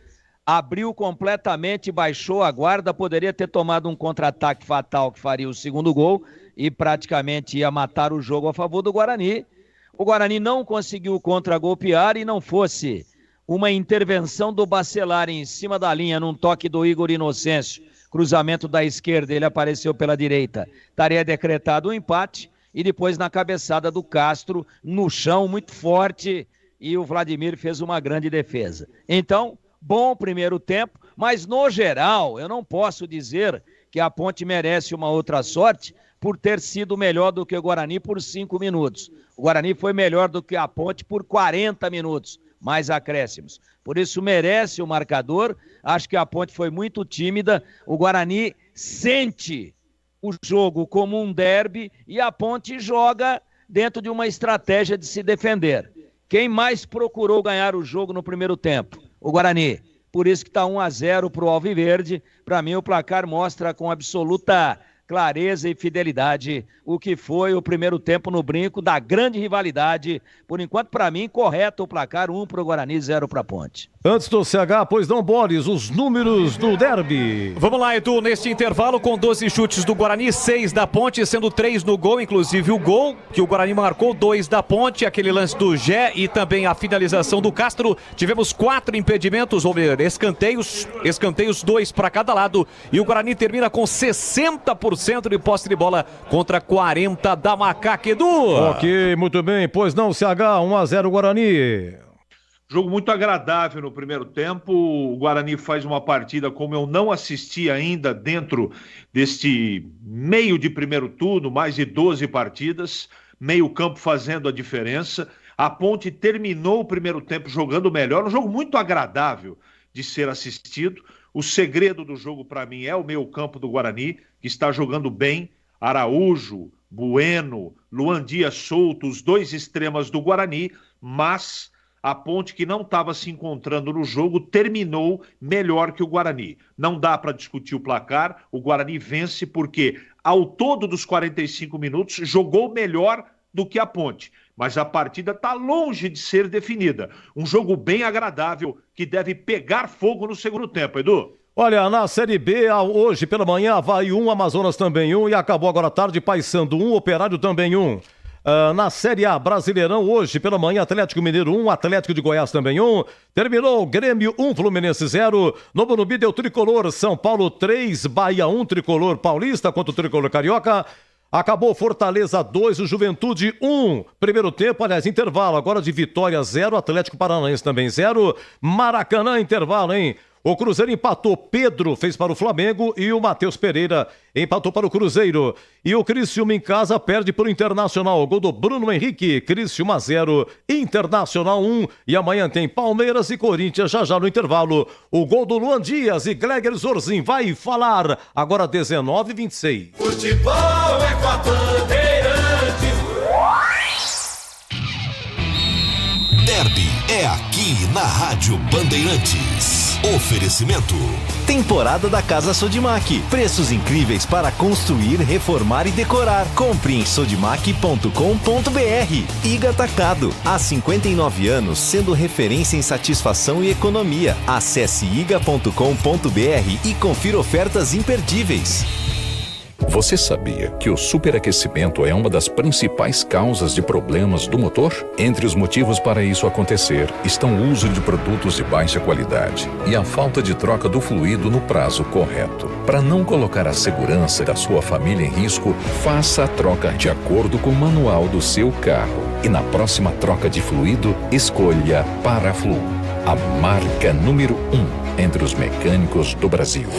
abriu completamente, baixou a guarda, poderia ter tomado um contra-ataque fatal que faria o segundo gol e praticamente ia matar o jogo a favor do Guarani. O Guarani não conseguiu contra-golpear e não fosse uma intervenção do Bacelar em cima da linha, num toque do Igor Inocêncio, cruzamento da esquerda, ele apareceu pela direita, estaria decretado um empate, e depois na cabeçada do Castro, no chão, muito forte, e o Vladimir fez uma grande defesa. Então, bom primeiro tempo, mas no geral, eu não posso dizer que a Ponte merece uma outra sorte por ter sido melhor do que o Guarani por 5 minutos. O Guarani foi melhor do que a Ponte por 40 minutos, mais acréscimos. Por isso merece o marcador. Acho que a Ponte foi muito tímida. O Guarani sente o jogo como um derby e a Ponte joga dentro de uma estratégia de se defender. Quem mais procurou ganhar o jogo no primeiro tempo? O Guarani. Por isso que está 1-0 para o Alviverde. Para mim o placar mostra com absoluta clareza e fidelidade o que foi o primeiro tempo no Brinco, da grande rivalidade. Por enquanto, para mim, correto o placar, 1 para o Guarani, 0 para a Ponte. Antes do CH, pois não, Boris, os números do derby. Vamos lá, Edu, neste intervalo com 12 chutes do Guarani, 6 da Ponte, sendo 3 no gol, inclusive o gol que o Guarani marcou, 2 da Ponte, aquele lance do Gé e também a finalização do Castro. Tivemos 4 impedimentos, ou melhor, escanteios, 2 para cada lado, e o Guarani termina com 60% de posse de bola contra 40% da Macaca, Edu. Ok, muito bem, pois não, CH, 1-0 Guarani. Jogo muito agradável no primeiro tempo. O Guarani faz uma partida como eu não assisti ainda dentro deste meio de primeiro turno, mais de 12 partidas, meio campo fazendo a diferença. A Ponte terminou o primeiro tempo jogando melhor, um jogo muito agradável de ser assistido. O segredo do jogo para mim é o meio campo do Guarani, que está jogando bem. Araújo, Bueno, Luan Dias solto, os 2 extremas do Guarani, mas a Ponte, que não estava se encontrando no jogo, terminou melhor que o Guarani. Não dá para discutir o placar, o Guarani vence porque, ao todo dos 45 minutos, jogou melhor do que a Ponte. Mas a partida está longe de ser definida. Um jogo bem agradável que deve pegar fogo no segundo tempo, Edu. Olha, na Série B, hoje pela manhã, Avaí 1, Amazonas também 1, e acabou agora à tarde, Paysandu 1, Operário também 1. Na Série A, Brasileirão, hoje pela manhã, Atlético Mineiro 1, Atlético de Goiás também 1. Terminou Grêmio 1, Fluminense 0. No Morumbi deu Tricolor, São Paulo 3, Bahia 1, Tricolor Paulista contra o Tricolor Carioca. Acabou Fortaleza 2, o Juventude 1. Primeiro tempo, aliás, intervalo agora de Vitória 0, Atlético Paranaense também 0. Maracanã, intervalo, hein? O Cruzeiro empatou, Pedro fez para o Flamengo e o Matheus Pereira empatou para o Cruzeiro. E o Criciúma em casa perde para o Internacional. O gol do Bruno Henrique, Criciúma 0, Internacional 1. E amanhã tem Palmeiras e Corinthians, já no intervalo. O gol do Luan Dias e Gleger Zorzin vai falar. Agora 19h26. Futebol é com a Bandeirantes. Derby é aqui na Rádio Bandeirantes. Oferecimento. Temporada da Casa Sodimac. Preços incríveis para construir, reformar e decorar. Compre em sodimac.com.br. Iga Atacado. Há 59 anos, sendo referência em satisfação e economia. Acesse iga.com.br e confira ofertas imperdíveis. Você sabia que o superaquecimento é uma das principais causas de problemas do motor? Entre os motivos para isso acontecer estão o uso de produtos de baixa qualidade e a falta de troca do fluido no prazo correto. Para não colocar a segurança da sua família em risco, faça a troca de acordo com o manual do seu carro. E na próxima troca de fluido, escolha Paraflu, a marca número 1 entre os mecânicos do Brasil.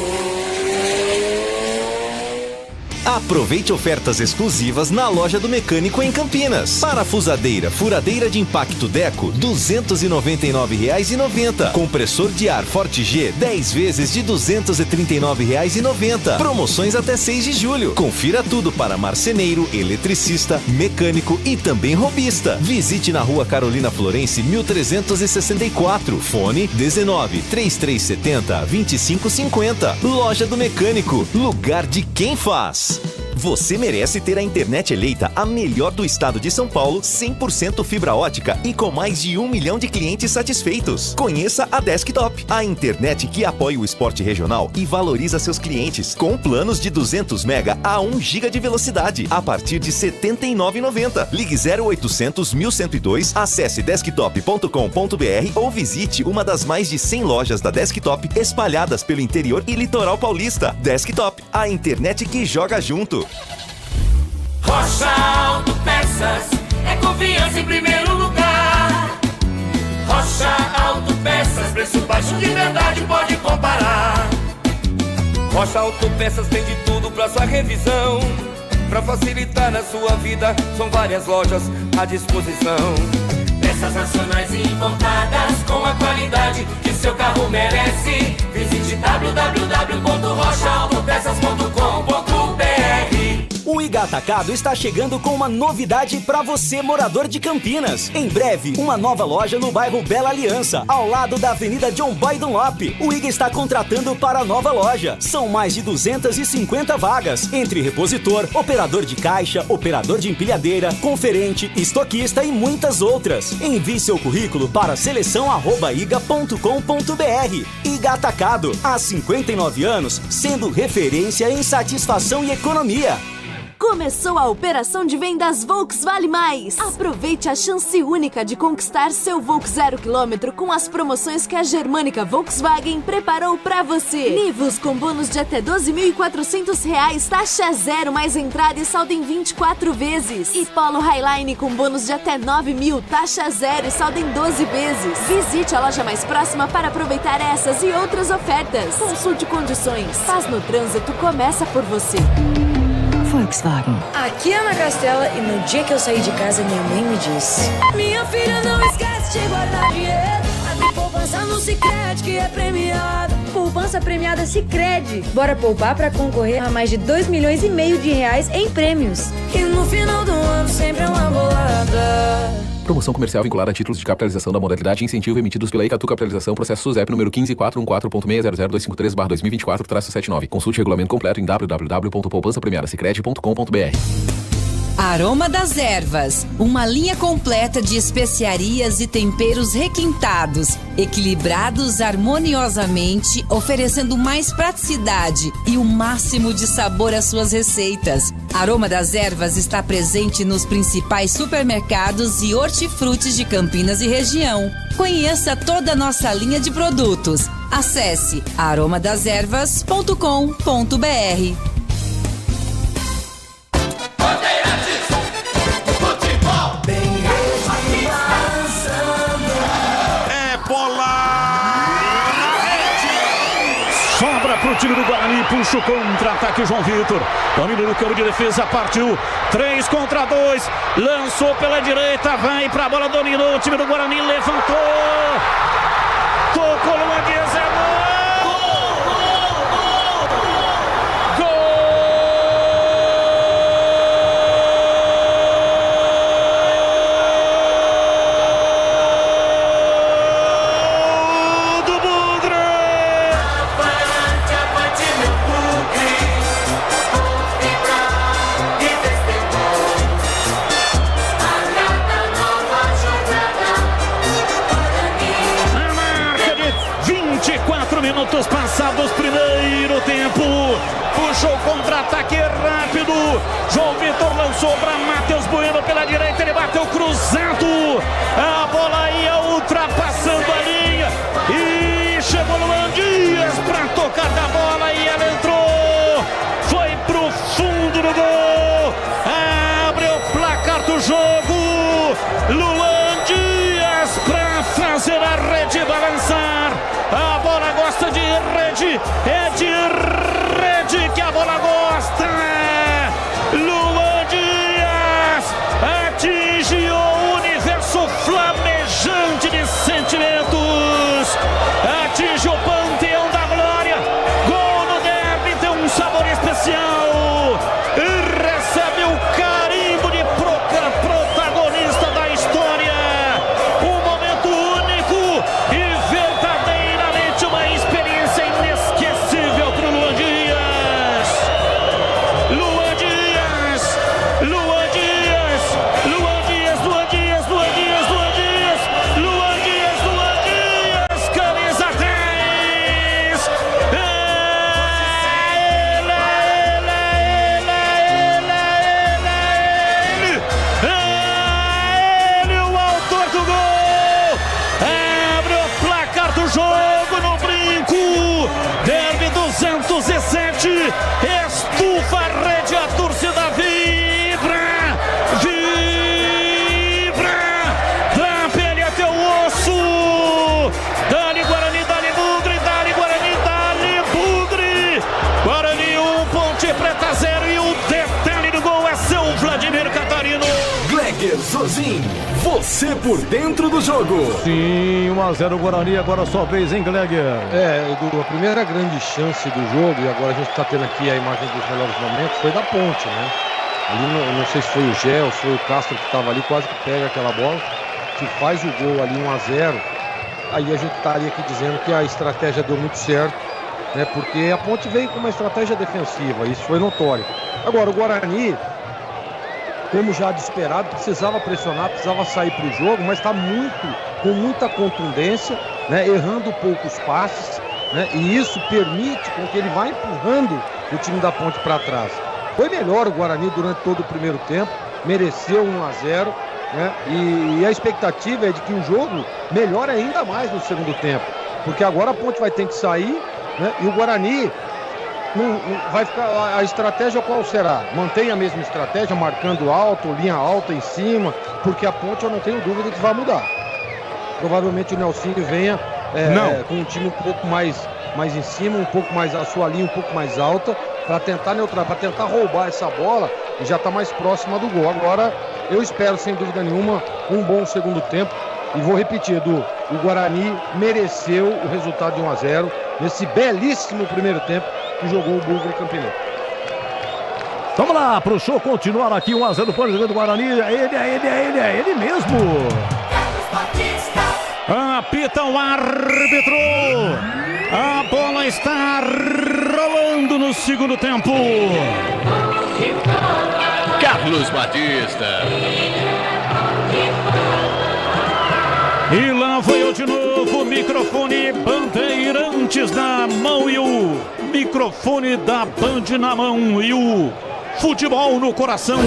Aproveite ofertas exclusivas na loja do mecânico em Campinas. Parafusadeira, furadeira de impacto Deco, R$ 299,90. Compressor de ar Forte G, 10 vezes de R$ 239,90. Promoções até 6 de julho. Confira tudo para marceneiro, eletricista, mecânico e também robista. Visite na Rua Carolina Florense, 1364. Fone 19-3370-2550. Loja do Mecânico, lugar de quem faz. Você merece ter a internet eleita a melhor do estado de São Paulo, 100% fibra ótica e com mais de 1 milhão de clientes satisfeitos. Conheça a Desktop, a internet que apoia o esporte regional e valoriza seus clientes, com planos de 200 mega a 1 giga de velocidade, a partir de R$ 79,90. Ligue 0800 1102, acesse desktop.com.br ou visite uma das mais de 100 lojas da Desktop espalhadas pelo interior e litoral paulista. Desktop, a internet que joga junto. Rocha Autopeças é confiança em primeiro lugar. Rocha Autopeças, preço baixo de verdade, pode comparar. Rocha Autopeças tem de tudo pra sua revisão. Pra facilitar na sua vida, são várias lojas à disposição. Peças nacionais e importadas com a qualidade que seu carro merece. Visite www.rochaautopeças.com.br. O Iga Atacado está chegando com uma novidade para você, morador de Campinas. Em breve, uma nova loja no bairro Bela Aliança, ao lado da Avenida John Boy Dunlop. O Iga está contratando para a nova loja. São mais de 250 vagas, entre repositor, operador de caixa, operador de empilhadeira, conferente, estoquista e muitas outras. Envie seu currículo para seleção@iga.com.br. Iga Atacado, há 59 anos, sendo referência em satisfação e economia. Começou a operação de vendas Volks Vale Mais. Aproveite a chance única de conquistar seu Volks 0 km com as promoções que a Germânica Volkswagen preparou pra você. Nivus com bônus de até R$12.400, taxa zero mais entrada e saldo em 24 vezes. E Polo Highline com bônus de até R$9.000, taxa zero e saldo em 12 vezes. Visite a loja mais próxima para aproveitar essas e outras ofertas. Consulte condições. Paz no trânsito começa por você. Volkswagen. Aqui é Ana Castela e no dia que eu saí de casa minha mãe me disse: minha filha, não esquece de guardar dinheiro. Abre poupança no Sicredi que é premiada. Poupança premiada Sicredi. Bora poupar pra concorrer a mais de R$2,5 milhões em prêmios. E no final do ano sempre é uma bolada. Promoção comercial vinculada a títulos de capitalização da modalidade incentivo emitidos pela Icatu Capitalização, processo SUSEP número 15414.600.253/2024-79. Consulte o regulamento completo em www.poupançapremiadasicredi.com.br. Aroma das Ervas, uma linha completa de especiarias e temperos requintados, equilibrados harmoniosamente, oferecendo mais praticidade e o máximo de sabor às suas receitas. Aroma das Ervas está presente nos principais supermercados e hortifrutis de Campinas e região. Conheça toda a nossa linha de produtos. Acesse aromadasерvas.com.br. Pro time do Guarani, puxa o contra-ataque João Vitor, domínio do campo de defesa, partiu, 3 contra 2, lançou pela direita, vai pra bola, dominou, o time do Guarani levantou, tocou no Dias, é minutos passados, primeiro tempo, puxou contra-ataque rápido, João Vitor lançou para Matheus Bueno pela direita, ele bateu cruzado, a bola ia ultrapassando a linha e chegou no Dias para tocar da bola e ela entrou, foi pro fundo do gol, abre o placar do jogo, Luan Dias para fazer a rede balançar. A bola gosta de rede, é de rede que a bola gosta. Luan Dias atinge o universo flamejante de sentimentos, atinge o panteão da glória. Gol no derby tem um sabor especial e recebe o carimbo de protagonista da história. Um momento único e verdadeiro. Uma experiência inesquecível. jogo no Brinco. Derby 207. Estufa a rede, a torcida vibra. Da pele até o osso. Dali Guarani, dali Bugre, dali Guarani, dali Bugre. Guarani 1, Ponte Preta 0 e o detalhe do gol é seu Vladimir Catarino. Gleger Zozin, você por dentro do jogo. Sim, 1-0 Guarani, agora sua vez, hein, Gleger? Edu, a primeira grande chance do jogo, e agora a gente está tendo aqui a imagem dos melhores momentos, foi da Ponte, né? Ali, não sei se foi o Gé ou se foi o Castro que estava ali, quase que pega aquela bola, que faz o gol ali 1-0. Aí a gente estaria aqui dizendo que a estratégia deu muito certo, né? Porque a Ponte veio com uma estratégia defensiva, isso foi notório. Agora, o Guarani, como já de esperado, precisava pressionar, precisava sair para o jogo, mas está com muita contundência, né? Errando poucos passes, né? E isso permite com que ele vá empurrando o time da Ponte para trás. Foi melhor o Guarani durante todo o primeiro tempo, mereceu 1-0, né? E a expectativa é de que o jogo melhore ainda mais no segundo tempo, porque agora a Ponte vai ter que sair, né? E o Guarani não vai ficar. A estratégia qual será? Mantém a mesma estratégia, marcando alto, linha alta em cima, porque a Ponte eu não tenho dúvida que vai mudar. Provavelmente o Nelsinho venha com um time um pouco mais em cima, um pouco mais, a sua linha um pouco mais alta, para tentar para tentar roubar essa bola e já está mais próxima do gol. Agora eu espero sem dúvida nenhuma um bom segundo tempo. E vou repetir, Edu, o Guarani mereceu o resultado de 1-0 nesse belíssimo primeiro tempo que jogou o Bugre Campinense. Vamos lá, pro show continuar aqui, 1-0 para o Guarani. É ele mesmo. Apita o árbitro. A bola está rolando no segundo tempo. Carlos Batista. E lá foi eu de novo, microfone Bandeirantes na mão e o microfone da Band na mão e o futebol no coração.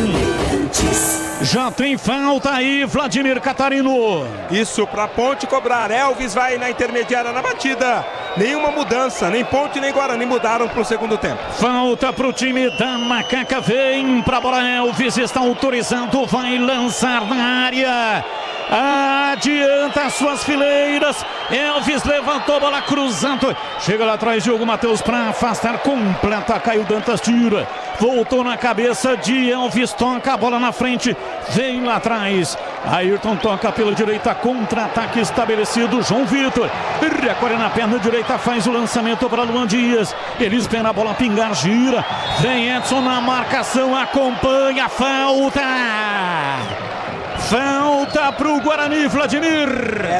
Já tem falta aí, Vladimir Catarino. Isso pra Ponte cobrar. Elvis vai na intermediária na batida. Nenhuma mudança, nem Ponte nem Guarani mudaram pro segundo tempo. Falta pro time da Macaca, vem pra bola. Elvis está autorizando, vai lançar na área. Adianta as suas fileiras. Elvis levantou, bola cruzando. Chega lá atrás, Diogo Matheus para afastar. Completa, Caio Dantas tira. Voltou na cabeça de Elvis, toca a bola na frente. Vem lá atrás. Ayrton toca pela direita, contra-ataque estabelecido. João Vitor recolhe na perna direita, faz o lançamento para Luan Dias. Ele espera a bola pingar, gira. Vem Edson na marcação, acompanha, falta. Falta pro Guarani, Vladimir.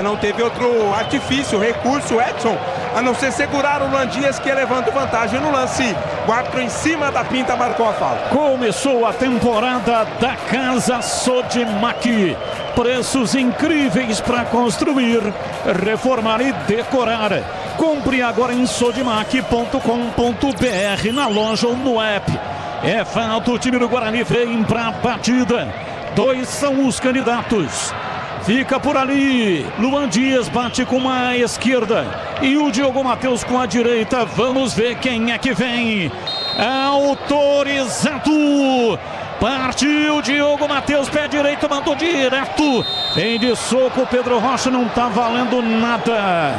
Não teve outro artifício, recurso, Edson, a não ser segurar o Luan Dias, que levando vantagem no lance. O árbitro em cima da pinta marcou a falta. Começou a temporada da Casa Sodimac. Preços incríveis para construir, reformar e decorar. Compre agora em sodimac.com.br, na loja ou no app. É falta, o time do Guarani vem pra batida. 2 são os candidatos. Fica por ali. Luan Dias bate com a esquerda. E o Diogo Matheus com a direita. Vamos ver quem é que vem. Autorizado. Partiu Diogo Matheus, pé direito, mandou direto. Vem de soco, Pedro Rocha, não tá valendo nada.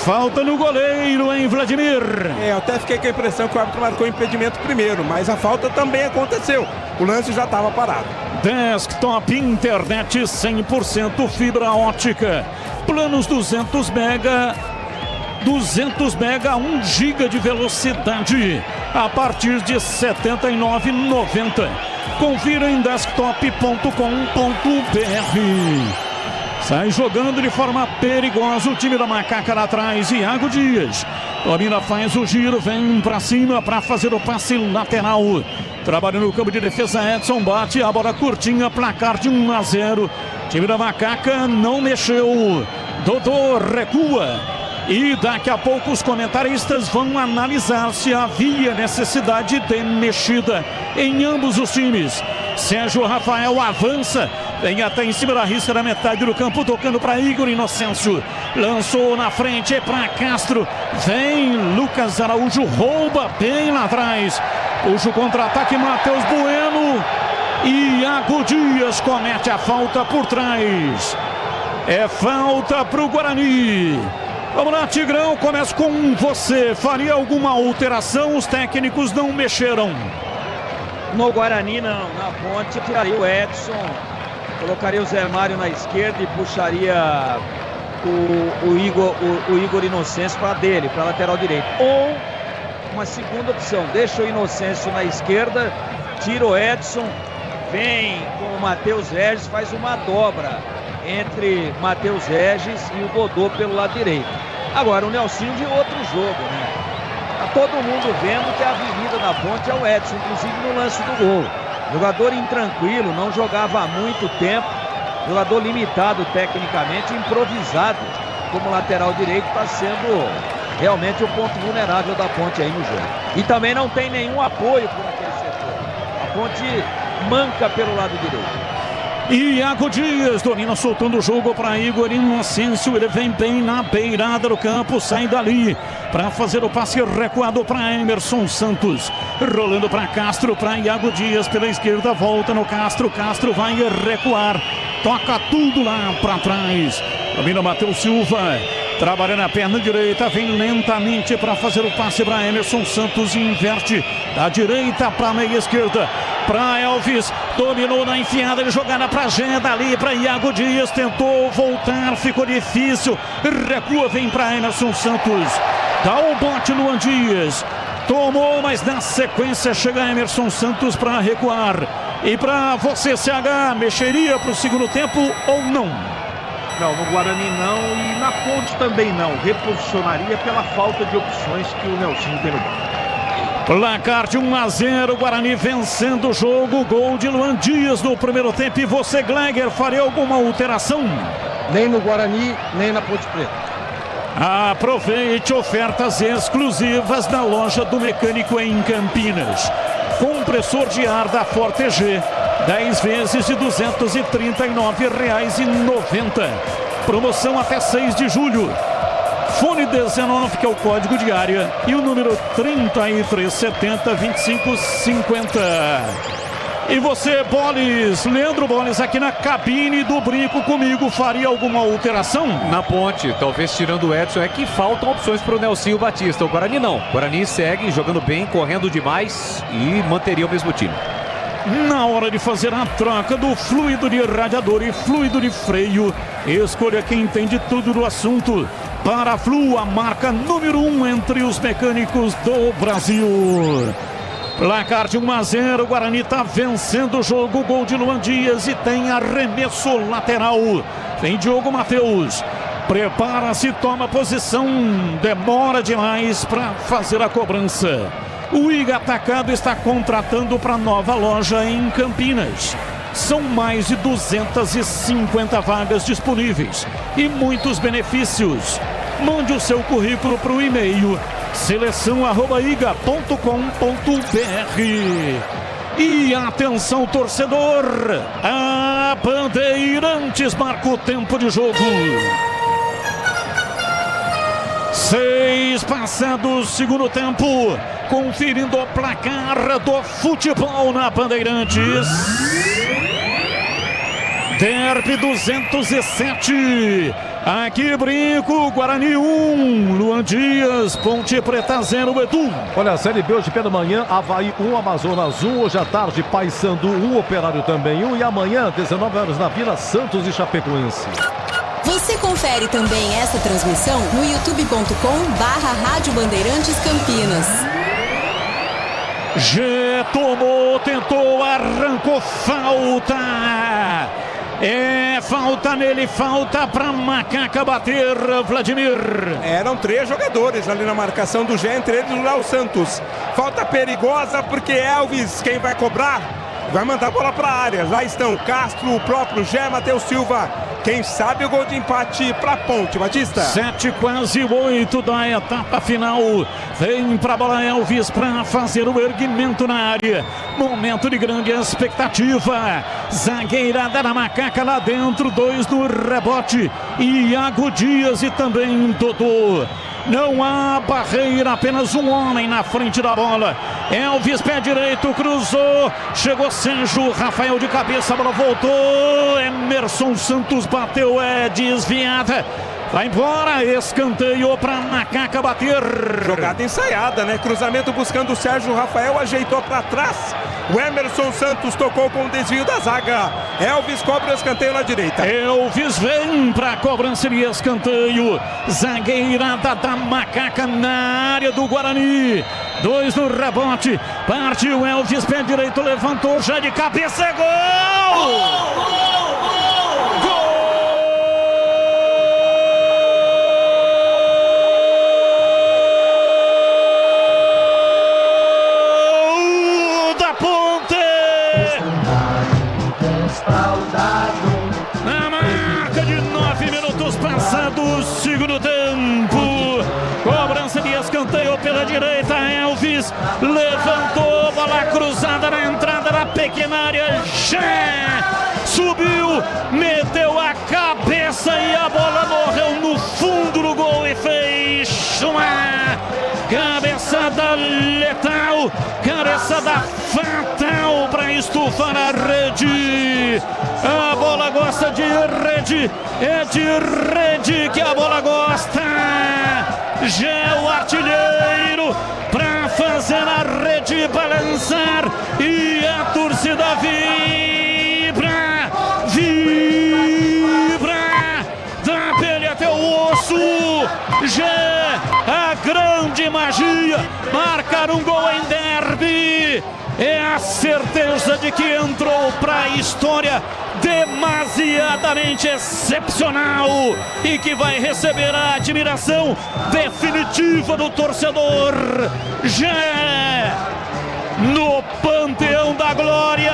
Falta no goleiro, hein, Vladimir? Eu até fiquei com a impressão que o árbitro marcou impedimento primeiro, mas a falta também aconteceu. O lance já estava parado. Desktop, internet 100% fibra ótica. Planos 200 mega, 1 giga de velocidade a partir de R$ 79,90. Confira em desktop.com.br. Sai jogando de forma perigosa o time da Macaca lá atrás. Iago Dias domina, faz o giro, vem pra cima para fazer o passe lateral. Trabalha no campo de defesa, Edson bate a bola curtinha, placar de 1-0. Time da Macaca não mexeu. Dodô recua. E daqui a pouco os comentaristas vão analisar se havia necessidade de mexida em ambos os times. Sérgio Rafael avança, Vem até em cima da risca da metade do campo, tocando para Igor Inocêncio. Lançou na frente, é para Castro. Vem Lucas Araújo, rouba bem lá atrás. Puxa o contra-ataque, Matheus Bueno. E Iago Dias comete a falta por trás. É falta para o Guarani. Vamos lá, Tigrão, começa com você. Faria alguma alteração? Os técnicos não mexeram. No Guarani não, na ponte tiraria o Edson, colocaria o Zé Mário na esquerda e puxaria o Igor Inocêncio para dele, para lateral direito. Ou uma segunda opção, deixa o Inocêncio na esquerda, tira o Edson, vem com o Matheus Regis, faz uma dobra entre Matheus Regis e o Dodô pelo lado direito. Agora o Nelsinho de outro jogo, né? Tá todo mundo vendo que a avenida da ponte é o Edson, inclusive no lance do gol. Jogador intranquilo, não jogava há muito tempo. Jogador limitado tecnicamente, improvisado como lateral direito, está sendo realmente o ponto vulnerável da ponte aí no jogo. E também não tem nenhum apoio por aquele setor. A ponte manca pelo lado direito. Iago Dias domina, soltando o jogo para Igor Inocêncio. Ele vem bem na beirada do campo, sai dali para fazer o passe recuado para Emerson Santos. Rolando para Castro, para Iago Dias pela esquerda, volta no Castro. Castro vai recuar, toca tudo lá para trás. Domina Matheus Silva, trabalhando a perna direita, vem lentamente para fazer o passe para Emerson Santos e inverte da direita para a meia esquerda. Para Elvis, dominou na enfiada de jogada para Genda ali, para Iago Dias, tentou voltar, ficou difícil, recua, vem para Emerson Santos, dá o bote no Dias, tomou, mas na sequência chega Emerson Santos para recuar. E para você, CH, mexeria para o segundo tempo ou não? Não, no Guarani não, e na ponte também não, reposicionaria pela falta de opções que o Nelsinho tem no banco. Placar de 1-0, Guarani vencendo o jogo, gol de Luan Dias no primeiro tempo. E você, Gleiger, faria alguma alteração? Nem no Guarani, nem na Ponte Preta. Aproveite ofertas exclusivas na loja do Mecânico em Campinas. Compressor de ar da Forte G, 10 vezes de R$ 239,90. Promoção até 6 de julho. Fone 19, que é o código de área, e o número 3370-2550. E você, Boles, Leandro Boles, aqui na cabine do Brinco comigo, faria alguma alteração? Na ponte, talvez tirando o Edson, é que faltam opções para o Nelsinho Batista. O Guarani não. O Guarani segue jogando bem, correndo demais e manteria o mesmo time. Na hora de fazer a troca do fluido de radiador e fluido de freio, escolha quem entende tudo do assunto. Paraflu, a marca número 1 entre os mecânicos do Brasil. Placar de 1-0, o Guarani está vencendo o jogo, gol de Luan Dias e tem arremesso lateral. Vem Diogo Matheus, prepara-se, toma posição, demora demais para fazer a cobrança. O Iga Atacado está contratando para nova loja em Campinas. São mais de 250 vagas disponíveis e muitos benefícios. Mande o seu currículo para o e-mail seleção@iga.com.br. E atenção, torcedor, a Bandeirantes marca o tempo de jogo. 6 passados, segundo tempo, conferindo o placar do futebol na Bandeirantes. Derby 207. Aqui Brinco, Guarani 1, Luan Dias, Ponte Preta 0, Edu. Olha, a Série B hoje pela manhã, Avaí 1, Amazonas 1, hoje à tarde Paysandu 1, Operário também 1 e amanhã, 19 horas na Vila, Santos e Chapecoense. Você confere também essa transmissão no youtube.com/Rádio Bandeirantes Campinas. G tomou, tentou, arrancou, falta. É falta nele, falta para Macaca bater, Vladimir. Eram 3 jogadores ali na marcação do Gé, entre eles o Léo Santos. Falta perigosa porque Elvis, quem vai cobrar, vai mandar a bola para a área. Lá estão Castro, o próprio Gé, Matheus Silva Quem sabe o gol de empate pra Ponte, Batista. 7, quase 8 da etapa final. Vem pra bola Elvis pra fazer o erguimento na área. Momento de grande expectativa. Zagueirada da Macaca lá dentro, 2 no rebote. Iago Dias e também Dodô. Não há barreira, apenas um homem na frente da bola. Elvis, pé direito, cruzou. Chegou Sérgio Rafael de cabeça, a bola voltou. Emerson Santos bateu, é desviada. Vai embora, escanteio para Macaca bater. Jogada ensaiada, né? Cruzamento buscando o Sérgio Rafael, ajeitou para trás. O Emerson Santos tocou com o desvio da zaga. Elvis cobra o escanteio na direita. Elvis vem para a cobrança de escanteio. Zagueirada da Macaca na área do Guarani. 2 no rebote. Partiu Elvis, pé direito, levantou já de cabeça. É gol! Na marca de 9 minutos passados, segundo tempo. Cobrança de escanteio pela direita. Elvis levantou, bola cruzada na entrada da pequena área. Já subiu, meteu a cabeça e a bola morreu no fundo do gol e fez uma cabeçada letal, cabeçada fatal para estufar a rede. A bola gosta de rede, é de rede que a bola gosta. Já é o artilheiro para fazer a rede balançar e a torcida vibra, vibra da pele até o osso. Já a grande magia, marcar um gol em derby, é a certeza de que entrou para a história demasiadamente excepcional e que vai receber a admiração definitiva do torcedor. Já no Panteão da Glória,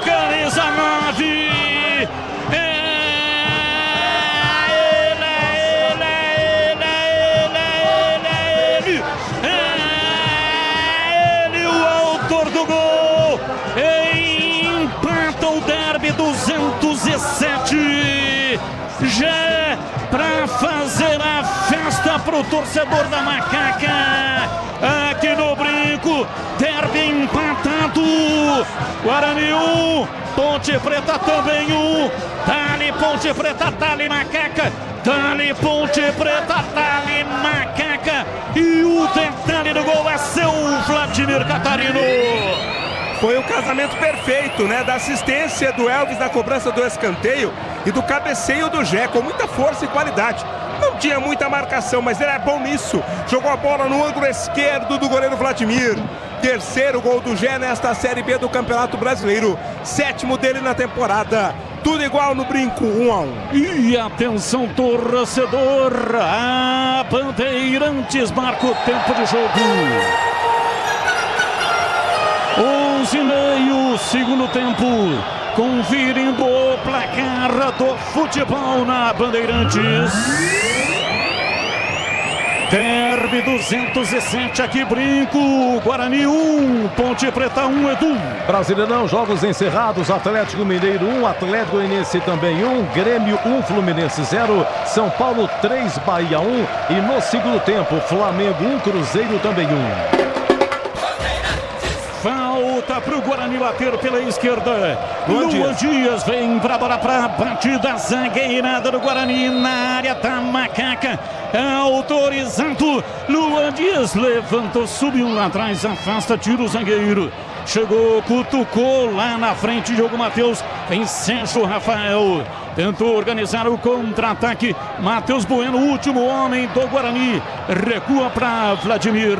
camisa 9. Ele, o autor do gol, empata o derby 207. Já para fazer a festa pro torcedor da Macaca. Aqui no Brinco, derby empatado. Guarani 1, Ponte Preta também 1. Dali Ponte Preta, dali Macaca. Dali Ponte Preta, dali Macaca. E o detalhe do gol é seu Vladimir Catarino. Foi o casamento perfeito, né? Da assistência do Elvis na cobrança do escanteio e do cabeceio do Gé, com muita força e qualidade. Não tinha muita marcação, mas ele é bom nisso. Jogou a bola no ângulo esquerdo do goleiro Vladimir. Terceiro gol do Gé nesta Série B do Campeonato Brasileiro. 7º dele na temporada. Tudo igual no Brinco, 1-1. E atenção, torcedor. A Bandeirantes marca o tempo de jogo. 11:30, segundo tempo. Conferindo o placar do futebol na Bandeirantes. Derby 207 aqui, Brinco. Guarani 1, Ponte Preta 1, Edu. Brasileirão, jogos encerrados. Atlético Mineiro 1, Atlético Goianiense também 1, Grêmio 1, Fluminense 0, São Paulo 3, Bahia 1 e no segundo tempo, Flamengo 1, Cruzeiro também 1. Falta para o Guarani bater pela esquerda. Luan Dias vem para a bola para batida zagueirada do Guarani na área da Macaca. Autorizado. Luan Dias levantou, subiu lá atrás, afasta, tira o zagueiro. Chegou, cutucou lá na frente, Diogo Matheus. Vem Sérgio Rafael. Tentou organizar o contra-ataque. Matheus Bueno, último homem do Guarani. Recua para Vladimir.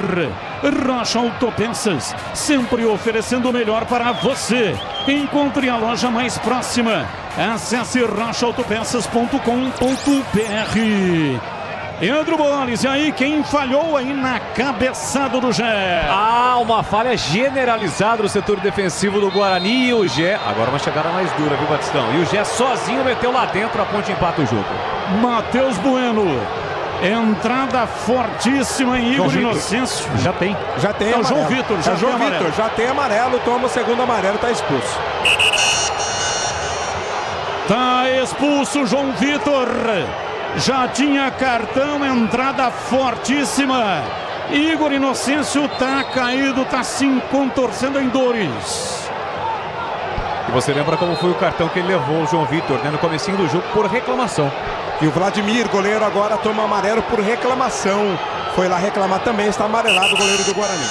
Rocha Autopeças, sempre oferecendo o melhor para você. Encontre a loja mais próxima. Acesse rochaautopeças.com.br. Leandro Boles, e aí quem falhou aí na cabeçada do Gé? Uma falha generalizada no setor defensivo do Guarani e o Gé, agora uma chegada mais dura, viu, Batistão? E o Gé sozinho meteu lá dentro, a Ponte empata o jogo. Matheus Bueno, entrada fortíssima em Igor Inocêncio. Já tem é o João Vitor, já tem amarelo, toma o segundo amarelo, tá expulso. Tá expulso o João Vitor. Já tinha cartão, entrada fortíssima. Igor Inocêncio tá caído, tá se contorcendo em dores. E você lembra como foi o cartão que ele levou, o João Vitor, né, no comecinho do jogo por reclamação. E o Vladimir, goleiro, agora toma amarelo por reclamação. Foi lá reclamar também, está amarelado o goleiro do Guarani.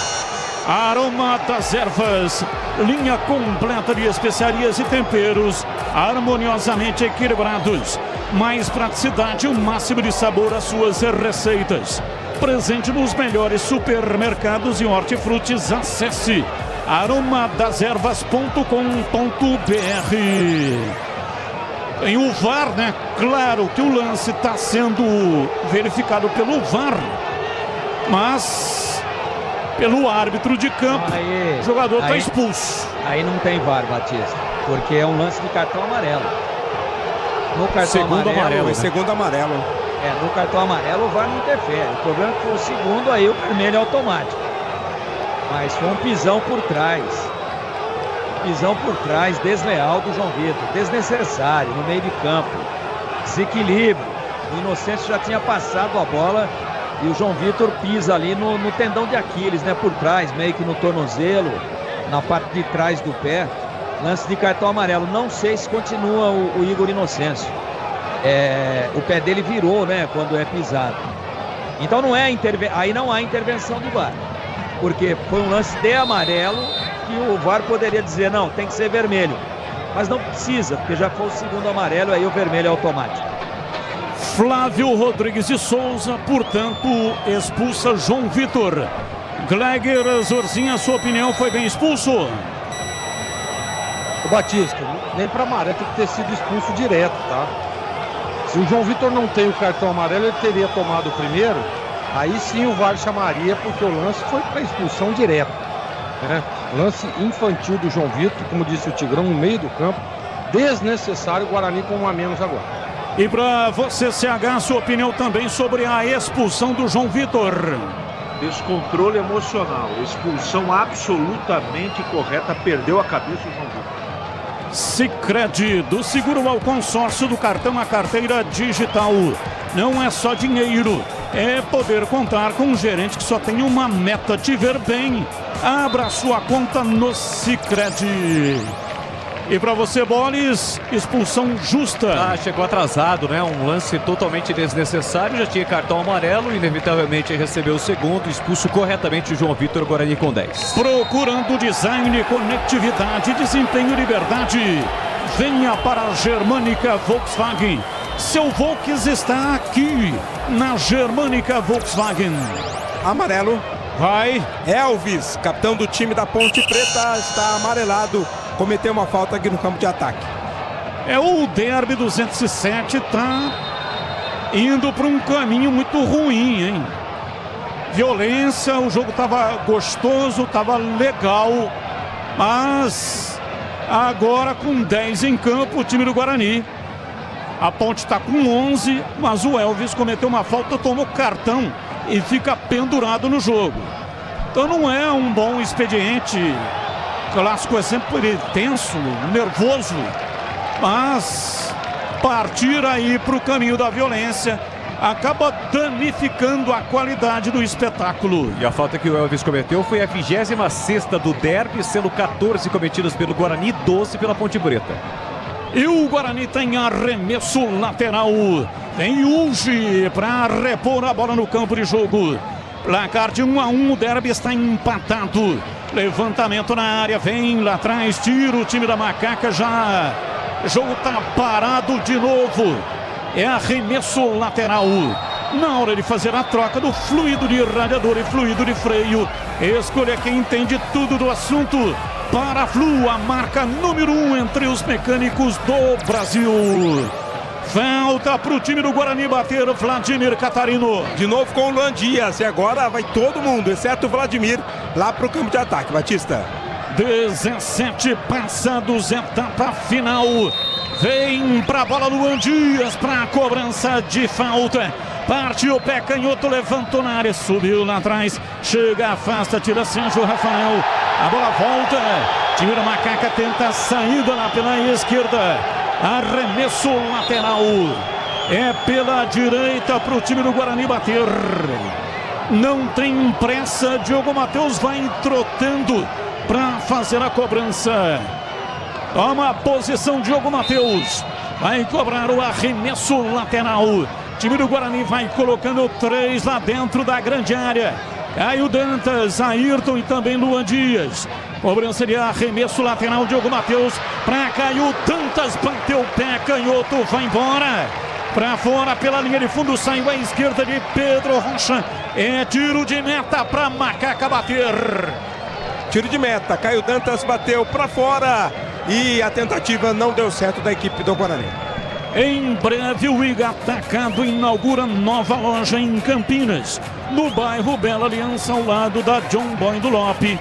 Aroma das Ervas, linha completa de especiarias e temperos, harmoniosamente equilibrados. Mais praticidade, o máximo de sabor às suas receitas. Presente nos melhores supermercados e hortifrutis. Acesse aromadeservas.com.br. Tem o VAR, né? Claro que o lance está sendo verificado pelo VAR, mas pelo árbitro de campo, o jogador está expulso. Aí não tem VAR, Batista, porque é um lance de cartão amarelo. No cartão segundo amarelo. No cartão amarelo o VAR não interfere. O problema é que foi o segundo, aí o vermelho é automático. Mas foi um pisão por trás. Desleal do João Vitor, desnecessário, no meio de campo. Desequilíbrio. O Inocêncio já tinha passado a bola e o João Vitor pisa ali no tendão de Aquiles, né? Por trás, meio que no tornozelo, na parte de trás do pé. Lance de cartão amarelo. Não sei se continua o Igor Inocêncio. O pé dele virou, né? Quando é pisado. Então aí não há intervenção do VAR. Porque foi um lance de amarelo que o VAR poderia dizer, não, tem que ser vermelho. Mas não precisa, porque já foi o segundo amarelo, aí o vermelho é automático. Flávio Rodrigues de Souza, portanto, expulsa João Vitor. Gleger Zorzinha, sua opinião, foi bem expulso? O Batista, nem para amarelo tem que ter sido expulso direto, tá? Se o João Vitor não tem o cartão amarelo, ele teria tomado o primeiro. Aí sim o VAR chamaria, porque o lance foi para expulsão direta, né? Lance infantil do João Vitor, como disse o Tigrão, no meio do campo. Desnecessário, o Guarani com um a menos agora. E para você, CH, sua opinião também sobre a expulsão do João Vitor? Descontrole emocional, expulsão absolutamente correta, perdeu a cabeça o João Vitor. Sicredi, do seguro ao consórcio, do cartão à carteira digital. Não é só dinheiro, é poder contar com um gerente que só tem uma meta: te ver bem. Abra sua conta no Sicredi. E para você, Boles, expulsão justa. Chegou atrasado, né? Um lance totalmente desnecessário. Já tinha cartão amarelo, inevitavelmente recebeu o segundo. Expulso corretamente o João Vitor, Guarani com 10. Procurando design, conectividade, desempenho e liberdade. Venha para a Germânica Volkswagen. Seu Volks está aqui na Germânica Volkswagen. Amarelo. Vai. Elvis, capitão do time da Ponte Preta, está amarelado. Cometeu uma falta aqui no campo de ataque. O Derby 207 tá indo para um caminho muito ruim, hein? Violência, o jogo tava gostoso, tava legal, mas agora com 10 em campo o time do Guarani. A Ponte está com 11, mas o Elvis cometeu uma falta, tomou cartão e fica pendurado no jogo. Então não é um bom expediente. O clássico é sempre tenso, nervoso, mas partir aí para o caminho da violência acaba danificando a qualidade do espetáculo. E a falta que o Elvis cometeu foi a 26ª do derby, sendo 14 cometidas pelo Guarani, 12 pela Ponte Preta. E o Guarani tem arremesso lateral. Tem Uji para repor a bola no campo de jogo. Placar de 1-1, o derby está empatado. Levantamento na área, vem lá atrás, tira o time da Macaca já. O jogo está parado de novo. É arremesso lateral. Na hora de fazer a troca do fluido de radiador e fluido de freio, escolha quem entende tudo do assunto. Paraflu, a marca número 1 entre os mecânicos do Brasil. Falta para o time do Guarani bater o Vladimir Catarino. De novo com o Luan Dias. E agora vai todo mundo, exceto o Vladimir, lá para o campo de ataque. Batista. 17 passados, etapa final. Vem para a bola Luan Dias para a cobrança de falta. Partiu o pé canhoto, levantou na área, subiu lá atrás. Chega, afasta, tira Sérgio Rafael. A bola volta. Time da Macaca tenta a saída lá pela esquerda. Arremesso lateral. É pela direita para o time do Guarani bater. Não tem pressa. Diogo Matheus vai trotando para fazer a cobrança. Toma a posição Diogo Matheus. Vai cobrar o arremesso lateral. Time do Guarani vai colocando 3 lá dentro da grande área. Caio Dantas, Ayrton e também Luan Dias. Cobrança de arremesso lateral, Diogo Matheus para Caio Dantas, bateu o pé, canhoto, vai embora. Para fora pela linha de fundo, saiu à esquerda de Pedro Rocha. É tiro de meta para Macaca bater. Tiro de meta, Caio Dantas bateu para fora e a tentativa não deu certo da equipe do Guarani. Em breve o Iga Atacado inaugura nova loja em Campinas, no bairro Bela Aliança, ao lado da John Boy do Lope,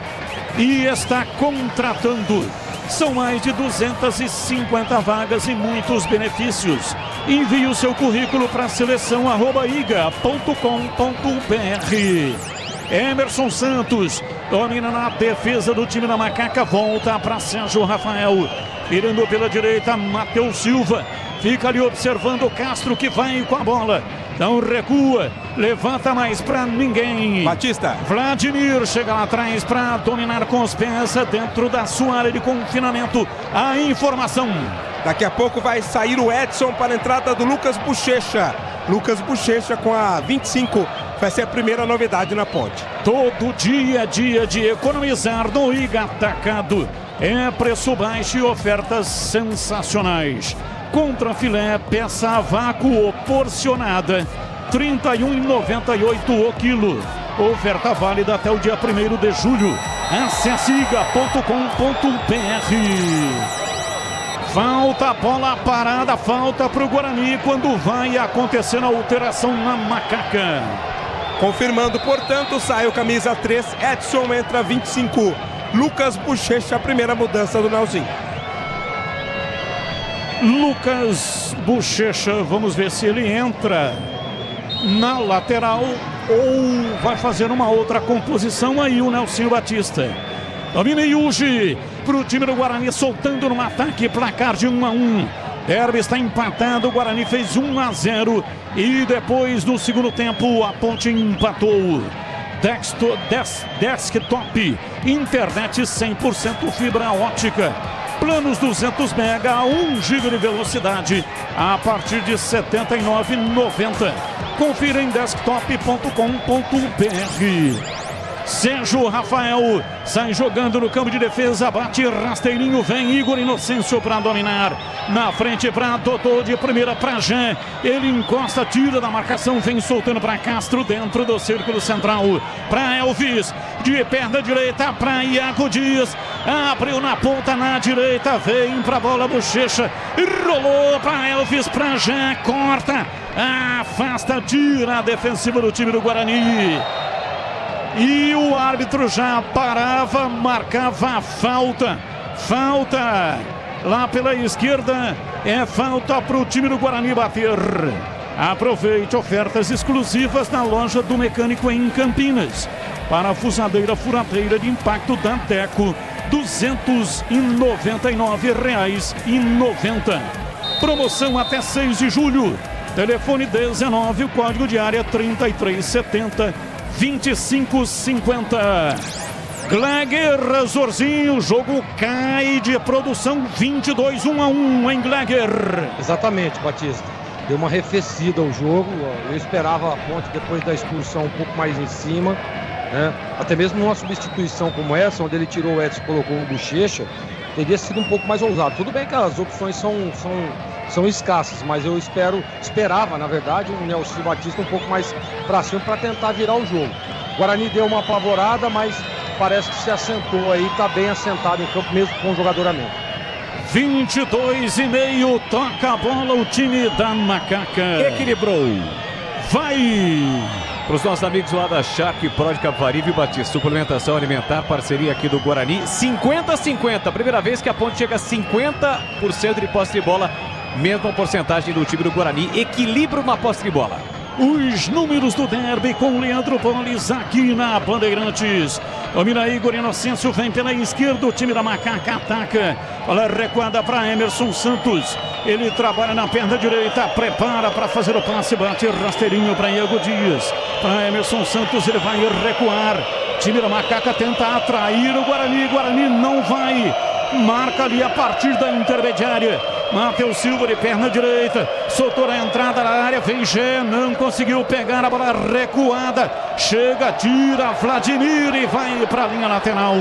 e está contratando. São mais de 250 vagas e muitos benefícios. Envie o seu currículo para seleção@iga.com.br. Emerson Santos domina na defesa do time da Macaca, volta para Sérgio Rafael, virando pela direita Matheus Silva. Fica ali observando o Castro, que vai com a bola. Não recua, levanta mais pra ninguém. Batista. Vladimir chega lá atrás para dominar com os pés dentro da sua área de confinamento. A informação. Daqui a pouco vai sair o Edson para a entrada do Lucas Bochecha. Lucas Bochecha com a 25. Vai ser a primeira novidade na ponte. Todo dia é dia de economizar no Iga Atacado. É preço baixo e ofertas sensacionais. Contra filé, peça a vácuo porcionada, R$ 31,98 o quilo. Oferta válida até o dia 1º de julho. Acesse iga.com.br. Falta a bola parada, falta para o Guarani quando vai acontecer a alteração na Macaca. Confirmando, portanto, sai o camisa 3, Edson entra 25. Lucas Bochecha, a primeira mudança do Nelsinho. Lucas Bochecha, vamos ver se ele entra na lateral ou vai fazer uma outra composição. Aí o Nelsinho Batista. Domina Yuji para o time do Guarani, soltando no ataque, placar de 1-1. Derby está empatado, o Guarani fez 1-0 e depois no segundo tempo a Ponte empatou. Desktop, internet 100% fibra ótica. Planos 200 mega a 1 GB de velocidade a partir de R$ 79,90. Confira em desktop.com.br. Sérgio Rafael sai jogando no campo de defesa, bate rasteirinho, vem Igor Inocêncio para dominar. Na frente para Dodô, de primeira para Jean. Ele encosta, tira da marcação, vem soltando para Castro dentro do círculo central. Para Elvis, de perna direita para Iago Dias. Abriu na ponta na direita, vem para a bola Bochecha. Rolou para Elvis, para Jean, corta, afasta, tira a defensiva do time do Guarani. E o árbitro já parava, marcava a falta. Falta lá pela esquerda. É falta para o time do Guarani bater. Aproveite ofertas exclusivas na loja do mecânico em Campinas. Parafusadeira furadeira de impacto da Deco, R$ 299,90. Promoção até 6 de julho. Telefone 19, o código de área 3370. 25,50. Gleger, Zorzinho, o jogo cai de produção 22, 1-1 em Gleger. Exatamente, Batista. Deu uma arrefecida ao jogo. Eu esperava a Ponte depois da expulsão um pouco mais em cima, né? Até mesmo numa substituição como essa, onde ele tirou o Edson e colocou o Bochecha, teria sido um pouco mais ousado. Tudo bem que as opções são escassas, mas eu esperava, na verdade, o Nelson Batista um pouco mais para cima para tentar virar o jogo. O Guarani deu uma apavorada, mas parece que se assentou aí, está bem assentado em campo, mesmo com o jogador a menos. 22,5, toca a bola o time da Macaca. Equilibrou. Vai! Para os nossos amigos lá da Charque Pro de Capivari, Viu Batista, suplementação alimentar, parceria aqui do Guarani, 50-50, primeira vez que a Ponte chega a 50% de posse de bola, mesma porcentagem do time do Guarani, equilíbrio na posse de bola. Os números do derby com Leandro Bolis aqui na Bandeirantes. Domina Igor Inocêncio, vem pela esquerda, o time da Macaca ataca. Bola recuada para Emerson Santos. Ele trabalha na perna direita, prepara para fazer o passe, bate rasteirinho para Iago Dias. Para Emerson Santos, ele vai recuar. O time da Macaca tenta atrair o Guarani. Guarani não vai. Marca ali a partir da intermediária. Matheus Silva de perna direita, soltou a entrada na área, vem Gé, não conseguiu pegar a bola recuada, chega, tira Vladimir e vai para a linha lateral.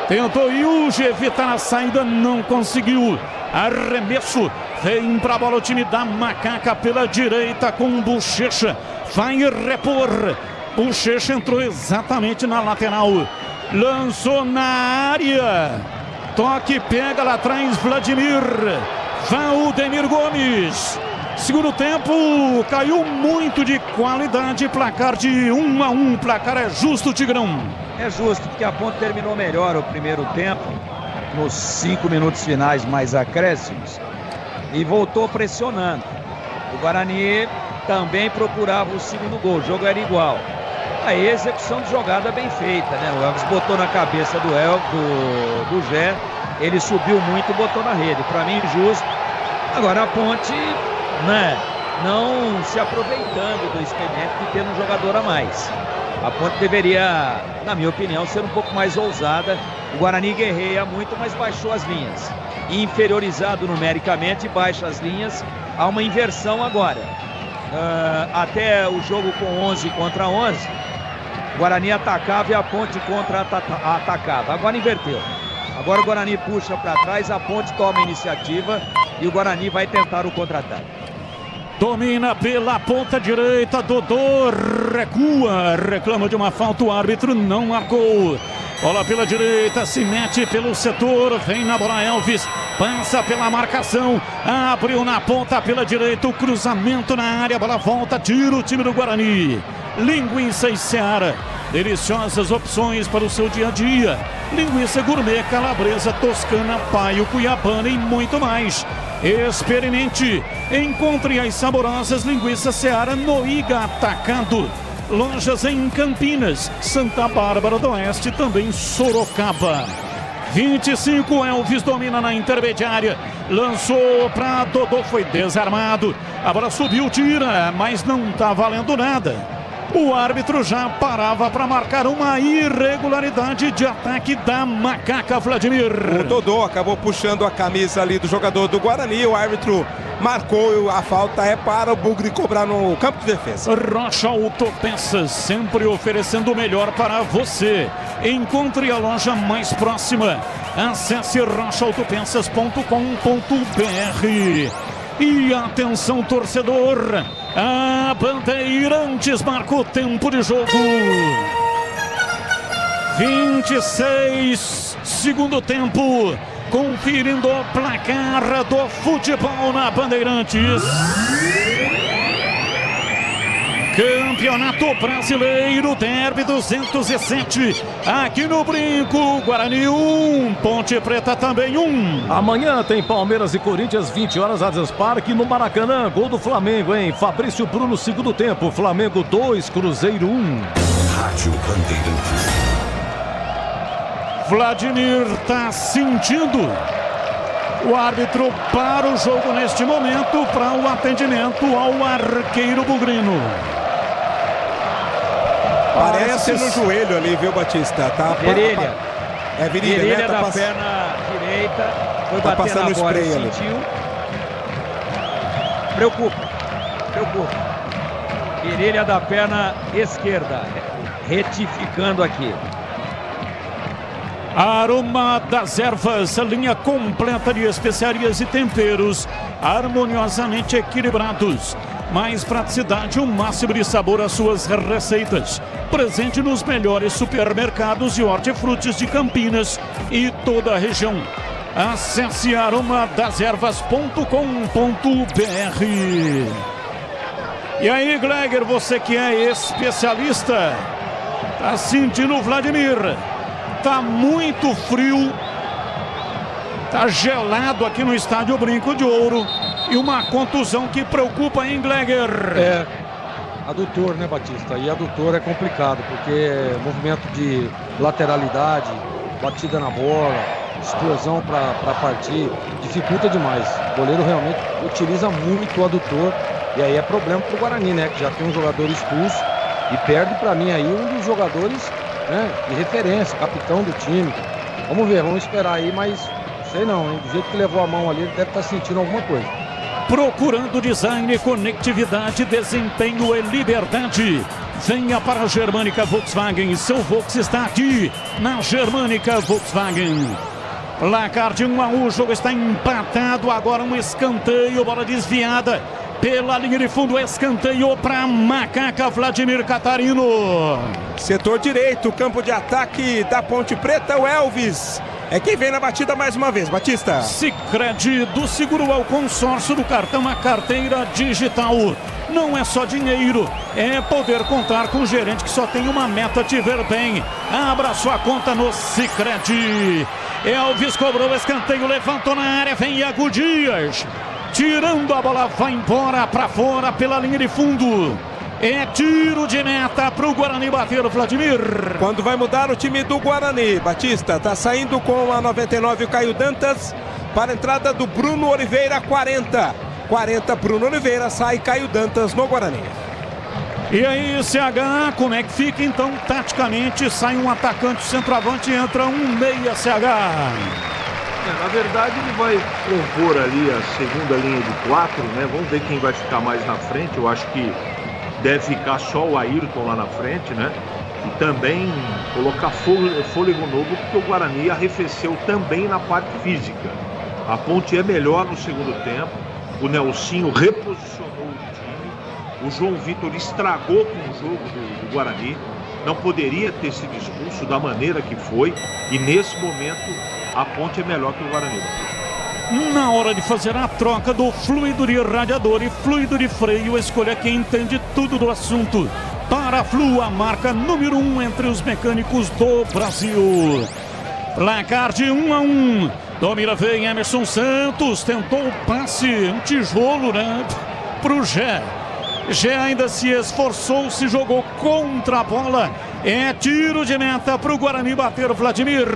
Tentou Yuji evitar a saída, não conseguiu. Arremesso, vem para a bola o time da Macaca pela direita com Bochecha, vai repor. Bochecha entrou exatamente na lateral, lançou na área. Toque, pega lá atrás, Vladimir. Valdemir Gomes. Segundo tempo, caiu muito de qualidade. Placar de 1-1. Placar é justo, Tigrão. É justo, porque a Ponte terminou melhor o primeiro tempo, nos 5 minutos finais mais acréscimos, e voltou pressionando. O Guarani também procurava o segundo gol. O jogo era igual. A execução de jogada bem feita, né? O Elvis botou na cabeça do Gé, ele subiu muito e botou na rede. Para mim, justo. Agora a Ponte, né, não se aproveitando do expediente de ter um jogador a mais. A Ponte deveria, na minha opinião, ser um pouco mais ousada. O Guarani guerreia muito, mas baixou as linhas. Inferiorizado numericamente, baixa as linhas. Há uma inversão agora. Até o jogo com 11 contra 11, o Guarani atacava e a Ponte contra-atacava. Agora inverteu. Agora o Guarani puxa para trás, a Ponte toma a iniciativa e o Guarani vai tentar o contra-ataque. Domina pela ponta direita, Dodô recua, reclama de uma falta, o árbitro não marcou. Bola pela direita, se mete pelo setor, vem na bola Elvis, passa pela marcação, abriu na ponta pela direita, o cruzamento na área, bola volta, tira o time do Guarani. Linguiça e Seara, deliciosas opções para o seu dia a dia. Linguiça gourmet, calabresa, toscana, paio, cuiabana e muito mais. Experimente, encontre as saborosas linguiças Seara no Iga Atacado. Lojas em Campinas, Santa Bárbara do Oeste, também Sorocaba. 25, Elvis domina na intermediária, lançou para Dodô, foi desarmado. A bola subiu, tira, mas não está valendo nada. O árbitro já parava para marcar uma irregularidade de ataque da Macaca, Vladimir. O Dodô acabou puxando a camisa ali do jogador do Guarani. O árbitro marcou, a falta é para o Bugre cobrar no campo de defesa. Rocha Autopeças, sempre oferecendo o melhor para você. Encontre a loja mais próxima. Acesse rochaautopeças.com.br. E atenção, torcedor, a Bandeirantes marca o tempo de jogo. 26, segundo tempo, conferindo o placar do futebol na Bandeirantes. Campeonato Brasileiro, Derby 207, aqui no Brinco, Guarani 1, Ponte Preta também 1. Amanhã tem Palmeiras e Corinthians, 20 horas, Allianz Parque, no Maracanã, gol do Flamengo, hein? Fabrício Bruno, segundo tempo, Flamengo 2, Cruzeiro 1. Rádio Bandeirantes. Vladimir tá sentindo. O árbitro para o jogo neste momento para o atendimento ao arqueiro bugrino. Parece no joelho ali, viu, Batista? Tá, virilha. É virilha, virilha né? da perna direita. Foi tá bater passando na bola, spray ali. sentiu. Preocupa. Virilha da perna esquerda. Retificando aqui. Aroma das Ervas, linha completa de especiarias e temperos, harmoniosamente equilibrados. Mais praticidade, o máximo de sabor às suas receitas. Presente nos melhores supermercados e hortifrutis de Campinas e toda a região. Acesse aromadazervas.com.br. E aí, Gleger, você que é especialista, tá sentindo o Vladimir? Tá muito frio, tá gelado aqui no estádio Brinco de Ouro e uma contusão que preocupa, hein, Gleger? É, adutor, né, Batista? E adutor é complicado, porque movimento de lateralidade, batida na bola, explosão para partir, dificulta demais. O goleiro realmente utiliza muito o adutor e aí é problema pro Guarani, né? Que já tem um jogador expulso e perde para mim aí um dos jogadores, né, de referência, capitão do time. Vamos ver, vamos esperar aí, mas sei não, hein? Do jeito que levou a mão ali, ele deve estar sentindo alguma coisa. Procurando design, conectividade, desempenho e liberdade. Venha para a Germânica Volkswagen. Seu Volks está aqui na Germânica Volkswagen. Placar de 1-1, o jogo está empatado. Agora um escanteio, bola desviada pela linha de fundo, escanteio para Macaca, Vladimir Catarino. Setor direito, campo de ataque da Ponte Preta, o Elvis. É quem vem na batida mais uma vez, Batista. Sicredi, do seguro ao consórcio, do cartão à carteira digital. Não é só dinheiro, é poder contar com um gerente que só tem uma meta: te ver bem. Abra sua conta no Sicredi. Elvis cobrou o escanteio, levantou na área, vem Iago Dias. Tirando a bola, vai embora para fora pela linha de fundo. É tiro de meta para o Guarani bater o Vladimir. Quando vai mudar o time do Guarani, Batista, tá saindo com a 99 o Caio Dantas para a entrada do Bruno Oliveira, 40 Bruno Oliveira, sai Caio Dantas no Guarani. E aí, CH, como é que fica então taticamente? Sai um atacante, centroavante, entra um meia, CH. Na verdade, ele vai compor ali a segunda linha de 4, né? Vamos ver quem vai ficar mais na frente. Eu acho que deve ficar só o Ayrton lá na frente, né? E também colocar fôlego novo, porque o Guarani arrefeceu também na parte física. A Ponte é melhor no segundo tempo. O Nelsinho reposicionou o time. O João Vitor estragou com o jogo do Guarani. Não poderia ter sido expulso da maneira que foi. E nesse momento, a Ponte é melhor que o Guarani. Na hora de fazer a troca do fluido de radiador e fluido de freio, escolha quem entende tudo do assunto. Paraflu, a marca número 1 entre os mecânicos do Brasil. Placar de 1-1. Domina vem Emerson Santos, tentou o passe, um tijolo, né, pro Gé. Gé ainda se esforçou, se jogou contra a bola. É tiro de meta para o Guarani bater o Vladimir.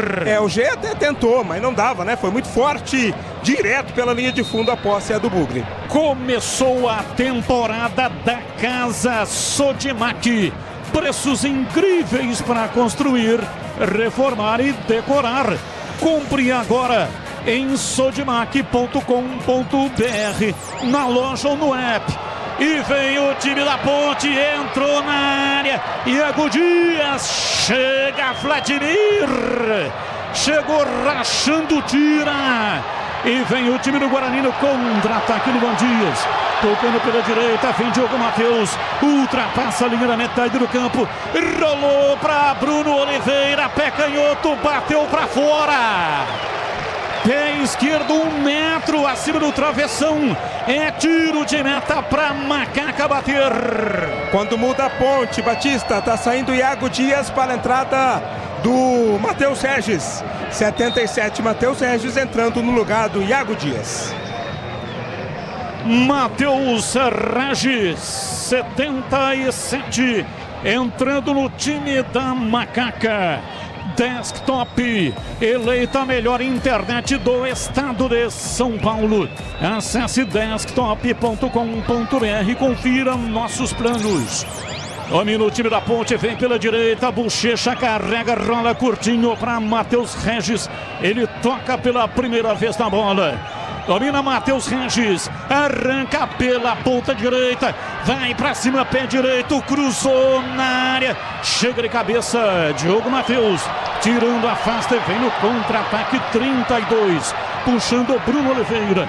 O Gé até tentou, mas não dava, né? Foi muito forte, direto pela linha de fundo, a posse é do Bugre. Começou a temporada da Casa Sodimac. Preços incríveis para construir, reformar e decorar. Compre agora em sodimac.com.br, na loja ou no app. E vem o time da Ponte, entrou na área, Iago Dias, chega Vladimir, chegou rachando, tira, e vem o time do Guarani no contra-ataque do Ivan Dias, tocando pela direita, vem Diogo Matheus, ultrapassa a linha da metade do campo, rolou para Bruno Oliveira, pé canhoto, bateu para fora. Pé esquerdo, 1 metro acima do travessão. É tiro de meta para Macaca bater. Quando muda a Ponte, Batista, tá saindo Iago Dias para a entrada do Matheus Regis. 77, Matheus Regis entrando no lugar do Iago Dias. Matheus Regis, 77, entrando no time da Macaca. Desktop, eleita a melhor internet do estado de São Paulo. Acesse desktop.com.br e confira nossos planos. Domina o time da Ponte, vem pela direita, Bochecha carrega, rola curtinho para Matheus Regis. Ele toca pela primeira vez na bola. Domina Matheus Regis, arranca pela ponta direita, vai pra cima, pé direito, cruzou na área, chega de cabeça, Diogo Matheus, tirando, afasta e vem no contra-ataque, 32, puxando o Bruno Oliveira,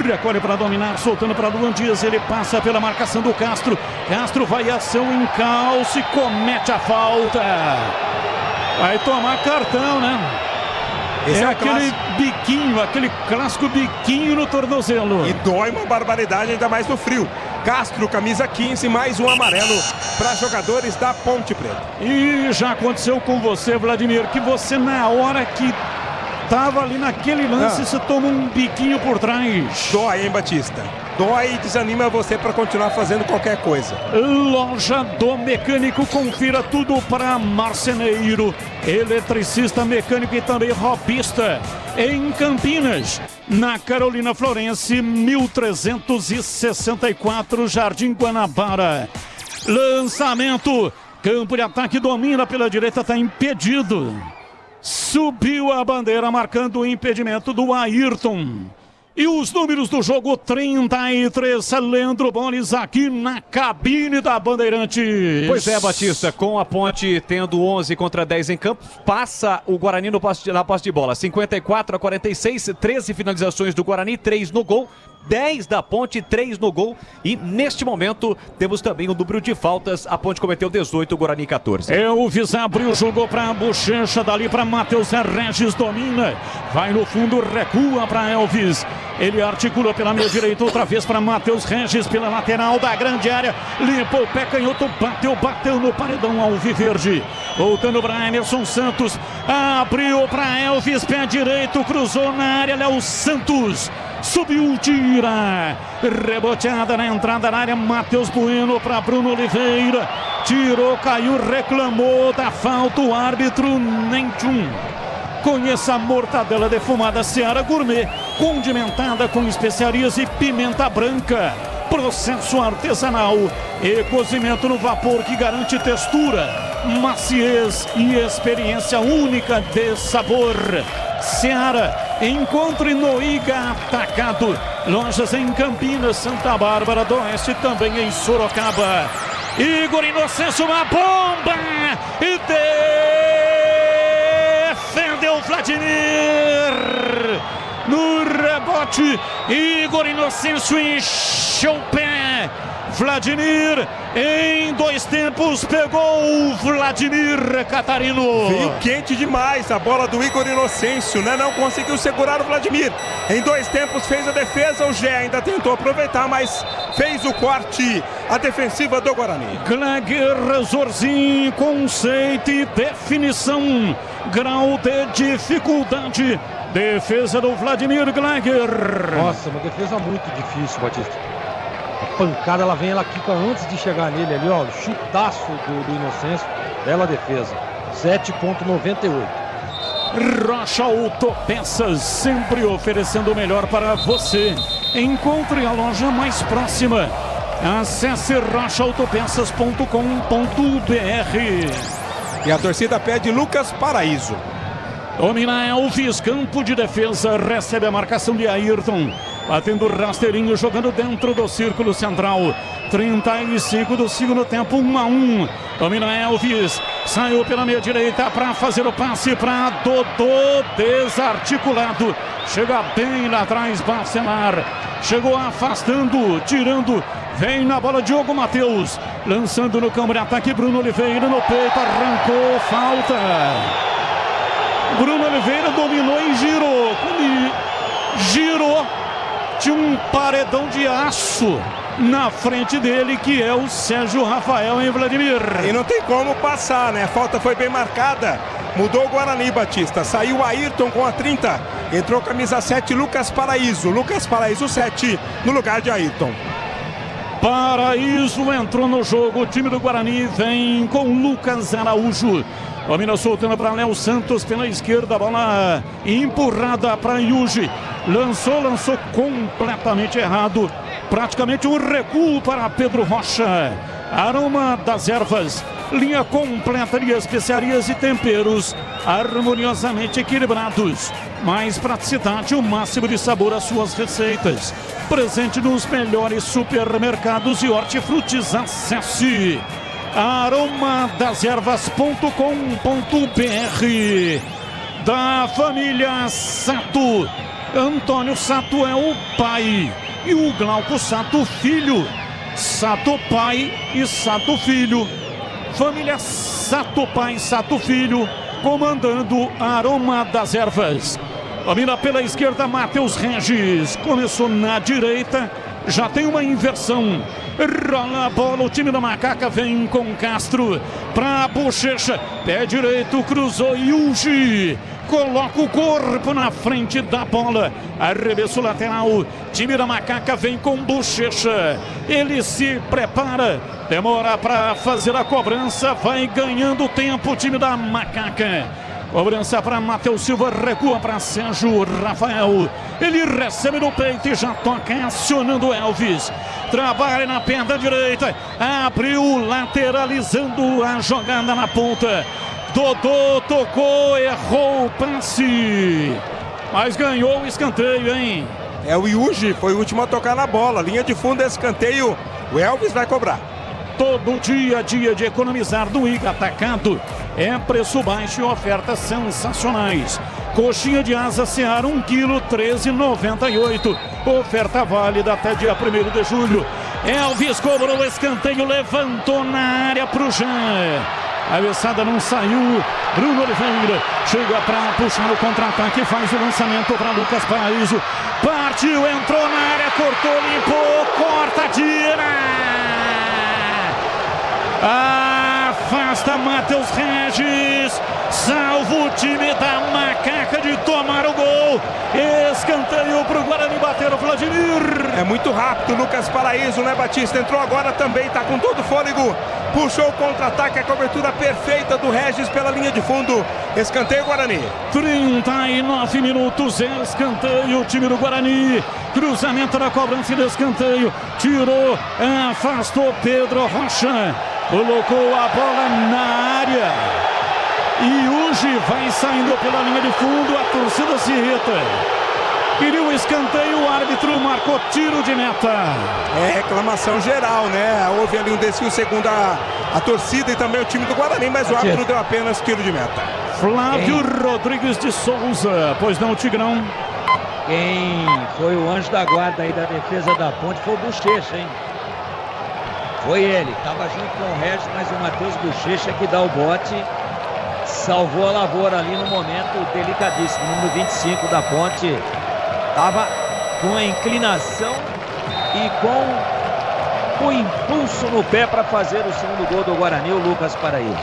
recolhe para dominar, soltando para Luan Dias, ele passa pela marcação do Castro, Castro vai ação, encalce, comete a falta, vai tomar cartão, né? Esse é aquele biquinho, aquele clássico biquinho no tornozelo. E dói uma barbaridade, ainda mais no frio. Castro, camisa 15, mais um amarelo para jogadores da Ponte Preta. E já aconteceu com você, Vladimir, que você na hora que tava ali naquele lance, você toma um biquinho por trás. Dói, hein, Batista? Dói e desanima você para continuar fazendo qualquer coisa. Loja do Mecânico, confira tudo para marceneiro, eletricista, mecânico e também robista. Em Campinas, na Carolina Florense, 1364, Jardim Guanabara. Lançamento, campo de ataque domina pela direita, está impedido. Subiu a bandeira marcando o impedimento do Ayrton. E os números do jogo: 33, Leandro Bones aqui na cabine da Bandeirantes. Pois é, Batista, com a Ponte tendo 11 contra 10 em campo, passa o Guarani na posse de bola. 54-46, 13 finalizações do Guarani, 3 no gol. 10 da Ponte, 3 no gol. E neste momento temos também o número de faltas. A Ponte cometeu 18, o Guarani 14. Elvis abriu, jogou para a bochecha, dali para Matheus Regis, domina. Vai no fundo, recua para Elvis. Ele articula pela meia direita, outra vez para Matheus Regis, pela lateral da grande área. Limpou o pé canhoto, bateu no paredão alviverde. Voltando para Emerson Santos. Abriu para Elvis, pé direito, cruzou na área, Léo Santos. Subiu, tira, reboteada na entrada da área, Matheus Bueno para Bruno Oliveira, tirou, caiu, reclamou da falta o árbitro, nem tchum. Conheça a mortadela defumada Seara Gourmet, condimentada com especiarias e pimenta branca. Processo artesanal e cozimento no vapor que garante textura, maciez e experiência única de sabor. Seara, encontre no Iga Atacado. Lojas em Campinas, Santa Bárbara do Oeste, também em Sorocaba. Igor Inocêncio, uma bomba! E defendeu Vladimir! No rebote, Igor Inocêncio encheu o pé. Vladimir, em 2 tempos, pegou o Vladimir Catarino. Veio quente demais a bola do Igor Inocêncio, né? Não conseguiu segurar o Vladimir. Em 2 tempos fez a defesa, o Gé ainda tentou aproveitar, mas fez o corte, a defensiva do Guarani. Gleger, Zorzinho, conceito e definição, grau de dificuldade. Defesa do Vladimir Gleger. Nossa, uma defesa muito difícil, Batista. A pancada, ela vem, ela quica antes de chegar nele ali, ó. Chutaço do Inocêncio. Bela defesa. 7,98. Rocha Autopeças, sempre oferecendo o melhor para você. Encontre a loja mais próxima. Acesse rochaautopeças.com.br. E a torcida pede Lucas Paraíso. Domina Elvis, campo de defesa, recebe a marcação de Ayrton. Batendo rasteirinho, jogando dentro do círculo central. 35 do segundo tempo, 1-1. Domina Elvis, saiu pela meia direita para fazer o passe para Dodô, desarticulado. Chega bem lá atrás, Bacelar. Chegou afastando, tirando. Vem na bola Diogo Matheus. Lançando no campo de ataque, Bruno Oliveira no peito, arrancou, falta. Bruno Oliveira dominou e girou. Quando girou, tinha um paredão de aço na frente dele, que é o Sérgio Rafael, em Vladimir. E não tem como passar, né? A falta foi bem marcada. Mudou o Guarani, Batista. Saiu Ayrton com a 30. Entrou camisa 7, Lucas Paraíso. Lucas Paraíso 7 no lugar de Ayrton. Paraíso entrou no jogo. O time do Guarani vem com Lucas Araújo. Domina soltando para Léo Santos pela esquerda. Bola empurrada para Yuji. Lançou completamente errado. Praticamente um recuo para Pedro Rocha. Aroma das ervas. Linha completa de especiarias e temperos harmoniosamente equilibrados. Mais praticidade, o máximo de sabor às suas receitas. Presente nos melhores supermercados e hortifrutis. Acesse aromadazervas.com.br. Da família Sato. Antônio Sato é o pai e o Glauco Sato filho. Sato pai e Sato filho. Família Sato pai, Sato filho. comandando a Aroma das Ervas. Domina pela esquerda Matheus Regis. Começou na direita. Já tem uma inversão. Rola a bola, o time da Macaca vem com Castro para Bochecha. Pé direito, cruzou Yuji. Coloca o corpo na frente da bola. Arremesso lateral. Time da Macaca vem com Bochecha. Ele se prepara. Demora para fazer a cobrança. Vai ganhando tempo o time da Macaca. Cobrança para Matheus Silva, recua para Sérgio Rafael. Ele recebe no peito e já toca acionando Elvis. Trabalha na perna direita. Abriu, lateralizando a jogada na ponta. Dodô tocou, errou o passe. Mas ganhou o escanteio, hein? É o Yuji, foi o último a tocar na bola. Linha de fundo, escanteio. O Elvis vai cobrar. Todo dia de economizar no Iga Atacado. É preço baixo e ofertas sensacionais. Coxinha de asa Seara, 1 kg, 13,98. Oferta válida até dia 1º de julho. Elvis cobrou o escanteio, levantou na área pro Jean. A cabeçada não saiu. Bruno Oliveira chega para puxar o contra-ataque, faz o lançamento para Lucas Paraíso. Partiu, entrou na área, cortou, limpou, corta, tira. Afasta Matheus Regis. Salva o time da Macaca de tomar o gol. Escanteio para o Guarani bater o Vladimir. É muito rápido, Lucas Paraíso, né, Batista? Entrou agora também, tá com todo o fôlego. Puxou o contra-ataque, a cobertura perfeita do Regis pela linha de fundo. Escanteio Guarani. 39 minutos, escanteio o time do Guarani. Cruzamento da cobrança de escanteio. Tirou, afastou Pedro Rocha. Colocou a bola na área. E hoje vai saindo pela linha de fundo, a torcida se irrita. Queria o escanteio, o árbitro marcou tiro de meta. É reclamação geral, né? Houve ali um desvio segundo a torcida e também o time do Guarani, mas o árbitro deu apenas tiro de meta. Flávio Rodrigues de Souza, pois não, Tigrão? Quem foi o anjo da guarda aí da defesa da Ponte foi o Bochecha, hein? Foi ele, estava junto com o Regis, mas o Matheus Bochecha que dá o bote. Salvou a lavoura ali no momento delicadíssimo. Número 25 da Ponte estava com a inclinação e com o impulso no pé para fazer o segundo gol do Guarani, o Lucas Paraíso.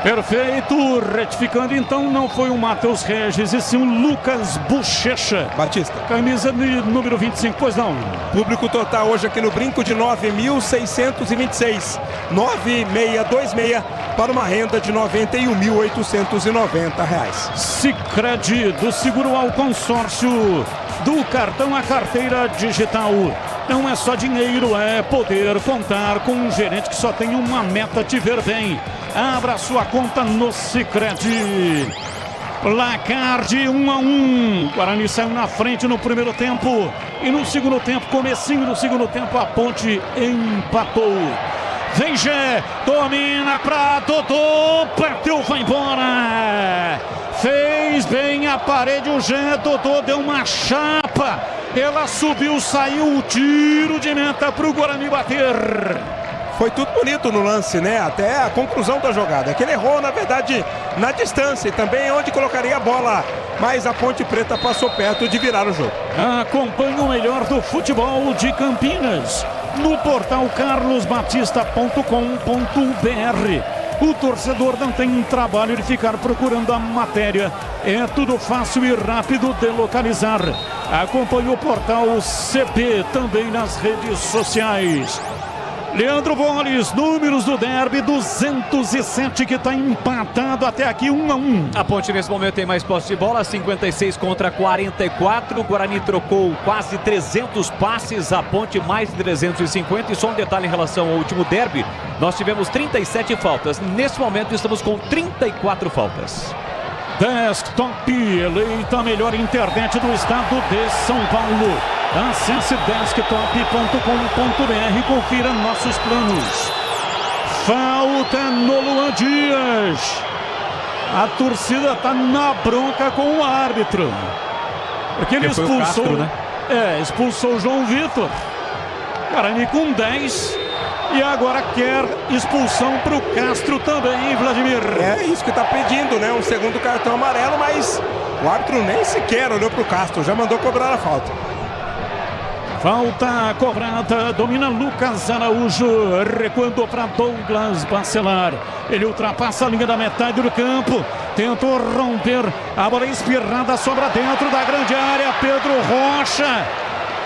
Perfeito, retificando então, não foi o Matheus Regis e sim o Lucas Bochecha. Batista. Camisa número 25, pois não. Público total hoje aqui no Brinco de 9.626. 9.626 para uma renda de R$ 91.890. Sicredi, do seguro ao consórcio, do cartão à carteira digital. Não é só dinheiro, é poder contar com um gerente que só tem uma meta: te ver bem. Abra sua conta no Sicredi. Placar de 1-1. Guarani saiu na frente no primeiro tempo. E no segundo tempo, comecinho do segundo tempo, a Ponte empatou. Vem Gé, domina pra Dodô, bateu, vai embora. Fez bem a parede o Gé, Dodô deu uma chapa. Ela subiu, saiu o tiro de meta pro Guarani bater. Foi tudo bonito no lance, né? Até a conclusão da jogada. Que ele errou, na verdade, na distância e também onde colocaria a bola. Mas a Ponte Preta passou perto de virar o jogo. Acompanhe o melhor do futebol de Campinas no portal carlosbatista.com.br. O torcedor não tem trabalho de ficar procurando a matéria. É tudo fácil e rápido de localizar. Acompanhe o portal CB também nas redes sociais. Leandro Boles, números do derby, 207, que está empatado até aqui, 1-1. A Ponte nesse momento tem mais posse de bola, 56 contra 44. O Guarani trocou quase 300 passes, a Ponte mais de 350. E só um detalhe em relação ao último derby, nós tivemos 37 faltas. Nesse momento estamos com 34 faltas. Desktop, eleita a melhor internet do estado de São Paulo. Acesse desktop.com.br e confira nossos planos. Falta no Luan Dias. A torcida está na bronca com o árbitro. Porque ele expulsou, Castro, né? expulsou o João Vitor. Guarani com 10 E agora quer expulsão para o Castro também, Vladimir. É isso que tá pedindo, né? Um segundo cartão amarelo, mas o árbitro nem sequer olhou pro Castro, já mandou cobrar a falta. Falta cobrada, domina Lucas Araújo, recuando para Douglas Bacelar. Ele ultrapassa a linha da metade do campo, tentou romper, a bola espirrada sobra dentro da grande área. Pedro Rocha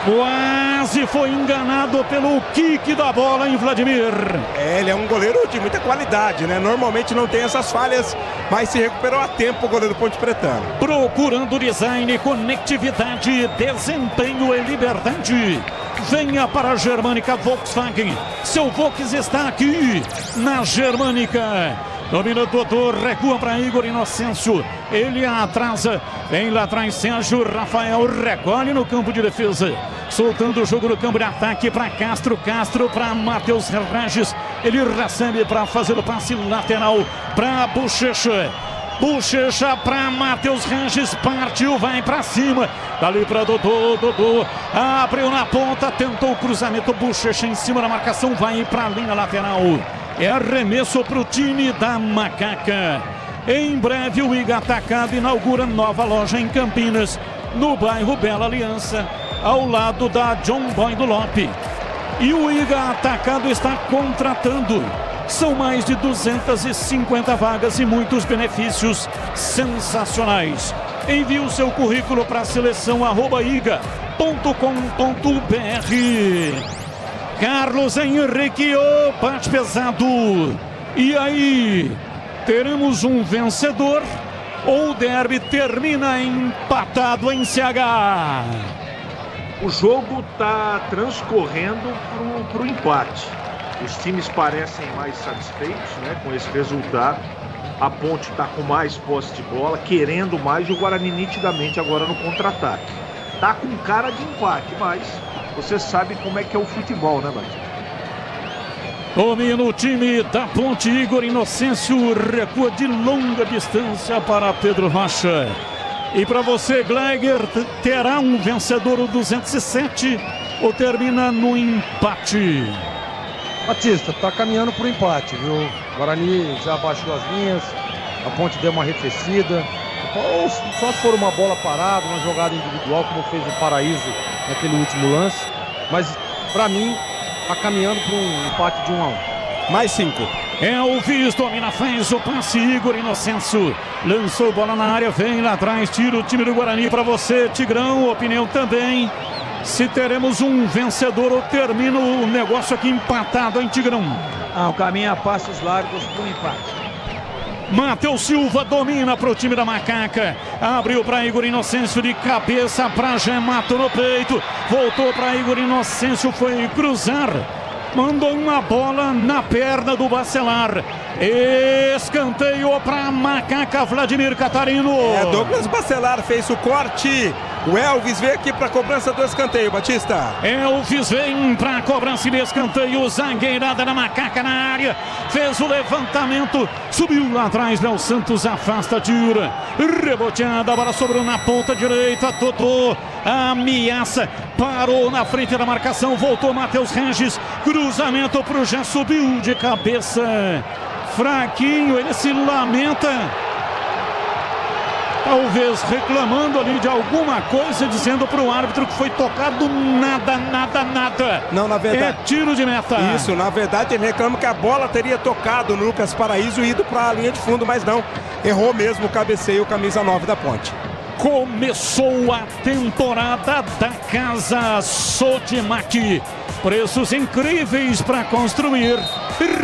quase foi enganado pelo kick da bola em Vladimir. Ele é um goleiro de muita qualidade, né? Normalmente não tem essas falhas, mas se recuperou a tempo o goleiro Ponte Pretano. Procurando design, conectividade, desempenho e liberdade. Venha para a Germânica Volkswagen. Seu Volks está aqui na Germânica. Domina Dodô, recua para Igor Inocêncio. Ele atrasa. Vem lá atrás Sérgio Rafael. Recolhe no campo de defesa. Soltando o jogo no campo de ataque para Castro. Castro para Matheus Regis. Ele recebe para fazer o passe lateral para Bochecha. Bochecha para Matheus Regis. Partiu, vai para cima. Dali para Dodô. Dodô abriu na ponta. Tentou o cruzamento. Bochecha em cima da marcação. Vai para a linha lateral. É arremesso para o time da Macaca. Em breve o Iga Atacado inaugura nova loja em Campinas, no bairro Bela Aliança, ao lado da John Boy do Lope. E o Iga Atacado está contratando. São mais de 250 vagas e muitos benefícios sensacionais. Envie o seu currículo para a seleção@iga.com.br. Carlos Henrique, bate pesado. E aí, teremos um vencedor ou o derby termina empatado em CH? O jogo está transcorrendo para o empate. Os times parecem mais satisfeitos, né, com esse resultado. A Ponte está com mais posse de bola, querendo mais, e o Guarani nitidamente agora no contra-ataque. Tá com cara de empate, mas você sabe como é que é o futebol, né, Batista? Domina o time da Ponte. Igor Inocêncio recua de longa distância para Pedro Rocha. E para você, Gleiger, terá um vencedor o 207 ou termina no empate? Batista, tá caminhando pro empate, viu? O Guarani já abaixou as linhas, a Ponte deu uma arrefecida. Ou só se for uma bola parada, uma jogada individual, como fez o Paraíso naquele último lance. Mas, para mim, tá caminhando para um empate de 1-1. Mais 5. Elvis domina, faz o passe. Igor Inocêncio lançou bola na área, vem lá atrás, tira o time do Guarani. Para você, Tigrão, opinião também. Se teremos um vencedor ou termina o negócio aqui empatado, hein, Tigrão? O caminho a passos largos para o empate. Matheus Silva domina para o time da Macaca. Abriu para Igor Inocêncio de cabeça para Gemato no peito. Voltou para Igor Inocêncio, foi cruzar. Mandou uma bola na perna do Bacelar. Escanteio para Macaca, Vladimir Catarino. Douglas Bacelar fez o corte. O Elvis veio aqui para a cobrança do escanteio, Batista. Elvis vem para a cobrança de escanteio. Zagueirada da Macaca na área. Fez o levantamento. Subiu lá atrás. Léo Santos afasta, tira. Reboteada, a bola sobrou na ponta direita. Totô ameaça. Parou na frente da marcação. Voltou Matheus Regis. Cruzamento para o já subiu de cabeça. Fraquinho, ele se lamenta. Talvez reclamando ali de alguma coisa, dizendo para o árbitro que foi tocado nada. Não, na verdade. É tiro de meta. Isso, na verdade ele reclama que a bola teria tocado no Lucas Paraíso e ido para a linha de fundo, mas não. Errou mesmo o cabeceio, camisa 9 da Ponte. Começou a temporada da Casa Sodimac. Preços incríveis para construir,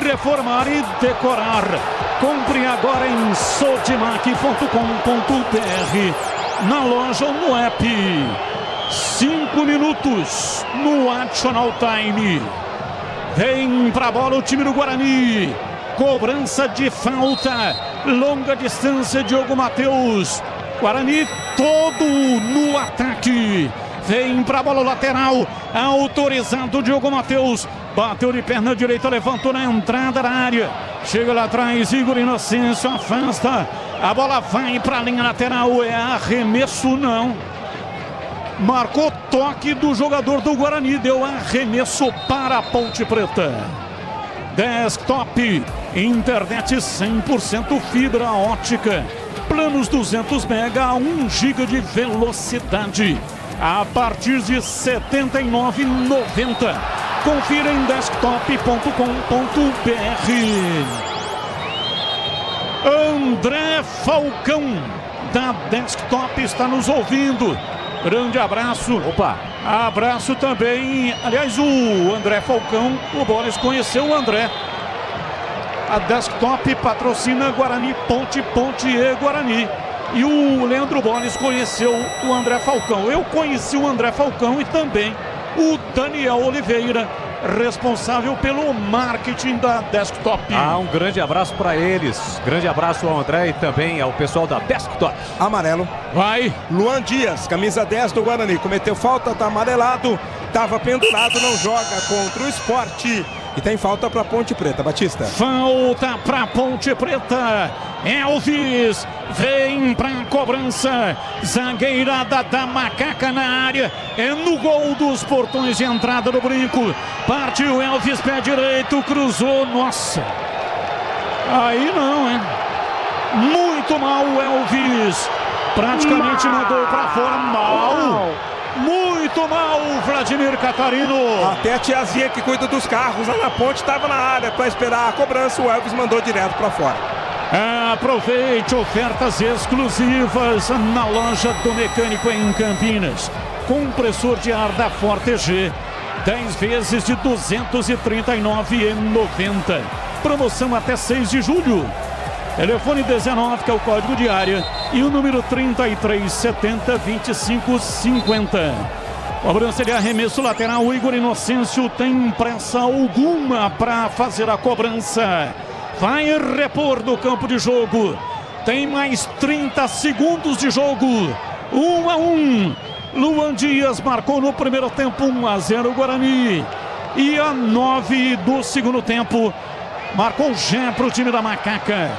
reformar e decorar. Compre agora em sodimac.com.br, na loja ou no app. 5 minutos no Additional Time. Vem para a bola o time do Guarani. Cobrança de falta. Longa distância, Diogo Matheus. Guarani todo no ataque. Vem para a bola lateral. Autorizado o Diogo Matheus. Bateu de perna direita, levantou na entrada da área. Chega lá atrás, Igor Inocêncio afasta. A bola vai para a linha lateral. É arremesso, não. Marcou toque do jogador do Guarani. Deu arremesso para a Ponte Preta. Desktop, internet 100% fibra ótica, planos 200 mega a 1 GB de velocidade, a partir de R$ 79,90. Confira em desktop.com.br. André Falcão, da Desktop, está nos ouvindo. Grande abraço. Opa! Abraço também. Aliás, o André Falcão, o Boris conheceu o André. A Desktop patrocina Guarani, Ponte e Guarani. E o Leandro Boris conheceu o André Falcão. Eu conheci o André Falcão e também o Daniel Oliveira, responsável pelo marketing da Desktop. Um grande abraço para eles. Grande abraço ao André e também ao pessoal da Desktop. Amarelo. Vai. Luan Dias, camisa 10 do Guarani. Cometeu falta, tá amarelado. Tava pendurado, não joga contra o Sport. E tem falta para Ponte Preta, Batista. Falta para Ponte Preta. Elvis vem para cobrança. Zagueirada da Macaca na área. É no gol dos portões de entrada do Brinco. Partiu Elvis, pé direito, cruzou. Nossa. Aí não, hein? Muito mal o Elvis. Praticamente mandou para fora. Mal. Muito mal o Vladimir Catarino. Até a tiazinha que cuida dos carros lá na ponte estava na área para esperar a cobrança. O Elvis mandou direto para fora. Aproveite ofertas exclusivas na loja do mecânico em Campinas. Compressor de ar da Forte G, 10 vezes de R$ 239,90. Promoção até 6 de julho. Telefone 19, que é o código de área, e o número 3370-2550. Cobrança de arremesso lateral. O Igor Inocêncio tem pressa alguma para fazer a cobrança. Vai repor do campo de jogo. Tem mais 30 segundos de jogo. 1-1. Luan Dias marcou no primeiro tempo 1-0 Guarani. E a 9 do segundo tempo marcou Gé para o time da Macaca.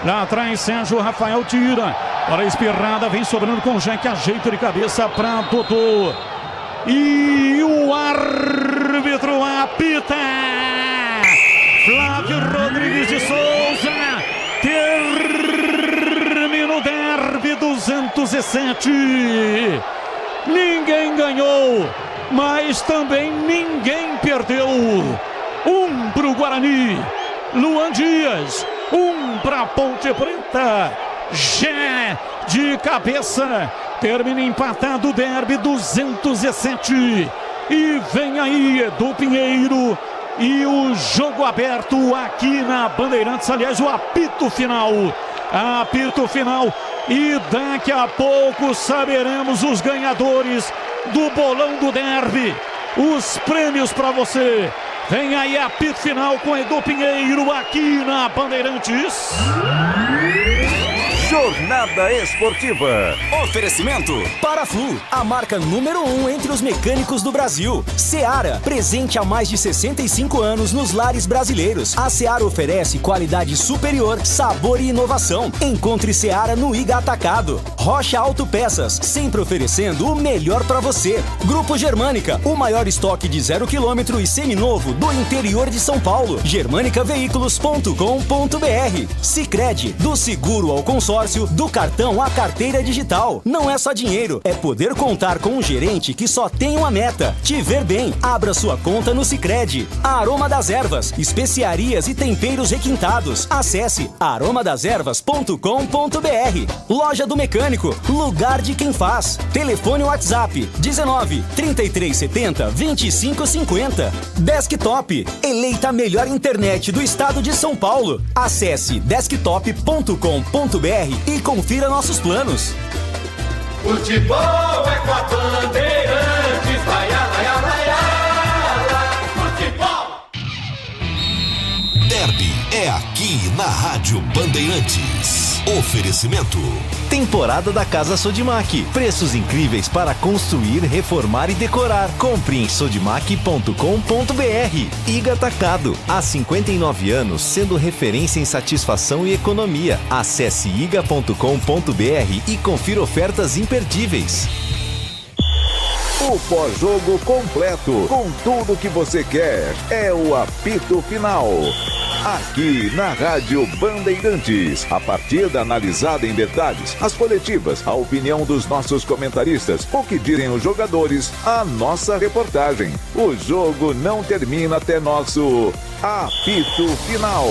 Lá atrás, Sérgio Rafael tira. Para a espirrada, vem sobrando com o Gé, que ajeita de cabeça para Dodô. E o árbitro apita. Flávio Rodrigues de Souza. Termina o derby 207. Ninguém ganhou, mas também ninguém perdeu. 1 para o Guarani. Luan Dias. 1 para Ponte Preta. Gé de cabeça. Termina empatado o derby 207. E vem aí Edu Pinheiro. E o jogo aberto aqui na Bandeirantes. Aliás, o apito final. Apito final. E daqui a pouco saberemos os ganhadores do bolão do derby. Os prêmios para você. Vem aí apito final com Edu Pinheiro aqui na Bandeirantes. Jornada Esportiva. Oferecimento Paraflu, a marca número 1 entre os mecânicos do Brasil. Seara, presente há mais de 65 anos nos lares brasileiros. A Seara oferece qualidade superior, sabor e inovação. Encontre Seara no Iga Atacado. Rocha Autopeças, sempre oferecendo o melhor para você. Grupo Germânica, o maior estoque de 0 km e seminovo do interior de São Paulo. germanicaveículos.com.br. Sicredi, do seguro ao consórcio, do cartão à carteira digital. Não é só dinheiro, é poder contar com um gerente que só tem uma meta: te ver bem. Abra sua conta no Sicredi. A Aroma das Ervas, especiarias e temperos requintados. Acesse aromadeservas.com.br. Loja do Mecânico, lugar de quem faz. Telefone WhatsApp 19 3370 2550. Desktop, eleita a melhor internet do estado de São Paulo. Acesse desktop.com.br e confira nossos planos. Futebol é com a Bandeirantes, vai, vai, vai, futebol. Derby é aqui na Rádio Bandeirantes. Oferecimento. Temporada da Casa Sodimac. Preços incríveis para construir, reformar e decorar. Compre em sodimac.com.br. Iga Atacado. Há 59 anos, sendo referência em satisfação e economia. Acesse iga.com.br e confira ofertas imperdíveis. O pós-jogo completo, com tudo que você quer, é o apito final. Aqui na Rádio Bandeirantes, a partida analisada em detalhes, as coletivas, a opinião dos nossos comentaristas, o que dizem os jogadores, a nossa reportagem. O jogo não termina até nosso apito final.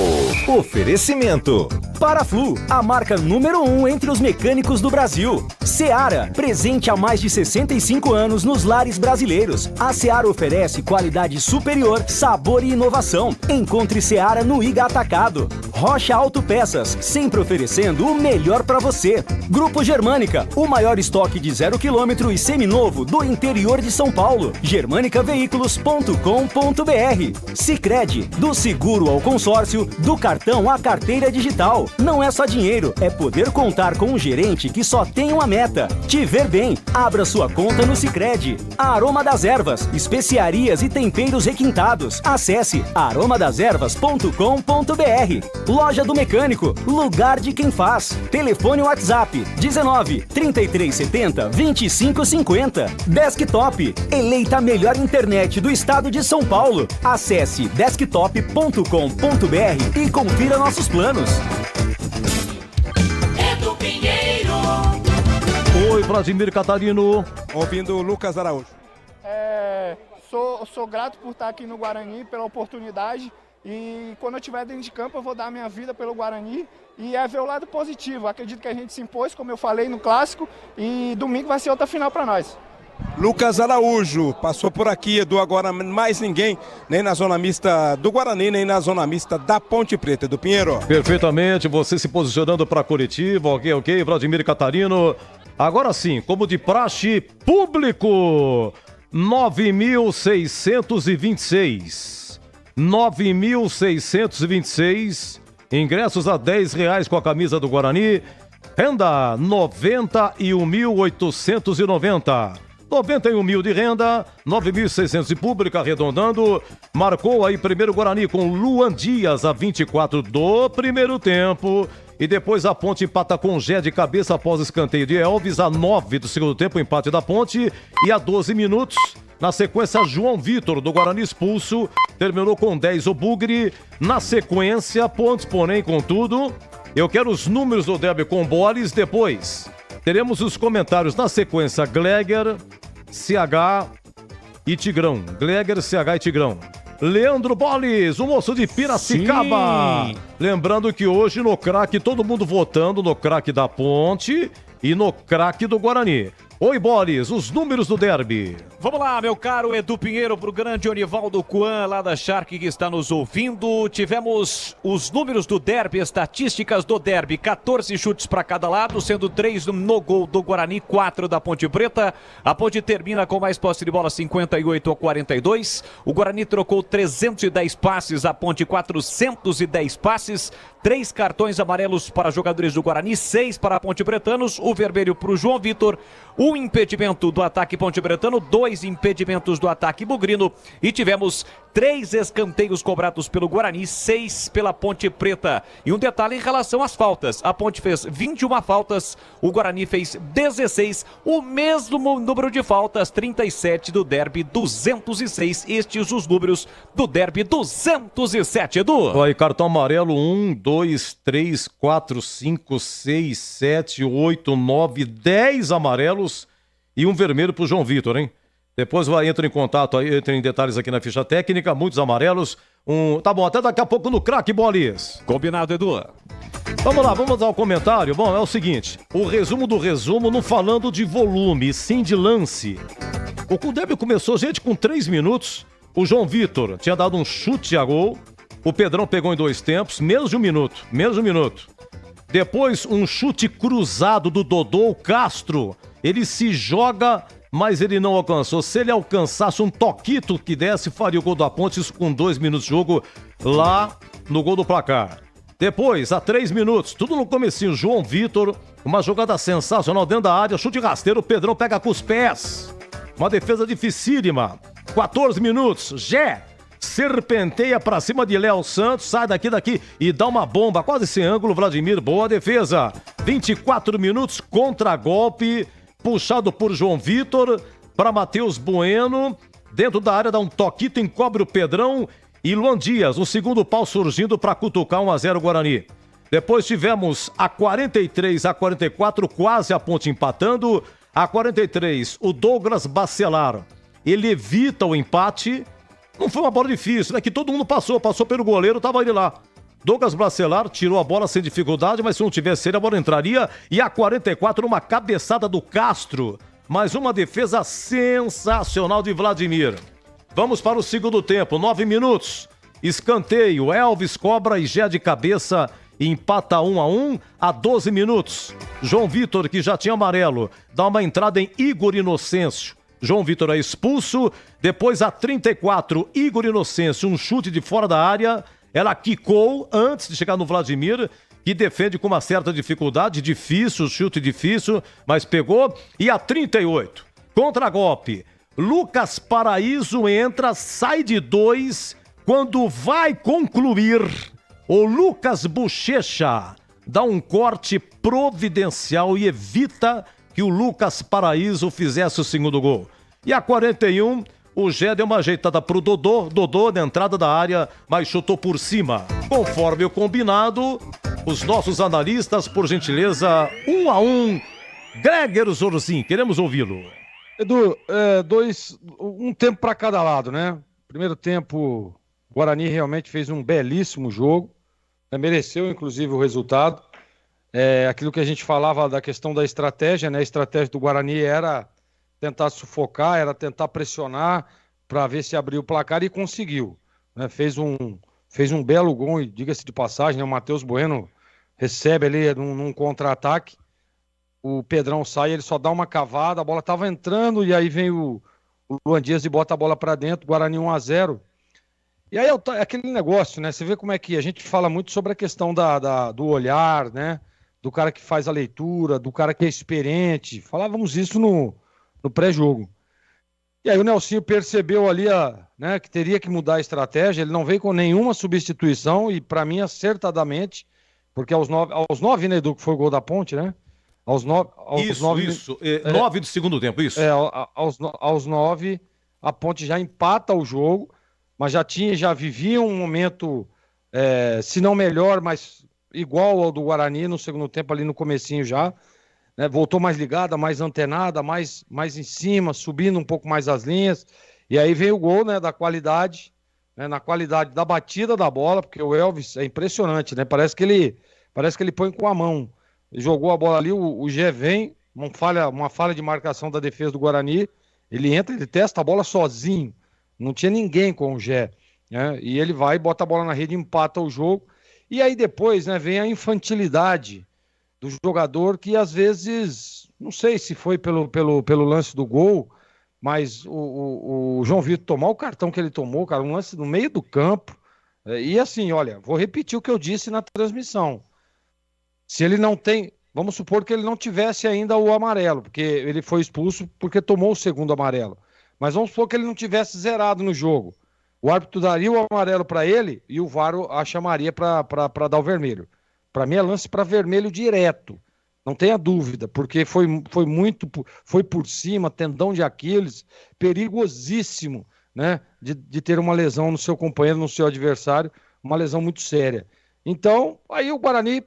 Oferecimento: Paraflu, a marca número 1 entre os mecânicos do Brasil. Seara, presente há mais de 65 anos nos lares brasileiros. A Seara oferece qualidade superior, sabor e inovação. Encontre Seara no Iga Atacado. Rocha Autopeças, sempre oferecendo o melhor para você. Grupo Germânica, o maior estoque de 0 km e seminovo do interior de São Paulo. germanicaveículos.com.br. Sicredi, do seguro ao consórcio, do cartão à carteira digital. Não é só dinheiro, é poder contar com um gerente que só tem uma meta: te ver bem. Abra sua conta no Sicredi. Aroma das Ervas, especiarias e temperos requintados. Acesse aromadeservas.com.br. Loja do Mecânico, lugar de quem faz. Telefone WhatsApp 19 3370 2550. Desktop, eleita a melhor internet do estado de São Paulo. Acesse desktop.com.br e confira nossos planos. Edu Pinheiro. Oi, Vladimir Catarino. Ouvindo o Lucas Araújo. Sou grato por estar aqui no Guarani, pela oportunidade. E quando eu estiver dentro de campo, eu vou dar a minha vida pelo Guarani e ver o lado positivo. Acredito que a gente se impôs, como eu falei, no Clássico, e domingo vai ser outra final para nós. Lucas Araújo passou por aqui, Edu, agora mais ninguém, nem na zona mista do Guarani, nem na zona mista da Ponte Preta, do Pinheiro. Perfeitamente, você se posicionando para a coletiva, ok, Vladimir Catarino. Agora sim, como de praxe, público, 9.626. 9.626 ingressos a R$10 com a camisa do Guarani. Renda 91.890. 91 mil de renda, 9.600 de público, arredondando. Marcou aí primeiro Guarani com Luan Dias a 24 do primeiro tempo. E depois a Ponte empata com Gé de cabeça após escanteio de Elvis a 9 do segundo tempo, empate da Ponte. E a 12 minutos, na sequência, João Vitor, do Guarani, expulso. Terminou com 10 o Bugre. Na sequência, Pontes, porém, com tudo. Eu quero os números do derby com Boles. Depois, teremos os comentários na sequência: Gleger, CH e Tigrão. Gleger, CH e Tigrão. Leandro Boles, o moço de Piracicaba. Sim. Lembrando que hoje no craque, todo mundo votando no craque da Ponte e no craque do Guarani. Oi, Boles, os números do derby. Vamos lá, meu caro Edu Pinheiro, pro grande Onivaldo Cuan, lá da Shark, que está nos ouvindo. Tivemos os números do derby, estatísticas do derby: 14 chutes para cada lado, sendo 3 no gol do Guarani, 4 da Ponte Preta. A Ponte termina com mais posse de bola, 58-42. O Guarani trocou 310 passes, a Ponte 410 passes. 3 cartões amarelos para jogadores do Guarani, 6 para Ponte Pretanos, o vermelho para o João Vitor, um impedimento do ataque Ponte Pretano, 2 impedimentos do ataque bugrino, e tivemos 3 escanteios cobrados pelo Guarani, 6 pela Ponte Preta. E um detalhe em relação às faltas: a Ponte fez 21 faltas, o Guarani fez 16, o mesmo número de faltas, 37 do derby, 206. Estes os números do derby 207, Edu. Aí, cartão amarelo: 1, 2, 3, 4, 5, 6, 7, 8, 9, 10 amarelos e um vermelho pro João Vitor, hein? Depois entra em contato aí, entra em detalhes aqui na ficha técnica, muitos amarelos. Tá bom, até daqui a pouco no craque, Bolis. Combinado, Edu. Vamos lá, vamos ao comentário. Bom, é o seguinte: o resumo do resumo, não falando de volume, sim de lance. O derby começou, gente, com 3 minutos. O João Vitor tinha dado um chute a gol. O Pedrão pegou em 2 tempos, menos de um minuto. Depois, um chute cruzado do Dodô, o Castro. Ele se joga, mas ele não alcançou. Se ele alcançasse um toquito que desse, faria o gol da Ponte, isso com 2 minutos de jogo lá no gol do placar. Depois, a 3 minutos, tudo no comecinho, João Vitor, uma jogada sensacional dentro da área, chute rasteiro, o Pedrão pega com os pés. Uma defesa dificílima. 14 minutos, Gé serpenteia pra cima de Léo Santos, sai daqui e dá uma bomba, quase sem ângulo, Vladimir, boa defesa. 24 minutos, contra-golpe, puxado por João Vitor, para Matheus Bueno. Dentro da área dá um toquito, encobre o Pedrão e Luan Dias. O segundo pau surgindo para cutucar 1-0 Guarani. Depois tivemos a 43, a 44, quase a Ponte empatando. A 43, o Douglas Bacelar. Ele evita o empate. Não foi uma bola difícil, né? Que todo mundo passou pelo goleiro, tava ele lá. Douglas Bacelar tirou a bola sem dificuldade, mas se não tivesse ele, a bola entraria. E a 44, uma cabeçada do Castro. Mais uma defesa sensacional de Vladimir. Vamos para o segundo tempo, 9 minutos. Escanteio, Elvis cobra e Gé de cabeça e empata 1-1 a 12 minutos. João Vitor, que já tinha amarelo, dá uma entrada em Igor Inocêncio. João Vitor é expulso. Depois a 34, Igor Inocêncio, um chute de fora da área. Ela quicou antes de chegar no Vladimir, que defende com uma certa dificuldade, difícil, chute difícil, mas pegou. E a 38, contra-golpe, Lucas Paraíso entra, sai de 2, quando vai concluir, o Lucas Bochecha dá um corte providencial e evita que o Lucas Paraíso fizesse o segundo gol. E a 41, o Gé deu uma ajeitada pro Dodô na entrada da área, mas chutou por cima. Conforme o combinado, os nossos analistas, por gentileza, 1-1. Greger Zorzin, queremos ouvi-lo. Edu, um tempo para cada lado, né? Primeiro tempo, o Guarani realmente fez um belíssimo jogo, mereceu inclusive o resultado. Aquilo que a gente falava da questão da estratégia, né? A estratégia do Guarani era tentar sufocar, era tentar pressionar para ver se abriu o placar e conseguiu, né? Fez um belo gol, e diga-se de passagem, né? O Matheus Bueno recebe ali num contra-ataque, o Pedrão sai, ele só dá uma cavada, a bola estava entrando e aí vem o Luan Dias e bota a bola para dentro, Guarani 1-0. E aí é aquele negócio, né? Você vê como é que a gente fala muito sobre a questão do olhar, né? Do cara que faz a leitura, do cara que é experiente. Falávamos isso no pré-jogo. E aí o Nelsinho percebeu ali né, que teria que mudar a estratégia, ele não veio com nenhuma substituição e para mim acertadamente, porque aos 9, né, Edu, que foi o gol da Ponte, né? Aos 9, 9 do segundo tempo, isso? Aos 9, a Ponte já empata o jogo, mas já vivia um momento, se não melhor, mas igual ao do Guarani no segundo tempo, ali no comecinho já, né? Voltou mais ligada, mais antenada, mais em cima, subindo um pouco mais as linhas, e aí veio o gol, né, da qualidade, né, na qualidade da batida da bola, porque o Elvis é impressionante, né? Parece que ele põe com a mão. Ele jogou a bola ali, o Gé vem, uma falha de marcação da defesa do Guarani, ele entra, ele testa a bola sozinho, não tinha ninguém com o Gé, né? E ele vai, bota a bola na rede, empata o jogo, e aí depois, né, vem a infantilidade do jogador que às vezes, não sei se foi pelo lance do gol, mas o João Vitor tomar o cartão que ele tomou, cara, um lance no meio do campo, e assim, olha, vou repetir o que eu disse na transmissão. Se ele não tem, vamos supor que ele não tivesse ainda o amarelo, porque ele foi expulso porque tomou o segundo amarelo. Mas vamos supor que ele não tivesse zerado no jogo. O árbitro daria o amarelo para ele e o VAR a chamaria para dar o vermelho. Para mim é lance para vermelho direto. Não tenha dúvida, porque foi por cima, tendão de Aquiles, perigosíssimo, né? De ter uma lesão no seu companheiro, no seu adversário, uma lesão muito séria. Então, aí o Guarani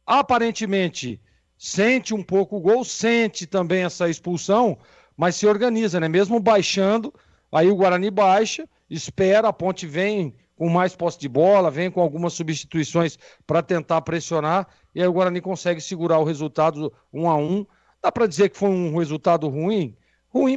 aparentemente sente um pouco o gol, sente também essa expulsão, mas se organiza, né? Mesmo baixando, aí o Guarani baixa, espera, a Ponte vem com mais posse de bola, vem com algumas substituições para tentar pressionar, e aí o Guarani consegue segurar o resultado 1-1. Dá para dizer que foi um resultado ruim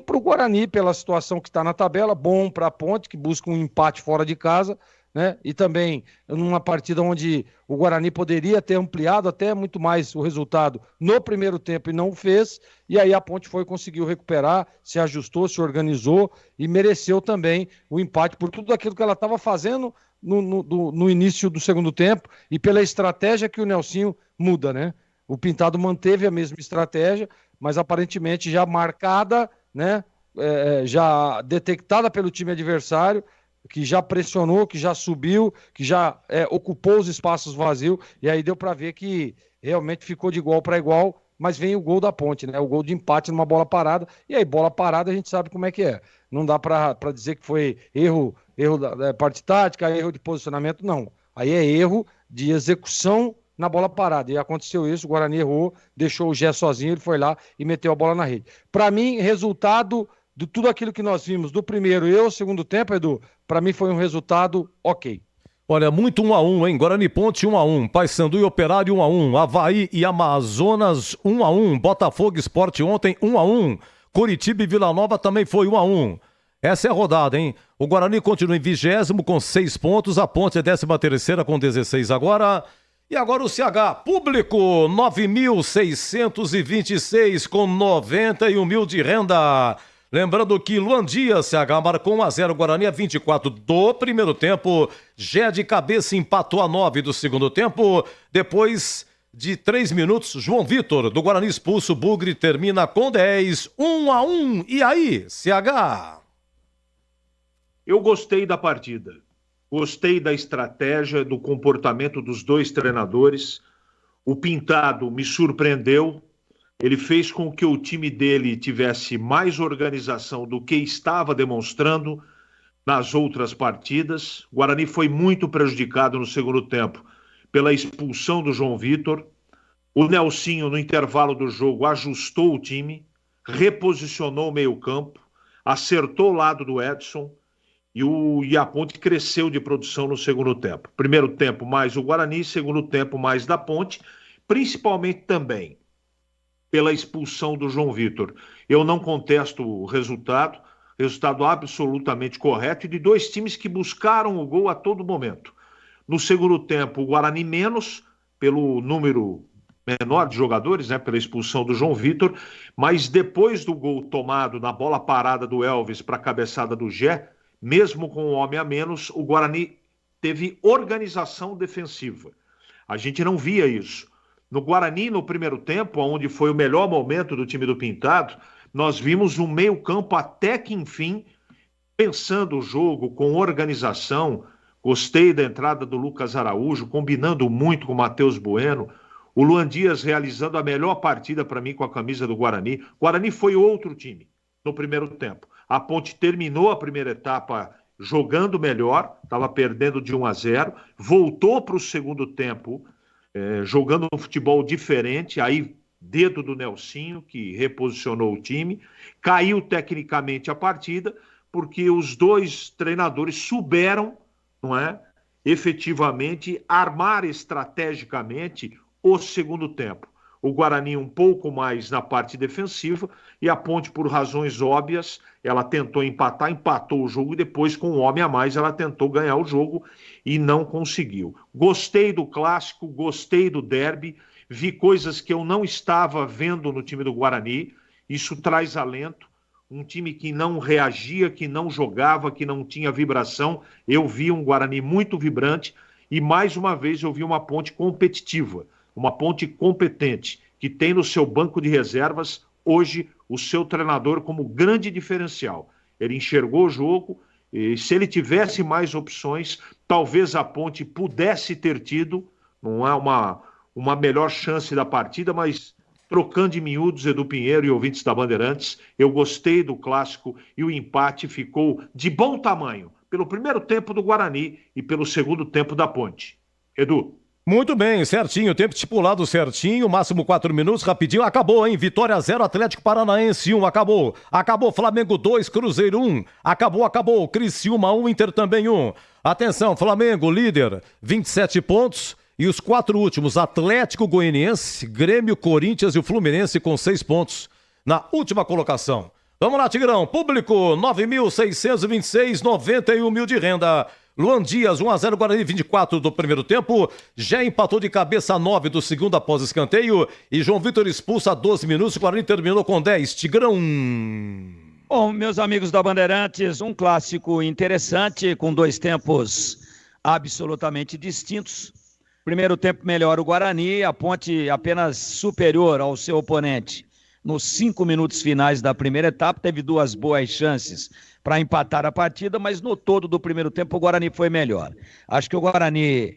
para o Guarani pela situação que está na tabela, bom para a Ponte, que busca um empate fora de casa, né? E também numa partida onde o Guarani poderia ter ampliado até muito mais o resultado no primeiro tempo e não fez, e aí a Ponte conseguiu recuperar, se ajustou, se organizou e mereceu também o empate por tudo aquilo que ela estava fazendo no início do segundo tempo e pela estratégia que o Nelsinho muda, né? O Pintado manteve a mesma estratégia, mas aparentemente já marcada, né? Já detectada pelo time adversário, que já pressionou, que já subiu, que já ocupou os espaços vazios, e aí deu para ver que realmente ficou de igual para igual, mas vem o gol da Ponte, né? O gol de empate numa bola parada, e aí bola parada a gente sabe como é que é. Não dá para dizer que foi erro da parte tática, erro de posicionamento, não. Aí é erro de execução na bola parada, e aconteceu isso, o Guarani errou, deixou o Gé sozinho, ele foi lá e meteu a bola na rede. Para mim, resultado de tudo aquilo que nós vimos do primeiro e o segundo tempo, Edu, para mim foi um resultado ok. Olha, muito 1-1, hein? Guarani Ponte 1-1, Paysandu e Operário 1-1, Avaí e Amazonas 1-1, Botafogo e Sport ontem 1-1, Curitiba e Vila Nova também foi 1-1. Essa é a rodada, hein? O Guarani continua em 20º com 6 pontos, a Ponte é 13ª com 16 agora. E agora o CH, público 9.626 com 91 mil de renda. Lembrando que Luan Dias, CH, marcou 1-0 Guarani a 24 do primeiro tempo. Gé de cabeça empatou a 9 do segundo tempo. Depois de 3 minutos, João Vitor, do Guarani expulso, Bugre termina com 10, 1-1. E aí, CH? Eu gostei da partida. Gostei da estratégia, do comportamento dos dois treinadores. O Pintado me surpreendeu. Ele fez com que o time dele tivesse mais organização do que estava demonstrando nas outras partidas. O Guarani foi muito prejudicado no segundo tempo pela expulsão do João Vitor. O Nelsinho, no intervalo do jogo, ajustou o time, reposicionou o meio-campo, acertou o lado do Edson. E a Ponte cresceu de produção no segundo tempo. Primeiro tempo mais o Guarani, segundo tempo mais da Ponte, principalmente também pela expulsão do João Vitor. Eu não contesto o resultado absolutamente correto, e de dois times que buscaram o gol a todo momento. No segundo tempo, o Guarani menos, pelo número menor de jogadores, né, pela expulsão do João Vitor, mas depois do gol tomado na bola parada do Elvis para a cabeçada do Gé, mesmo com um homem a menos, o Guarani teve organização defensiva. A gente não via isso. No Guarani, no primeiro tempo, onde foi o melhor momento do time do Pintado, nós vimos um meio-campo até que, enfim, pensando o jogo com organização. Gostei da entrada do Lucas Araújo, combinando muito com o Matheus Bueno. O Luan Dias realizando a melhor partida para mim com a camisa do Guarani. O Guarani foi outro time no primeiro tempo. A Ponte terminou a primeira etapa jogando melhor, estava perdendo de 1-0, voltou para o segundo tempo jogando um futebol diferente, aí dedo do Nelsinho, que reposicionou o time, caiu tecnicamente a partida, porque os dois treinadores souberam, não é, efetivamente, armar estrategicamente o segundo tempo. O Guarani um pouco mais na parte defensiva, e a Ponte, por razões óbvias, ela tentou empatar, empatou o jogo, e depois, com um homem a mais, ela tentou ganhar o jogo e não conseguiu. Gostei do clássico, gostei do derby, vi coisas que eu não estava vendo no time do Guarani, isso traz alento. Um time que não reagia, que não jogava, que não tinha vibração. Eu vi um Guarani muito vibrante, e mais uma vez eu vi uma Ponte competitiva, uma Ponte competente, que tem no seu banco de reservas hoje o seu treinador como grande diferencial. Ele enxergou o jogo, e se ele tivesse mais opções, talvez a Ponte pudesse ter tido, não é uma melhor chance da partida, mas trocando de miúdos, Edu Pinheiro e ouvintes da Bandeirantes, eu gostei do clássico, e o empate ficou de bom tamanho, pelo primeiro tempo do Guarani e pelo segundo tempo da Ponte. Edu. Muito bem, certinho, tempo estipulado certinho, máximo 4 minutos, rapidinho, acabou, hein? Vitória 0, Atlético Paranaense 1, acabou. Acabou, Flamengo 2, Cruzeiro 1, acabou, Criciúma 1, Inter também 1. Atenção, Flamengo, líder, 27 pontos, e os 4 últimos, Atlético Goianiense, Grêmio, Corinthians e o Fluminense com 6 pontos na última colocação. Vamos lá, Tigrão, público, 9.626, 91 mil de renda. Luan Dias, 1-0, Guarani, 24 do primeiro tempo. Já empatou de cabeça 9 do segundo após escanteio. E João Vitor expulsa a 12 minutos. O Guarani terminou com 10. Tigrão. Bom, meus amigos da Bandeirantes, um clássico interessante, com 2 tempos absolutamente distintos. Primeiro tempo melhor o Guarani, a Ponte apenas superior ao seu oponente. Nos 5 minutos finais da primeira etapa, teve 2 boas chances para empatar a partida, mas no todo do primeiro tempo o Guarani foi melhor. Acho que o Guarani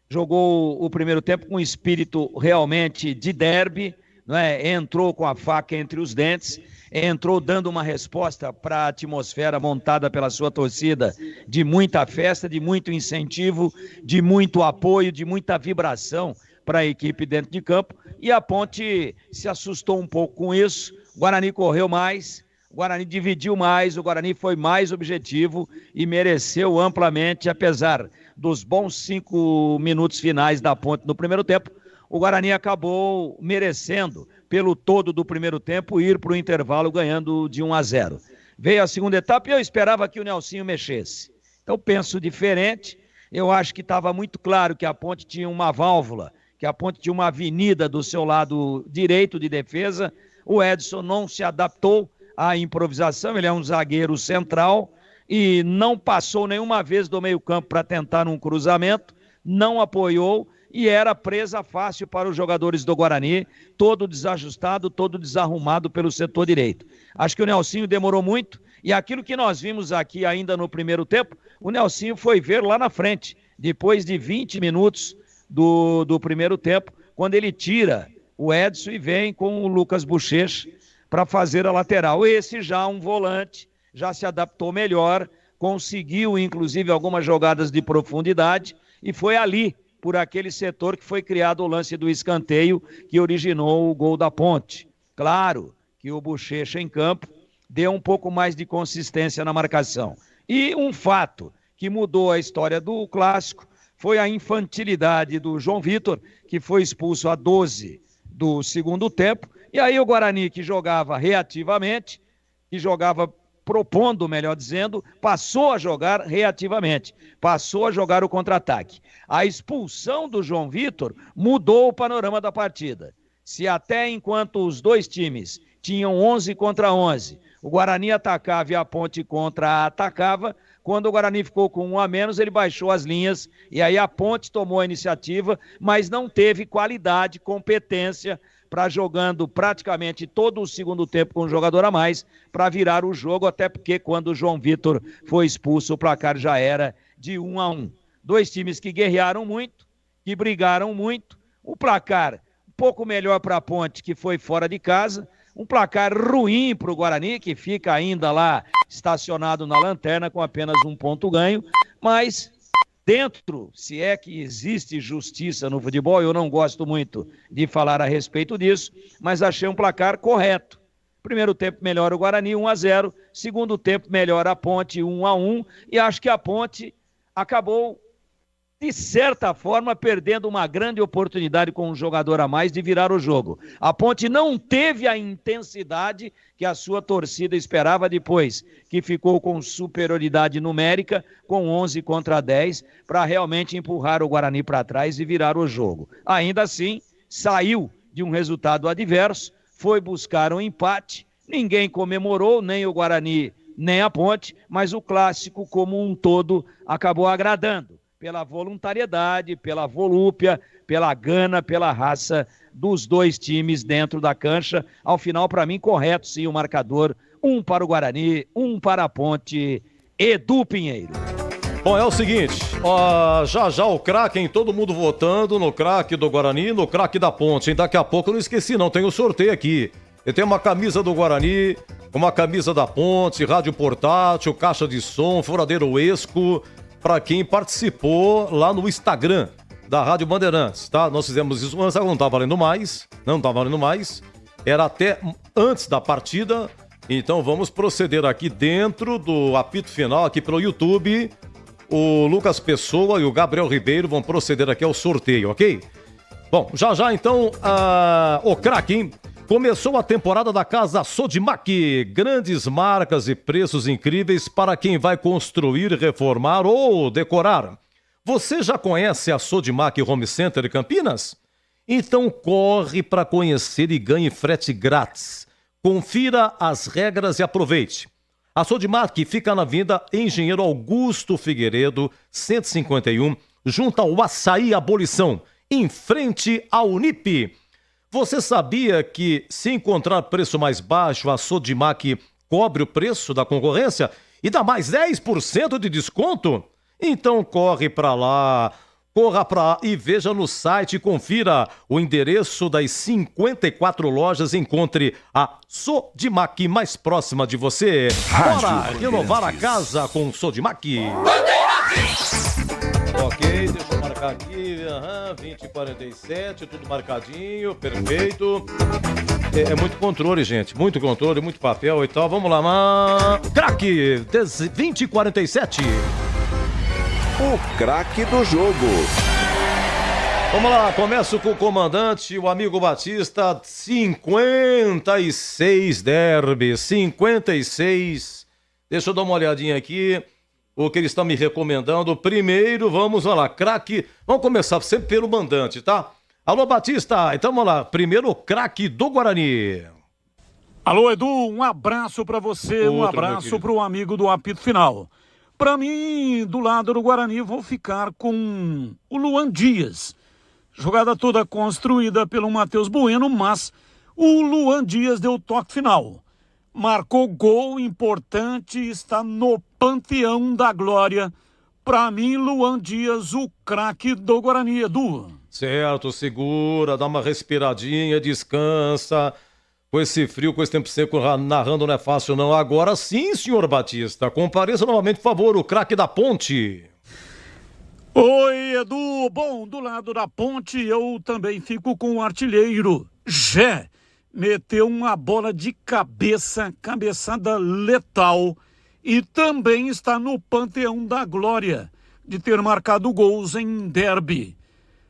jogou o primeiro tempo com espírito realmente de derby, não é? Entrou com a faca entre os dentes, entrou dando uma resposta para a atmosfera montada pela sua torcida de muita festa, de muito incentivo, de muito apoio, de muita vibração para a equipe dentro de campo, e a Ponte se assustou um pouco com isso. O Guarani correu mais, o Guarani dividiu mais, o Guarani foi mais objetivo e mereceu amplamente, apesar dos bons 5 minutos finais da Ponte no primeiro tempo. O Guarani acabou merecendo, pelo todo do primeiro tempo, ir para o intervalo ganhando de 1-0. Veio a segunda etapa e eu esperava que o Nelsinho mexesse. Então penso diferente, eu acho que estava muito claro que a Ponte tinha uma válvula, que a Ponte tinha uma avenida do seu lado direito de defesa. O Edson não se adaptou à improvisação, ele é um zagueiro central e não passou nenhuma vez do meio-campo para tentar um cruzamento, não apoiou e era presa fácil para os jogadores do Guarani, todo desajustado, todo desarrumado pelo setor direito. Acho que o Nelsinho demorou muito e aquilo que nós vimos aqui ainda no primeiro tempo, o Nelsinho foi ver lá na frente, depois de 20 minutos do primeiro tempo, quando ele tira o Edson e vem com o Lucas Bochecha para fazer a lateral. Esse já um volante, já se adaptou melhor, conseguiu inclusive algumas jogadas de profundidade e foi ali, por aquele setor que foi criado o lance do escanteio que originou o gol da Ponte. Claro que o Bochecha em campo deu um pouco mais de consistência na marcação. E um fato que mudou a história do clássico foi a infantilidade do João Vitor, que foi expulso a 12 do segundo tempo, e aí o Guarani, que jogava reativamente, que jogava propondo, melhor dizendo, passou a jogar reativamente, passou a jogar o contra-ataque. A expulsão do João Vitor mudou o panorama da partida. Se até enquanto os dois times tinham 11 contra 11, o Guarani atacava e a Ponte contra-atacava, quando o Guarani ficou com 1 a menos, ele baixou as linhas e aí a Ponte tomou a iniciativa, mas não teve qualidade, competência para jogando praticamente todo o segundo tempo com um jogador a mais para virar o jogo, até porque quando o João Vitor foi expulso, o placar já era de 1 a 1. Dois times que guerrearam muito, que brigaram muito, o placar um pouco melhor para a Ponte, que foi fora de casa, um placar ruim para o Guarani, que fica ainda lá estacionado na lanterna com apenas 1 ponto ganho, mas dentro, se é que existe justiça no futebol, eu não gosto muito de falar a respeito disso, mas achei um placar correto. Primeiro tempo melhor o Guarani, 1 a 0, segundo tempo melhor a Ponte, 1 a 1, e acho que a Ponte acabou, de certa forma, perdendo uma grande oportunidade com um jogador a mais de virar o jogo. A Ponte não teve a intensidade que a sua torcida esperava depois, que ficou com superioridade numérica, com 11 contra 10, para realmente empurrar o Guarani para trás e virar o jogo. Ainda assim, saiu de um resultado adverso, foi buscar um empate, ninguém comemorou, nem o Guarani, nem a Ponte, mas o clássico como um todo acabou agradando pela voluntariedade, pela volúpia, pela gana, pela raça dos dois times dentro da cancha. Ao final, para mim, correto sim o marcador. 1 para o Guarani, 1 para a Ponte. Edu Pinheiro. Bom, é o seguinte, já o craque, hein? Todo mundo votando no craque do Guarani e no craque da Ponte, hein? Daqui a pouco eu não esqueci não, tem o sorteio aqui. Eu tenho uma camisa do Guarani, uma camisa da Ponte, rádio portátil, caixa de som, furadeiro Esco, para quem participou lá no Instagram da Rádio Bandeirantes, tá? Nós fizemos isso antes, não tá valendo mais, era até antes da partida, então vamos proceder aqui dentro do apito final, aqui pelo YouTube, o Lucas Pessoa e o Gabriel Ribeiro vão proceder aqui ao sorteio, ok? Bom, já então, o craque, hein? Começou a temporada da Casa Sodimac, grandes marcas e preços incríveis para quem vai construir, reformar ou decorar. Você já conhece a Sodimac Home Center Campinas? Então corre para conhecer e ganhe frete grátis. Confira as regras e aproveite. A Sodimac fica na Avenida Engenheiro Augusto Figueiredo, 151, junto ao Açaí Abolição, em frente à Unip. Você sabia que se encontrar preço mais baixo, a Sodimac cobre o preço da concorrência e dá mais 10% de desconto? Então corre para lá. Corra e veja no site, confira o endereço das 54 lojas, encontre a Sodimac mais próxima de você. Bora renovar a casa com Sodimac. Ok, deixa eu marcar aqui, 20h47, tudo marcadinho, perfeito. É muito controle, gente, muito controle, muito papel e tal. Vamos lá, craque, 20h47. O craque do jogo. Vamos lá, começo com o comandante, o amigo Batista, 56 derby, 56. Deixa eu dar uma olhadinha aqui, o que eles estão me recomendando. Primeiro, vamos lá, craque, vamos começar sempre pelo mandante, tá? Alô, Batista, então vamos lá, primeiro o craque do Guarani. Alô, Edu, um abraço pra você, um abraço pro amigo do apito final. Pra mim, do lado do Guarani, vou ficar com o Luan Dias. Jogada toda construída pelo Matheus Bueno, mas o Luan Dias deu o toque final. Marcou gol importante, está no panteão da glória. Pra mim, Luan Dias, o craque do Guarani, Edu. Certo, segura, dá uma respiradinha, descansa. Com esse frio, com esse tempo seco, narrando não é fácil não. Agora sim, senhor Batista, compareça novamente, por favor, o craque da Ponte. Oi, Edu. Bom, do lado da Ponte, eu também fico com o artilheiro. Jé meteu uma bola de cabeça, cabeçada letal. E também está no panteão da glória de ter marcado gols em derby.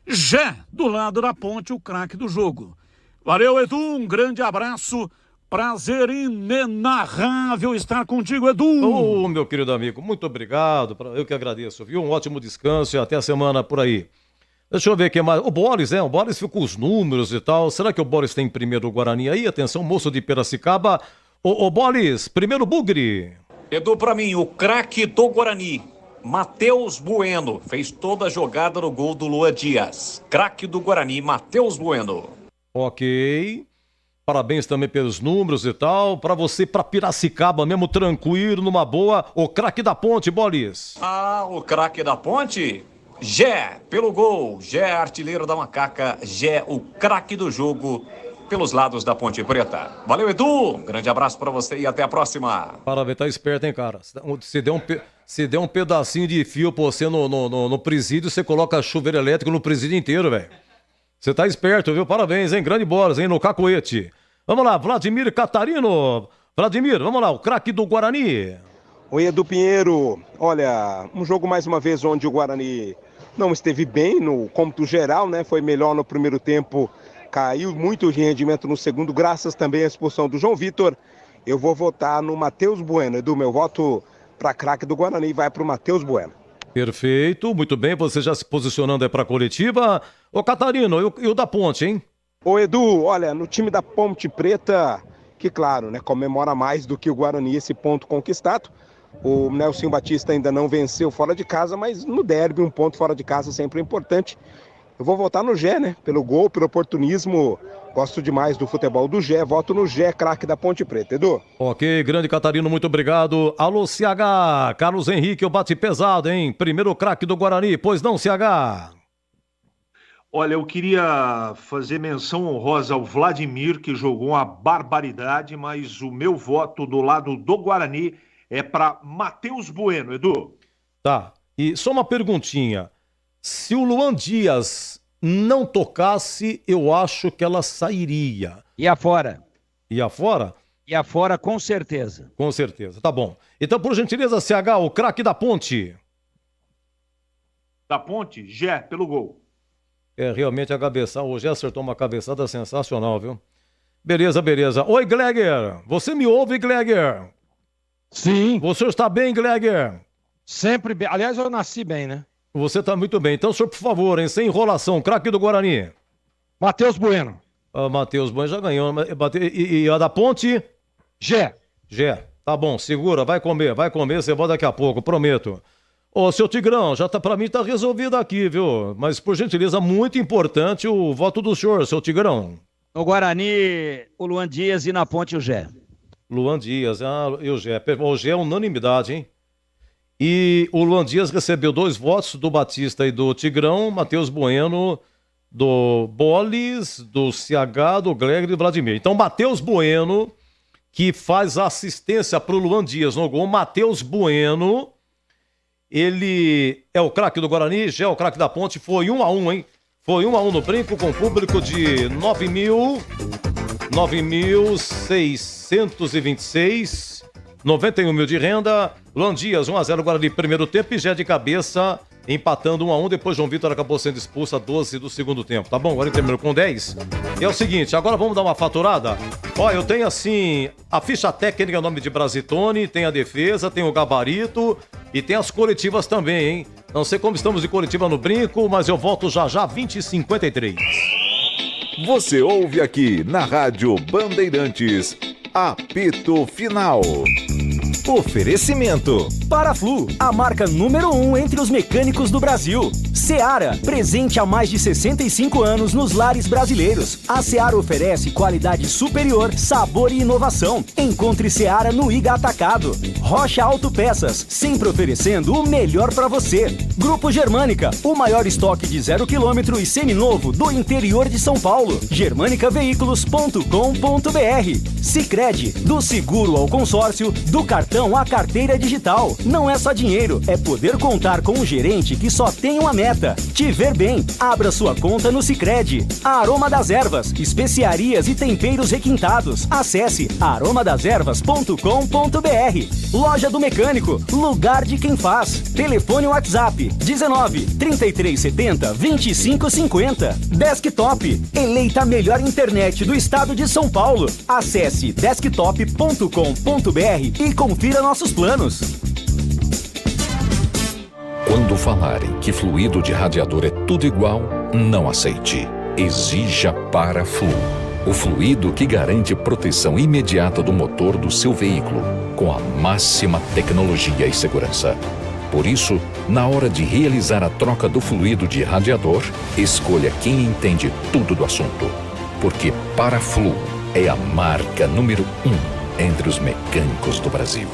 Jé, do lado da Ponte, o craque do jogo. Valeu, Edu, um grande abraço, prazer inenarrável estar contigo, Edu. Ô, meu querido amigo, muito obrigado, eu que agradeço, viu? Um ótimo descanso e até a semana por aí. Deixa eu ver o que mais, o Boris, o Boris ficou com os números e tal, será que o Boris tem primeiro o Guarani aí? Atenção, moço de Piracicaba, ô Boris, primeiro Bugre. Edu, pra mim, o craque do Guarani, Matheus Bueno, fez toda a jogada no gol do Luan Dias. Craque do Guarani, Matheus Bueno. Ok, parabéns também pelos números e tal, pra você, pra Piracicaba mesmo, tranquilo, numa boa, o craque da Ponte, Bolis. Ah, o craque da Ponte? Jé, pelo gol, Jé, artilheiro da Macaca, Jé, o craque do jogo, pelos lados da Ponte Preta. Valeu, Edu, um grande abraço pra você e até a próxima. Parabéns, tá esperto, hein, cara, se der um pedacinho de fio pra você no presídio, você coloca chuveiro elétrico no presídio inteiro, velho. Você tá esperto, viu? Parabéns, hein? Grande bolas, hein? No cacoete. Vamos lá, Vladimir Catarino. Vladimir, vamos lá, o craque do Guarani. Oi, Edu Pinheiro. Olha, um jogo mais uma vez onde o Guarani não esteve bem no cômputo geral, né? Foi melhor no primeiro tempo, caiu muito de rendimento no segundo, graças também à expulsão do João Vitor. Eu vou votar no Matheus Bueno, Edu. Meu voto para craque do Guarani vai para o Matheus Bueno. Perfeito, muito bem, você já se posicionando aí para a coletiva. Ô Catarino, e o da Ponte, hein? Ô Edu, olha, no time da Ponte Preta, que claro, né, comemora mais do que o Guarani esse ponto conquistado. O Nelson Batista ainda não venceu fora de casa, mas no derby um ponto fora de casa sempre é importante. Eu vou votar no Gé, né, pelo gol, pelo oportunismo. Gosto demais do futebol do Gé, voto no Gé, craque da Ponte Preta, Edu. Ok, grande Catarino, muito obrigado. Alô, CH, Carlos Henrique, eu bate pesado, hein? Primeiro craque do Guarani, pois não, CH? Olha, eu queria fazer menção honrosa ao Vladimir, que jogou uma barbaridade, mas o meu voto do lado do Guarani é para Matheus Bueno, Edu. Tá, e só uma perguntinha. Se o Luan Dias não tocasse, eu acho que ela sairia. E afora? E afora? E afora, com certeza. Com certeza, tá bom. Então, por gentileza, CH, o craque da Ponte. Da Ponte, Gé, pelo gol. É, realmente a cabeçada, hoje acertou uma cabeçada sensacional, viu? Beleza, beleza. Oi, Gleger, você me ouve, Gleger? Sim. Você está bem, Gleger? Sempre bem. Aliás, eu nasci bem, né? Você está muito bem. Então, senhor, por favor, hein, sem enrolação, craque do Guarani. Matheus Bueno. Matheus Bueno já ganhou. E a da Ponte? Gé. Gé. Tá bom, segura, vai comer, você volta daqui a pouco, prometo. Ô, seu Tigrão, já tá, pra mim tá resolvido aqui, viu? Mas, por gentileza, muito importante o voto do senhor, seu Tigrão. No Guarani, o Luan Dias e na Ponte o Gé. Luan Dias, e o Gé. O Gé é unanimidade, hein? E o Luan Dias recebeu 2 votos do Batista e do Tigrão, Matheus Bueno do Bolis, do CH, do Gregor e do Vladimir. Então, Matheus Bueno, que faz assistência para o Luan Dias no gol. Matheus Bueno, ele é o craque do Guarani, já é o craque da Ponte. Foi 1-1, hein? Foi 1-1 no Brinco, com público de 9.626, 91 mil de renda. Luan Dias, 1-0 Guarani, primeiro tempo, e já de cabeça, empatando 1-1. Depois João Vitor acabou sendo expulso a 12 do segundo tempo. Tá bom? Agora ele terminou com 10. E é o seguinte, agora vamos dar uma faturada. Ó, eu tenho assim, a ficha técnica em nome de Brasitone, tem a defesa, tem o gabarito e tem as coletivas também, hein? Não sei como estamos de coletiva no Brinco, mas eu volto já 20h53. Você ouve aqui na Rádio Bandeirantes, apito final. Oferecimento. Paraflu, a marca número 1 entre os mecânicos do Brasil. Seara, presente há mais de 65 anos nos lares brasileiros. A Seara oferece qualidade superior, sabor e inovação. Encontre Seara no Iga Atacado. Rocha Autopeças, sempre oferecendo o melhor para você. Grupo Germânica, o maior estoque de 0 km e seminovo do interior de São Paulo. germanicaveículos.com.br. Sicredi, do seguro ao consórcio, do cartão à carteira digital. Não é só dinheiro, é poder contar com um gerente que só tem uma meta: te ver bem. Abra sua conta no Sicredi. A Aroma das Ervas, especiarias e temperos requintados. Acesse aromadeservas.com.br. Loja do Mecânico, lugar de quem faz. Telefone WhatsApp 19 3370 2550. Desktop, eleita a melhor internet do estado de São Paulo. Acesse desktop.com.br e confira nossos planos. Quando falarem que fluido de radiador é tudo igual, não aceite. Exija Paraflu, o fluido que garante proteção imediata do motor do seu veículo, com a máxima tecnologia e segurança. Por isso, na hora de realizar a troca do fluido de radiador, escolha quem entende tudo do assunto. Porque Paraflu é a marca número 1 entre os mecânicos do Brasil.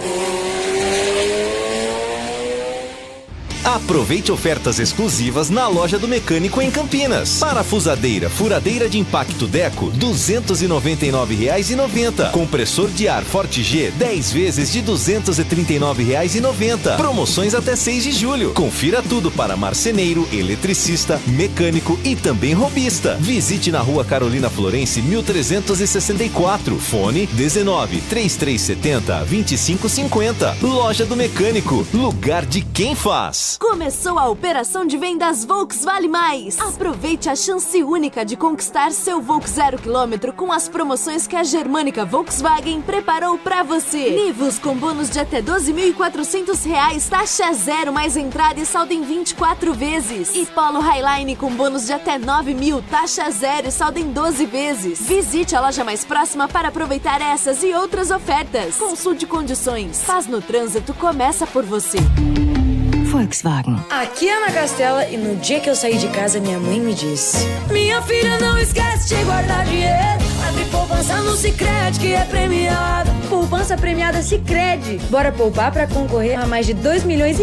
Aproveite ofertas exclusivas na loja do mecânico em Campinas. Parafusadeira, furadeira de impacto Deco, R$ 299,90. Compressor de ar Forte G, 10 vezes de R$ 239,90. Promoções até 6 de julho. Confira tudo para marceneiro, eletricista, mecânico e também robista. Visite na Rua Carolina Florense, 1364. Fone 19 3370 2550. Loja do Mecânico, lugar de quem faz. Começou a operação de vendas Volks Vale Mais. Aproveite a chance única de conquistar seu Volks 0 km com as promoções que a Germânica Volkswagen preparou pra você. Nivus com bônus de até R$ 12.400, taxa zero mais entrada e saldo em 24 vezes. E Polo Highline com bônus de até 9.000, taxa zero e saldo em 12 vezes. Visite a loja mais próxima para aproveitar essas e outras ofertas. Consulte condições. Paz no trânsito começa por você. Volkswagen. Aqui é Ana Castela e no dia que eu saí de casa minha mãe me disse: minha filha, não esquece de guardar dinheiro. Abre poupança no Sicredi que é premiado. Poupança premiada Sicredi. Bora poupar pra concorrer a mais de R$2,5 milhões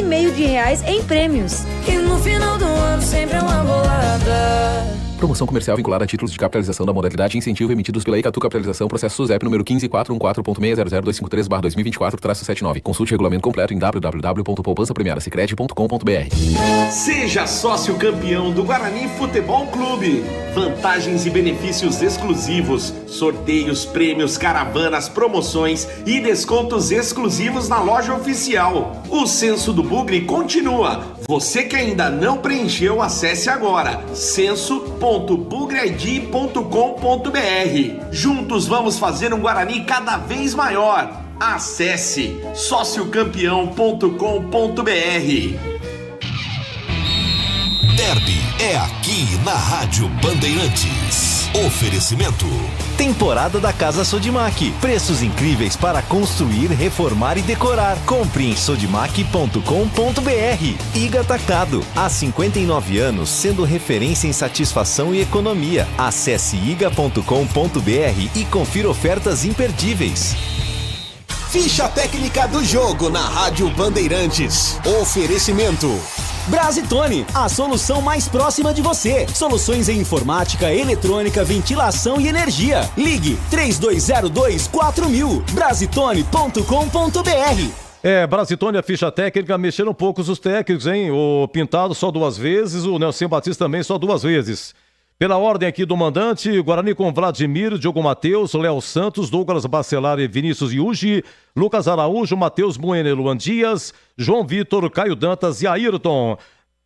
em prêmios. E no final do ano sempre é uma bolada. Promoção comercial vinculada a títulos de capitalização da modalidade incentivo emitidos pela Icatu Capitalização, processo SUSEP número 15414.600.253/2024-79. Consulte o regulamento completo em www.poupançapremiadasicredi.com.br. Seja sócio campeão do Guarani Futebol Clube. Vantagens e benefícios exclusivos, sorteios, prêmios, caravanas, promoções e descontos exclusivos na loja oficial. O Censo do Bugre continua. Você que ainda não preencheu, acesse agora censo.bugreid.com.br. Juntos vamos fazer um Guarani cada vez maior. Acesse sociocampeão.com.br. Derby é aqui na Rádio Bandeirantes. Oferecimento. Temporada da Casa Sodimac. Preços incríveis para construir, reformar e decorar. Compre em sodimac.com.br. Iga Atacado. Há 59 anos, sendo referência em satisfação e economia. Acesse iga.com.br e confira ofertas imperdíveis. Ficha técnica do jogo na Rádio Bandeirantes. Oferecimento Brasitone, a solução mais próxima de você. Soluções em informática, eletrônica, ventilação e energia. Ligue 3202-4000. Brasitone.com.br. Brasitone, a ficha técnica, mexeram poucos os técnicos, hein? O Pintado só 2 vezes, o Nelson Batista também só 2 vezes. Pela ordem aqui do mandante, Guarani com Vladimir, Diogo Matheus, Léo Santos, Douglas Bacelar e Vinícius Yuji, Lucas Araújo, Matheus Bueno e Luan Dias, João Vitor, Caio Dantas e Ayrton.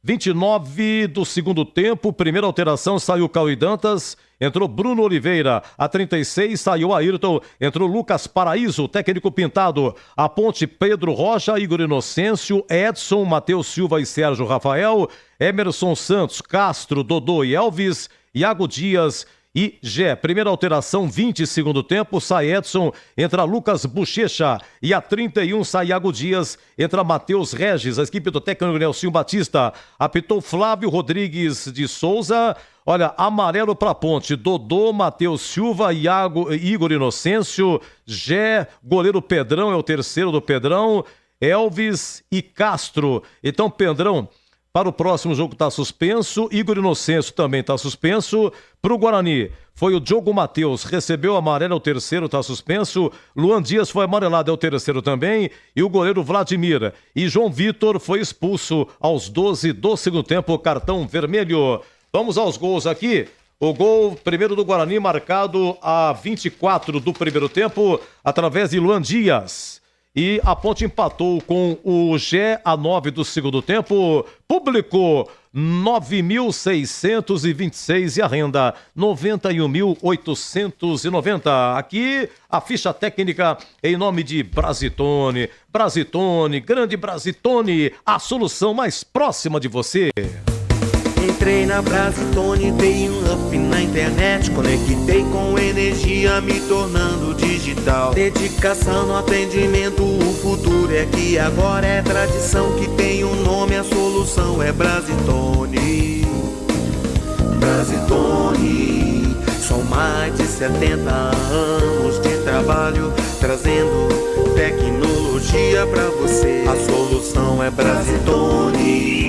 29 do segundo tempo, primeira alteração, saiu Caio Dantas, entrou Bruno Oliveira. A 36 saiu Ayrton, entrou Lucas Paraíso, técnico Pintado. A ponte Pedro Rocha, Igor Inocêncio, Edson, Matheus Silva e Sérgio Rafael, Emerson Santos, Castro, Dodô e Elvis, Iago Dias e Gé. Primeira alteração, 20 segundo tempo, sai Edson, entra Lucas Bochecha. E a 31 sai Iago Dias, entra Matheus Regis. A equipe do técnico Nelson Batista apitou Flávio Rodrigues de Souza. Olha, amarelo para Ponte, Dodô, Matheus Silva, Igor Inocêncio, Gé, goleiro Pedrão é o terceiro do Pedrão, Elvis e Castro. Então, Pedrão, para o próximo jogo está suspenso, Igor Inocêncio também está suspenso. Para o Guarani, foi o Diogo Matheus, recebeu amarelo, é o terceiro, está suspenso. Luan Dias foi amarelado, é o terceiro também. E o goleiro Vladimir. E João Vitor foi expulso aos 12 do segundo tempo, cartão vermelho. Vamos aos gols aqui. O gol primeiro do Guarani, marcado a 24 do primeiro tempo, através de Luan Dias. E a Ponte empatou com o Gé a 9 do segundo tempo. Público 9.626 e a renda 91.890. Aqui a ficha técnica em nome de Brasitone. Brasitone, grande Brasitone, a solução mais próxima de você. Entrei na Brasitone, dei um up na internet, conectei com energia, me tornando digital. Dedicação no atendimento, o futuro é aqui, agora é tradição que tem um nome, a solução é Brasitone. Brasitone, são mais de 70 anos de trabalho, trazendo tecnologia pra você. A solução é Brasitone.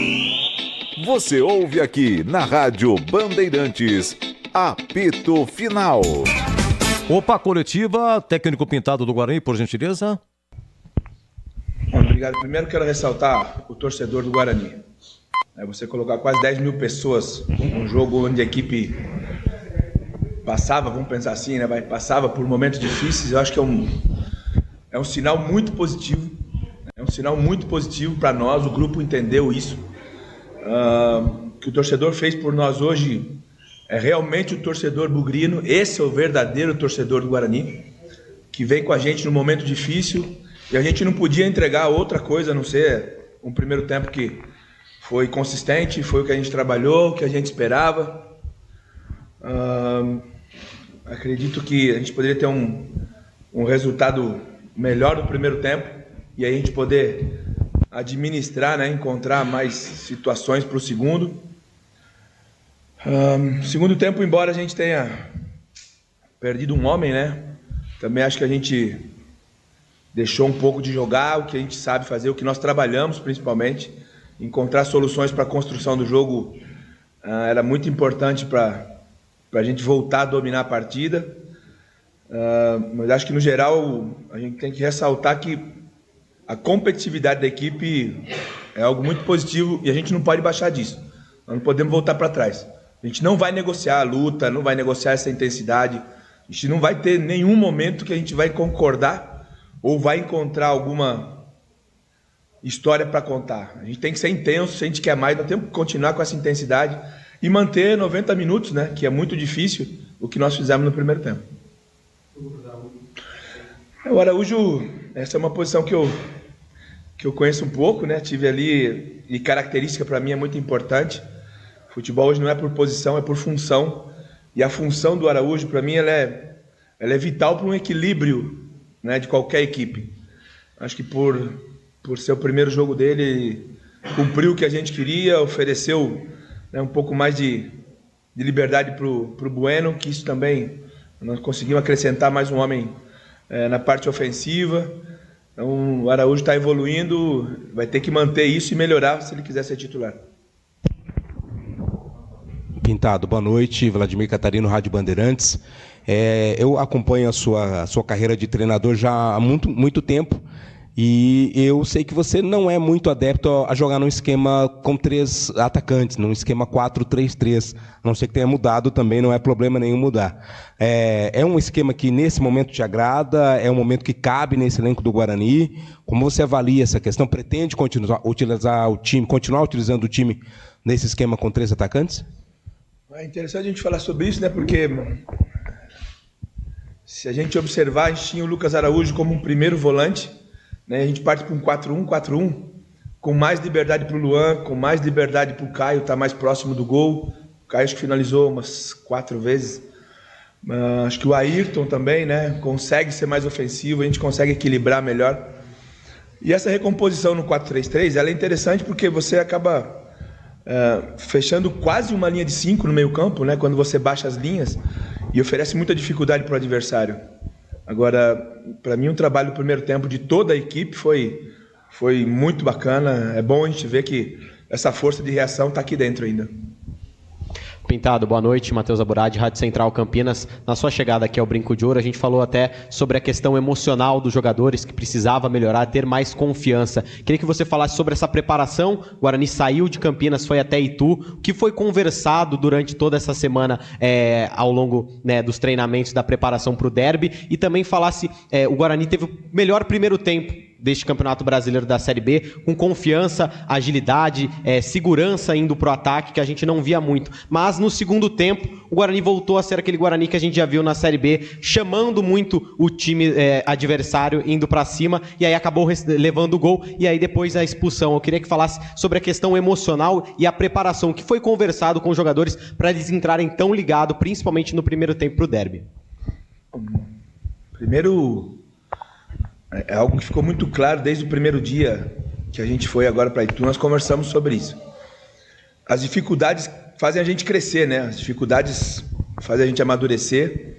Você ouve aqui na Rádio Bandeirantes, apito final. Opa, coletiva, técnico Pintado do Guarani, por gentileza. Obrigado. Primeiro quero ressaltar o torcedor do Guarani. Você colocar quase 10 mil pessoas num jogo onde a equipe passava, vamos pensar assim, né? Passava por momentos difíceis, eu acho que é um sinal muito positivo. É um sinal muito positivo para nós, o grupo entendeu isso. Que o torcedor fez por nós hoje é realmente o torcedor bugrino. Esse é o verdadeiro torcedor do Guarani, que vem com a gente num momento difícil, e a gente não podia entregar outra coisa a não ser um primeiro tempo que foi consistente, foi o que a gente trabalhou, o que a gente esperava. Acredito que a gente poderia ter um resultado melhor no primeiro tempo e aí a gente poder administrar, né, encontrar mais situações para o segundo. Segundo tempo, embora a gente tenha perdido um homem, né, também acho que a gente deixou um pouco de jogar o que a gente sabe fazer, o que nós trabalhamos principalmente, encontrar soluções para a construção do jogo. Era muito importante para a gente voltar a dominar a partida, mas acho que no geral a gente tem que ressaltar que a competitividade da equipe é algo muito positivo e a gente não pode baixar disso. Nós não podemos voltar para trás. A gente não vai negociar a luta, não vai negociar essa intensidade. A gente não vai ter nenhum momento que a gente vai concordar ou vai encontrar alguma história para contar. A gente tem que ser intenso, se a gente quer mais, nós temos que continuar com essa intensidade e manter 90 minutos, né, que é muito difícil, o que nós fizemos no primeiro tempo. O Araújo, essa é uma posição que eu conheço um pouco, né? Tive ali, e característica para mim é muito importante. Futebol hoje não é por posição, é por função. E a função do Araújo, para mim, ela é vital para um equilíbrio, né, de qualquer equipe. Acho que por ser o primeiro jogo dele, ele cumpriu o que a gente queria, ofereceu, né, um pouco mais de liberdade para o Bueno, que isso também, nós conseguimos acrescentar mais um homem na parte ofensiva. Então o Araújo está evoluindo, vai ter que manter isso e melhorar se ele quiser ser titular. Pintado, boa noite, Vladimir Catarino, Rádio Bandeirantes. Eu acompanho a sua carreira de treinador já há muito tempo e eu sei que você não é muito adepto a jogar num esquema com 3 atacantes, num esquema 4-3-3. A não ser que tenha mudado também, não é problema nenhum mudar. É um esquema que nesse momento te agrada, é um momento que cabe nesse elenco do Guarani. Como você avalia essa questão? Pretende continuar utilizando o time nesse esquema com 3 atacantes? É interessante a gente falar sobre isso, né? Porque se a gente observar, a gente tinha o Lucas Araújo como um primeiro volante, né? A gente parte para um 4-1-4-1, com mais liberdade para o Luan, com mais liberdade para o Caio, estar mais próximo do gol. O Caio acho que finalizou umas 4 vezes. Acho que o Ayrton também, né? Consegue ser mais ofensivo, a gente consegue equilibrar melhor. E essa recomposição no 4-3-3, ela é interessante porque você acaba fechando quase uma linha de 5 no meio campo, né, quando você baixa as linhas, e oferece muita dificuldade para o adversário. Agora, para mim, o trabalho do primeiro tempo de toda a equipe foi muito bacana. É bom a gente ver que essa força de reação está aqui dentro ainda. Pintado, boa noite, Matheus Aburad, Rádio Central Campinas. Na sua chegada aqui ao Brinco de Ouro, a gente falou até sobre a questão emocional dos jogadores, que precisava melhorar, ter mais confiança. Queria que você falasse sobre essa preparação. O Guarani saiu de Campinas, foi até Itu. O que foi conversado durante toda essa semana ao longo, né, dos treinamentos da preparação para o derby? E também falasse, o Guarani teve o melhor primeiro tempo deste Campeonato Brasileiro da Série B, com confiança, agilidade, segurança indo pro ataque, que a gente não via muito. Mas no segundo tempo, o Guarani voltou a ser aquele Guarani que a gente já viu na Série B, chamando muito o time adversário, indo para cima, e aí acabou levando o gol, e aí depois a expulsão. Eu queria que falasse sobre a questão emocional e a preparação, que foi conversado com os jogadores para eles entrarem tão ligados, principalmente no primeiro tempo pro derby. Primeiro, é algo que ficou muito claro desde o primeiro dia que a gente foi agora para Itu, nós conversamos sobre isso. As dificuldades fazem a gente crescer, né? As dificuldades fazem a gente amadurecer.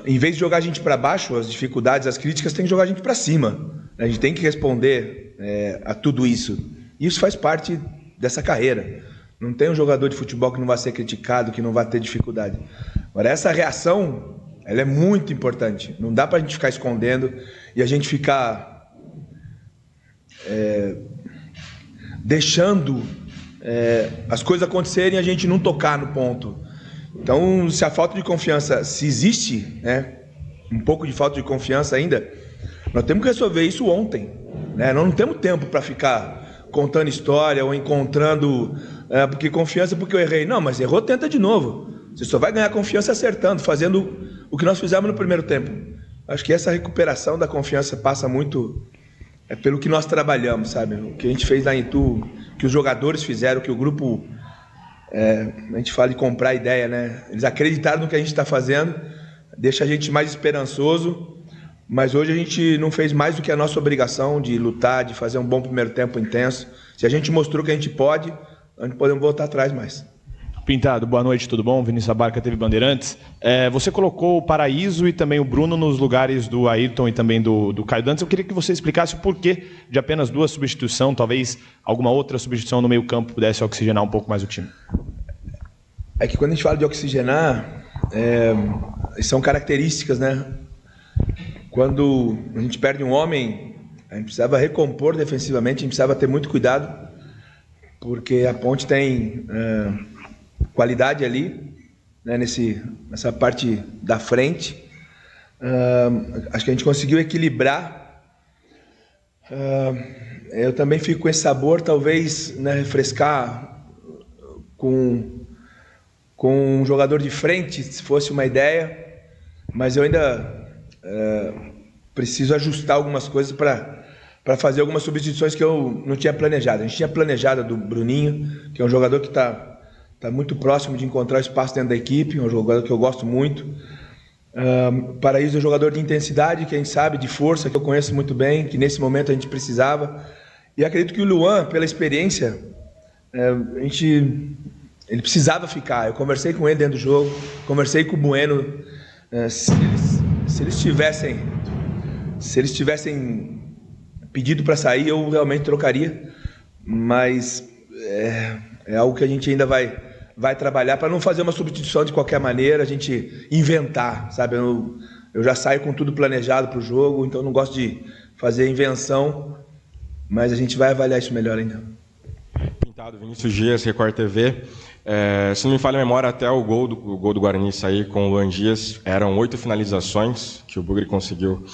Em vez de jogar a gente para baixo, as dificuldades, as críticas, tem que jogar a gente para cima. A gente tem que responder a tudo isso. Isso faz parte dessa carreira. Não tem um jogador de futebol que não vai ser criticado, que não vai ter dificuldade. Agora, essa reação, ela é muito importante. Não dá para a gente ficar escondendo e a gente ficar deixando as coisas acontecerem e a gente não tocar no ponto. Então, se a falta de confiança, se existe, né, um pouco de falta de confiança ainda, nós temos que resolver isso ontem, né? Nós não temos tempo para ficar contando história ou encontrando porque confiança porque eu errei. Não, mas errou, tenta de novo. Você só vai ganhar confiança acertando, fazendo o que nós fizemos no primeiro tempo. Acho que essa recuperação da confiança passa muito pelo que nós trabalhamos, sabe? O que a gente fez lá em Itu, que os jogadores fizeram, que o grupo, a gente fala de comprar a ideia, né? Eles acreditaram no que a gente está fazendo, deixa a gente mais esperançoso, mas hoje a gente não fez mais do que a nossa obrigação de lutar, de fazer um bom primeiro tempo intenso. Se a gente mostrou que a gente pode, nós não podemos voltar atrás mais. Pintado, boa noite, tudo bom? Vinícius Abarca, TV Bandeirantes. Você colocou o Paraíso e também o Bruno nos lugares do Ayrton e também do Caio Dantas. Eu queria que você explicasse o porquê de apenas 2 substituições, talvez alguma outra substituição no meio campo pudesse oxigenar um pouco mais o time. É que quando a gente fala de oxigenar, são características, né? Quando a gente perde um homem, a gente precisava recompor defensivamente, a gente precisava ter muito cuidado, porque a Ponte tem qualidade ali, né, nessa parte da frente. Acho que a gente conseguiu equilibrar. Eu também fico com esse sabor, talvez, né, refrescar com um jogador de frente, se fosse uma ideia, mas eu ainda preciso ajustar algumas coisas para fazer algumas substituições que eu não tinha planejado. A gente tinha planejado do Bruninho, que é um jogador que está muito próximo de encontrar espaço dentro da equipe, um jogador que eu gosto muito. Paraíso é um jogador de intensidade, que a gente sabe, de força, que eu conheço muito bem, que nesse momento a gente precisava. E acredito que o Luan, pela experiência, ele precisava ficar. Eu conversei com ele dentro do jogo, conversei com o Bueno. Se eles tivessem pedido para sair, eu realmente trocaria, mas é algo que a gente ainda vai trabalhar para não fazer uma substituição de qualquer maneira, a gente inventar, sabe? Eu já saio com tudo planejado para o jogo, então não gosto de fazer invenção, mas a gente vai avaliar isso melhor ainda. Pintado, Vinícius Dias, Record TV. Se não me falha a memória, até o gol do Guarani sair com o Luan Dias, eram 8 finalizações que o Bugre conseguiu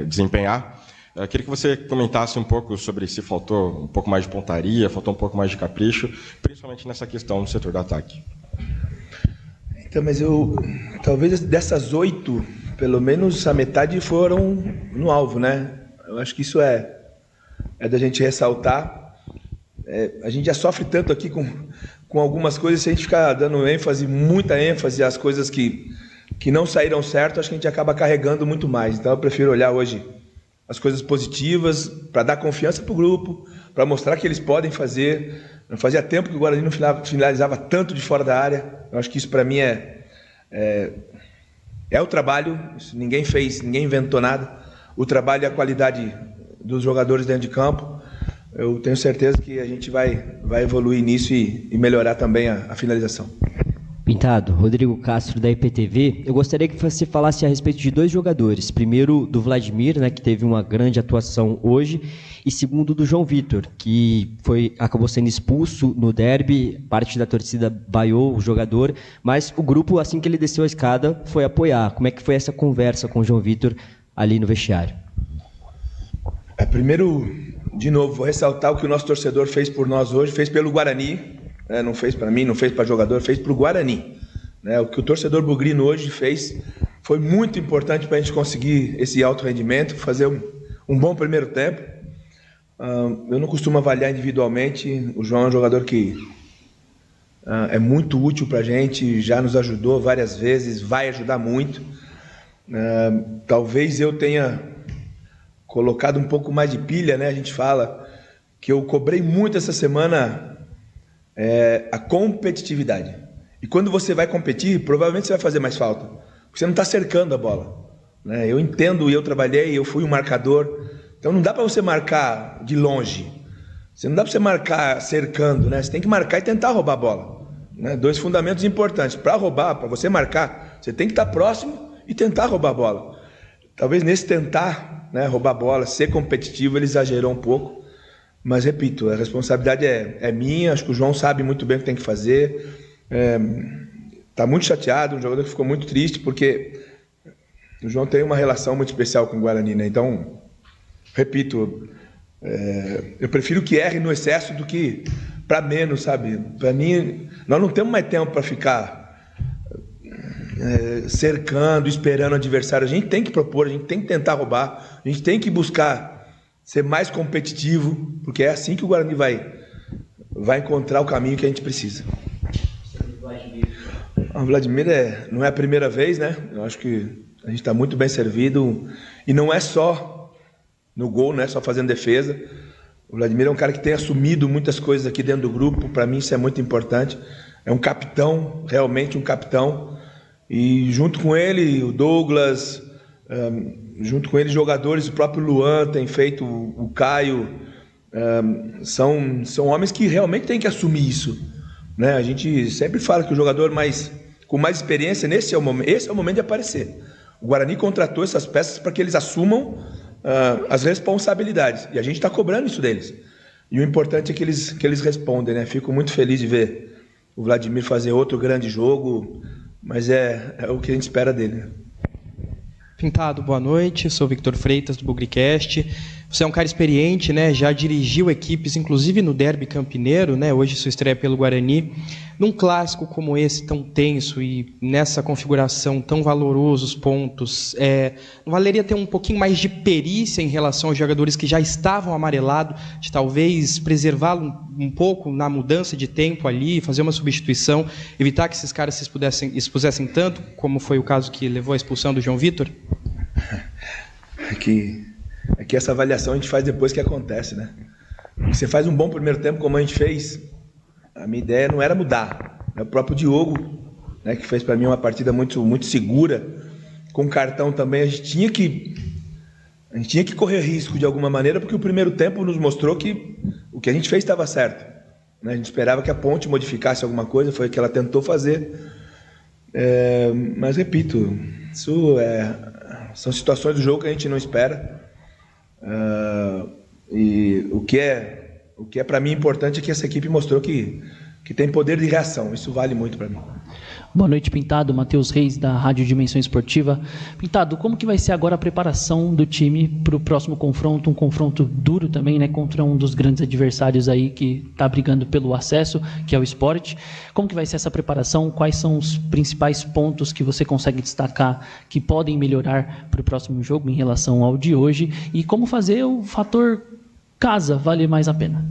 desempenhar. Eu queria que você comentasse um pouco sobre se faltou um pouco mais de pontaria, faltou um pouco mais de capricho, principalmente nessa questão do setor do ataque. Então, mas talvez dessas 8, pelo menos a metade foram no alvo, né? Eu acho que isso é da gente ressaltar. A gente já sofre tanto aqui com algumas coisas, se a gente ficar dando muita ênfase às coisas que não saíram certo, acho que a gente acaba carregando muito mais. Então eu prefiro olhar hoje as coisas positivas, para dar confiança para o grupo, para mostrar que eles podem fazer. Não fazia tempo que o Guarani não finalizava tanto de fora da área. Eu acho que isso para mim é o trabalho, isso ninguém fez, ninguém inventou nada. O trabalho e a qualidade dos jogadores dentro de campo. Eu tenho certeza que a gente vai evoluir nisso e melhorar também a finalização. Pintado, Rodrigo Castro da IPTV. Eu gostaria que você falasse a respeito de 2 jogadores. Primeiro, do Vladimir, né, que teve uma grande atuação hoje. E segundo, do João Vitor, que acabou sendo expulso no derby. Parte da torcida vaiou o jogador. Mas o grupo, assim que ele desceu a escada, foi apoiar. Como é que foi essa conversa com o João Vitor ali no vestiário? Primeiro, de novo, vou ressaltar o que o nosso torcedor fez por nós hoje, fez pelo Guarani. Não fez para mim, não fez para jogador, fez para o Guarani. O que o torcedor bugrino hoje fez foi muito importante para a gente conseguir esse alto rendimento, fazer um bom primeiro tempo. Eu não costumo avaliar individualmente. O João é um jogador que é muito útil para a gente, já nos ajudou várias vezes, vai ajudar muito. Talvez eu tenha colocado um pouco mais de pilha, né? A gente fala que eu cobrei muito essa semana a competitividade. E quando você vai competir, provavelmente você vai fazer mais falta, porque você não está cercando a bola, né? Eu entendo, eu trabalhei, eu fui um marcador, então não dá para você marcar de longe, não dá para você marcar cercando, né? Você tem que marcar e tentar roubar a bola, né? 2 fundamentos importantes. Para roubar, para você marcar, você tem que estar próximo e tentar roubar a bola. Talvez nesse tentar, né, roubar a bola, ser competitivo, ele exagerou um pouco. Mas, repito, a responsabilidade é minha, acho que o João sabe muito bem o que tem que fazer. Está muito chateado, um jogador que ficou muito triste, porque o João tem uma relação muito especial com o Guarani, né? Então, repito, eu prefiro que erre no excesso do que para menos, sabe? Para mim, nós não temos mais tempo para ficar cercando, esperando o adversário. A gente tem que propor, a gente tem que tentar roubar, a gente tem que buscar ser mais competitivo, porque é assim que o Guarani vai encontrar o caminho que a gente precisa. O Vladimir não é a primeira vez, né? Eu acho que a gente está muito bem servido, e não é só no gol, não é só fazendo defesa. O Vladimir é um cara que tem assumido muitas coisas aqui dentro do grupo, para mim isso é muito importante. É um capitão, realmente um capitão, e junto com ele o Douglas, junto com ele jogadores, o próprio Luan tem feito, o Caio, são homens que realmente têm que assumir isso, né? A gente sempre fala que o jogador com mais experiência, esse é o momento de aparecer. O Guarani contratou essas peças para que eles assumam as responsabilidades, e a gente está cobrando isso deles, e o importante é que eles respondem, né? Fico muito feliz de ver o Vladimir fazer outro grande jogo, mas é o que a gente espera dele, né? Pintado, boa noite, sou Victor Freitas do Bugricast. Você é um cara experiente, né? Já dirigiu equipes, inclusive no derby campineiro, né? Hoje sua estreia pelo Guarani. Num clássico como esse, tão tenso e nessa configuração tão valorosos pontos, não valeria ter um pouquinho mais de perícia em relação aos jogadores que já estavam amarelados, de talvez preservá-lo um pouco na mudança de tempo ali, fazer uma substituição, evitar que esses caras se expusessem tanto, como foi o caso que levou à expulsão do João Vitor? É que essa avaliação a gente faz depois que acontece, né? Você faz um bom primeiro tempo como a gente fez, a minha ideia não era mudar. O próprio Diogo, né, que fez para mim uma partida muito, muito segura, com cartão também, a gente A gente tinha que correr risco de alguma maneira, porque o primeiro tempo nos mostrou que o que a gente fez estava certo. A gente esperava que a Ponte modificasse alguma coisa, foi o que ela tentou fazer. Mas, repito, são situações do jogo que a gente não espera. E o que é para mim importante é que essa equipe mostrou que tem poder de reação. Isso vale muito para mim. Boa noite, Pintado. Matheus Reis, da Rádio Dimensão Esportiva. Pintado, como que vai ser agora a preparação do time para o próximo confronto? Um confronto duro também, né? Contra um dos grandes adversários aí que está brigando pelo acesso, que é o Sport. Como que vai ser essa preparação? Quais são os principais pontos que você consegue destacar que podem melhorar para o próximo jogo em relação ao de hoje? E como fazer o fator casa valer mais a pena?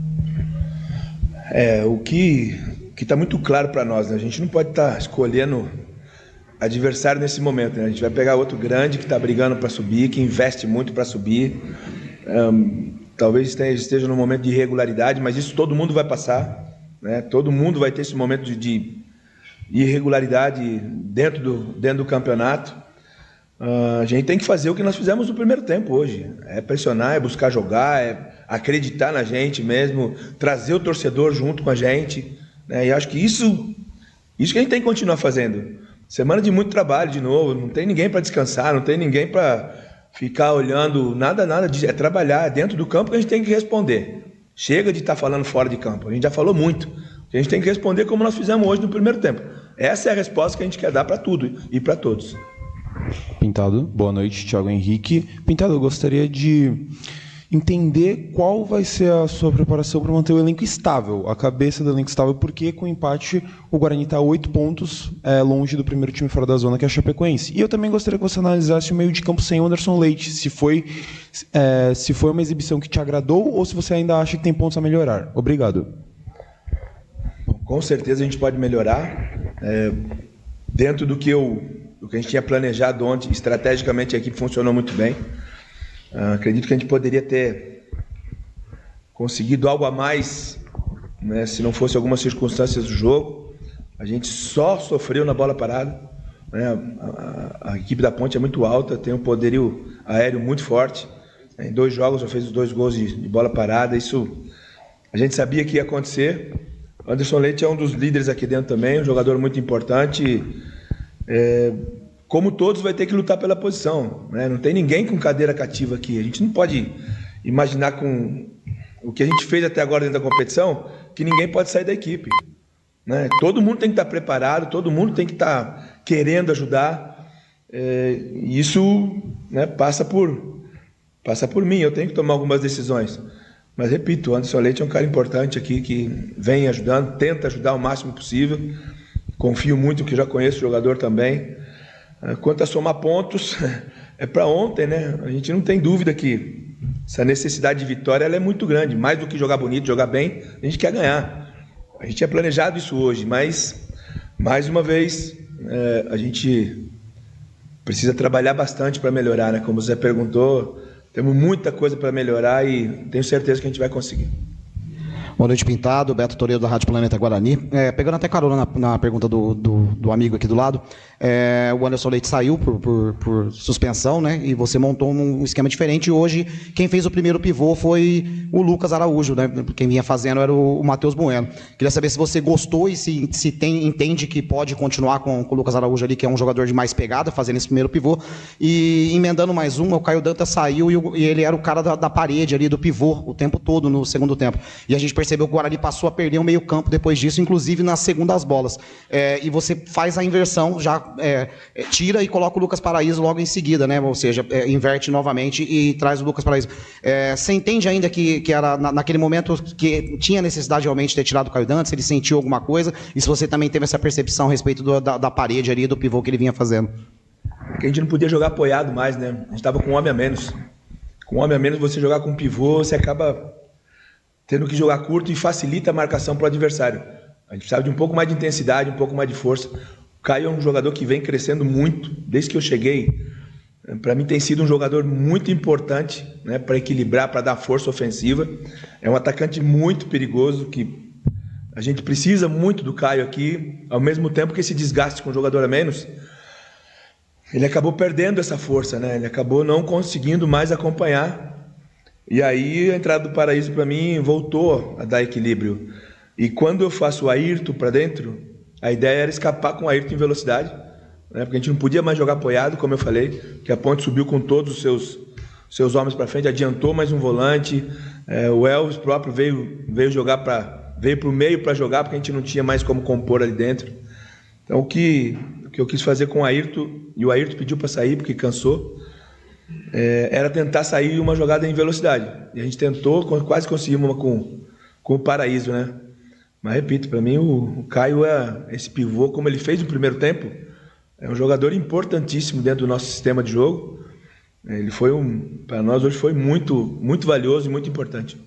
O que está muito claro para nós, né? A gente não pode estar escolhendo adversário nesse momento, né? A gente vai pegar outro grande que está brigando para subir, que investe muito para subir. Talvez esteja num momento de irregularidade, mas isso todo mundo vai passar, né? Todo mundo vai ter esse momento de irregularidade dentro do campeonato. A gente tem que fazer o que nós fizemos no primeiro tempo hoje. É pressionar, é buscar jogar, é acreditar na gente mesmo, trazer o torcedor junto com a gente. E acho que isso que a gente tem que continuar fazendo. Semana de muito trabalho de novo, não tem ninguém para descansar, não tem ninguém para ficar olhando, nada disso. É trabalhar, é dentro do campo que a gente tem que responder. Chega de estar falando fora de campo, a gente já falou muito. A gente tem que responder como nós fizemos hoje no primeiro tempo. Essa é a resposta que a gente quer dar para tudo e para todos. Pintado, boa noite, Thiago Henrique. Pintado, eu gostaria de entender qual vai ser a sua preparação para manter o elenco estável, a cabeça do elenco estável, porque com o empate o Guarani está a 8 pontos longe do primeiro time fora da zona, que é a Chapecoense. E eu também gostaria que você analisasse o meio de campo sem Anderson Leite, se foi uma exibição que te agradou ou se você ainda acha que tem pontos a melhorar. Obrigado. Com certeza a gente pode melhorar. Dentro do que a gente tinha planejado ontem, estrategicamente a equipe funcionou muito bem. Acredito que a gente poderia ter conseguido algo a mais, né, se não fosse algumas circunstâncias do jogo. A gente só sofreu na bola parada, né? A equipe da Ponte é muito alta, tem um poderio aéreo muito forte. Em 2 jogos já fez os 2 gols de bola parada. Isso a gente sabia que ia acontecer. Anderson Leite é um dos líderes aqui dentro também, um jogador muito importante. Como todos, vai ter que lutar pela posição, né? Não tem ninguém com cadeira cativa aqui. A gente não pode imaginar, com o que a gente fez até agora dentro da competição, que ninguém pode sair da equipe, né? Todo mundo tem que estar preparado, todo mundo tem que estar querendo ajudar. E isso, né, passa por mim. Eu tenho que tomar algumas decisões. Mas, repito, o Anderson Leite é um cara importante aqui, que vem ajudando, tenta ajudar o máximo possível. Confio muito, que já conheço o jogador também. Quanto a somar pontos, é para ontem, né? A gente não tem dúvida que essa necessidade de vitória ela é muito grande. Mais do que jogar bonito, jogar bem, a gente quer ganhar. A gente tinha planejado isso hoje, mas, mais uma vez, a gente precisa trabalhar bastante para melhorar, né? Como o Zé perguntou, temos muita coisa para melhorar e tenho certeza que a gente vai conseguir. Boa noite, Pintado. Beto Toreiro, da Rádio Planeta Guarani. Pegando até carona na pergunta do amigo aqui do lado, o Anderson Leite saiu por suspensão, né? E você montou um esquema diferente. E hoje, quem fez o primeiro pivô foi o Lucas Araújo, né? Quem vinha fazendo era o Matheus Bueno. Queria saber se você gostou e se entende que pode continuar com o Lucas Araújo ali, que é um jogador de mais pegada, fazendo esse primeiro pivô. E emendando mais uma, o Caio Dantas saiu e ele era o cara da parede ali, do pivô, o tempo todo no segundo tempo. E a gente percebeu que o Guarani passou a perder o meio campo depois disso, inclusive nas segundas bolas. E você faz a inversão, já tira e coloca o Lucas Paraíso logo em seguida, né? Ou seja, inverte novamente e traz o Lucas Paraíso. Você entende ainda que era naquele momento que tinha necessidade realmente de ter tirado o Caio Dantas, ele sentiu alguma coisa, e se você também teve essa percepção a respeito da parede ali, do pivô que ele vinha fazendo? Porque a gente não podia jogar apoiado mais, né? A gente estava com um homem a menos. Com um homem a menos, você jogar com um pivô, você acaba tendo que jogar curto e facilita a marcação para o adversário. A gente precisava de um pouco mais de intensidade, um pouco mais de força. O Caio é um jogador que vem crescendo muito, desde que eu cheguei. Para mim tem sido um jogador muito importante, né, para equilibrar, para dar força ofensiva. É um atacante muito perigoso, que a gente precisa muito do Caio aqui, ao mesmo tempo que esse desgaste com o jogador a menos ele acabou perdendo essa força, né? Ele acabou não conseguindo mais acompanhar. E aí a entrada do Paraíso para mim voltou a dar equilíbrio. E quando eu faço o Ayrton para dentro, a ideia era escapar com o Ayrton em velocidade, né? Porque a gente não podia mais jogar apoiado, como eu falei, que a Ponte subiu com todos os seus homens para frente, adiantou mais um volante. O Elvis próprio veio para o meio para jogar, porque a gente não tinha mais como compor ali dentro. Então o que eu quis fazer com o Ayrton, e o Ayrton pediu para sair porque cansou, era tentar sair uma jogada em velocidade. E a gente tentou, quase conseguimos uma com o Paraíso, né? Mas repito, para mim o Caio esse pivô, como ele fez no primeiro tempo, é um jogador importantíssimo dentro do nosso sistema de jogo. Ele foi para nós hoje foi muito, muito valioso e muito importante.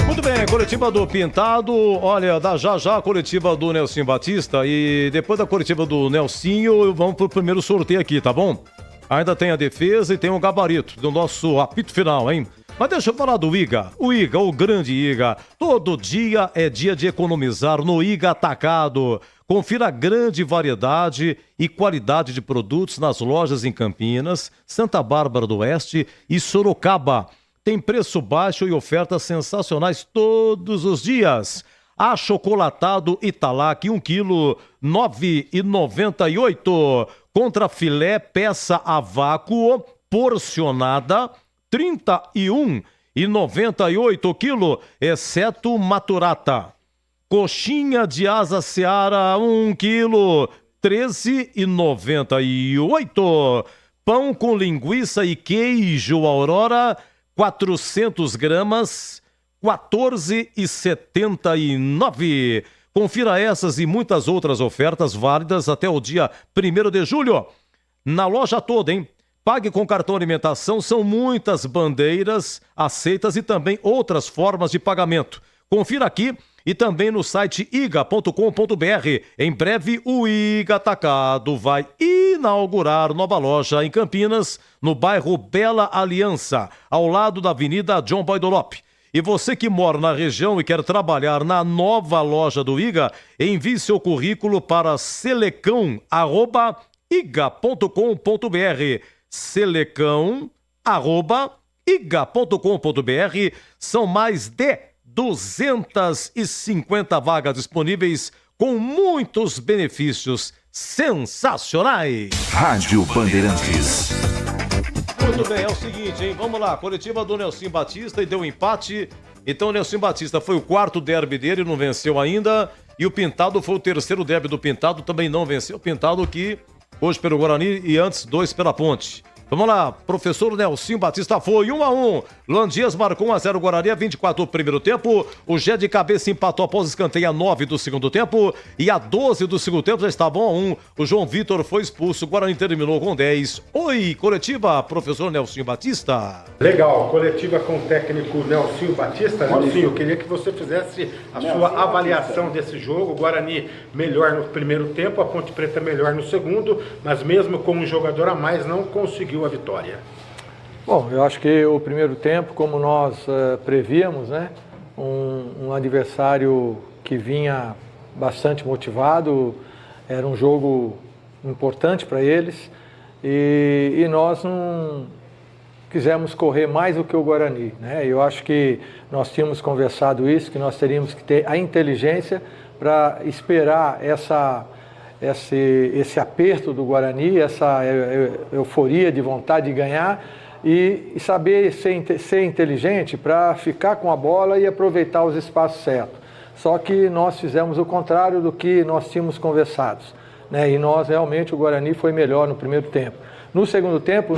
Muito bem, coletiva do Pintado, olha, já a coletiva do Nelsinho Batista, e depois da coletiva do Nelsinho, vamos pro primeiro sorteio aqui, tá bom? Ainda tem a defesa e tem o gabarito do nosso apito final, hein? Mas deixa eu falar do Iga, o grande Iga. Todo dia é dia de economizar no Iga Atacado. Confira a grande variedade e qualidade de produtos nas lojas em Campinas, Santa Bárbara do Oeste e Sorocaba. Tem preço baixo e ofertas sensacionais todos os dias. Achocolatado Italac, 1 quilo, R$ 9,98. Contra filé peça a vácuo, porcionada, R$ 31,98 quilo, exceto maturata. Coxinha de asa seara, 1 quilo, R$ 13,98. Pão com linguiça e queijo Aurora, 400 gramas, R$ 14,79. Confira essas e muitas outras ofertas válidas até o dia 1º de julho. Na loja toda, hein? Pague com cartão alimentação, são muitas bandeiras aceitas e também outras formas de pagamento. Confira aqui e também no site iga.com.br. Em breve, o Iga Atacado vai inaugurar nova loja em Campinas, no bairro Bela Aliança, ao lado da Avenida John Boydolop. E você que mora na região e quer trabalhar na nova loja do Iga, envie seu currículo para selecão@iga.com.br. selecão@iga.com.br. São mais de 250 vagas disponíveis com muitos benefícios sensacionais. Rádio Bandeirantes. Muito bem, é o seguinte, hein? Vamos lá, coletiva do Nelsinho Batista e deu empate. Então o Nelsinho Batista foi o 4º derby dele, não venceu ainda. E o Pintado foi o 3º derby do Pintado, também não venceu. O Pintado que hoje pelo Guarani e antes 2 pela Ponte. Vamos lá, professor Nelsinho Batista foi 1-1. Luan Dias marcou 1-0 Guarani a 24 do primeiro tempo. O Gé de cabeça empatou após escanteio a 9 do segundo tempo. E a 12 do segundo tempo já estava 1-1. O João Vitor foi expulso. O Guarani terminou com 10. Oi, coletiva, professor Nelsinho Batista. Legal, coletiva com o técnico Nelsinho Batista. Nelsinho, eu queria que você fizesse a sua avaliação desse jogo. O Guarani melhor no primeiro tempo, a Ponte Preta melhor no segundo, mas mesmo com um jogador a mais não conseguiu a vitória. Bom, eu acho que o primeiro tempo, como nós prevíamos, né, um adversário que vinha bastante motivado, era um jogo importante para eles e nós não quisemos correr mais do que o Guarani, né? Eu acho que nós tínhamos conversado isso, que nós teríamos que ter a inteligência para esperar esse aperto do Guarani, essa euforia de vontade de ganhar e saber ser inteligente para ficar com a bola e aproveitar os espaços certos. Só que nós fizemos o contrário do que nós tínhamos conversado, né? E nós realmente, o Guarani foi melhor no primeiro tempo. No segundo tempo,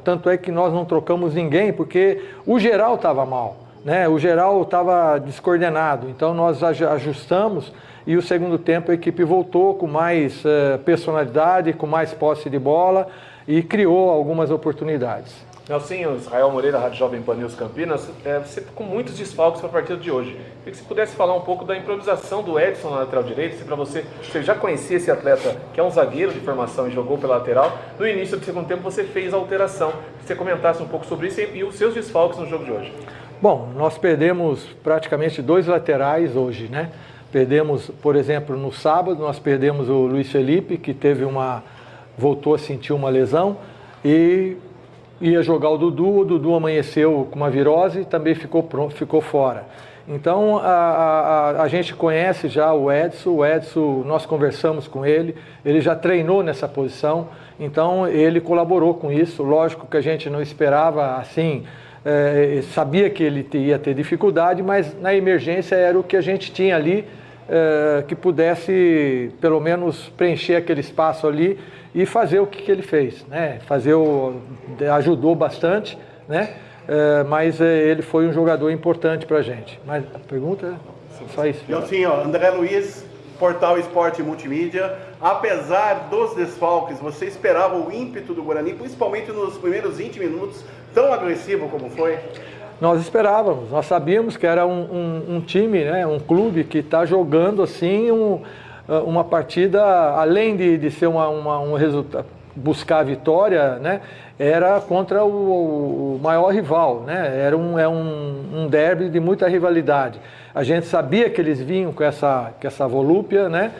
tanto é que nós não trocamos ninguém, porque o geral estava mal, né? O geral estava descoordenado, então nós ajustamos. E o segundo tempo a equipe voltou com mais personalidade, com mais posse de bola e criou algumas oportunidades. Nelsinho, Israel Moreira, Rádio Jovem Pan News Campinas, você com muitos desfalques para a partida de hoje. Queria que você pudesse falar um pouco da improvisação do Edson na lateral direita, se para você já conhecia esse atleta, que é um zagueiro de formação e jogou pela lateral. No início do segundo tempo você fez a alteração. Que você comentasse um pouco sobre isso e os seus desfalques no jogo de hoje. Bom, nós perdemos praticamente 2 laterais hoje, né? Perdemos, por exemplo, no sábado, nós perdemos o Luiz Felipe, que voltou a sentir uma lesão, e ia jogar o Dudu amanheceu com uma virose e também ficou fora. Então, a gente conhece já o Edson, nós conversamos com ele já treinou nessa posição, então ele colaborou com isso. Lógico que a gente não esperava assim, sabia que ele ia ter dificuldade, mas na emergência era o que a gente tinha ali, que pudesse pelo menos preencher aquele espaço ali e fazer o que ele fez, né? Ajudou bastante, né? Mas ele foi um jogador importante para a gente. Mas a pergunta é só isso. André Luiz, Portal Esporte e Multimídia. Apesar dos desfalques, você esperava o ímpeto do Guarani, principalmente nos primeiros 20 minutos, tão agressivo como foi? Nós esperávamos, nós sabíamos que era um time, né, um clube que está jogando assim uma partida, além de ser um resultado, buscar a vitória, né, era contra o maior rival, né, era um derby de muita rivalidade. A gente sabia que eles vinham com essa volúpia, né,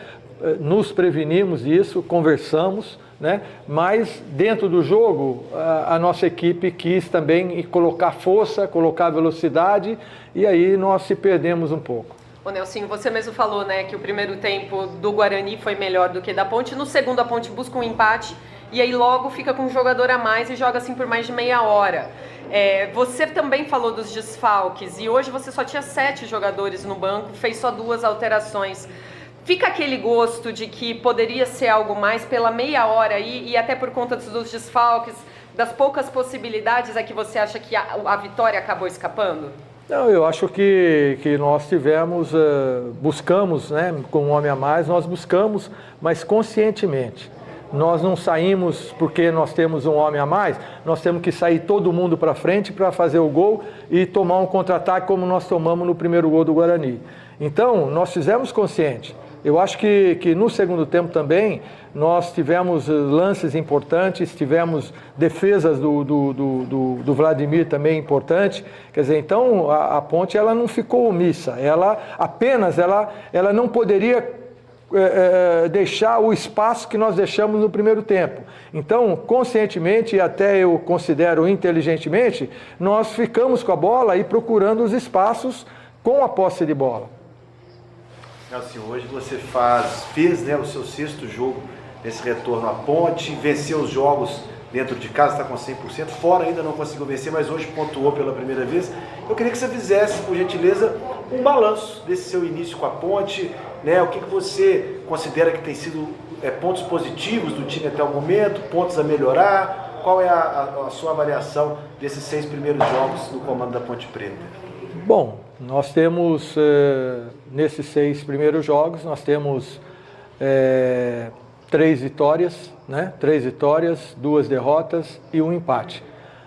nos prevenimos disso, conversamos, né, mas dentro do jogo a nossa equipe quis também colocar força, colocar velocidade, e aí nós se perdemos um pouco. Ô Nelsinho, você mesmo falou, né, que o primeiro tempo do Guarani foi melhor do que da Ponte. No segundo, a Ponte busca um empate e aí logo fica com um jogador a mais e joga assim por mais de meia hora. Você também falou dos desfalques e hoje você só tinha 7 jogadores no banco, fez só 2 alterações. Fica aquele gosto de que poderia ser algo mais pela meia hora aí e até por conta dos desfalques, das poucas possibilidades, é que você acha que a vitória acabou escapando? Não, eu acho que nós buscamos, né, com um homem a mais, nós buscamos, mas conscientemente. Nós não saímos porque nós temos um homem a mais, nós temos que sair todo mundo para frente para fazer o gol e tomar um contra-ataque como nós tomamos no primeiro gol do Guarani. Então, nós fizemos consciente. Eu acho que no segundo tempo também nós tivemos lances importantes, tivemos defesas do Vladimir também importante. Quer dizer, então a Ponte ela não ficou omissa, ela não poderia deixar o espaço que nós deixamos no primeiro tempo. Então, conscientemente e até eu considero inteligentemente, nós ficamos com a bola e procurando os espaços com a posse de bola. Assim, hoje você fez, né, o seu 6º jogo nesse retorno à Ponte, venceu os jogos dentro de casa, está com 100%, fora ainda não conseguiu vencer, mas hoje pontuou pela primeira vez. Eu queria que você fizesse, por gentileza, um balanço desse seu início com a Ponte, né, o que você considera que tem sido pontos positivos do time até o momento, pontos a melhorar, qual é a sua avaliação desses 6 primeiros jogos no comando da Ponte Preta? Bom, nós temos, nesses 6 primeiros jogos, nós temos 3 vitórias, né? 3 vitórias, 2 derrotas e 1 empate.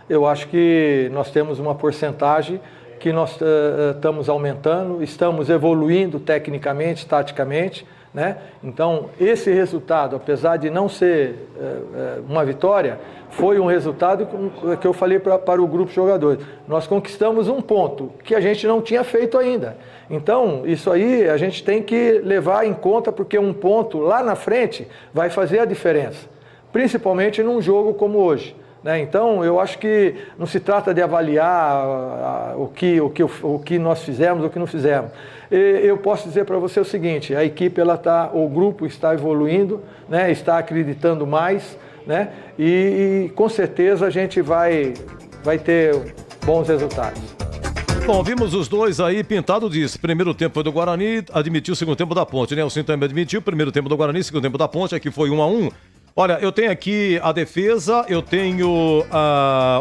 Eu acho que nós temos uma porcentagem que nós estamos aumentando, estamos evoluindo tecnicamente, taticamente, né? Então, esse resultado, apesar de não ser uma vitória, foi um resultado que eu falei para o grupo de jogadores. Nós conquistamos um ponto que a gente não tinha feito ainda. Então, isso aí a gente tem que levar em conta, porque um ponto lá na frente vai fazer a diferença, principalmente num jogo como hoje, né? Então, eu acho que não se trata de avaliar o que nós fizemos, o que não fizemos. Eu posso dizer para você o seguinte: a equipe, o grupo está evoluindo, né? Está acreditando mais, né? E com certeza a gente vai ter bons resultados. Bom, vimos os dois aí, Pintado disse, primeiro tempo foi do Guarani, admitiu o segundo tempo da Ponte, né? O Nelson também admitiu, primeiro tempo do Guarani, segundo tempo da Ponte, aqui foi 1-1. Olha, eu tenho aqui a defesa, eu tenho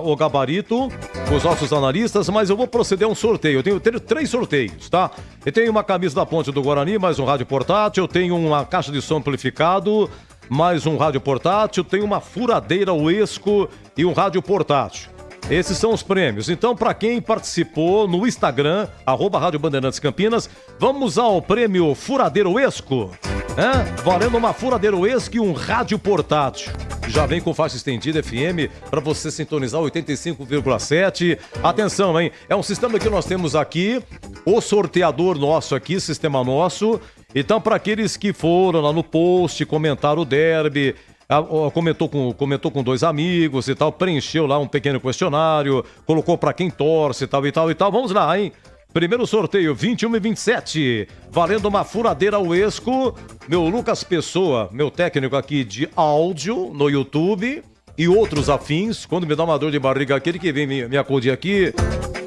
o gabarito, os nossos analistas, mas eu vou proceder a um sorteio. Eu tenho 3 sorteios, tá? Eu tenho uma camisa da Ponte do Guarani, mais um rádio portátil, eu tenho uma caixa de som amplificado, mais um rádio portátil, tenho uma furadeira Uesco e um rádio portátil. Esses são os prêmios. Então, para quem participou no Instagram, @Rádio Bandeirantes Campinas, vamos ao prêmio Furadeira Uesco, valendo uma furadeira Uesco e um rádio portátil. Já vem com faixa estendida FM para você sintonizar 85,7. Atenção, hein? É um sistema que nós temos aqui o sorteador nosso aqui, sistema nosso. Então, para aqueles que foram lá no post, comentaram o derby, comentou com 2 amigos e tal, preencheu lá um pequeno questionário, colocou para quem torce e tal. Vamos lá, hein? Primeiro sorteio, 21 e 27, valendo uma furadeira Uesco. Meu Lucas Pessoa, meu técnico aqui de áudio no YouTube e outros afins. Quando me dá uma dor de barriga, aquele que vem me acudir aqui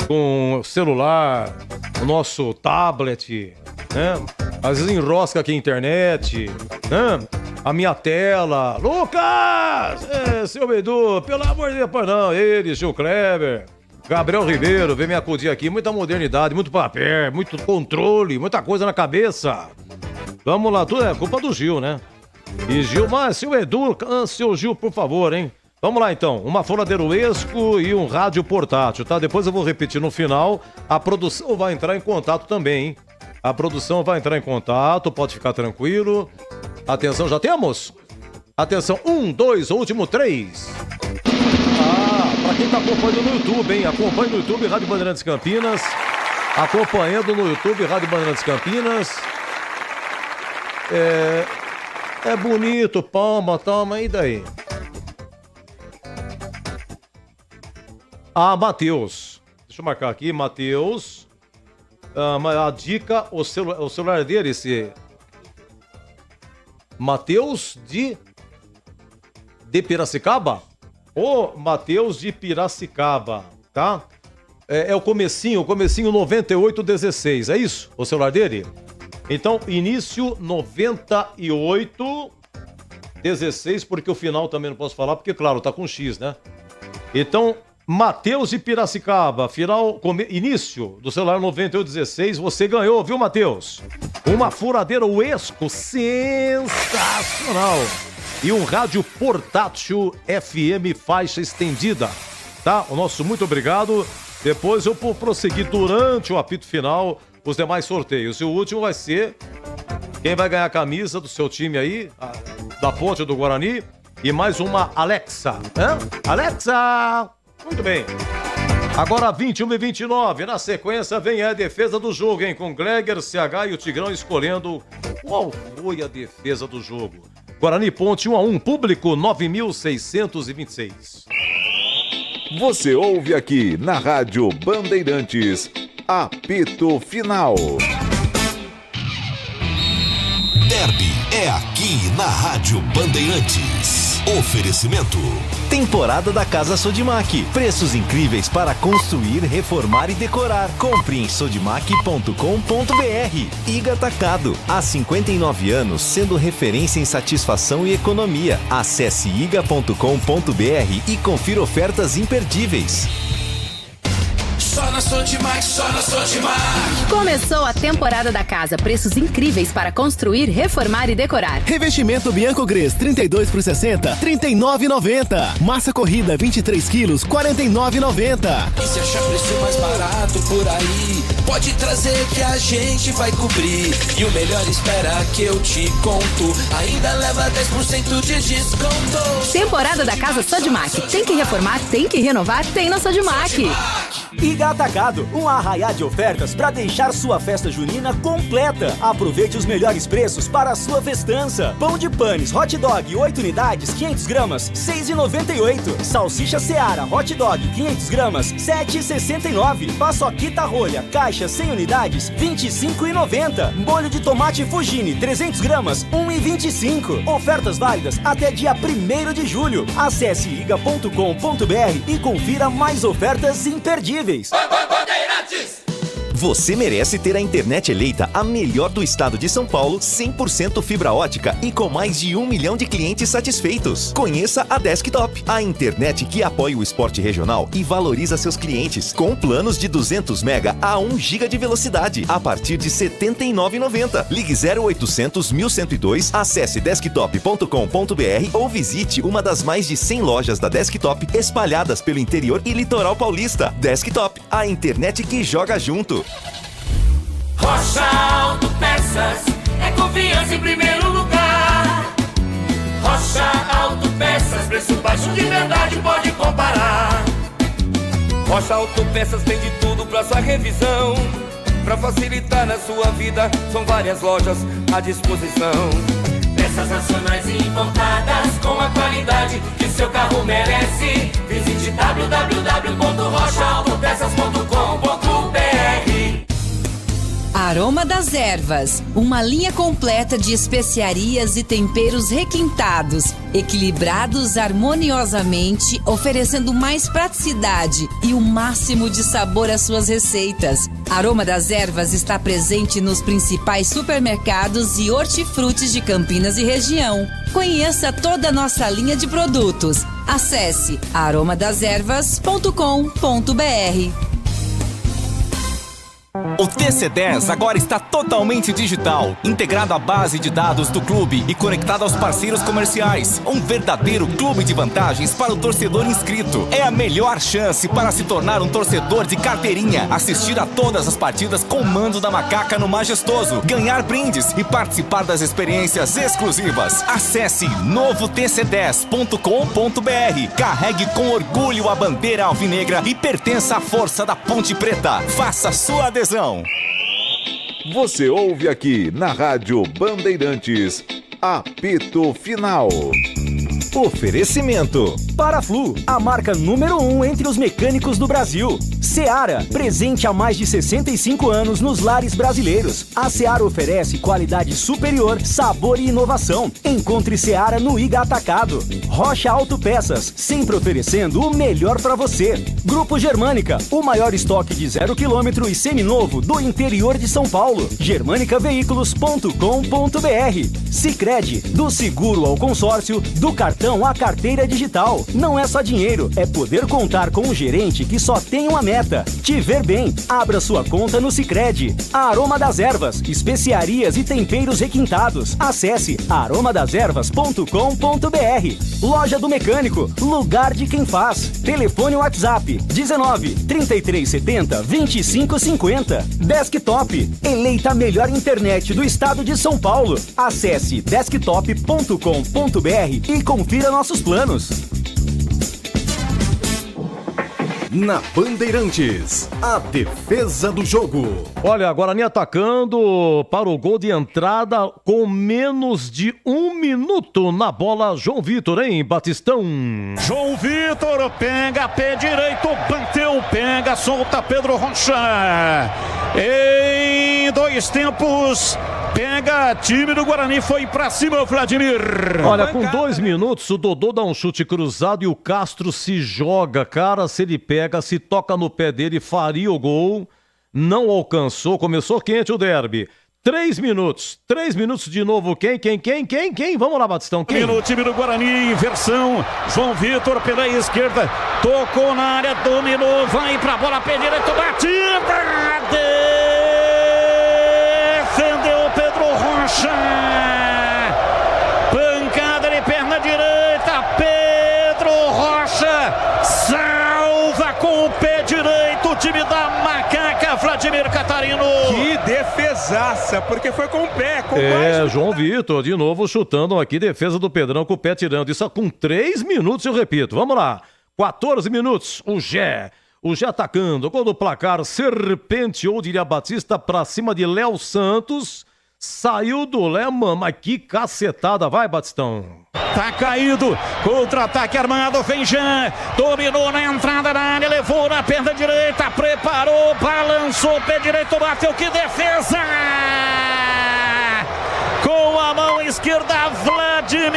com o celular, o nosso tablet, né? Às vezes enrosca aqui a internet, né? A minha tela. Lucas! Seu Edu, pelo amor de Deus, não. Ele, seu Kleber, Gabriel Ribeiro, vem me acudir aqui. Muita modernidade, muito papel, muito controle, muita coisa na cabeça. Vamos lá, tudo é culpa do Gil, né? E Gil, mas seu Edu, seu Gil, por favor, hein? Vamos lá então, uma furadeira Uesco e um rádio portátil, tá? Depois eu vou repetir no final. A produção vai entrar em contato também, hein? A produção vai entrar em contato, pode ficar tranquilo. Atenção, já temos? Atenção, 1, 2, último 3. Pra quem tá acompanhando no YouTube, hein? Acompanhe no YouTube Rádio Bandeirantes Campinas. Acompanhando no YouTube Rádio Bandeirantes Campinas. É bonito, palma, toma, e daí? Matheus. Deixa eu marcar aqui, Matheus. A dica, o celular dele, esse... Matheus de Piracicaba? Matheus de Piracicaba, tá? É o comecinho 9816, é isso? O celular dele? Então, início 9816, porque o final também não posso falar, porque, claro, tá com X, né? Então, Matheus de Piracicaba, início do celular 9816, você ganhou, viu, Matheus? Uma furadeira Uesco sensacional. E um rádio portátil FM faixa estendida, tá? O nosso muito obrigado. Depois eu vou prosseguir durante o apito final os demais sorteios. E o último vai ser quem vai ganhar a camisa do seu time aí, da Ponte do Guarani, e mais uma Alexa, né? Alexa! Muito bem. Agora 21 e 29, na sequência vem a defesa do jogo, hein? Com Gleger, CH e o Tigrão escolhendo qual foi a defesa do jogo. Guarani Ponte 1-1, público 9.626. Você ouve aqui na Rádio Bandeirantes, apito final. Derby é aqui na Rádio Bandeirantes. Oferecimento. Temporada da Casa Sodimac. Preços incríveis para construir, reformar e decorar. Compre em sodimac.com.br. Iga Atacado. Há 59 anos, sendo referência em satisfação e economia. Acesse iga.com.br e confira ofertas imperdíveis. Só na Sodimac, só na Sodimac. Começou a temporada da casa. Preços incríveis para construir, reformar e decorar. Revestimento Bianco Gres 32 por 60, R$ 39,90. Massa corrida 23 quilos, R$ 49,90. E se achar preço mais barato por aí, pode trazer que a gente vai cobrir. E o melhor espera que eu te conto. Ainda leva 10% de desconto. Temporada da casa Sodimac. Tem que reformar, tem que renovar, tem na Sodimac. Iga Atacado, um arraiá de ofertas para deixar sua festa junina completa. Aproveite os melhores preços para a sua festança. Pão de panes, hot dog, 8 unidades, 500 gramas, R$ 6,98. Salsicha Seara, hot dog, 500 gramas, R$ 7,69. Paçoquita rolha, caixa 100 unidades, R$ 25,90. Molho de tomate Fugini, 300 gramas, R$ 1,25. Ofertas válidas até dia 1º de julho. Acesse iga.com.br e confira mais ofertas imperdíveis. Você merece ter a internet eleita a melhor do estado de São Paulo, 100% fibra ótica e com mais de 1 milhão de clientes satisfeitos. Conheça a Desktop, a internet que apoia o esporte regional e valoriza seus clientes, com planos de 200 mega a 1 giga de velocidade, a partir de R$ 79,90. Ligue 0800 1102, acesse desktop.com.br ou visite uma das mais de 100 lojas da Desktop espalhadas pelo interior e litoral paulista. Desktop, a internet que joga junto. Rocha Autopeças é confiança em primeiro lugar. Rocha Autopeças, preço baixo de verdade, pode comparar. Rocha Autopeças tem de tudo pra sua revisão. pra facilitar na sua vida, são várias lojas à disposição. Peças nacionais e importadas com a qualidade que seu carro merece. Visite www.rochaautopeças.com.br. Aroma das Ervas, uma linha completa de especiarias e temperos requintados, equilibrados harmoniosamente, oferecendo mais praticidade e o máximo de sabor às suas receitas. Aroma das Ervas está presente nos principais supermercados e hortifrutis de Campinas e região. Conheça toda a nossa linha de produtos. Acesse aromadeservas.com.br. O TC10 agora está totalmente digital, integrado à base de dados do clube e conectado aos parceiros comerciais. Um verdadeiro clube de vantagens para o torcedor inscrito. É a melhor chance para se tornar um torcedor de carteirinha, assistir a todas as partidas com o mando da macaca no Majestoso, ganhar brindes e participar das experiências exclusivas. Acesse novotc10.com.br, carregue com orgulho a bandeira alvinegra e pertença à força da Ponte Preta. Faça sua adesão. Você ouve aqui na Rádio Bandeirantes, apito final. Oferecimento. Paraflu, a marca número 1 entre os mecânicos do Brasil. Seara, presente há mais de 65 anos nos lares brasileiros. A Seara oferece qualidade superior, sabor e inovação. Encontre Seara no Iga Atacado. Rocha Autopeças, sempre oferecendo o melhor para você. Grupo Germânica, o maior estoque de 0 km e seminovo do interior de São Paulo. germanicaveículos.com.br. Sicredi, do seguro ao consórcio, do cartão à carteira digital. Não é só dinheiro, é poder contar com um gerente que só tem uma meta: te ver bem. Abra sua conta no Sicredi. Aroma das Ervas, especiarias e temperos requintados. Acesse aromadeservas.com.br. Loja do Mecânico, lugar de quem faz. Telefone WhatsApp 19 3370 2550. Desktop, eleita a melhor internet do estado de São Paulo. Acesse desktop.com.br e confira nossos planos. Na Bandeirantes, a defesa do jogo. Olha, Guarani atacando para o gol de entrada com menos de 1 minuto na bola. João Vitor, hein, Batistão? João Vitor pega, pé direito, bateu, pega, solta Pedro Rocha. Em 2 tempos, pega, time do Guarani foi pra cima, Vladimir. Olha, com 2 minutos, o Dodô dá um chute cruzado e o Castro se joga, cara, se ele pega, se toca no pé dele, faria o gol, não alcançou, começou quente o derby. 3 minutos de novo, quem? Vamos lá, Batistão, quem? No time do Guarani, inversão, João Vitor pela esquerda, tocou na área, dominou, vai pra bola, pé direito, batida, defendeu Pedro Rocha, pancada de perna direita, Pedro Rocha, salva com o pé direito, o time da macaca, Vladimir Catarino. Que defesaça, porque foi com o pé, com mais... João Vitor, de novo chutando aqui, defesa do Pedrão com o pé tirando, isso com 3 minutos, eu repito, vamos lá, 14 minutos, o Gé atacando, gol do placar, serpenteou, diria Batista, pra cima de Léo Santos, saiu do Lema, mas que cacetada, vai, Batistão. Tá caído, contra-ataque armado, vem Jean, dominou na entrada da área, levou na perna direita, preparou, balançou, pé direito, bateu, que defesa! Com a mão esquerda, Vladimir,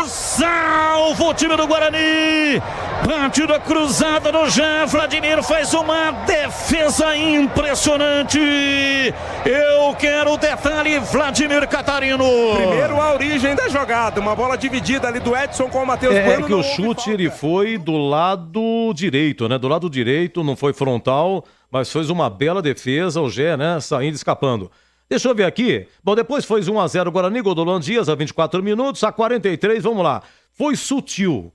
salva o time do Guarani, batida cruzada no Jean, Vladimir faz uma defesa impressionante, eu quero o detalhe, Vladimir Catarino. Primeiro a origem da jogada, uma bola dividida ali do Edson com o Matheus Bueno. É que o chute ele foi do lado direito, né? Do lado direito, não foi frontal, mas fez uma bela defesa, o Gé, né? Saindo, escapando. Deixa eu ver aqui. Bom, depois foi 1-0 Guarani, gol do Luan Dias a 24 minutos, a 43, vamos lá. Foi sutil,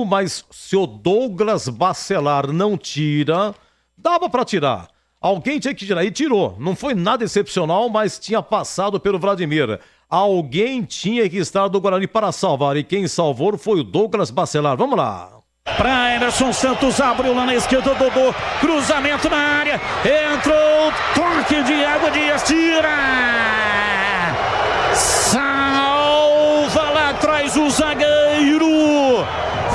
mas se o Douglas Bacelar não tira, dava pra tirar. Alguém tinha que tirar e tirou. Não foi nada excepcional, mas tinha passado pelo Vladimir. Alguém tinha que estar do Guarani para salvar e quem salvou foi o Douglas Bacelar. Vamos lá. Para Emerson Santos, abriu lá na esquerda, Dodô, cruzamento na área, entrou, toque de Iago Dias, tira, salva lá atrás o zagueiro,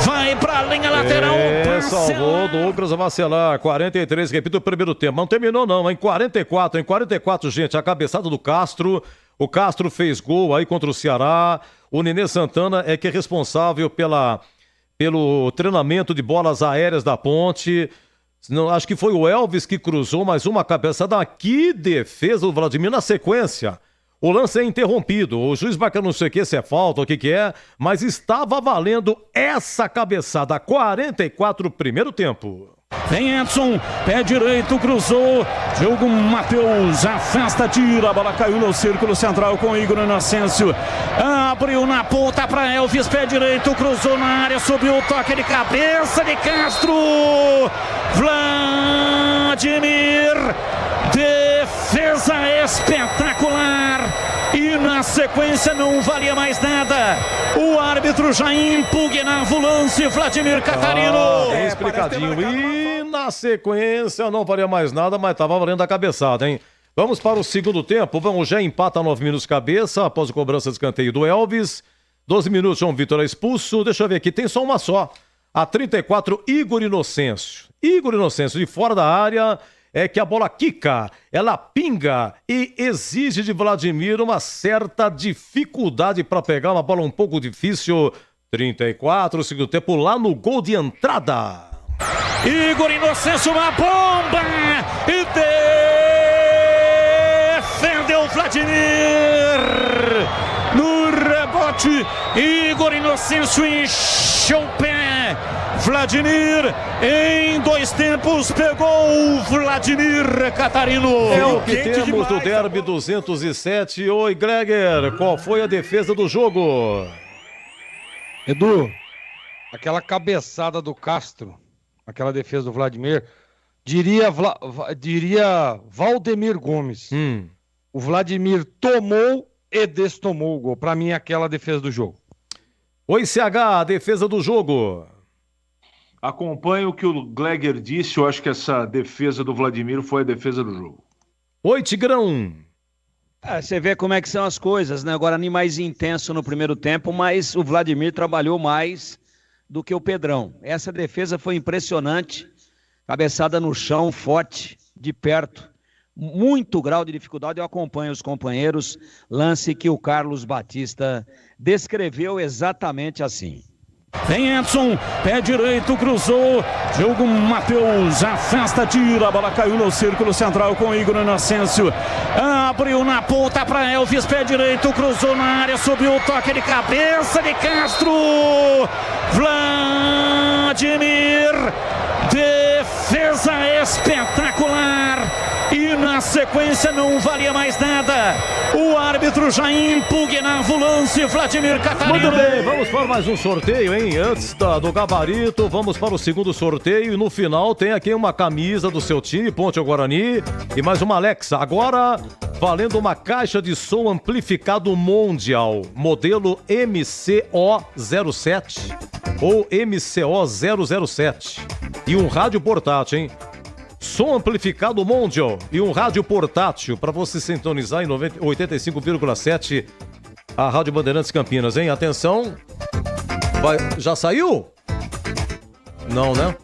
vai para a linha lateral. Salvou Douglas Vacelar, 43, repito o primeiro tempo, não terminou não, em 44, gente, a cabeçada do Castro, o Castro fez gol aí contra o Ceará, o Nenê Santana é que é responsável pelo treinamento de bolas aéreas da Ponte. Não, acho que foi o Elvis que cruzou mais uma cabeçada. Que defesa do Vladimir na sequência. O lance é interrompido. O juiz marca não sei o que, se é falta ou o que é, mas estava valendo essa cabeçada. 44, primeiro tempo. Vem Edson, pé direito, cruzou, Diogo Matheus, afasta, tira, a bola caiu no círculo central com Igor Inocêncio, abriu na ponta para Elvis, pé direito, cruzou na área, subiu o toque de cabeça de Castro, Vladimir, defesa espetacular, e na sequência não valia mais nada, o árbitro já impugnava o lance, Vladimir Catarino. Bem explicadinho, e na sequência não valia mais nada, mas estava valendo a cabeçada, hein? Vamos para o segundo tempo, vamos já empata 9 minutos cabeça, após a cobrança de escanteio do Elvis, 12 minutos, João Vitor é expulso, deixa eu ver aqui, tem só uma só, a 34, Igor Inocêncio de fora da área, é que a bola quica, ela pinga e exige de Vladimir uma certa dificuldade para pegar uma bola um pouco difícil. 34, segundo tempo, lá no gol de entrada. Igor Inocêncio, uma bomba e defendeu Vladimir. No rebote, Igor Inocêncio encheu o pé. Vladimir, em 2 tempos, pegou o Vladimir Catarino. É o que temos do Derby 207. Oi, Greger, qual foi a defesa do jogo? Edu, aquela cabeçada do Castro, aquela defesa do Vladimir, diria Valdemir Gomes. O Vladimir tomou e destomou o gol. Pra mim, é aquela defesa do jogo. Oi, CH, a defesa do jogo. Acompanho o que o Gleger disse, eu acho que essa defesa do Vladimir foi a defesa do jogo. Oi, Tigrão. Você vê como é que são as coisas, né? O Guarani mais intenso no primeiro tempo, mas o Vladimir trabalhou mais do que o Pedrão. Essa defesa foi impressionante, cabeçada no chão, forte, de perto, muito grau de dificuldade. Eu acompanho os companheiros, lance que o Carlos Batista descreveu exatamente assim. Vem Edson, pé direito, cruzou, Diogo Matheus, afasta, tira, a bola caiu no círculo central com Igor Inocêncio, abriu na ponta para Elvis, pé direito, cruzou na área, subiu o toque de cabeça de Castro, Vladimir, defesa espetacular, e na sequência não valia mais nada, o árbitro já impugnava o lance, Vladimir Catarino. Muito bem, vamos para mais um sorteio, hein? Antes do gabarito, vamos para o segundo sorteio, e no final tem aqui uma camisa do seu time, Ponte ao Guarani, e mais uma Alexa. Agora, valendo uma caixa de som amplificado Mondial, modelo MCO07 ou MCO007, e um rádio portátil, hein? Som amplificado Mondial e um rádio portátil para você sintonizar em 85,7 a Rádio Bandeirantes Campinas, hein? Atenção. Já saiu? Não, né?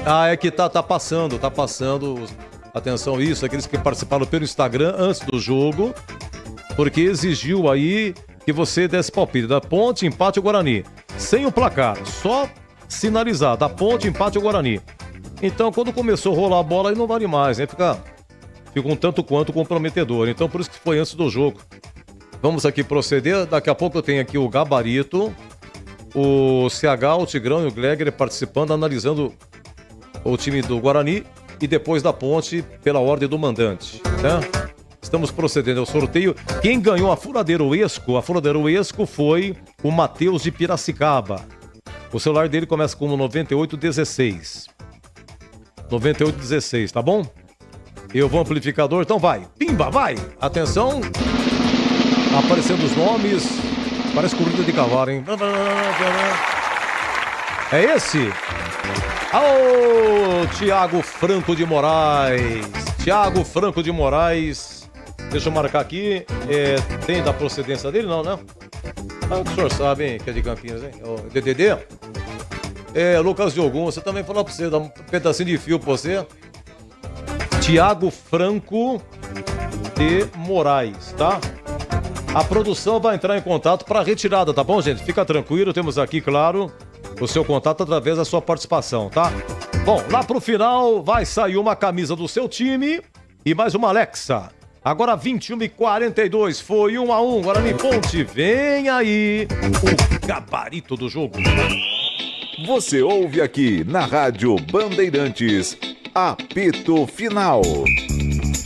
Ah, é que tá passando. Atenção, isso, aqueles que participaram pelo Instagram antes do jogo, porque exigiu aí que você desse palpite da Ponte, empate ao Guarani. Sem o placar, só sinalizar, da Ponte, empate ao Guarani. Então, quando começou a rolar a bola, aí não vale mais, né? Fica um tanto quanto comprometedor. Então, por isso que foi antes do jogo. Vamos aqui proceder. Daqui a pouco eu tenho aqui o gabarito, o CH, o Tigrão e o Gleger participando, analisando o time do Guarani e depois da Ponte pela ordem do mandante, né? Estamos procedendo ao sorteio. Quem ganhou a Furadeira Uesco foi o Matheus de Piracicaba. O celular dele começa com 9816. 9816, tá bom? Eu vou amplificador, então vai. Pimba, vai! Atenção! Aparecendo os nomes. Parece corrida de cavalo, hein? É esse? Alô, Tiago Franco de Moraes. Tiago Franco de Moraes. Deixa eu marcar aqui. Tem da procedência dele? Não, né? O senhor sabe, hein? Que é de Campinas, hein? O DDD. Lucas Diogun, você também falou pra você, dar um pedacinho de fio pra você. Tiago Franco de Moraes, tá? A produção vai entrar em contato para retirada, tá bom, gente? Fica tranquilo, temos aqui, claro, o seu contato através da sua participação, tá? Bom, lá pro final vai sair uma camisa do seu time e mais uma Alexa. Agora 21h42, foi 1-1, Guarani Ponte, vem aí o gabarito do jogo. Você ouve aqui na Rádio Bandeirantes, apito final.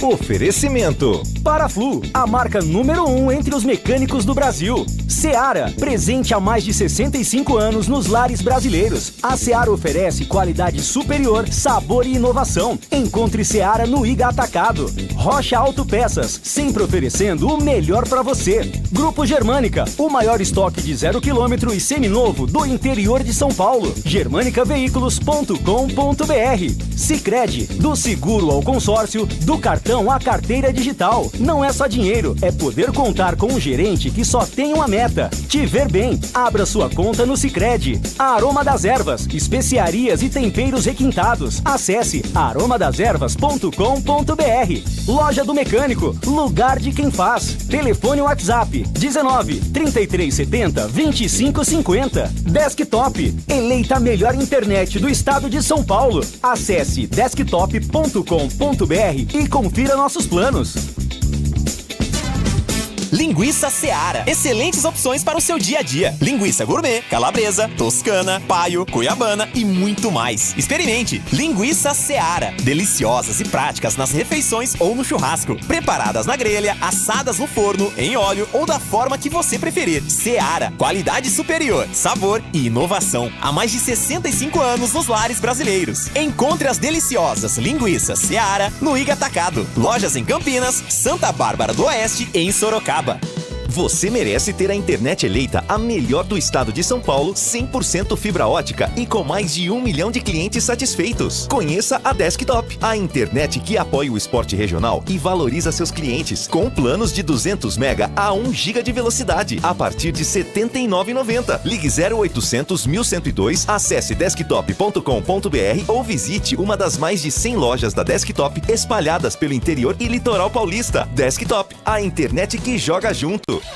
Oferecimento. Paraflu, a marca número 1 entre os mecânicos do Brasil. Seara, presente há mais de 65 anos nos lares brasileiros. A Seara oferece qualidade superior, sabor e inovação. Encontre Seara no Iga Atacado. Rocha Autopeças, sempre oferecendo o melhor para você. Grupo Germânica, o maior estoque de 0 km e seminovo do interior de São Paulo. germanicaveículos.com.br. Sicredi, do seguro ao consórcio, do cartão à carteira digital. Não é só dinheiro, é poder contar com um gerente que só tem uma meta: te ver bem. Abra sua conta no Sicredi. A Aroma das Ervas, especiarias e temperos requintados. Acesse aromadeservas.com.br. Loja do Mecânico, lugar de quem faz. Telefone WhatsApp 19 3370 2550. Desktop, eleita a melhor internet do estado de São Paulo. Acesse desktop.com.br e confira nossos planos. Linguiça Seara. Excelentes opções para o seu dia a dia. Linguiça gourmet, calabresa, toscana, paio, cuiabana e muito mais. Experimente. Linguiça Seara. Deliciosas e práticas nas refeições ou no churrasco. Preparadas na grelha, assadas no forno, em óleo ou da forma que você preferir. Seara. Qualidade superior, sabor e inovação. Há mais de 65 anos nos lares brasileiros. Encontre as deliciosas linguiças Seara no Iga Atacado. Lojas em Campinas, Santa Bárbara do Oeste e em Sorocaba. Você merece ter a internet eleita a melhor do estado de São Paulo, 100% fibra ótica e com mais de 1 milhão de clientes satisfeitos. Conheça a Desktop, a internet que apoia o esporte regional e valoriza seus clientes, com planos de 200 mega a 1 giga de velocidade, a partir de R$ 79,90. Ligue 0800 1102, acesse desktop.com.br ou visite uma das mais de 100 lojas da Desktop espalhadas pelo interior e litoral paulista. Desktop, a internet que joga junto.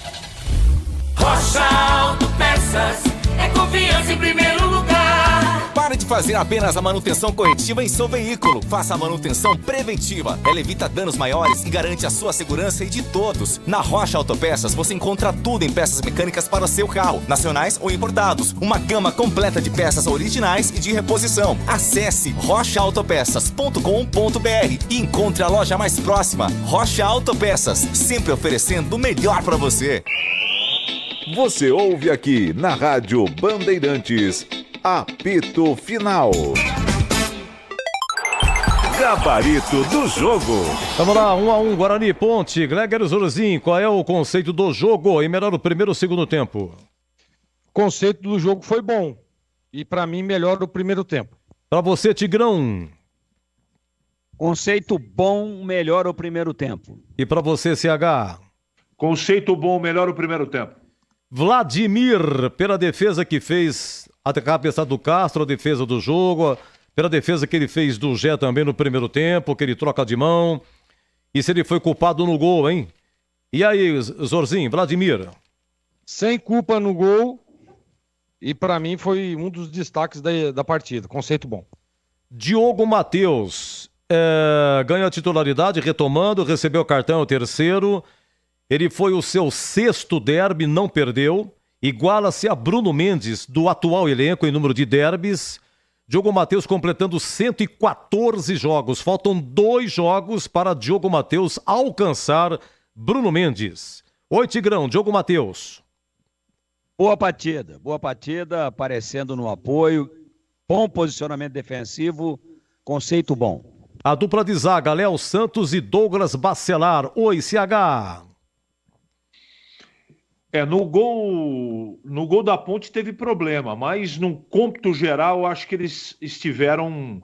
Rocha Autopeças, é confiança em primeiro lugar. Pare de fazer apenas a manutenção corretiva em seu veículo. Faça a manutenção preventiva. Ela evita danos maiores e garante a sua segurança e de todos. Na Rocha Autopeças você encontra tudo em peças mecânicas para o seu carro, nacionais ou importados. Uma gama completa de peças originais e de reposição. Acesse rochaautopeças.com.br e encontre a loja mais próxima. Rocha Autopeças, sempre oferecendo o melhor para você. Você ouve aqui na Rádio Bandeirantes, apito final. Gabarito do jogo. Vamos lá, 1-1, Guarani Ponte. Gleger Zorzinho, qual é o conceito do jogo? E melhor o primeiro ou segundo tempo? O conceito do jogo foi bom. E para mim, melhor o primeiro tempo. Para você, Tigrão? Conceito bom, melhor o primeiro tempo. E para você, CH? Conceito bom, melhor o primeiro tempo. Vladimir, pela defesa que fez a cabeça do Castro, a defesa do jogo, pela defesa que ele fez do Gé também no primeiro tempo, que ele troca de mão, e se ele foi culpado no gol, hein? E aí, Zorzinho, Vladimir? Sem culpa no gol, e para mim foi um dos destaques da partida, conceito bom. Diogo Matheus, ganha a titularidade, retomando, recebeu o cartão, o terceiro. Ele foi o seu 6º derby, não perdeu. Iguala-se a Bruno Mendes, do atual elenco em número de derbys. Diogo Matheus completando 114 jogos. Faltam 2 jogos para Diogo Matheus alcançar Bruno Mendes. Oi, Tigrão, Diogo Matheus. Boa partida, aparecendo no apoio. Bom posicionamento defensivo, conceito bom. A dupla de zaga, Léo Santos e Douglas Bacelar. Oi, CH. No gol da Ponte teve problema, mas no cômputo geral, acho que eles estiveram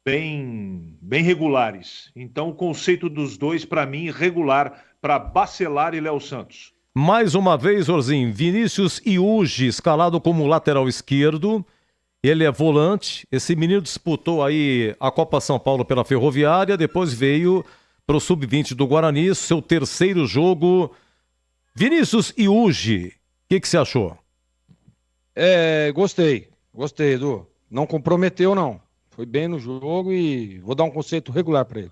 bem regulares. Então, o conceito dos dois, para mim, regular para Bacelar e Léo Santos. Mais uma vez, Orzinho, Vinícius Iugi, escalado como lateral esquerdo. Ele é volante. Esse menino disputou aí a Copa São Paulo pela Ferroviária, depois veio para o Sub-20 do Guarani, seu terceiro jogo. Vinícius Iugi, o que você achou? Gostei, Edu. Não comprometeu, não. Foi bem no jogo e vou dar um conceito regular para ele.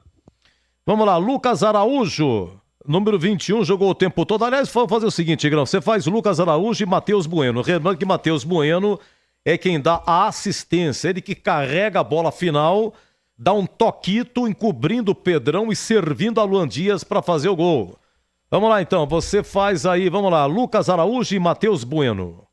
Vamos lá, Lucas Araújo, número 21, jogou o tempo todo. Aliás, vou fazer o seguinte, Tigrão, você faz Lucas Araújo e Matheus Bueno. Lembrando que Matheus Bueno é quem dá a assistência, ele que carrega a bola final, dá um toquito encobrindo o Pedrão e servindo a Luan Dias para fazer o gol. Vamos lá então, você faz aí, vamos lá, Lucas Araújo e Matheus Bueno.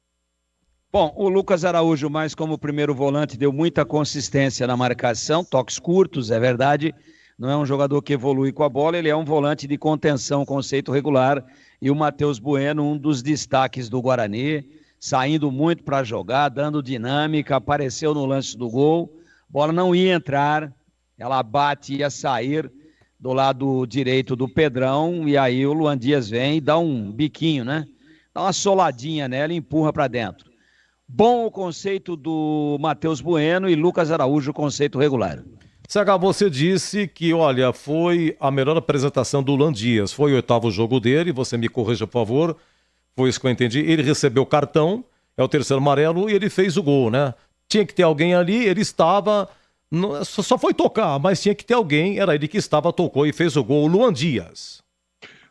Bom, o Lucas Araújo, mais como primeiro volante, deu muita consistência na marcação, toques curtos, é verdade, não é um jogador que evolui com a bola, ele é um volante de contenção, conceito regular, e o Matheus Bueno, um dos destaques do Guarani, saindo muito para jogar, dando dinâmica, apareceu no lance do gol, bola não ia entrar, ela bate e ia sair do lado direito do Pedrão, e aí o Luan Dias vem e dá um biquinho, né? Dá uma soladinha nela e empurra para dentro. Bom o conceito do Matheus Bueno e Lucas Araújo, conceito regular. CH, você disse que, olha, foi a melhor apresentação do Luan Dias. Foi o 8º jogo dele, você me corrija, por favor. Foi isso que eu entendi. Ele recebeu cartão, é o terceiro amarelo, e ele fez o gol, né? Tinha que ter alguém ali, ele estava... Só foi tocar, mas tinha que ter alguém, era ele que estava, tocou e fez o gol, o Luan Dias.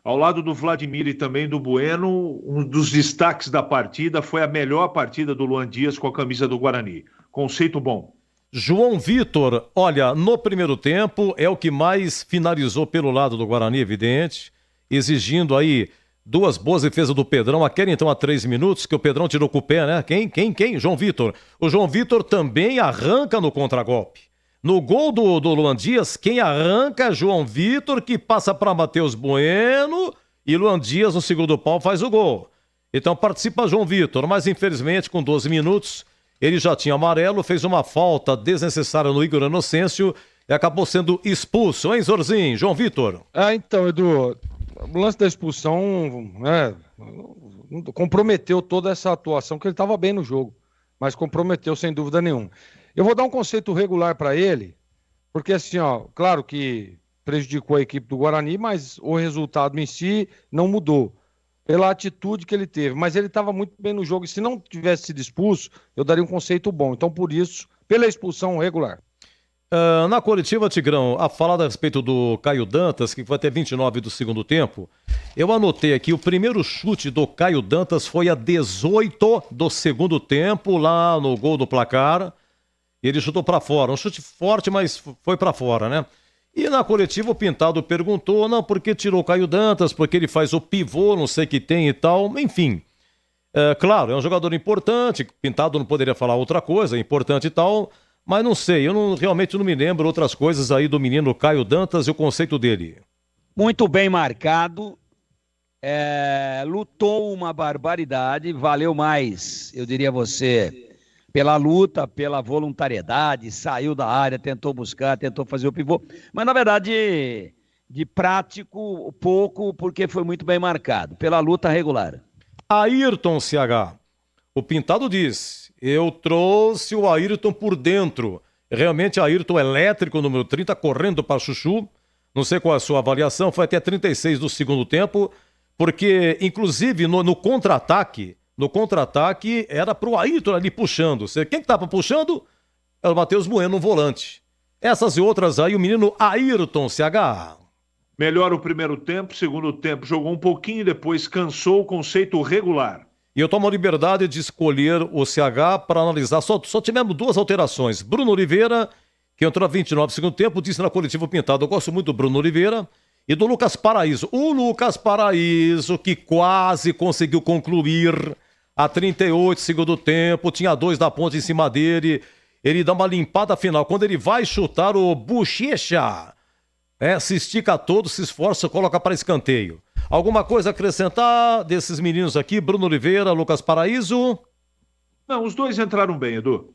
Ao lado do Vladimir e também do Bueno, um dos destaques da partida foi a melhor partida do Luan Dias com a camisa do Guarani. Conceito bom. João Vitor, olha, no primeiro tempo é o que mais finalizou pelo lado do Guarani, evidente, exigindo aí 2 boas defesas do Pedrão, aquele então há 3 minutos, que o Pedrão tirou com o pé, né? Quem? João Vitor. O João Vitor também arranca no contragolpe. No gol do Luan Dias, quem arranca é João Vitor, que passa para Matheus Bueno, e Luan Dias no segundo pau faz o gol. Então participa João Vitor, mas infelizmente com 12 minutos ele já tinha amarelo, fez uma falta desnecessária no Igor Inocêncio e acabou sendo expulso, hein, Zorzinho? João Vitor. Então, Edu, o lance da expulsão comprometeu toda essa atuação, que ele estava bem no jogo, mas comprometeu sem dúvida nenhuma. Eu vou dar um conceito regular para ele, porque assim, claro que prejudicou a equipe do Guarani, mas o resultado em si não mudou, pela atitude que ele teve. Mas ele estava muito bem no jogo, e se não tivesse sido expulso, eu daria um conceito bom. Então, por isso, pela expulsão regular. Na coletiva, Tigrão, a falada a respeito do Caio Dantas, que foi até 29 do segundo tempo, eu anotei aqui, o primeiro chute do Caio Dantas foi a 18 do segundo tempo, lá no gol do placar. Ele chutou para fora, um chute forte, mas foi para fora, né? E na coletiva o Pintado perguntou, não, por que tirou o Caio Dantas, porque ele faz o pivô, não sei o que tem e tal, enfim. Claro, é um jogador importante, Pintado não poderia falar outra coisa, importante e tal, mas não sei, realmente não me lembro outras coisas aí do menino Caio Dantas e o conceito dele. Muito bem marcado, lutou uma barbaridade, valeu mais, eu diria a você... pela luta, pela voluntariedade, saiu da área, tentou buscar, tentou fazer o pivô. Mas, na verdade, de prático, pouco, porque foi muito bem marcado, pela luta regular. Ayrton, CH. O Pintado diz, eu trouxe o Ayrton por dentro. Realmente, Ayrton elétrico, número 30, correndo para Chuchu. Não sei qual é a sua avaliação, foi até 36 do segundo tempo, porque, inclusive, no contra-ataque, era pro Ayrton ali puxando. Quem que tava puxando? É o Matheus Bueno, volante. Essas e outras aí, o menino Ayrton, CH. Melhor o primeiro tempo, segundo tempo jogou um pouquinho e depois cansou, o conceito regular. E eu tomo a liberdade de escolher o CH para analisar. Só tivemos 2 alterações. Bruno Oliveira, que entrou a 29 do segundo tempo, disse na coletiva Pintado, eu gosto muito do Bruno Oliveira. E do Lucas Paraíso. O Lucas Paraíso, que quase conseguiu concluir a 38 segundo tempo, tinha 2 da Ponte em cima dele, ele dá uma limpada final, quando ele vai chutar o Bochecha, Se estica todo, se esforça, coloca para escanteio. Alguma coisa a acrescentar desses meninos aqui? Bruno Oliveira, Lucas Paraíso? Não, os dois entraram bem, Edu.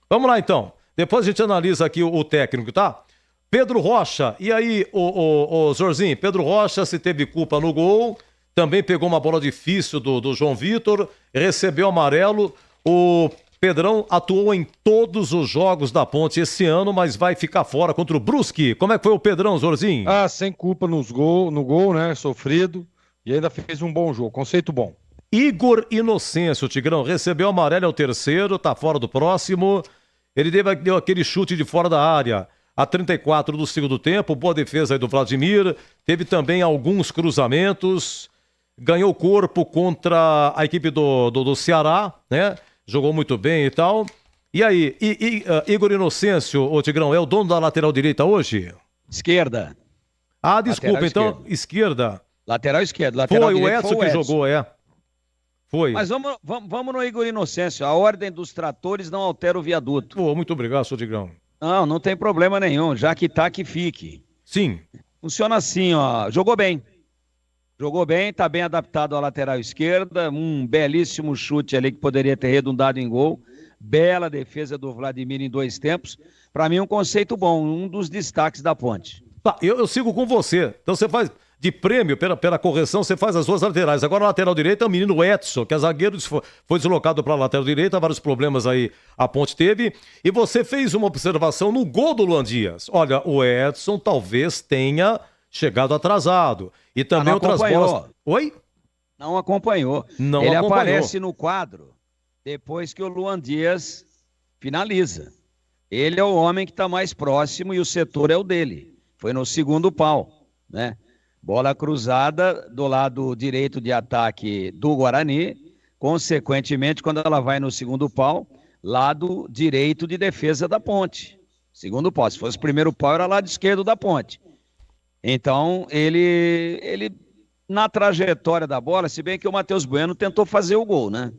Vamos lá, então. Depois a gente analisa aqui o técnico, tá? Pedro Rocha, e aí, o Zorzinho, Pedro Rocha, se teve culpa no gol, também pegou uma bola difícil do João Vitor, recebeu amarelo, o Pedrão atuou em todos os jogos da Ponte esse ano, mas vai ficar fora contra o Brusque. Como é que foi o Pedrão, Zorzinho? Sem culpa no gol, né? Sofrido. E ainda fez um bom jogo. Conceito bom. Igor Inocêncio, Tigrão, recebeu amarelo, é o terceiro, tá fora do próximo. Ele deu aquele chute de fora da área. A 34 do segundo tempo, boa defesa aí do Vladimir. Teve também alguns cruzamentos. Ganhou corpo contra a equipe do Ceará, né? Jogou muito bem e tal. E aí, Igor Inocêncio, o Tigrão, é o dono da lateral direita hoje? Esquerda. Desculpa, lateral então, esquerda. Lateral esquerda. Lateral foi o Edson que jogou, Foi. Mas vamos no Igor Inocêncio. A ordem dos tratores não altera o viaduto. Muito obrigado, senhor Tigrão. Não tem problema nenhum. Já que tá, que fique. Sim. Funciona assim, ó. Jogou bem, tá bem adaptado à lateral esquerda, um belíssimo chute ali que poderia ter redundado em gol, bela defesa do Vladimir em 2 tempos, para mim um conceito bom, um dos destaques da Ponte. Eu sigo com você, então você faz de prêmio pela correção, você faz as 2 laterais, agora a lateral direita é o menino Edson, que é zagueiro, foi deslocado para a lateral direita, vários problemas aí a Ponte teve, e você fez uma observação no gol do Luan Dias. Olha, o Edson talvez tenha chegado atrasado. E também outras bolas. Oi? Não acompanhou. Ele aparece no quadro depois que o Luan Dias finaliza. Ele é o homem que está mais próximo e o setor é o dele. Foi no segundo pau, né? Bola cruzada do lado direito de ataque do Guarani. Consequentemente, quando ela vai no segundo pau, lado direito de defesa da Ponte. Segundo pau. Se fosse o primeiro pau, era lado esquerdo da Ponte. Então, ele na trajetória da bola, se bem que o Matheus Bueno tentou fazer o gol, né?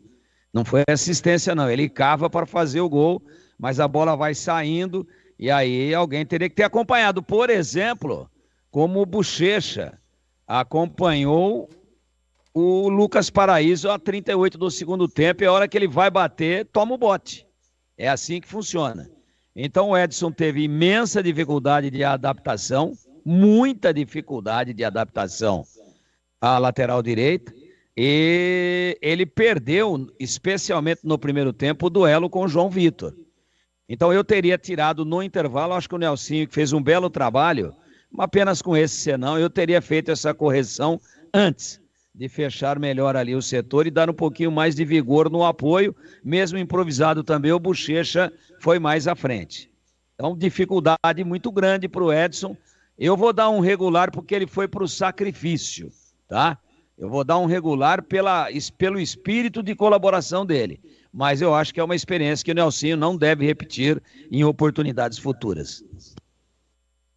Não foi assistência, não. Ele cava para fazer o gol, mas a bola vai saindo e aí alguém teria que ter acompanhado. Por exemplo, como o Bochecha acompanhou o Lucas Paraíso a 38 do segundo tempo, e a hora que ele vai bater, toma o bote. É assim que funciona. Então, o Edson teve imensa dificuldade de adaptação, muita dificuldade de adaptação à lateral direita, e ele perdeu, especialmente no primeiro tempo, o duelo com o João Vitor. Então eu teria tirado no intervalo, acho que o Nelsinho que fez um belo trabalho, mas apenas com esse senão, eu teria feito essa correção antes de fechar melhor ali o setor e dar um pouquinho mais de vigor no apoio, mesmo improvisado também, o Bochecha foi mais à frente. Então, dificuldade muito grande para o Edson. Eu vou dar um regular porque ele foi para o sacrifício, tá? Eu vou dar um regular pelo espírito de colaboração dele. Mas eu acho que é uma experiência que o Nelsinho não deve repetir em oportunidades futuras.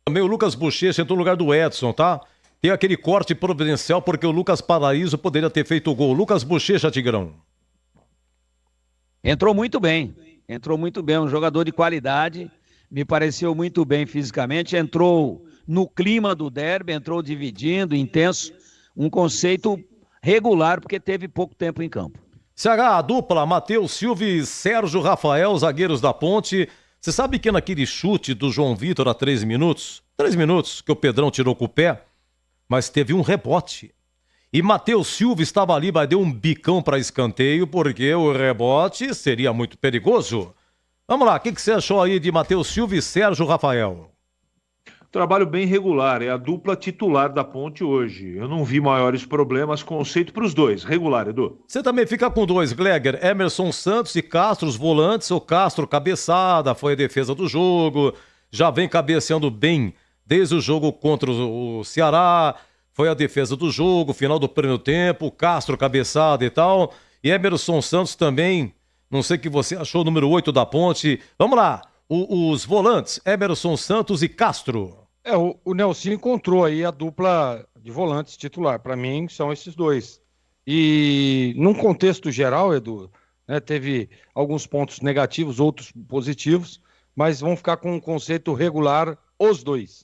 Também o Lucas Bochecha entrou no lugar do Edson, tá? Tem aquele corte providencial porque o Lucas Paraíso poderia ter feito o gol. Lucas Bochecha, Tigrão. Entrou muito bem, um jogador de qualidade, me pareceu muito bem fisicamente, entrou no clima do derby, entrou dividindo, intenso, um conceito regular porque teve pouco tempo em campo. CH, a dupla, Matheus Silva e Sérgio Rafael, zagueiros da Ponte. Você sabe que naquele chute do João Vitor há 3 minutos, que o Pedrão tirou com o pé, mas teve um rebote. E Matheus Silva estava ali, mas deu um bicão para escanteio, porque o rebote seria muito perigoso. Vamos lá, o que você achou aí de Matheus Silva e Sérgio Rafael? Trabalho bem regular, é a dupla titular da Ponte hoje. Eu não vi maiores problemas, conceito para os dois. Regular, Edu. Você também fica com 2, Gleger, Emerson Santos e Castro, os volantes. O Castro cabeçada, foi a defesa do jogo, já vem cabeceando bem desde o jogo contra o Ceará, foi a defesa do jogo, final do primeiro tempo, Castro cabeçada e tal. E Emerson Santos também, não sei o que você achou, número 8 da Ponte. Vamos lá, os volantes, Emerson Santos e Castro. O Nelsinho encontrou aí a dupla de volantes titular. Para mim, são esses dois. E num contexto geral, Edu, né, teve alguns pontos negativos, outros positivos, mas vão ficar com um conceito regular os dois.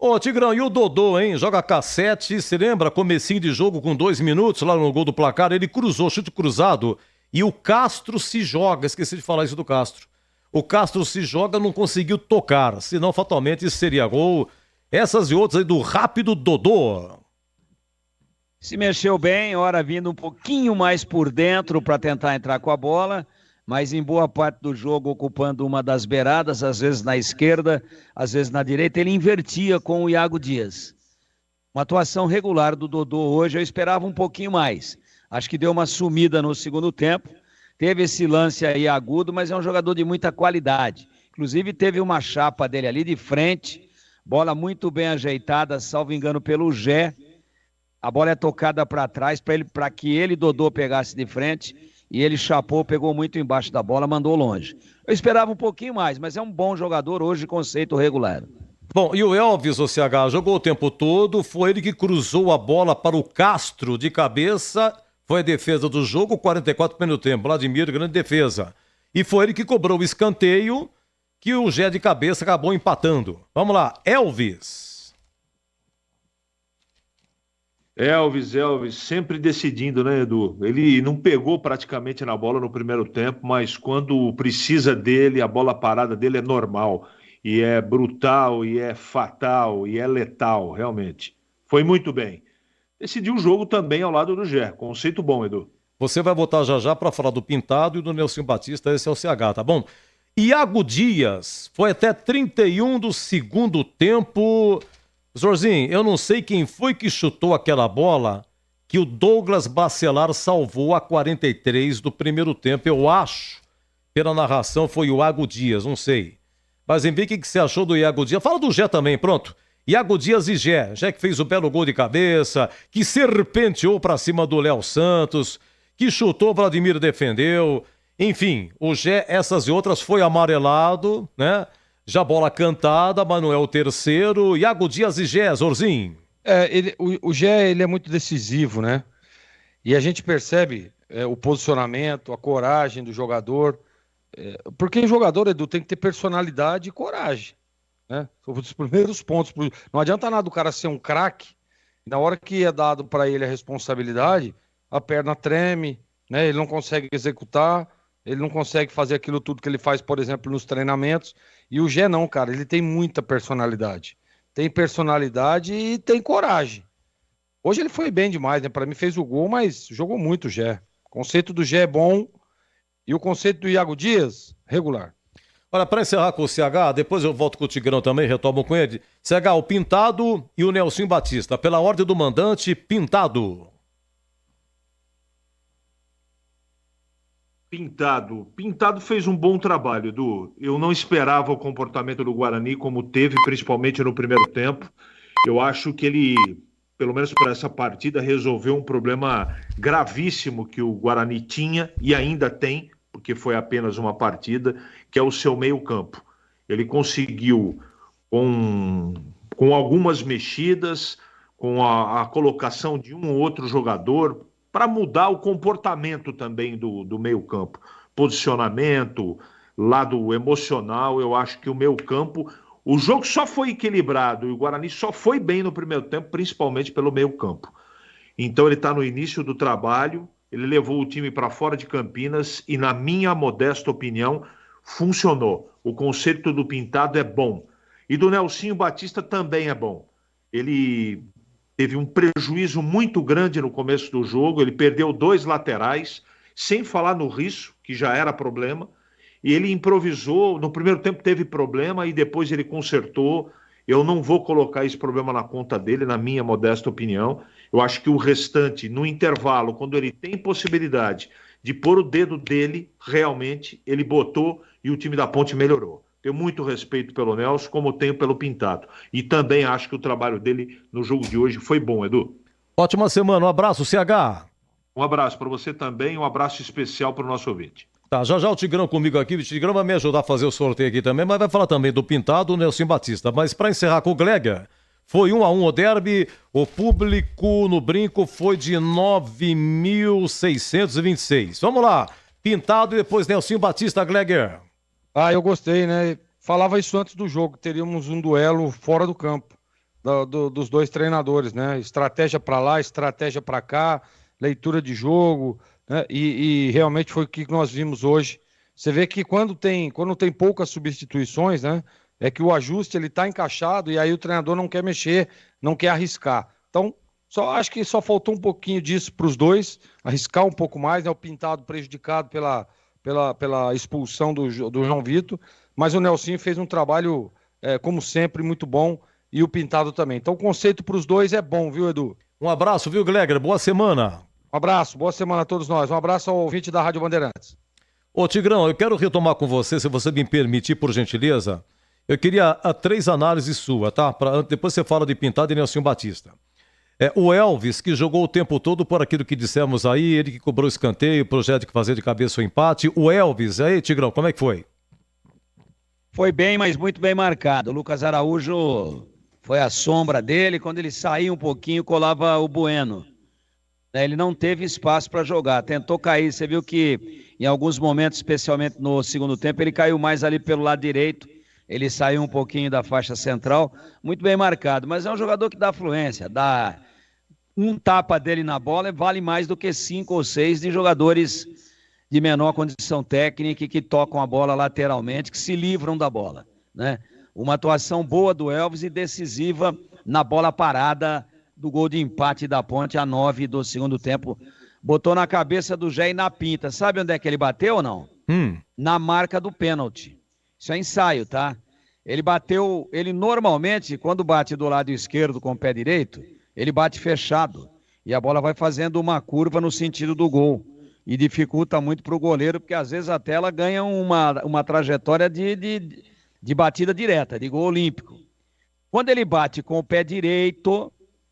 Ô, Tigrão, e o Dodô, hein? Joga cassete, se lembra? Comecinho de jogo com 2 minutos, lá no gol do placar, ele cruzou, chute cruzado, e o Castro se joga, esqueci de falar isso do Castro. O Castro se joga, não conseguiu tocar, senão fatalmente isso seria gol. Essas e outras aí do rápido Dodô. Se mexeu bem, hora vindo um pouquinho mais por dentro para tentar entrar com a bola, mas em boa parte do jogo ocupando uma das beiradas, às vezes na esquerda, às vezes na direita, ele invertia com o Iago Dias. Uma atuação regular do Dodô hoje, eu esperava um pouquinho mais. Acho que deu uma sumida no segundo tempo, teve esse lance aí agudo, mas é um jogador de muita qualidade. Inclusive teve uma chapa dele ali de frente, bola muito bem ajeitada, salvo engano pelo Gé. A bola é tocada para trás para que ele, Dodô, pegasse de frente. E ele chapou, pegou muito embaixo da bola, mandou longe. Eu esperava um pouquinho mais, mas é um bom jogador hoje, conceito regular. Bom, e o Elvis, o CH, jogou o tempo todo, foi ele que cruzou a bola para o Castro de cabeça, foi a defesa do jogo, 44 primeiro tempo, Vladimir, grande defesa. E foi ele que cobrou o escanteio, que o Gé de cabeça acabou empatando. Vamos lá, Elvis. Elvis, sempre decidindo, né, Edu? Ele não pegou praticamente na bola no primeiro tempo, mas quando precisa dele, a bola parada dele é normal. E é brutal, e é fatal, e é letal, realmente. Foi muito bem. Decidiu o jogo também ao lado do Gé. Conceito bom, Edu. Você vai voltar já para falar do Pintado e do Nelson Batista, esse é o CH, tá bom? Iago Dias, foi até 31 do segundo tempo... Zorzinho, eu não sei quem foi que chutou aquela bola que o Douglas Bacelar salvou a 43 do primeiro tempo. Eu acho, pela narração, foi o Iago Dias, não sei. Mas enfim, o que você achou do Iago Dias? Fala do Gé também, pronto. Iago Dias e Gé. Gé que fez o belo gol de cabeça, que serpenteou pra cima do Léo Santos, que chutou, Vladimir defendeu. Enfim, o Gé, essas e outras, foi amarelado, né? Já bola cantada, Manuel terceiro, Iago Dias e Gé, Zorzinho. O Gé, ele é muito decisivo, né? E a gente percebe o posicionamento, a coragem do jogador. Porque o jogador, Edu, tem que ter personalidade e coragem, né? São os primeiros pontos. Não adianta nada o cara ser um craque, na hora que é dado para ele a responsabilidade, a perna treme, né? Ele não consegue executar, ele não consegue fazer aquilo tudo que ele faz, por exemplo, nos treinamentos. E o Gé não, cara, ele tem muita personalidade. Tem personalidade e tem coragem. Hoje ele foi bem demais, né? Para mim fez o gol, mas jogou muito o Gé. O conceito do Gé é bom e o conceito do Iago Dias, regular. Olha, para encerrar com o CH, depois eu volto com o Tigrão também, retomo com ele. CH, o Pintado e o Nelson Batista. Pela ordem do mandante, Pintado. Pintado fez um bom trabalho, Edu. Eu não esperava o comportamento do Guarani como teve, principalmente no primeiro tempo. Eu acho que ele, pelo menos para essa partida, resolveu um problema gravíssimo que o Guarani tinha e ainda tem, porque foi apenas uma partida, que é o seu meio-campo. Ele conseguiu, com algumas mexidas, com a colocação de um ou outro jogador, para mudar o comportamento também do meio-campo. Posicionamento, lado emocional, eu acho que o meio-campo... O jogo só foi equilibrado e o Guarani só foi bem no primeiro tempo, principalmente pelo meio-campo. Então ele está no início do trabalho, ele levou o time para fora de Campinas e, na minha modesta opinião, funcionou. O conceito do Pintado é bom. E do Nelsinho Batista também é bom. Ele teve um prejuízo muito grande no começo do jogo, ele perdeu 2 laterais, sem falar no Risso, que já era problema, e ele improvisou, no primeiro tempo teve problema e depois ele consertou. Eu não vou colocar esse problema na conta dele, na minha modesta opinião. Eu acho que o restante, no intervalo, quando ele tem possibilidade de pôr o dedo dele, realmente ele botou e o time da Ponte melhorou. Tenho muito respeito pelo Nelson, como tenho pelo Pintado. E também acho que o trabalho dele no jogo de hoje foi bom, Edu. Ótima semana, um abraço, CH. Um abraço para você também, um abraço especial para o nosso ouvinte. Tá, já o Tigrão comigo aqui, o Tigrão vai me ajudar a fazer o sorteio aqui também, mas vai falar também do Pintado, do Nelson Batista. Mas para encerrar com o Gleger, foi 1-1 o derby, o público no brinco foi de 9.626. Vamos lá, Pintado e depois Nelson Batista, Gleger. Eu gostei, né? Falava isso antes do jogo, teríamos um duelo fora do campo. dos dois treinadores, né? Estratégia para lá, estratégia para cá, leitura de jogo, né? E realmente foi o que nós vimos hoje. Você vê que quando tem poucas substituições, né? É que o ajuste ele está encaixado e aí o treinador não quer mexer, não quer arriscar. Então, acho que só faltou um pouquinho disso para os dois, arriscar um pouco mais, né? O Pintado prejudicado pela expulsão do João Vitor, mas o Nelsinho fez um trabalho, como sempre, muito bom, e o Pintado também. Então o conceito para os dois é bom, viu, Edu? Um abraço, viu, Gleger? Boa semana. Um abraço, boa semana a todos nós. Um abraço ao ouvinte da Rádio Bandeirantes. Ô, Tigrão, eu quero retomar com você, se você me permitir, por gentileza. Eu queria 3 análises suas, tá? Depois você fala de Pintado e Nelsinho Batista. O Elvis, que jogou o tempo todo por aquilo que dissemos aí, ele que cobrou escanteio, o projeto que fazia de cabeça o empate. O Elvis, aí, Tigrão, como é que foi? Foi bem, mas muito bem marcado. O Lucas Araújo foi a sombra dele. Quando ele saía um pouquinho, colava o Bueno. Ele não teve espaço para jogar, tentou cair. Você viu que em alguns momentos, especialmente no segundo tempo, ele caiu mais ali pelo lado direito. Ele saiu um pouquinho da faixa central, muito bem marcado. Mas é um jogador que dá fluência, dá um tapa dele na bola vale mais do que 5 ou 6 de jogadores de menor condição técnica e que tocam a bola lateralmente, que se livram da bola, né? Uma atuação boa do Elvis e decisiva na bola parada do gol de empate da Ponte a 9 do segundo tempo. Botou na cabeça do Gé e na pinta. Sabe onde é que ele bateu ou não? Na marca do pênalti. Isso é ensaio, tá? Ele bateu, ele normalmente, quando bate do lado esquerdo com o pé direito, ele bate fechado. E a bola vai fazendo uma curva no sentido do gol. E dificulta muito para o goleiro, porque às vezes até ela ganha uma trajetória de batida direta, de gol olímpico. Quando ele bate com o pé direito,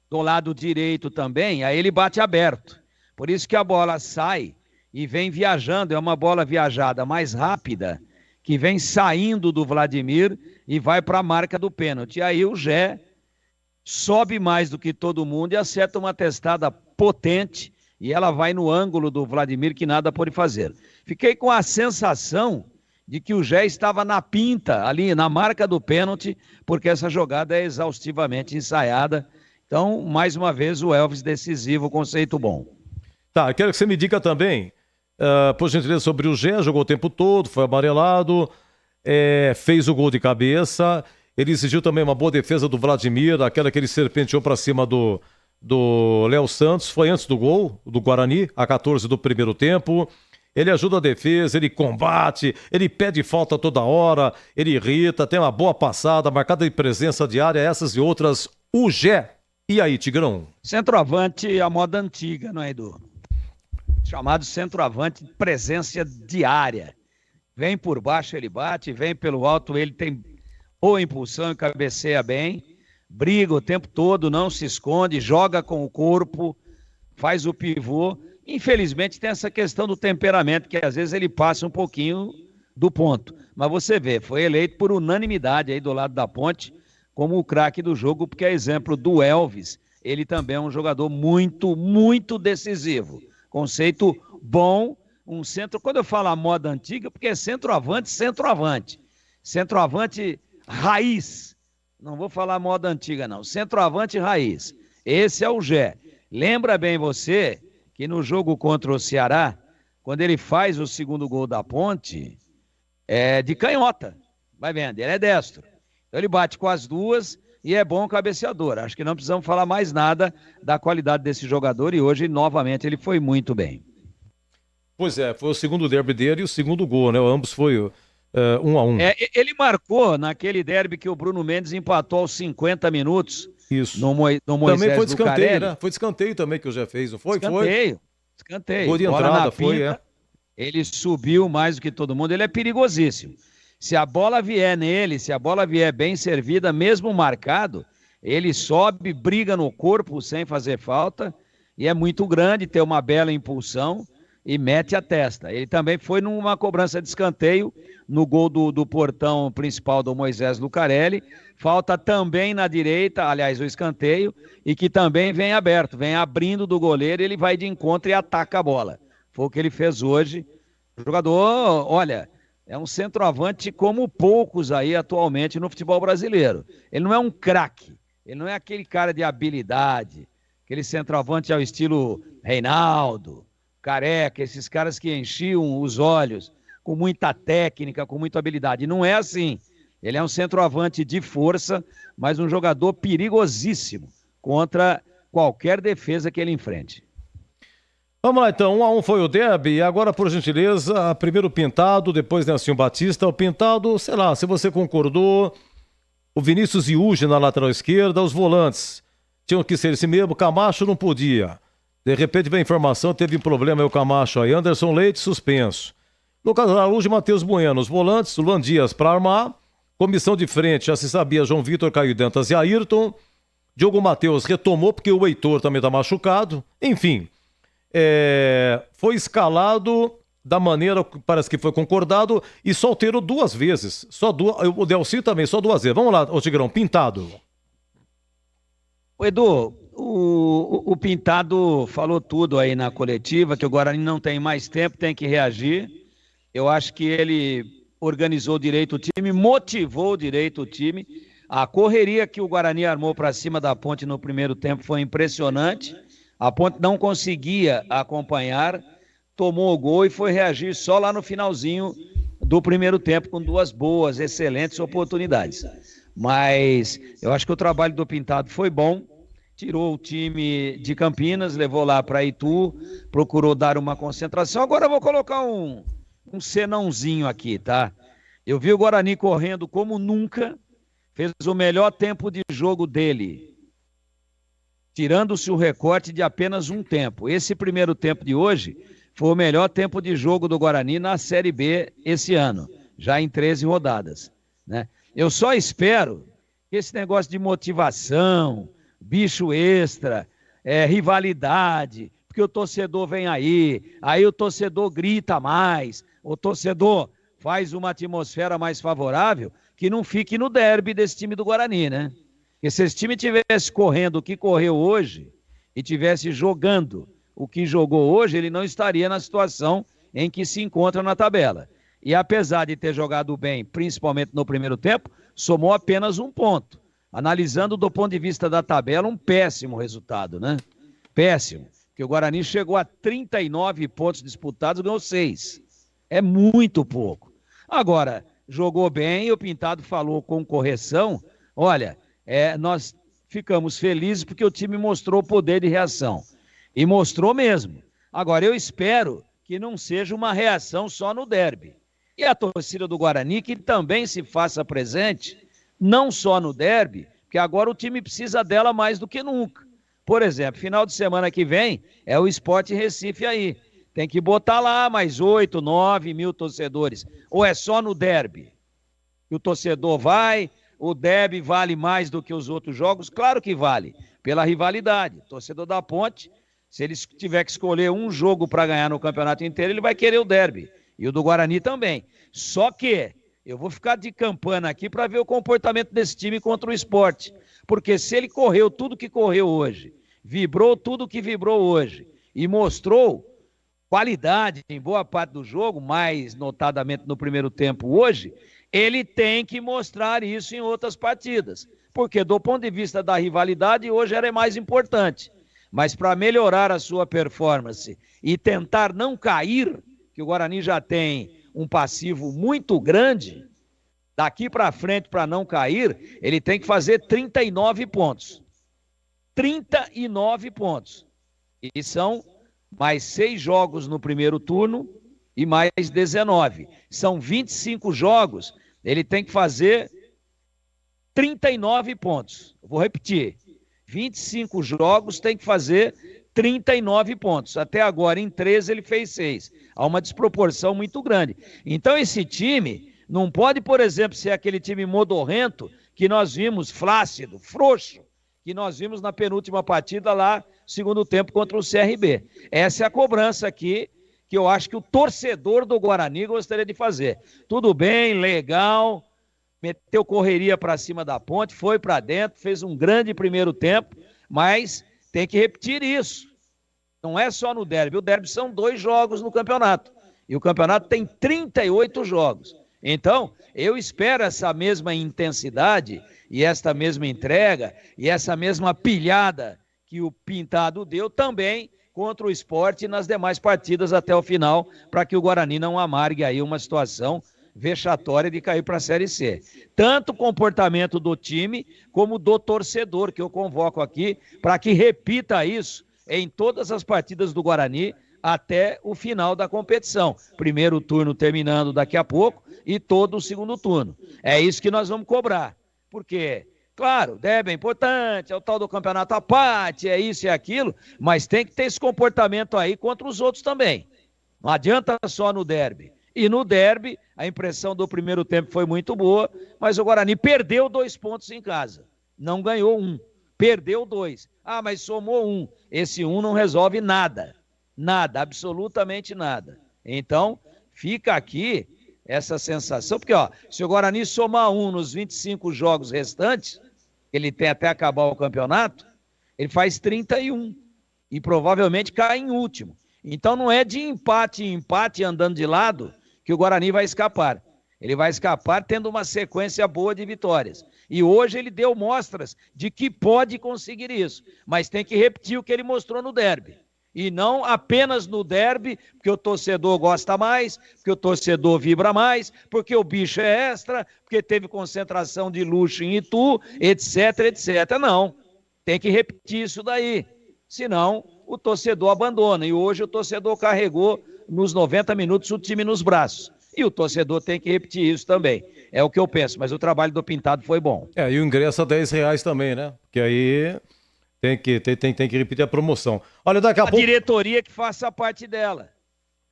do lado direito também, aí ele bate aberto. Por isso que a bola sai e vem viajando, é uma bola viajada mais rápida, que vem saindo do Vladimir e vai para a marca do pênalti. E aí o Gé sobe mais do que todo mundo e acerta uma testada potente e ela vai no ângulo do Vladimir que nada pode fazer. Fiquei com a sensação de que o Gé estava na pinta, ali na marca do pênalti, porque essa jogada é exaustivamente ensaiada. Então, mais uma vez, o Elvis decisivo, conceito bom. Tá, quero que você me diga também, por gentileza, sobre o Gé, jogou o tempo todo, foi amarelado, fez o gol de cabeça, ele exigiu também uma boa defesa do Vladimir, aquela que ele serpenteou para cima do Léo Santos, foi antes do gol, do Guarani, a 14 do primeiro tempo. Ele ajuda a defesa, ele combate, ele pede falta toda hora, ele irrita, tem uma boa passada, marcada de presença diária, essas e outras. O Gé. E aí, Tigrão? Centroavante à moda antiga, não é, Edu? Chamado centroavante de presença diária. Vem por baixo, ele bate, vem pelo alto, ele tem boa impulsão e cabeceia bem, briga o tempo todo, não se esconde, joga com o corpo, faz o pivô. Infelizmente tem essa questão do temperamento, que às vezes ele passa um pouquinho do ponto. Mas você vê, foi eleito por unanimidade aí do lado da Ponte como o craque do jogo, porque é exemplo do Elvis. Ele também é um jogador muito, muito decisivo. Conceito bom, um centro... Quando eu falo a moda antiga, porque é centroavante, centroavante. Centroavante raiz. Não vou falar moda antiga, não. Centroavante raiz. Esse é o Gé. Lembra bem você que no jogo contra o Ceará, quando ele faz o segundo gol da Ponte, é de canhota. Vai vendo, ele é destro. Então ele bate com as duas e é bom cabeceador. Acho que não precisamos falar mais nada da qualidade desse jogador e hoje, novamente, ele foi muito bem. Pois é, foi o segundo derby dele e o segundo gol, né? Ambos foi 1-1. Ele marcou naquele derby que o Bruno Mendes empatou aos 50 minutos. Isso. No Moisés também foi de escanteio, Lucarelli. né? Foi de escanteio também que o Gé fez, não foi? Escanteio. Gol de entrada, foi, Ele subiu mais do que todo mundo, ele é perigosíssimo. Se a bola vier nele, se a bola vier bem servida, mesmo marcado, ele sobe, briga no corpo sem fazer falta, e é muito grande, tem uma bela impulsão e mete a testa. Ele também foi numa cobrança de escanteio, no gol do portão principal do Moisés Lucarelli, falta também na direita, aliás, o escanteio, e que também vem aberto, vem abrindo do goleiro, ele vai de encontro e ataca a bola. Foi o que ele fez hoje. O jogador, olha... É um centroavante como poucos aí atualmente no futebol brasileiro. Ele não é um craque, Ele não é aquele cara de habilidade, aquele centroavante ao estilo Reinaldo, Careca, esses caras que enchiam os olhos com muita técnica, com muita habilidade. Não é assim. Ele é um centroavante de força, mas um jogador perigosíssimo contra qualquer defesa que ele enfrente. Vamos lá então, 1-1 foi o derby, e agora por gentileza, primeiro o Pintado, depois Nelsinho Batista. O Pintado, sei lá, se você concordou, o Vinícius Iuge na lateral esquerda, os volantes tinham que ser esse mesmo, Camacho não podia. De repente vem a informação, teve um problema aí o Camacho aí, Anderson Leite suspenso. Lucas Araújo e Matheus Bueno, os volantes, o Luan Dias para armar, comissão de frente, já se sabia, João Vitor, Caio Dantas e Ayrton. Diogo Matheus retomou porque o Heitor também está machucado, enfim. Foi escalado da maneira que parece que foi concordado e só alterou 2 vezes. O Delci também, só 2 vezes. Vamos lá, ô Tigrão, Pintado. Edu, o Pintado falou tudo aí na coletiva, que o Guarani não tem mais tempo, tem que reagir. Eu acho que ele organizou direito o time, motivou direito o time. A correria que o Guarani armou para cima da Ponte no primeiro tempo foi impressionante. A Ponte não conseguia acompanhar, tomou o gol e foi reagir só lá no finalzinho do primeiro tempo com 2 boas, excelentes oportunidades. Mas eu acho que o trabalho do Pintado foi bom, tirou o time de Campinas, levou lá para Itu, procurou dar uma concentração. Agora eu vou colocar um senãozinho aqui, tá? Eu vi o Guarani correndo como nunca, fez o melhor tempo de jogo dele, tirando-se o recorte de apenas um tempo. Esse primeiro tempo de hoje foi o melhor tempo de jogo do Guarani na Série B esse ano, já em 13 rodadas, né? Eu só espero que esse negócio de motivação, bicho extra, rivalidade, porque o torcedor vem aí o torcedor grita mais, o torcedor faz uma atmosfera mais favorável, que não fique no derby desse time do Guarani, né? Porque se esse time tivesse correndo o que correu hoje e tivesse jogando o que jogou hoje, ele não estaria na situação em que se encontra na tabela. E apesar de ter jogado bem, principalmente no primeiro tempo, somou apenas 1 ponto. Analisando do ponto de vista da tabela, um péssimo resultado, né? Péssimo. Porque o Guarani chegou a 39 pontos disputados e ganhou 6. É muito pouco. Agora, jogou bem e o Pintado falou com correção, olha, nós ficamos felizes porque o time mostrou poder de reação. E mostrou mesmo. Agora, eu espero que não seja uma reação só no derby. E a torcida do Guarani que também se faça presente, não só no derby, porque agora o time precisa dela mais do que nunca. Por exemplo, final de semana que vem é o Sport Recife aí. Tem que botar lá mais 8, 9 mil torcedores. Ou é só no derby? Que o torcedor vai, o derby vale mais do que os outros jogos? Claro que vale, pela rivalidade. O torcedor da Ponte, se ele tiver que escolher um jogo para ganhar no campeonato inteiro, ele vai querer o derby. E o do Guarani também. Só que eu vou ficar de campana aqui para ver o comportamento desse time contra o Sport. Porque se ele correu tudo que correu hoje, vibrou tudo que vibrou hoje e mostrou qualidade em boa parte do jogo, mais notadamente no primeiro tempo hoje, ele tem que mostrar isso em outras partidas. Porque do ponto de vista da rivalidade, hoje era mais importante. Mas para melhorar a sua performance e tentar não cair, que o Guarani já tem um passivo muito grande, daqui para frente para não cair, ele tem que fazer 39 pontos. 39 pontos. E são mais 6 jogos no primeiro turno e mais 19. São 25 jogos, ele tem que fazer 39 pontos. Vou repetir. 25 jogos tem que fazer 39 pontos. Até agora, em 13, ele fez 6. Há uma desproporção muito grande. Então, esse time não pode, por exemplo, ser aquele time modorrento que nós vimos, flácido, frouxo, que nós vimos na penúltima partida lá, segundo tempo, contra o CRB. Essa é a cobrança aqui que eu acho que o torcedor do Guarani gostaria de fazer. Tudo bem, legal, meteu correria para cima da Ponte, foi para dentro, fez um grande primeiro tempo, mas tem que repetir isso. Não é só no derby. O derby são 2 jogos no campeonato. E o campeonato tem 38 jogos. Então, eu espero essa mesma intensidade e esta mesma entrega e essa mesma pilhada que o Pintado deu também contra o Sport nas demais partidas até o final, para que o Guarani não amargue aí uma situação vexatória de cair para a Série C. Tanto o comportamento do time como do torcedor, que eu convoco aqui, para que repita isso em todas as partidas do Guarani até o final da competição. Primeiro turno terminando daqui a pouco e todo o segundo turno. É isso que nós vamos cobrar, porque... Claro, derby é importante, é o tal do campeonato à parte, é isso e aquilo, mas tem que ter esse comportamento aí contra os outros também. Não adianta só no derby. E no derby, a impressão do primeiro tempo foi muito boa, mas o Guarani perdeu 2 pontos em casa. Não ganhou 1, perdeu 2. Ah, mas somou 1. Esse 1 não resolve nada. Nada, absolutamente nada. Então, fica aqui essa sensação, porque ó, se o Guarani somar 1 nos 25 jogos restantes, ele tem até acabar o campeonato, ele faz 31 e provavelmente cai em último. Então não é de empate em empate andando de lado que o Guarani vai escapar. Ele vai escapar tendo uma sequência boa de vitórias. E hoje ele deu mostras de que pode conseguir isso, mas tem que repetir o que ele mostrou no derby. E não apenas no derby, porque o torcedor gosta mais, porque o torcedor vibra mais, porque o bicho é extra, porque teve concentração de luxo em Itu, etc, etc. Não, tem que repetir isso daí, senão o torcedor abandona. E hoje o torcedor carregou nos 90 minutos o time nos braços. E o torcedor tem que repetir isso também. É o que eu penso, mas o trabalho do Pintado foi bom. E o ingresso a R$10 também, né? Porque aí... Tem que repetir a promoção. Olha, daqui a pouco... diretoria que faça a parte dela.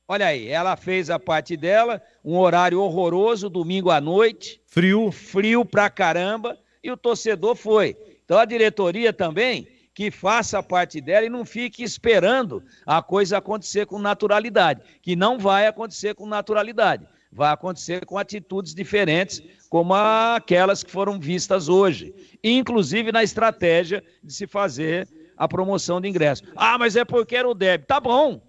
Olha aí, ela fez a parte dela, um horário horroroso, domingo à noite. Frio pra caramba, e o torcedor foi. Então a diretoria também que faça a parte dela e não fique esperando a coisa acontecer com naturalidade, que não vai acontecer com naturalidade. Vai acontecer com atitudes diferentes, como aquelas que foram vistas hoje, inclusive na estratégia de se fazer a promoção de ingresso. Ah, mas é porque era o derby. Tá bom,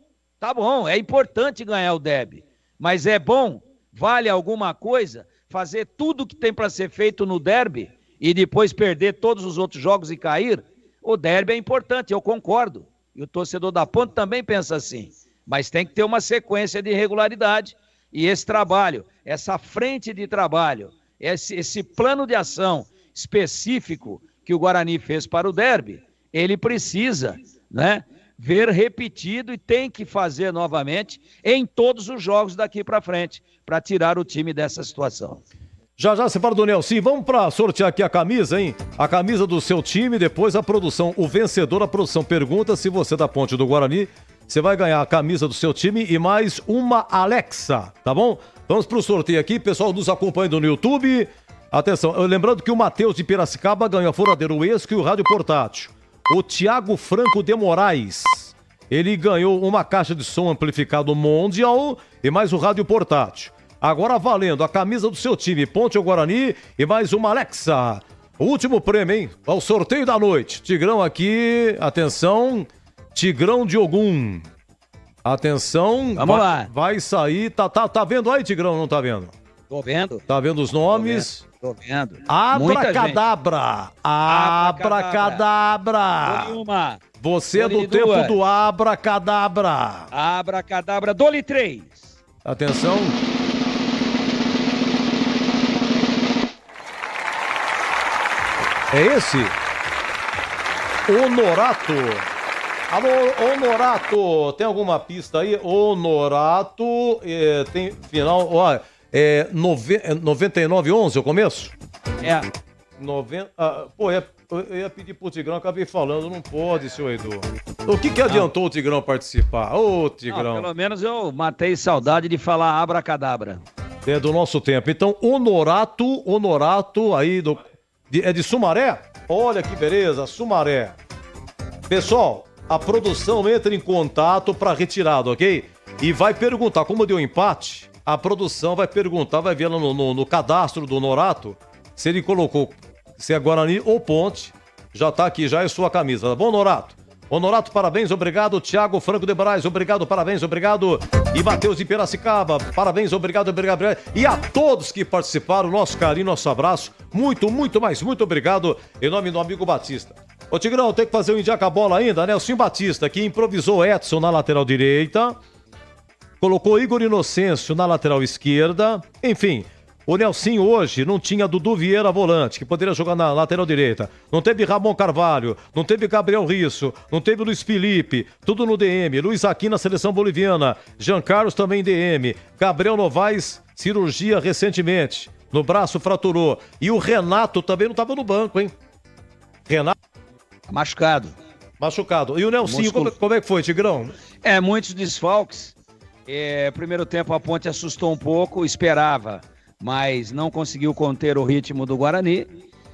é importante ganhar o derby, mas é bom, vale alguma coisa, fazer tudo que tem para ser feito no derby e depois perder todos os outros jogos e cair? O derby é importante, eu concordo, e o torcedor da Ponte também pensa assim, mas tem que ter uma sequência de regularidade. E esse trabalho, essa frente de trabalho, esse plano de ação específico que o Guarani fez para o derby, ele precisa, né, ver repetido e tem que fazer novamente em todos os jogos daqui para frente, para tirar o time dessa situação. Já você fala do Nelson, vamos para sortear aqui a camisa, hein? A camisa do seu time, depois a produção, o vencedor, a produção pergunta se você é da Ponte do Guarani, você vai ganhar a camisa do seu time e mais uma Alexa, tá bom? Vamos pro sorteio aqui, pessoal nos acompanhando no YouTube. Atenção, lembrando que o Matheus de Piracicaba ganhou a furadeira Esco e o rádio portátil. O Thiago Franco de Moraes, ele ganhou uma caixa de som amplificado Mondial e mais o rádio portátil. Agora valendo a camisa do seu time, Ponte ou Guarani e mais uma Alexa. O último prêmio, hein? Ao sorteio da noite. Tigrão aqui, atenção... Tigrão de Ogum. Atenção. Vamos lá. Vai sair. Tá vendo aí, Tigrão? Não tá vendo? Tô vendo. Tá vendo os nomes? Tô vendo. Abracadabra. Abracadabra. Uma. Você é do tempo do abracadabra. Abracadabra. Dole 3. Atenção. É esse? Honorato. Alô, Honorato, tem alguma pista aí? Honorato, tem final, ó, 9911 o começo? É. Eu ia pedir pro Tigrão, acabei falando, não pode, seu Edu. O que adiantou o Tigrão participar? Ô, Tigrão. Pelo menos eu matei saudade de falar abracadabra. É do nosso tempo. Então, Honorato aí, é de Sumaré? Olha que beleza, Sumaré. Pessoal, a produção entra em contato para retirada, ok? E vai perguntar, como deu empate, a produção vai perguntar, vai ver lá no cadastro do Honorato, se ele colocou, se é Guarani ou Ponte, já tá aqui, já é sua camisa, tá bom, Honorato? Honorato, parabéns, obrigado. Thiago Franco de Moraes, obrigado, parabéns, obrigado. E Matheus de Piracicaba, parabéns, obrigado. E a todos que participaram, nosso carinho, nosso abraço. Muito obrigado em nome do amigo Batista. Ô Tigrão, tem que fazer o Indiaca Bola ainda, né? O Sim Batista, que improvisou Edson na lateral direita, colocou Igor Inocêncio na lateral esquerda, enfim... O Nelsinho hoje não tinha Dudu Vieira volante, que poderia jogar na lateral direita. Não teve Ramon Carvalho, não teve Gabriel Risso, não teve Luiz Felipe, tudo no DM. Luiz Aquim na seleção boliviana, Jean Carlos também DM. Gabriel Novaes, cirurgia recentemente, no braço fraturou. E o Renato também não estava no banco, hein? Renato... Machucado. E o Nelsinho, como é que foi, Tigrão? Muitos desfalques. Primeiro tempo a Ponte assustou um pouco, esperava, mas não conseguiu conter o ritmo do Guarani.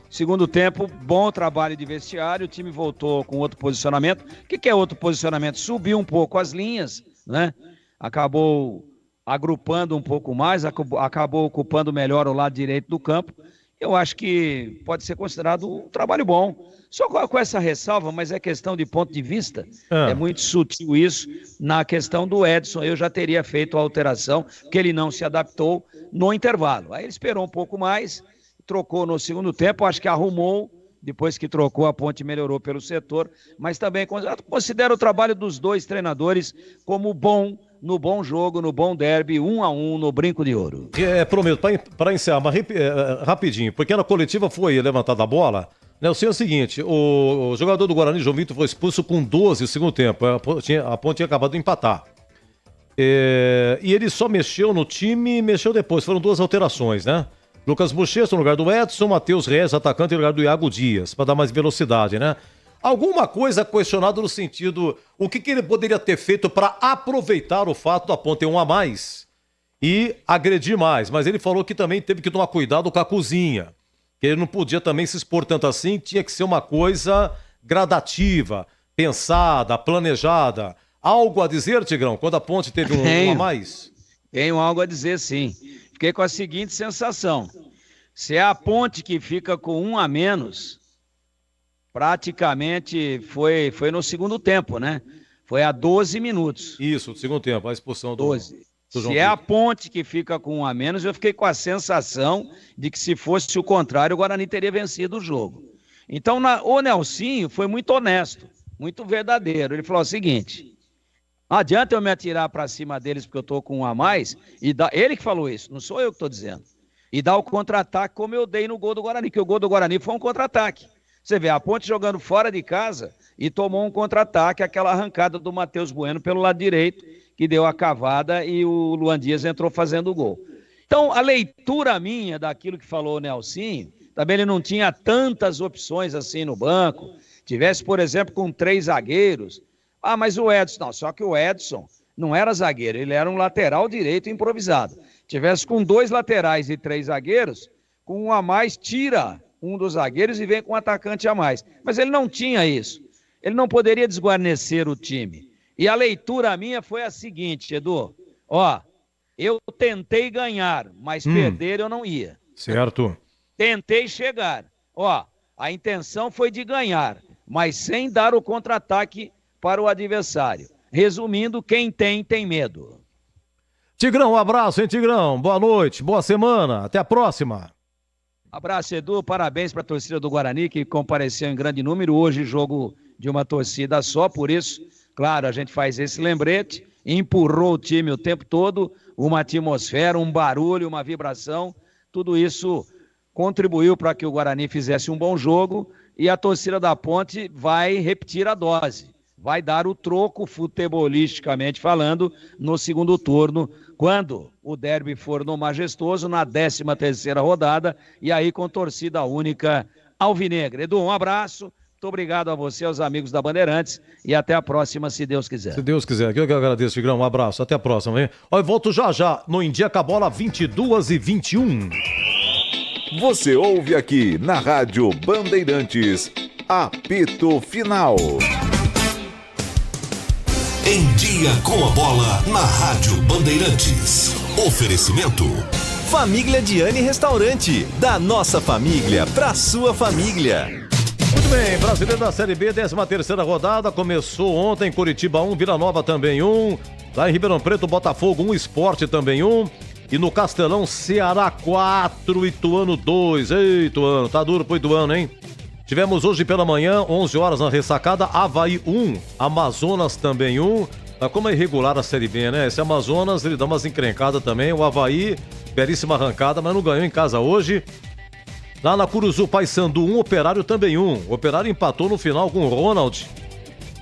Segundo tempo, bom trabalho de vestiário, o time voltou com outro posicionamento. O que é outro posicionamento? Subiu um pouco as linhas, né? Acabou agrupando um pouco mais, acabou ocupando melhor o lado direito do campo. Eu acho que pode ser considerado um trabalho bom. Só com essa ressalva, mas é questão de ponto de vista. É muito sutil isso. Na questão do Edson, eu já teria feito a alteração, porque ele não se adaptou no intervalo. Aí ele esperou um pouco mais, trocou no segundo tempo, acho que arrumou. Depois que trocou, a Ponte melhorou pelo setor. Mas também considero o trabalho dos dois treinadores como bom, no bom jogo, no bom derby, 1-1 no Brinco de Ouro. Prometo, para encerrar, mas rapidinho, porque na coletiva foi levantada a bola. Né, o seguinte, o jogador do Guarani, João Vitor, foi expulso com 12 no segundo tempo. A Ponte tinha acabado de empatar. E ele só mexeu no time e mexeu depois. Foram 2 alterações, né? Lucas Bochecha no lugar do Edson, Matheus Reis, atacante, no lugar do Iago Dias, para dar mais velocidade, né? Alguma coisa questionada no sentido, o que ele poderia ter feito para aproveitar o fato da Ponte ter um a mais e agredir mais. Mas ele falou que também teve que tomar cuidado com a cozinha, que ele não podia também se expor tanto assim, tinha que ser uma coisa gradativa, pensada, planejada. Algo a dizer, Tigrão, quando a Ponte teve um a mais? Tenho algo a dizer, sim. Fiquei com a seguinte sensação. Se é a Ponte que fica com 1 a menos, praticamente foi no segundo tempo, né? Foi a 12 minutos. Isso, no segundo tempo, a expulsão do... 12. Se é a Ponte que fica com 1 a menos, eu fiquei com a sensação de que se fosse o contrário, o Guarani teria vencido o jogo. Então, o Nelsinho foi muito honesto, muito verdadeiro. Ele falou o seguinte: não adianta eu me atirar para cima deles porque eu estou com 1 a mais, ele que falou isso, não sou eu que estou dizendo. E dar o contra-ataque como eu dei no gol do Guarani, que o gol do Guarani foi um contra-ataque. Você vê, a Ponte jogando fora de casa e tomou um contra-ataque, aquela arrancada do Matheus Bueno pelo lado direito, que deu a cavada e o Luan Dias entrou fazendo o gol. Então, a leitura minha daquilo que falou o Nelsinho, também ele não tinha tantas opções assim no banco. Tivesse, por exemplo, com 3 zagueiros. Mas o Edson, não, só que o Edson não era zagueiro, ele era um lateral direito improvisado. Tivesse com 2 laterais e 3 zagueiros, com 1 a mais, tira um dos zagueiros e vem com um atacante a mais. Mas ele não tinha isso. Ele não poderia desguarnecer o time. E a leitura minha foi a seguinte, Edu. Eu tentei ganhar, mas perder eu não ia. Certo. Tentei chegar. A intenção foi de ganhar, mas sem dar o contra-ataque para o adversário. Resumindo, quem tem medo. Tigrão, um abraço, hein, Tigrão? Boa noite, boa semana. Até a próxima. Abraço, Edu. Parabéns para a torcida do Guarani, que compareceu em grande número. Hoje, jogo de uma torcida só, por isso... Claro, a gente faz esse lembrete, empurrou o time o tempo todo, uma atmosfera, um barulho, uma vibração, tudo isso contribuiu para que o Guarani fizesse um bom jogo e a torcida da Ponte vai repetir a dose, vai dar o troco futebolisticamente falando no segundo turno, quando o derby for no Majestoso, na 13ª rodada, e aí com torcida única alvinegra. Edu, um abraço. Muito obrigado a você, aos amigos da Bandeirantes, e até a próxima, se Deus quiser. Se Deus quiser, eu que agradeço, Tigrão, um abraço, até a próxima, hein? Eu volto já no Indiaca Bola 22h21. Você ouve aqui na Rádio Bandeirantes, apito final. Em Dia com a Bola, na Rádio Bandeirantes. Oferecimento... Família Diane Restaurante, da nossa família pra sua família. Muito bem, Brasileiro da Série B, 13ª rodada, começou ontem, Curitiba 1, Vila Nova também 1, lá em Ribeirão Preto, Botafogo 1, Sport também 1, e no Castelão, Ceará 4, Ituano 2, ei Ituano, tá duro pro Ituano, hein? Tivemos hoje pela manhã, 11 horas na ressacada, Avaí 1, Amazonas também 1, tá como é irregular a Série B, né? Esse Amazonas, ele dá umas encrencadas também, o Avaí, belíssima arrancada, mas não ganhou em casa hoje. Lá na Curuzu, Paysandu 1, Operário também 1. O Operário empatou no final com o Ronald.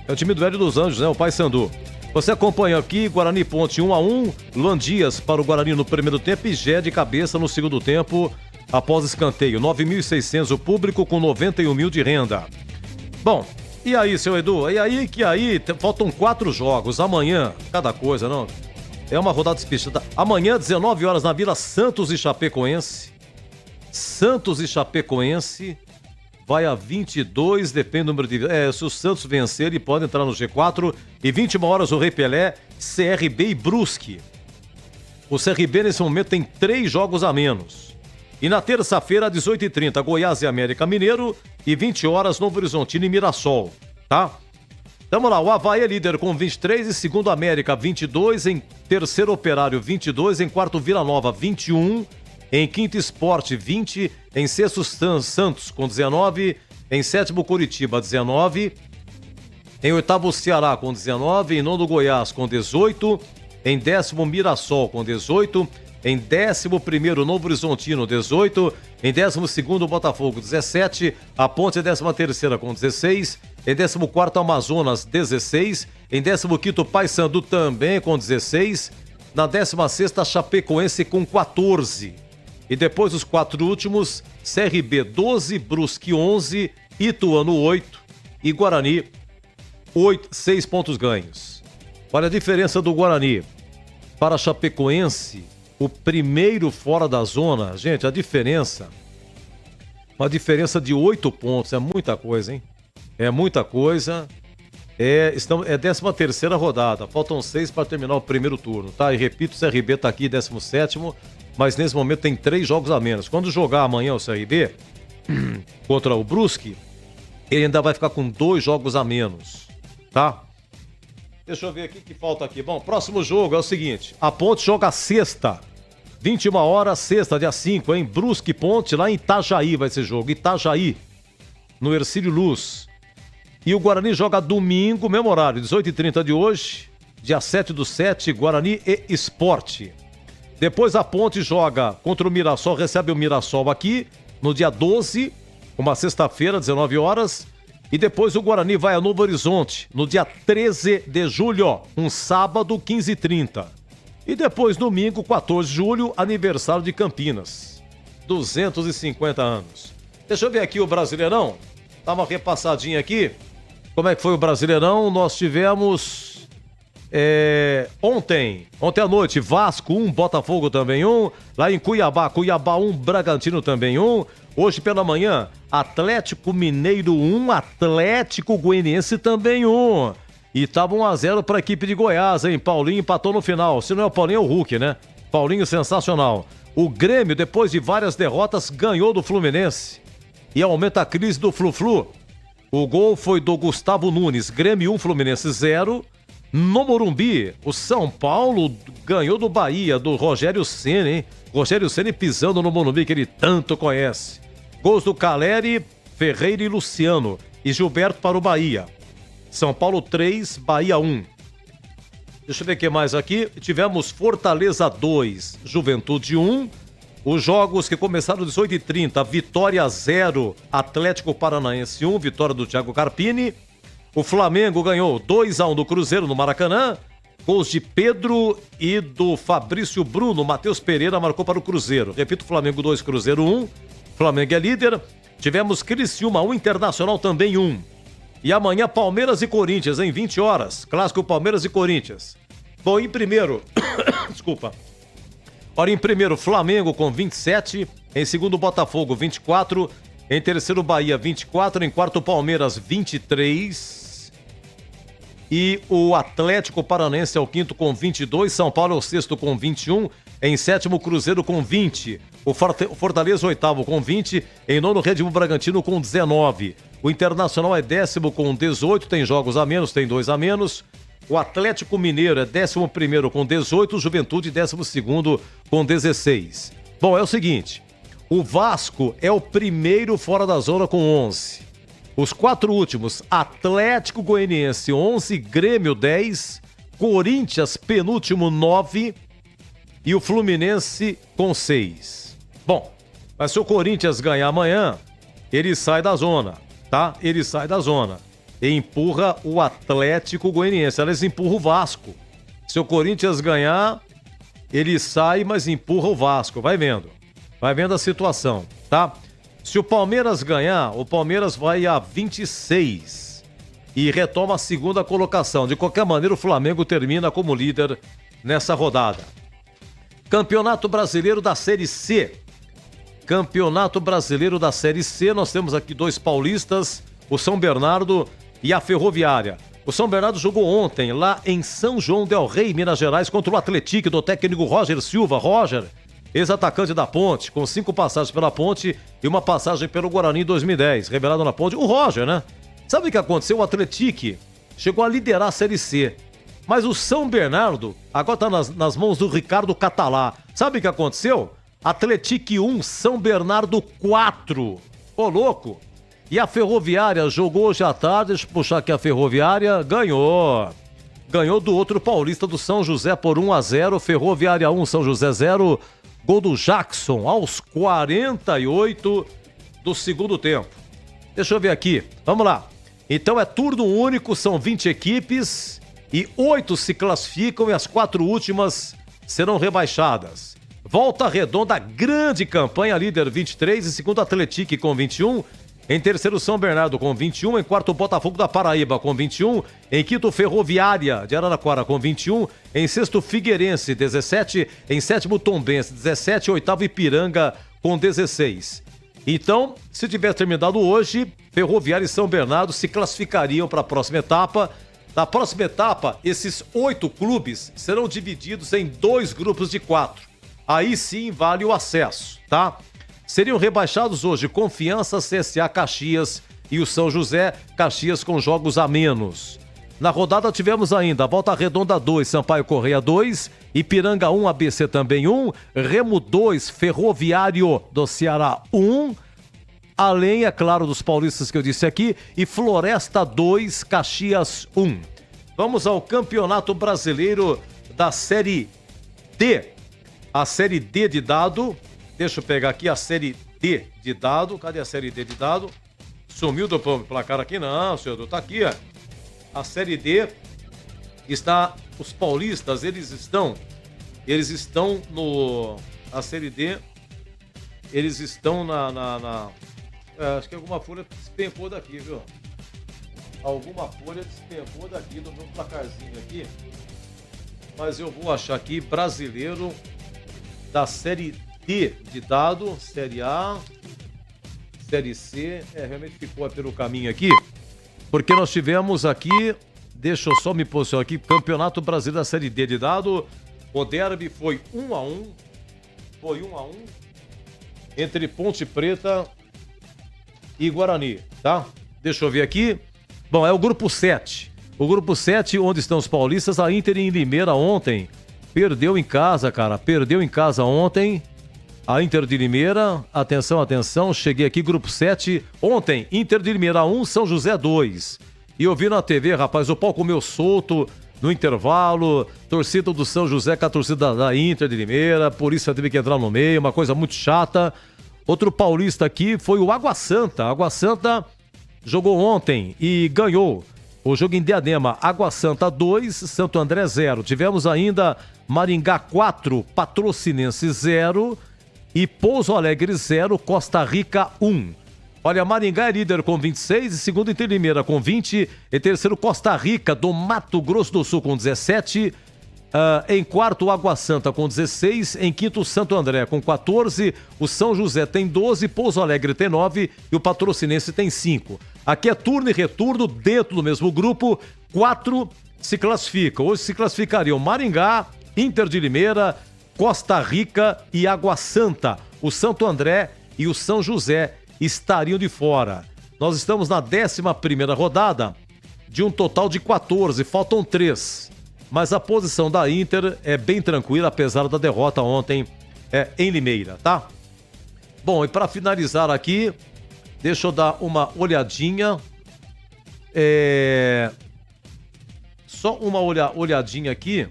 É o time do Hélio dos Anjos, né? O Paysandu. Você acompanha aqui, Guarani Ponte 1-1. Luan Dias para o Guarani no primeiro tempo e Gé de cabeça no segundo tempo, após escanteio. 9.600 o público com 91 mil de renda. Bom, e aí, seu Edu? E aí que aí faltam 4 jogos. Amanhã, cada coisa, não? É uma rodada especial. Amanhã, 19 horas na Vila Santos e Chapecoense. Santos e Chapecoense vai a 22, depende do número de... se o Santos vencer, ele pode entrar no G4. E 21 horas o Rei Pelé, CRB e Brusque. O CRB nesse momento tem 3 jogos a menos. E na terça-feira, 18h30, Goiás e América Mineiro. E 20 horas, Novo Horizontino e Mirassol, tá? Tamo lá, o Avaí é líder com 23, em segundo América 22, em terceiro Operário 22, em quarto Vila Nova 21, em quinto Sport 20, em sexto Santos com 19, em sétimo Curitiba 19, em oitavo Ceará com 19, em nono Goiás com 18, em décimo Mirassol com 18, em 11º Novo Horizontino 18, em 12º Botafogo 17, a Ponte é 13ª com 16, em 14º Amazonas 16, em 15º Paysandu também com 16, na 16ª Chapecoense com 14. E depois os 4 últimos, CRB 12, Brusque 11, Ituano 8 e Guarani 6 pontos ganhos. Olha a diferença do Guarani para a Chapecoense, o primeiro fora da zona. Gente, a diferença, uma diferença de 8 pontos, é muita coisa, hein? É muita coisa. É 13ª rodada, faltam 6 para terminar o primeiro turno, tá? E repito, o CRB tá aqui 17º, mas nesse momento tem 3 jogos a menos. Quando jogar amanhã o CRB contra o Brusque, ele ainda vai ficar com 2 jogos a menos, tá? Deixa eu ver aqui o que falta aqui. Bom, próximo jogo é o seguinte, a Ponte joga sexta, 21 horas, sexta, dia 5, hein? Brusque Ponte, lá em Itajaí vai ser jogo, Itajaí, no Hercílio Luz. E o Guarani joga domingo, mesmo horário, 18h30 de hoje, dia 7/7, Guarani e Sport. Depois a Ponte joga contra o Mirassol, recebe o Mirassol aqui, no dia 12, uma sexta-feira, 19 horas. E depois o Guarani vai a Novo Horizonte, no dia 13 de julho, um sábado, 15h30. E depois, domingo, 14 de julho, aniversário de Campinas. 250 anos. Deixa eu ver aqui o Brasileirão. Dá uma repassadinha aqui. Como é que foi o Brasileirão? Nós tivemos ontem à noite, Vasco 1, Botafogo também 1. Lá em Cuiabá 1, Bragantino também 1. Hoje pela manhã, Atlético Mineiro 1, Atlético Goianiense também 1. E tava 1-0 para a equipe de Goiás, hein? Paulinho empatou no final. Se não é o Paulinho, é o Hulk, né? Paulinho sensacional. O Grêmio, depois de várias derrotas, ganhou do Fluminense. E aumenta a crise do Flu-Flu. O gol foi do Gustavo Nunes. Grêmio 1, Fluminense 0. No Morumbi, o São Paulo ganhou do Bahia, do Rogério Ceni, hein? Rogério Ceni pisando no Morumbi, que ele tanto conhece. Gols do Caleri, Ferreira e Luciano. E Gilberto para o Bahia. São Paulo 3, Bahia 1. Deixa eu ver o que mais aqui. Tivemos Fortaleza 2, Juventude 1. Os jogos que começaram às 18h30, Vitória 0, Atlético Paranaense 1, vitória do Thiago Carpini. O Flamengo ganhou 2-1 do Cruzeiro no Maracanã. Gols de Pedro e do Fabrício Bruno. Matheus Pereira marcou para o Cruzeiro. Repito, Flamengo 2, Cruzeiro 1. Flamengo é líder. Tivemos Criciúma 1, Internacional também 1. E amanhã Palmeiras e Corinthians, em 20 horas. Clássico Palmeiras e Corinthians. Bom, em primeiro... Desculpa. Ora, em primeiro, Flamengo com 27. Em segundo, Botafogo, 24. Em terceiro, Bahia, 24. Em quarto, Palmeiras, 23. E o Atlético Paranaense é o quinto com 22. São Paulo é o sexto com 21. Em sétimo, Cruzeiro com 20. O Fortaleza, oitavo, com 20. Em nono, Red Bull Bragantino com 19. O Internacional é décimo com 18. Tem jogos a menos, tem 2 a menos. O Atlético Mineiro é 11º com 18. O Juventude, 12º com 16. Bom, é o seguinte. O Vasco é o primeiro fora da zona com 11. Os 4 últimos, Atlético Goianiense 11, Grêmio 10, Corinthians penúltimo 9 e o Fluminense com 6. Bom, mas se o Corinthians ganhar amanhã, ele sai da zona, tá? Ele sai da zona e empurra o Atlético Goianiense. Aliás, empurra o Vasco. Se o Corinthians ganhar, ele sai, mas empurra o Vasco. Vai vendo. Vai vendo a situação, tá? Se o Palmeiras ganhar, o Palmeiras vai a 26 e retoma a segunda colocação. De qualquer maneira, o Flamengo termina como líder nessa rodada. Campeonato Brasileiro da Série C. Campeonato Brasileiro da Série C, nós temos aqui 2 paulistas, o São Bernardo e a Ferroviária. O São Bernardo jogou ontem lá em São João del Rei, Minas Gerais, contra o Atlético do técnico Roger Silva. Roger, ex-atacante da Ponte, com 5 passagens pela Ponte e uma passagem pelo Guarani em 2010, revelado na Ponte. O Roger, né? Sabe o que aconteceu? O Atlético chegou a liderar a Série C, mas o São Bernardo agora está nas mãos do Ricardo Catalá. Sabe o que aconteceu? Atlético 1, São Bernardo 4. Ô, louco! E a Ferroviária jogou hoje à tarde, deixa eu puxar aqui a Ferroviária, ganhou. Ganhou do outro paulista do São José por 1-0, Ferroviária 1, São José 0. Gol do Jackson aos 48 do segundo tempo. Deixa eu ver aqui. Vamos lá. Então é turno único, são 20 equipes e 8 se classificam e as 4 últimas serão rebaixadas. Volta Redonda, grande campanha, líder 23, em segundo Atlético com 21, em terceiro São Bernardo com 21, em quarto Botafogo da Paraíba com 21, em quinto Ferroviária de Araraquara com 21, em sexto Figueirense 17, em sétimo Tombense 17, oitavo Ipiranga com 16. Então, se tivesse terminado hoje, Ferroviária e São Bernardo se classificariam para a próxima etapa. Na próxima etapa, esses 8 clubes serão divididos em 2 grupos de 4. Aí sim vale o acesso, tá? Seriam rebaixados hoje Confiança, CSA, Caxias e o São José, Caxias com jogos a menos. Na rodada tivemos ainda Volta Redonda 2, Sampaio Correia 2, Ipiranga 1, ABC também 1, Remo 2, Ferroviário do Ceará 1, além, é claro, dos paulistas que eu disse aqui, e Floresta 2, Caxias 1. Vamos ao Campeonato Brasileiro da Série D. A Série D de dado... Deixa eu pegar aqui a Série D de dado. Cadê a Série D de dado? Sumiu do placar aqui? Não, senhor, tá aqui, ó. A Série D está... Os paulistas, eles estão no... A Série D, eles estão acho que alguma folha despencou daqui, viu? Alguma folha despencou daqui do meu placarzinho aqui. Mas eu vou achar aqui, brasileiro da Série D de dado, Série A, Série C, realmente ficou pelo caminho aqui, porque nós tivemos aqui, deixa eu só me posicionar aqui, Campeonato Brasileiro da Série D de dado, o derby foi 1-1, entre Ponte Preta e Guarani, tá? Deixa eu ver aqui, bom, é o grupo 7, onde estão os paulistas, a Inter em Limeira ontem, perdeu em casa, cara, ontem, a Inter de Limeira, atenção, cheguei aqui, grupo 7, ontem, Inter de Limeira 1, São José 2. E eu vi na TV, rapaz, o pau comeu solto no intervalo, torcida do São José com a torcida da Inter de Limeira, por isso teve que entrar no meio, uma coisa muito chata. Outro paulista aqui foi o Água Santa. Água Santa jogou ontem e ganhou o jogo em Diadema. Água Santa 2, Santo André 0. Tivemos ainda Maringá 4, Patrocinense 0. E Pouso Alegre 0, Costa Rica 1. Olha, Maringá é líder com 26, e segundo Inter de Limeira com 20, e terceiro Costa Rica do Mato Grosso do Sul com 17, em quarto Água Santa com 16, em quinto Santo André com 14, o São José tem 12, Pouso Alegre tem 9 e o Patrocinense tem 5. Aqui é turno e retorno dentro do mesmo grupo, 4 se classificam. Hoje se classificariam Maringá, Inter de Limeira, Costa Rica e Água Santa. O Santo André e o São José estariam de fora. Nós estamos na 11ª rodada de um total de 14, faltam 3. Mas a posição da Inter é bem tranquila, apesar da derrota ontem em Limeira, tá? Bom, e para finalizar aqui, deixa eu dar uma olhadinha. Só uma olhadinha aqui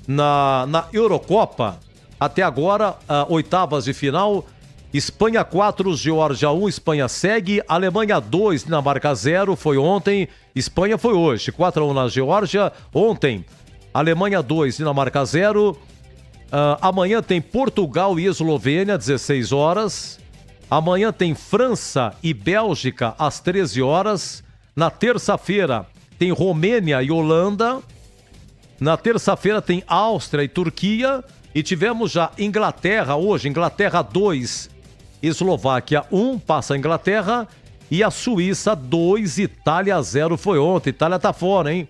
na Eurocopa. Até agora, oitavas de final. Espanha 4, Geórgia 1, Espanha segue. Alemanha 2, Dinamarca 0, foi ontem. Espanha foi hoje, 4-1 na Geórgia. Ontem, Alemanha 2, Dinamarca 0. Amanhã tem Portugal e Eslovênia, 16 horas. Amanhã tem França e Bélgica, às 13 horas. Na terça-feira, tem Romênia e Holanda. Na terça-feira, tem Áustria e Turquia. E tivemos já Inglaterra hoje, Inglaterra 2, Eslováquia 1, passa a Inglaterra. E a Suíça 2, Itália 0, foi ontem. Itália tá fora, hein?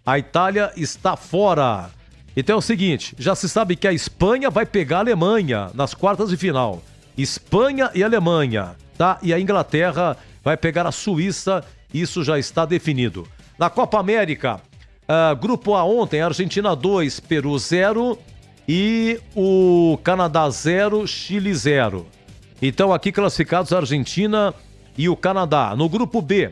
A Itália está fora. Então é o seguinte, já se sabe que a Espanha vai pegar a Alemanha nas quartas de final. Espanha e Alemanha, tá? E a Inglaterra vai pegar a Suíça, isso já está definido. Na Copa América, Grupo A ontem, Argentina 2, Peru 0 e o Canadá 0, Chile 0. Então aqui classificados a Argentina e o Canadá. No Grupo B,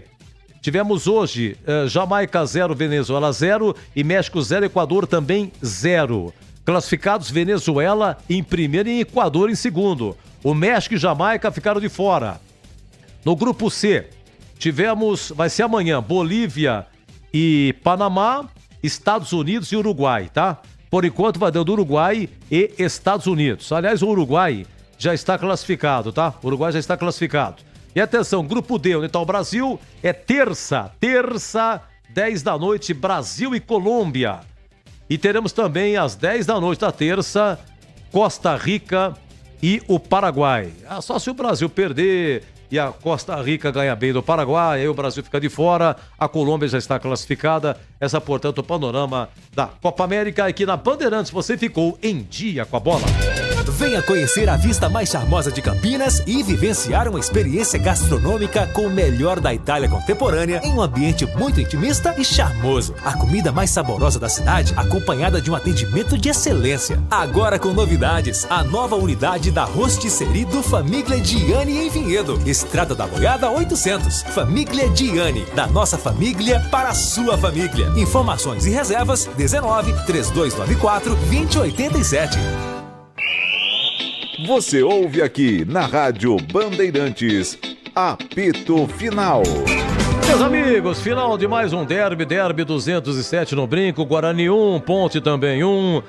tivemos hoje Jamaica 0, Venezuela 0 e México 0, Equador também 0. Classificados Venezuela em primeiro e Equador em segundo. O México e Jamaica ficaram de fora. No Grupo C, tivemos, vai ser amanhã, Bolívia e Panamá, Estados Unidos e Uruguai, tá? Por enquanto vai dando Uruguai e Estados Unidos. Aliás, o Uruguai já está classificado, tá? O Uruguai já está classificado. E atenção, Grupo D, onde está o Brasil, é terça, 10 da noite, Brasil e Colômbia. E teremos também às 10 da noite da terça, Costa Rica e o Paraguai. Só se o Brasil perder e a Costa Rica ganha bem do Paraguai, aí o Brasil fica de fora, a Colômbia já está classificada. Essa, portanto, o panorama da Copa América. Aqui na Bandeirantes você ficou em dia com a bola. Venha conhecer a vista mais charmosa de Campinas e vivenciar uma experiência gastronômica com o melhor da Itália contemporânea em um ambiente muito intimista e charmoso. A comida mais saborosa da cidade, acompanhada de um atendimento de excelência. Agora com novidades, a nova unidade da Rostisserie do Famiglia Gianni em Vinhedo. Estrada da Boiada 800. Famiglia Gianni, da nossa família para a sua família. Informações e reservas 19 3294 2087. Você ouve aqui na Rádio Bandeirantes, apito final. Meus amigos, final de mais um derby 207 no Brinco, Guarani 1, Ponte também 1.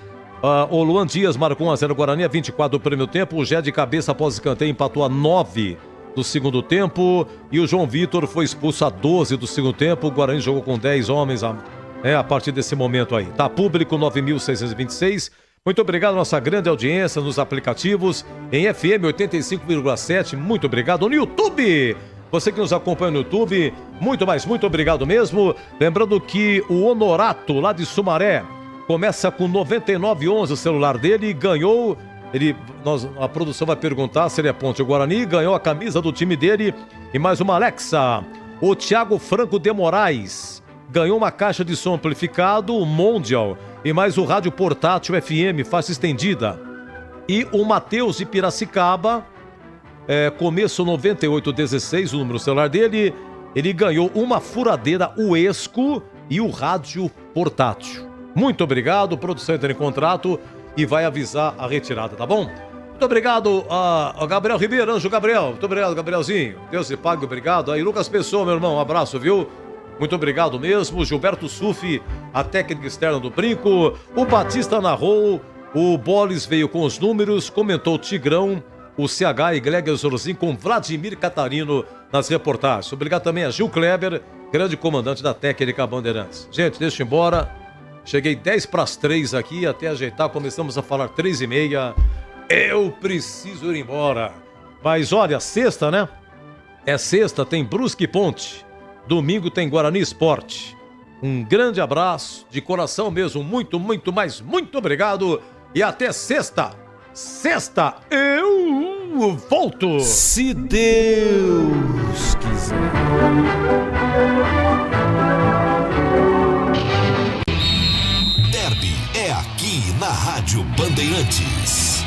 O Luan Dias marcou 1-0 Guarani a 24 do primeiro tempo, o Gé de cabeça após escanteio empatou a 9 do segundo tempo e o João Vitor foi expulso a 12 do segundo tempo. O Guarani jogou com 10 homens a partir desse momento aí. Tá público 9.626. Muito obrigado à nossa grande audiência nos aplicativos, em FM 85,7, muito obrigado. No YouTube, você que nos acompanha no YouTube, muito obrigado mesmo. Lembrando que o Honorato, lá de Sumaré, começa com 9911 o celular dele e ganhou, a produção vai perguntar se ele é Ponte ou Guarani, ganhou a camisa do time dele e mais uma Alexa. O Thiago Franco de Moraes ganhou uma caixa de som amplificado, o Mondial, e mais o rádio portátil FM, faixa estendida. E o Matheus de Piracicaba, começo 9816, o número celular dele, ele ganhou uma furadeira Uesco e o rádio portátil. Muito obrigado, produção entra em contrato e vai avisar a retirada, tá bom? Muito obrigado a Gabriel Ribeiro, Anjo Gabriel, muito obrigado, Gabrielzinho, Deus te pague, obrigado. Aí Lucas Pessoa, meu irmão, um abraço, viu? Muito obrigado mesmo. Gilberto Sufi, a técnica externa do Brinco. O Batista narrou. O Bolis veio com os números. Comentou o Tigrão. O CH e Gleger Zorzin com Vladimir Catarino nas reportagens. Obrigado também a Gil Kleber, grande comandante da técnica Bandeirantes. Gente, deixa eu ir embora. Cheguei 10:03 aqui, até ajeitar. Começamos a falar 3:30. Eu preciso ir embora. Mas olha, sexta, né? É sexta, tem Brusque e Ponte. Domingo tem Guarani Esporte. Um grande abraço, de coração mesmo, muito obrigado e até sexta. Sexta eu volto. Se Deus quiser. Derby é aqui na Rádio Bandeirantes.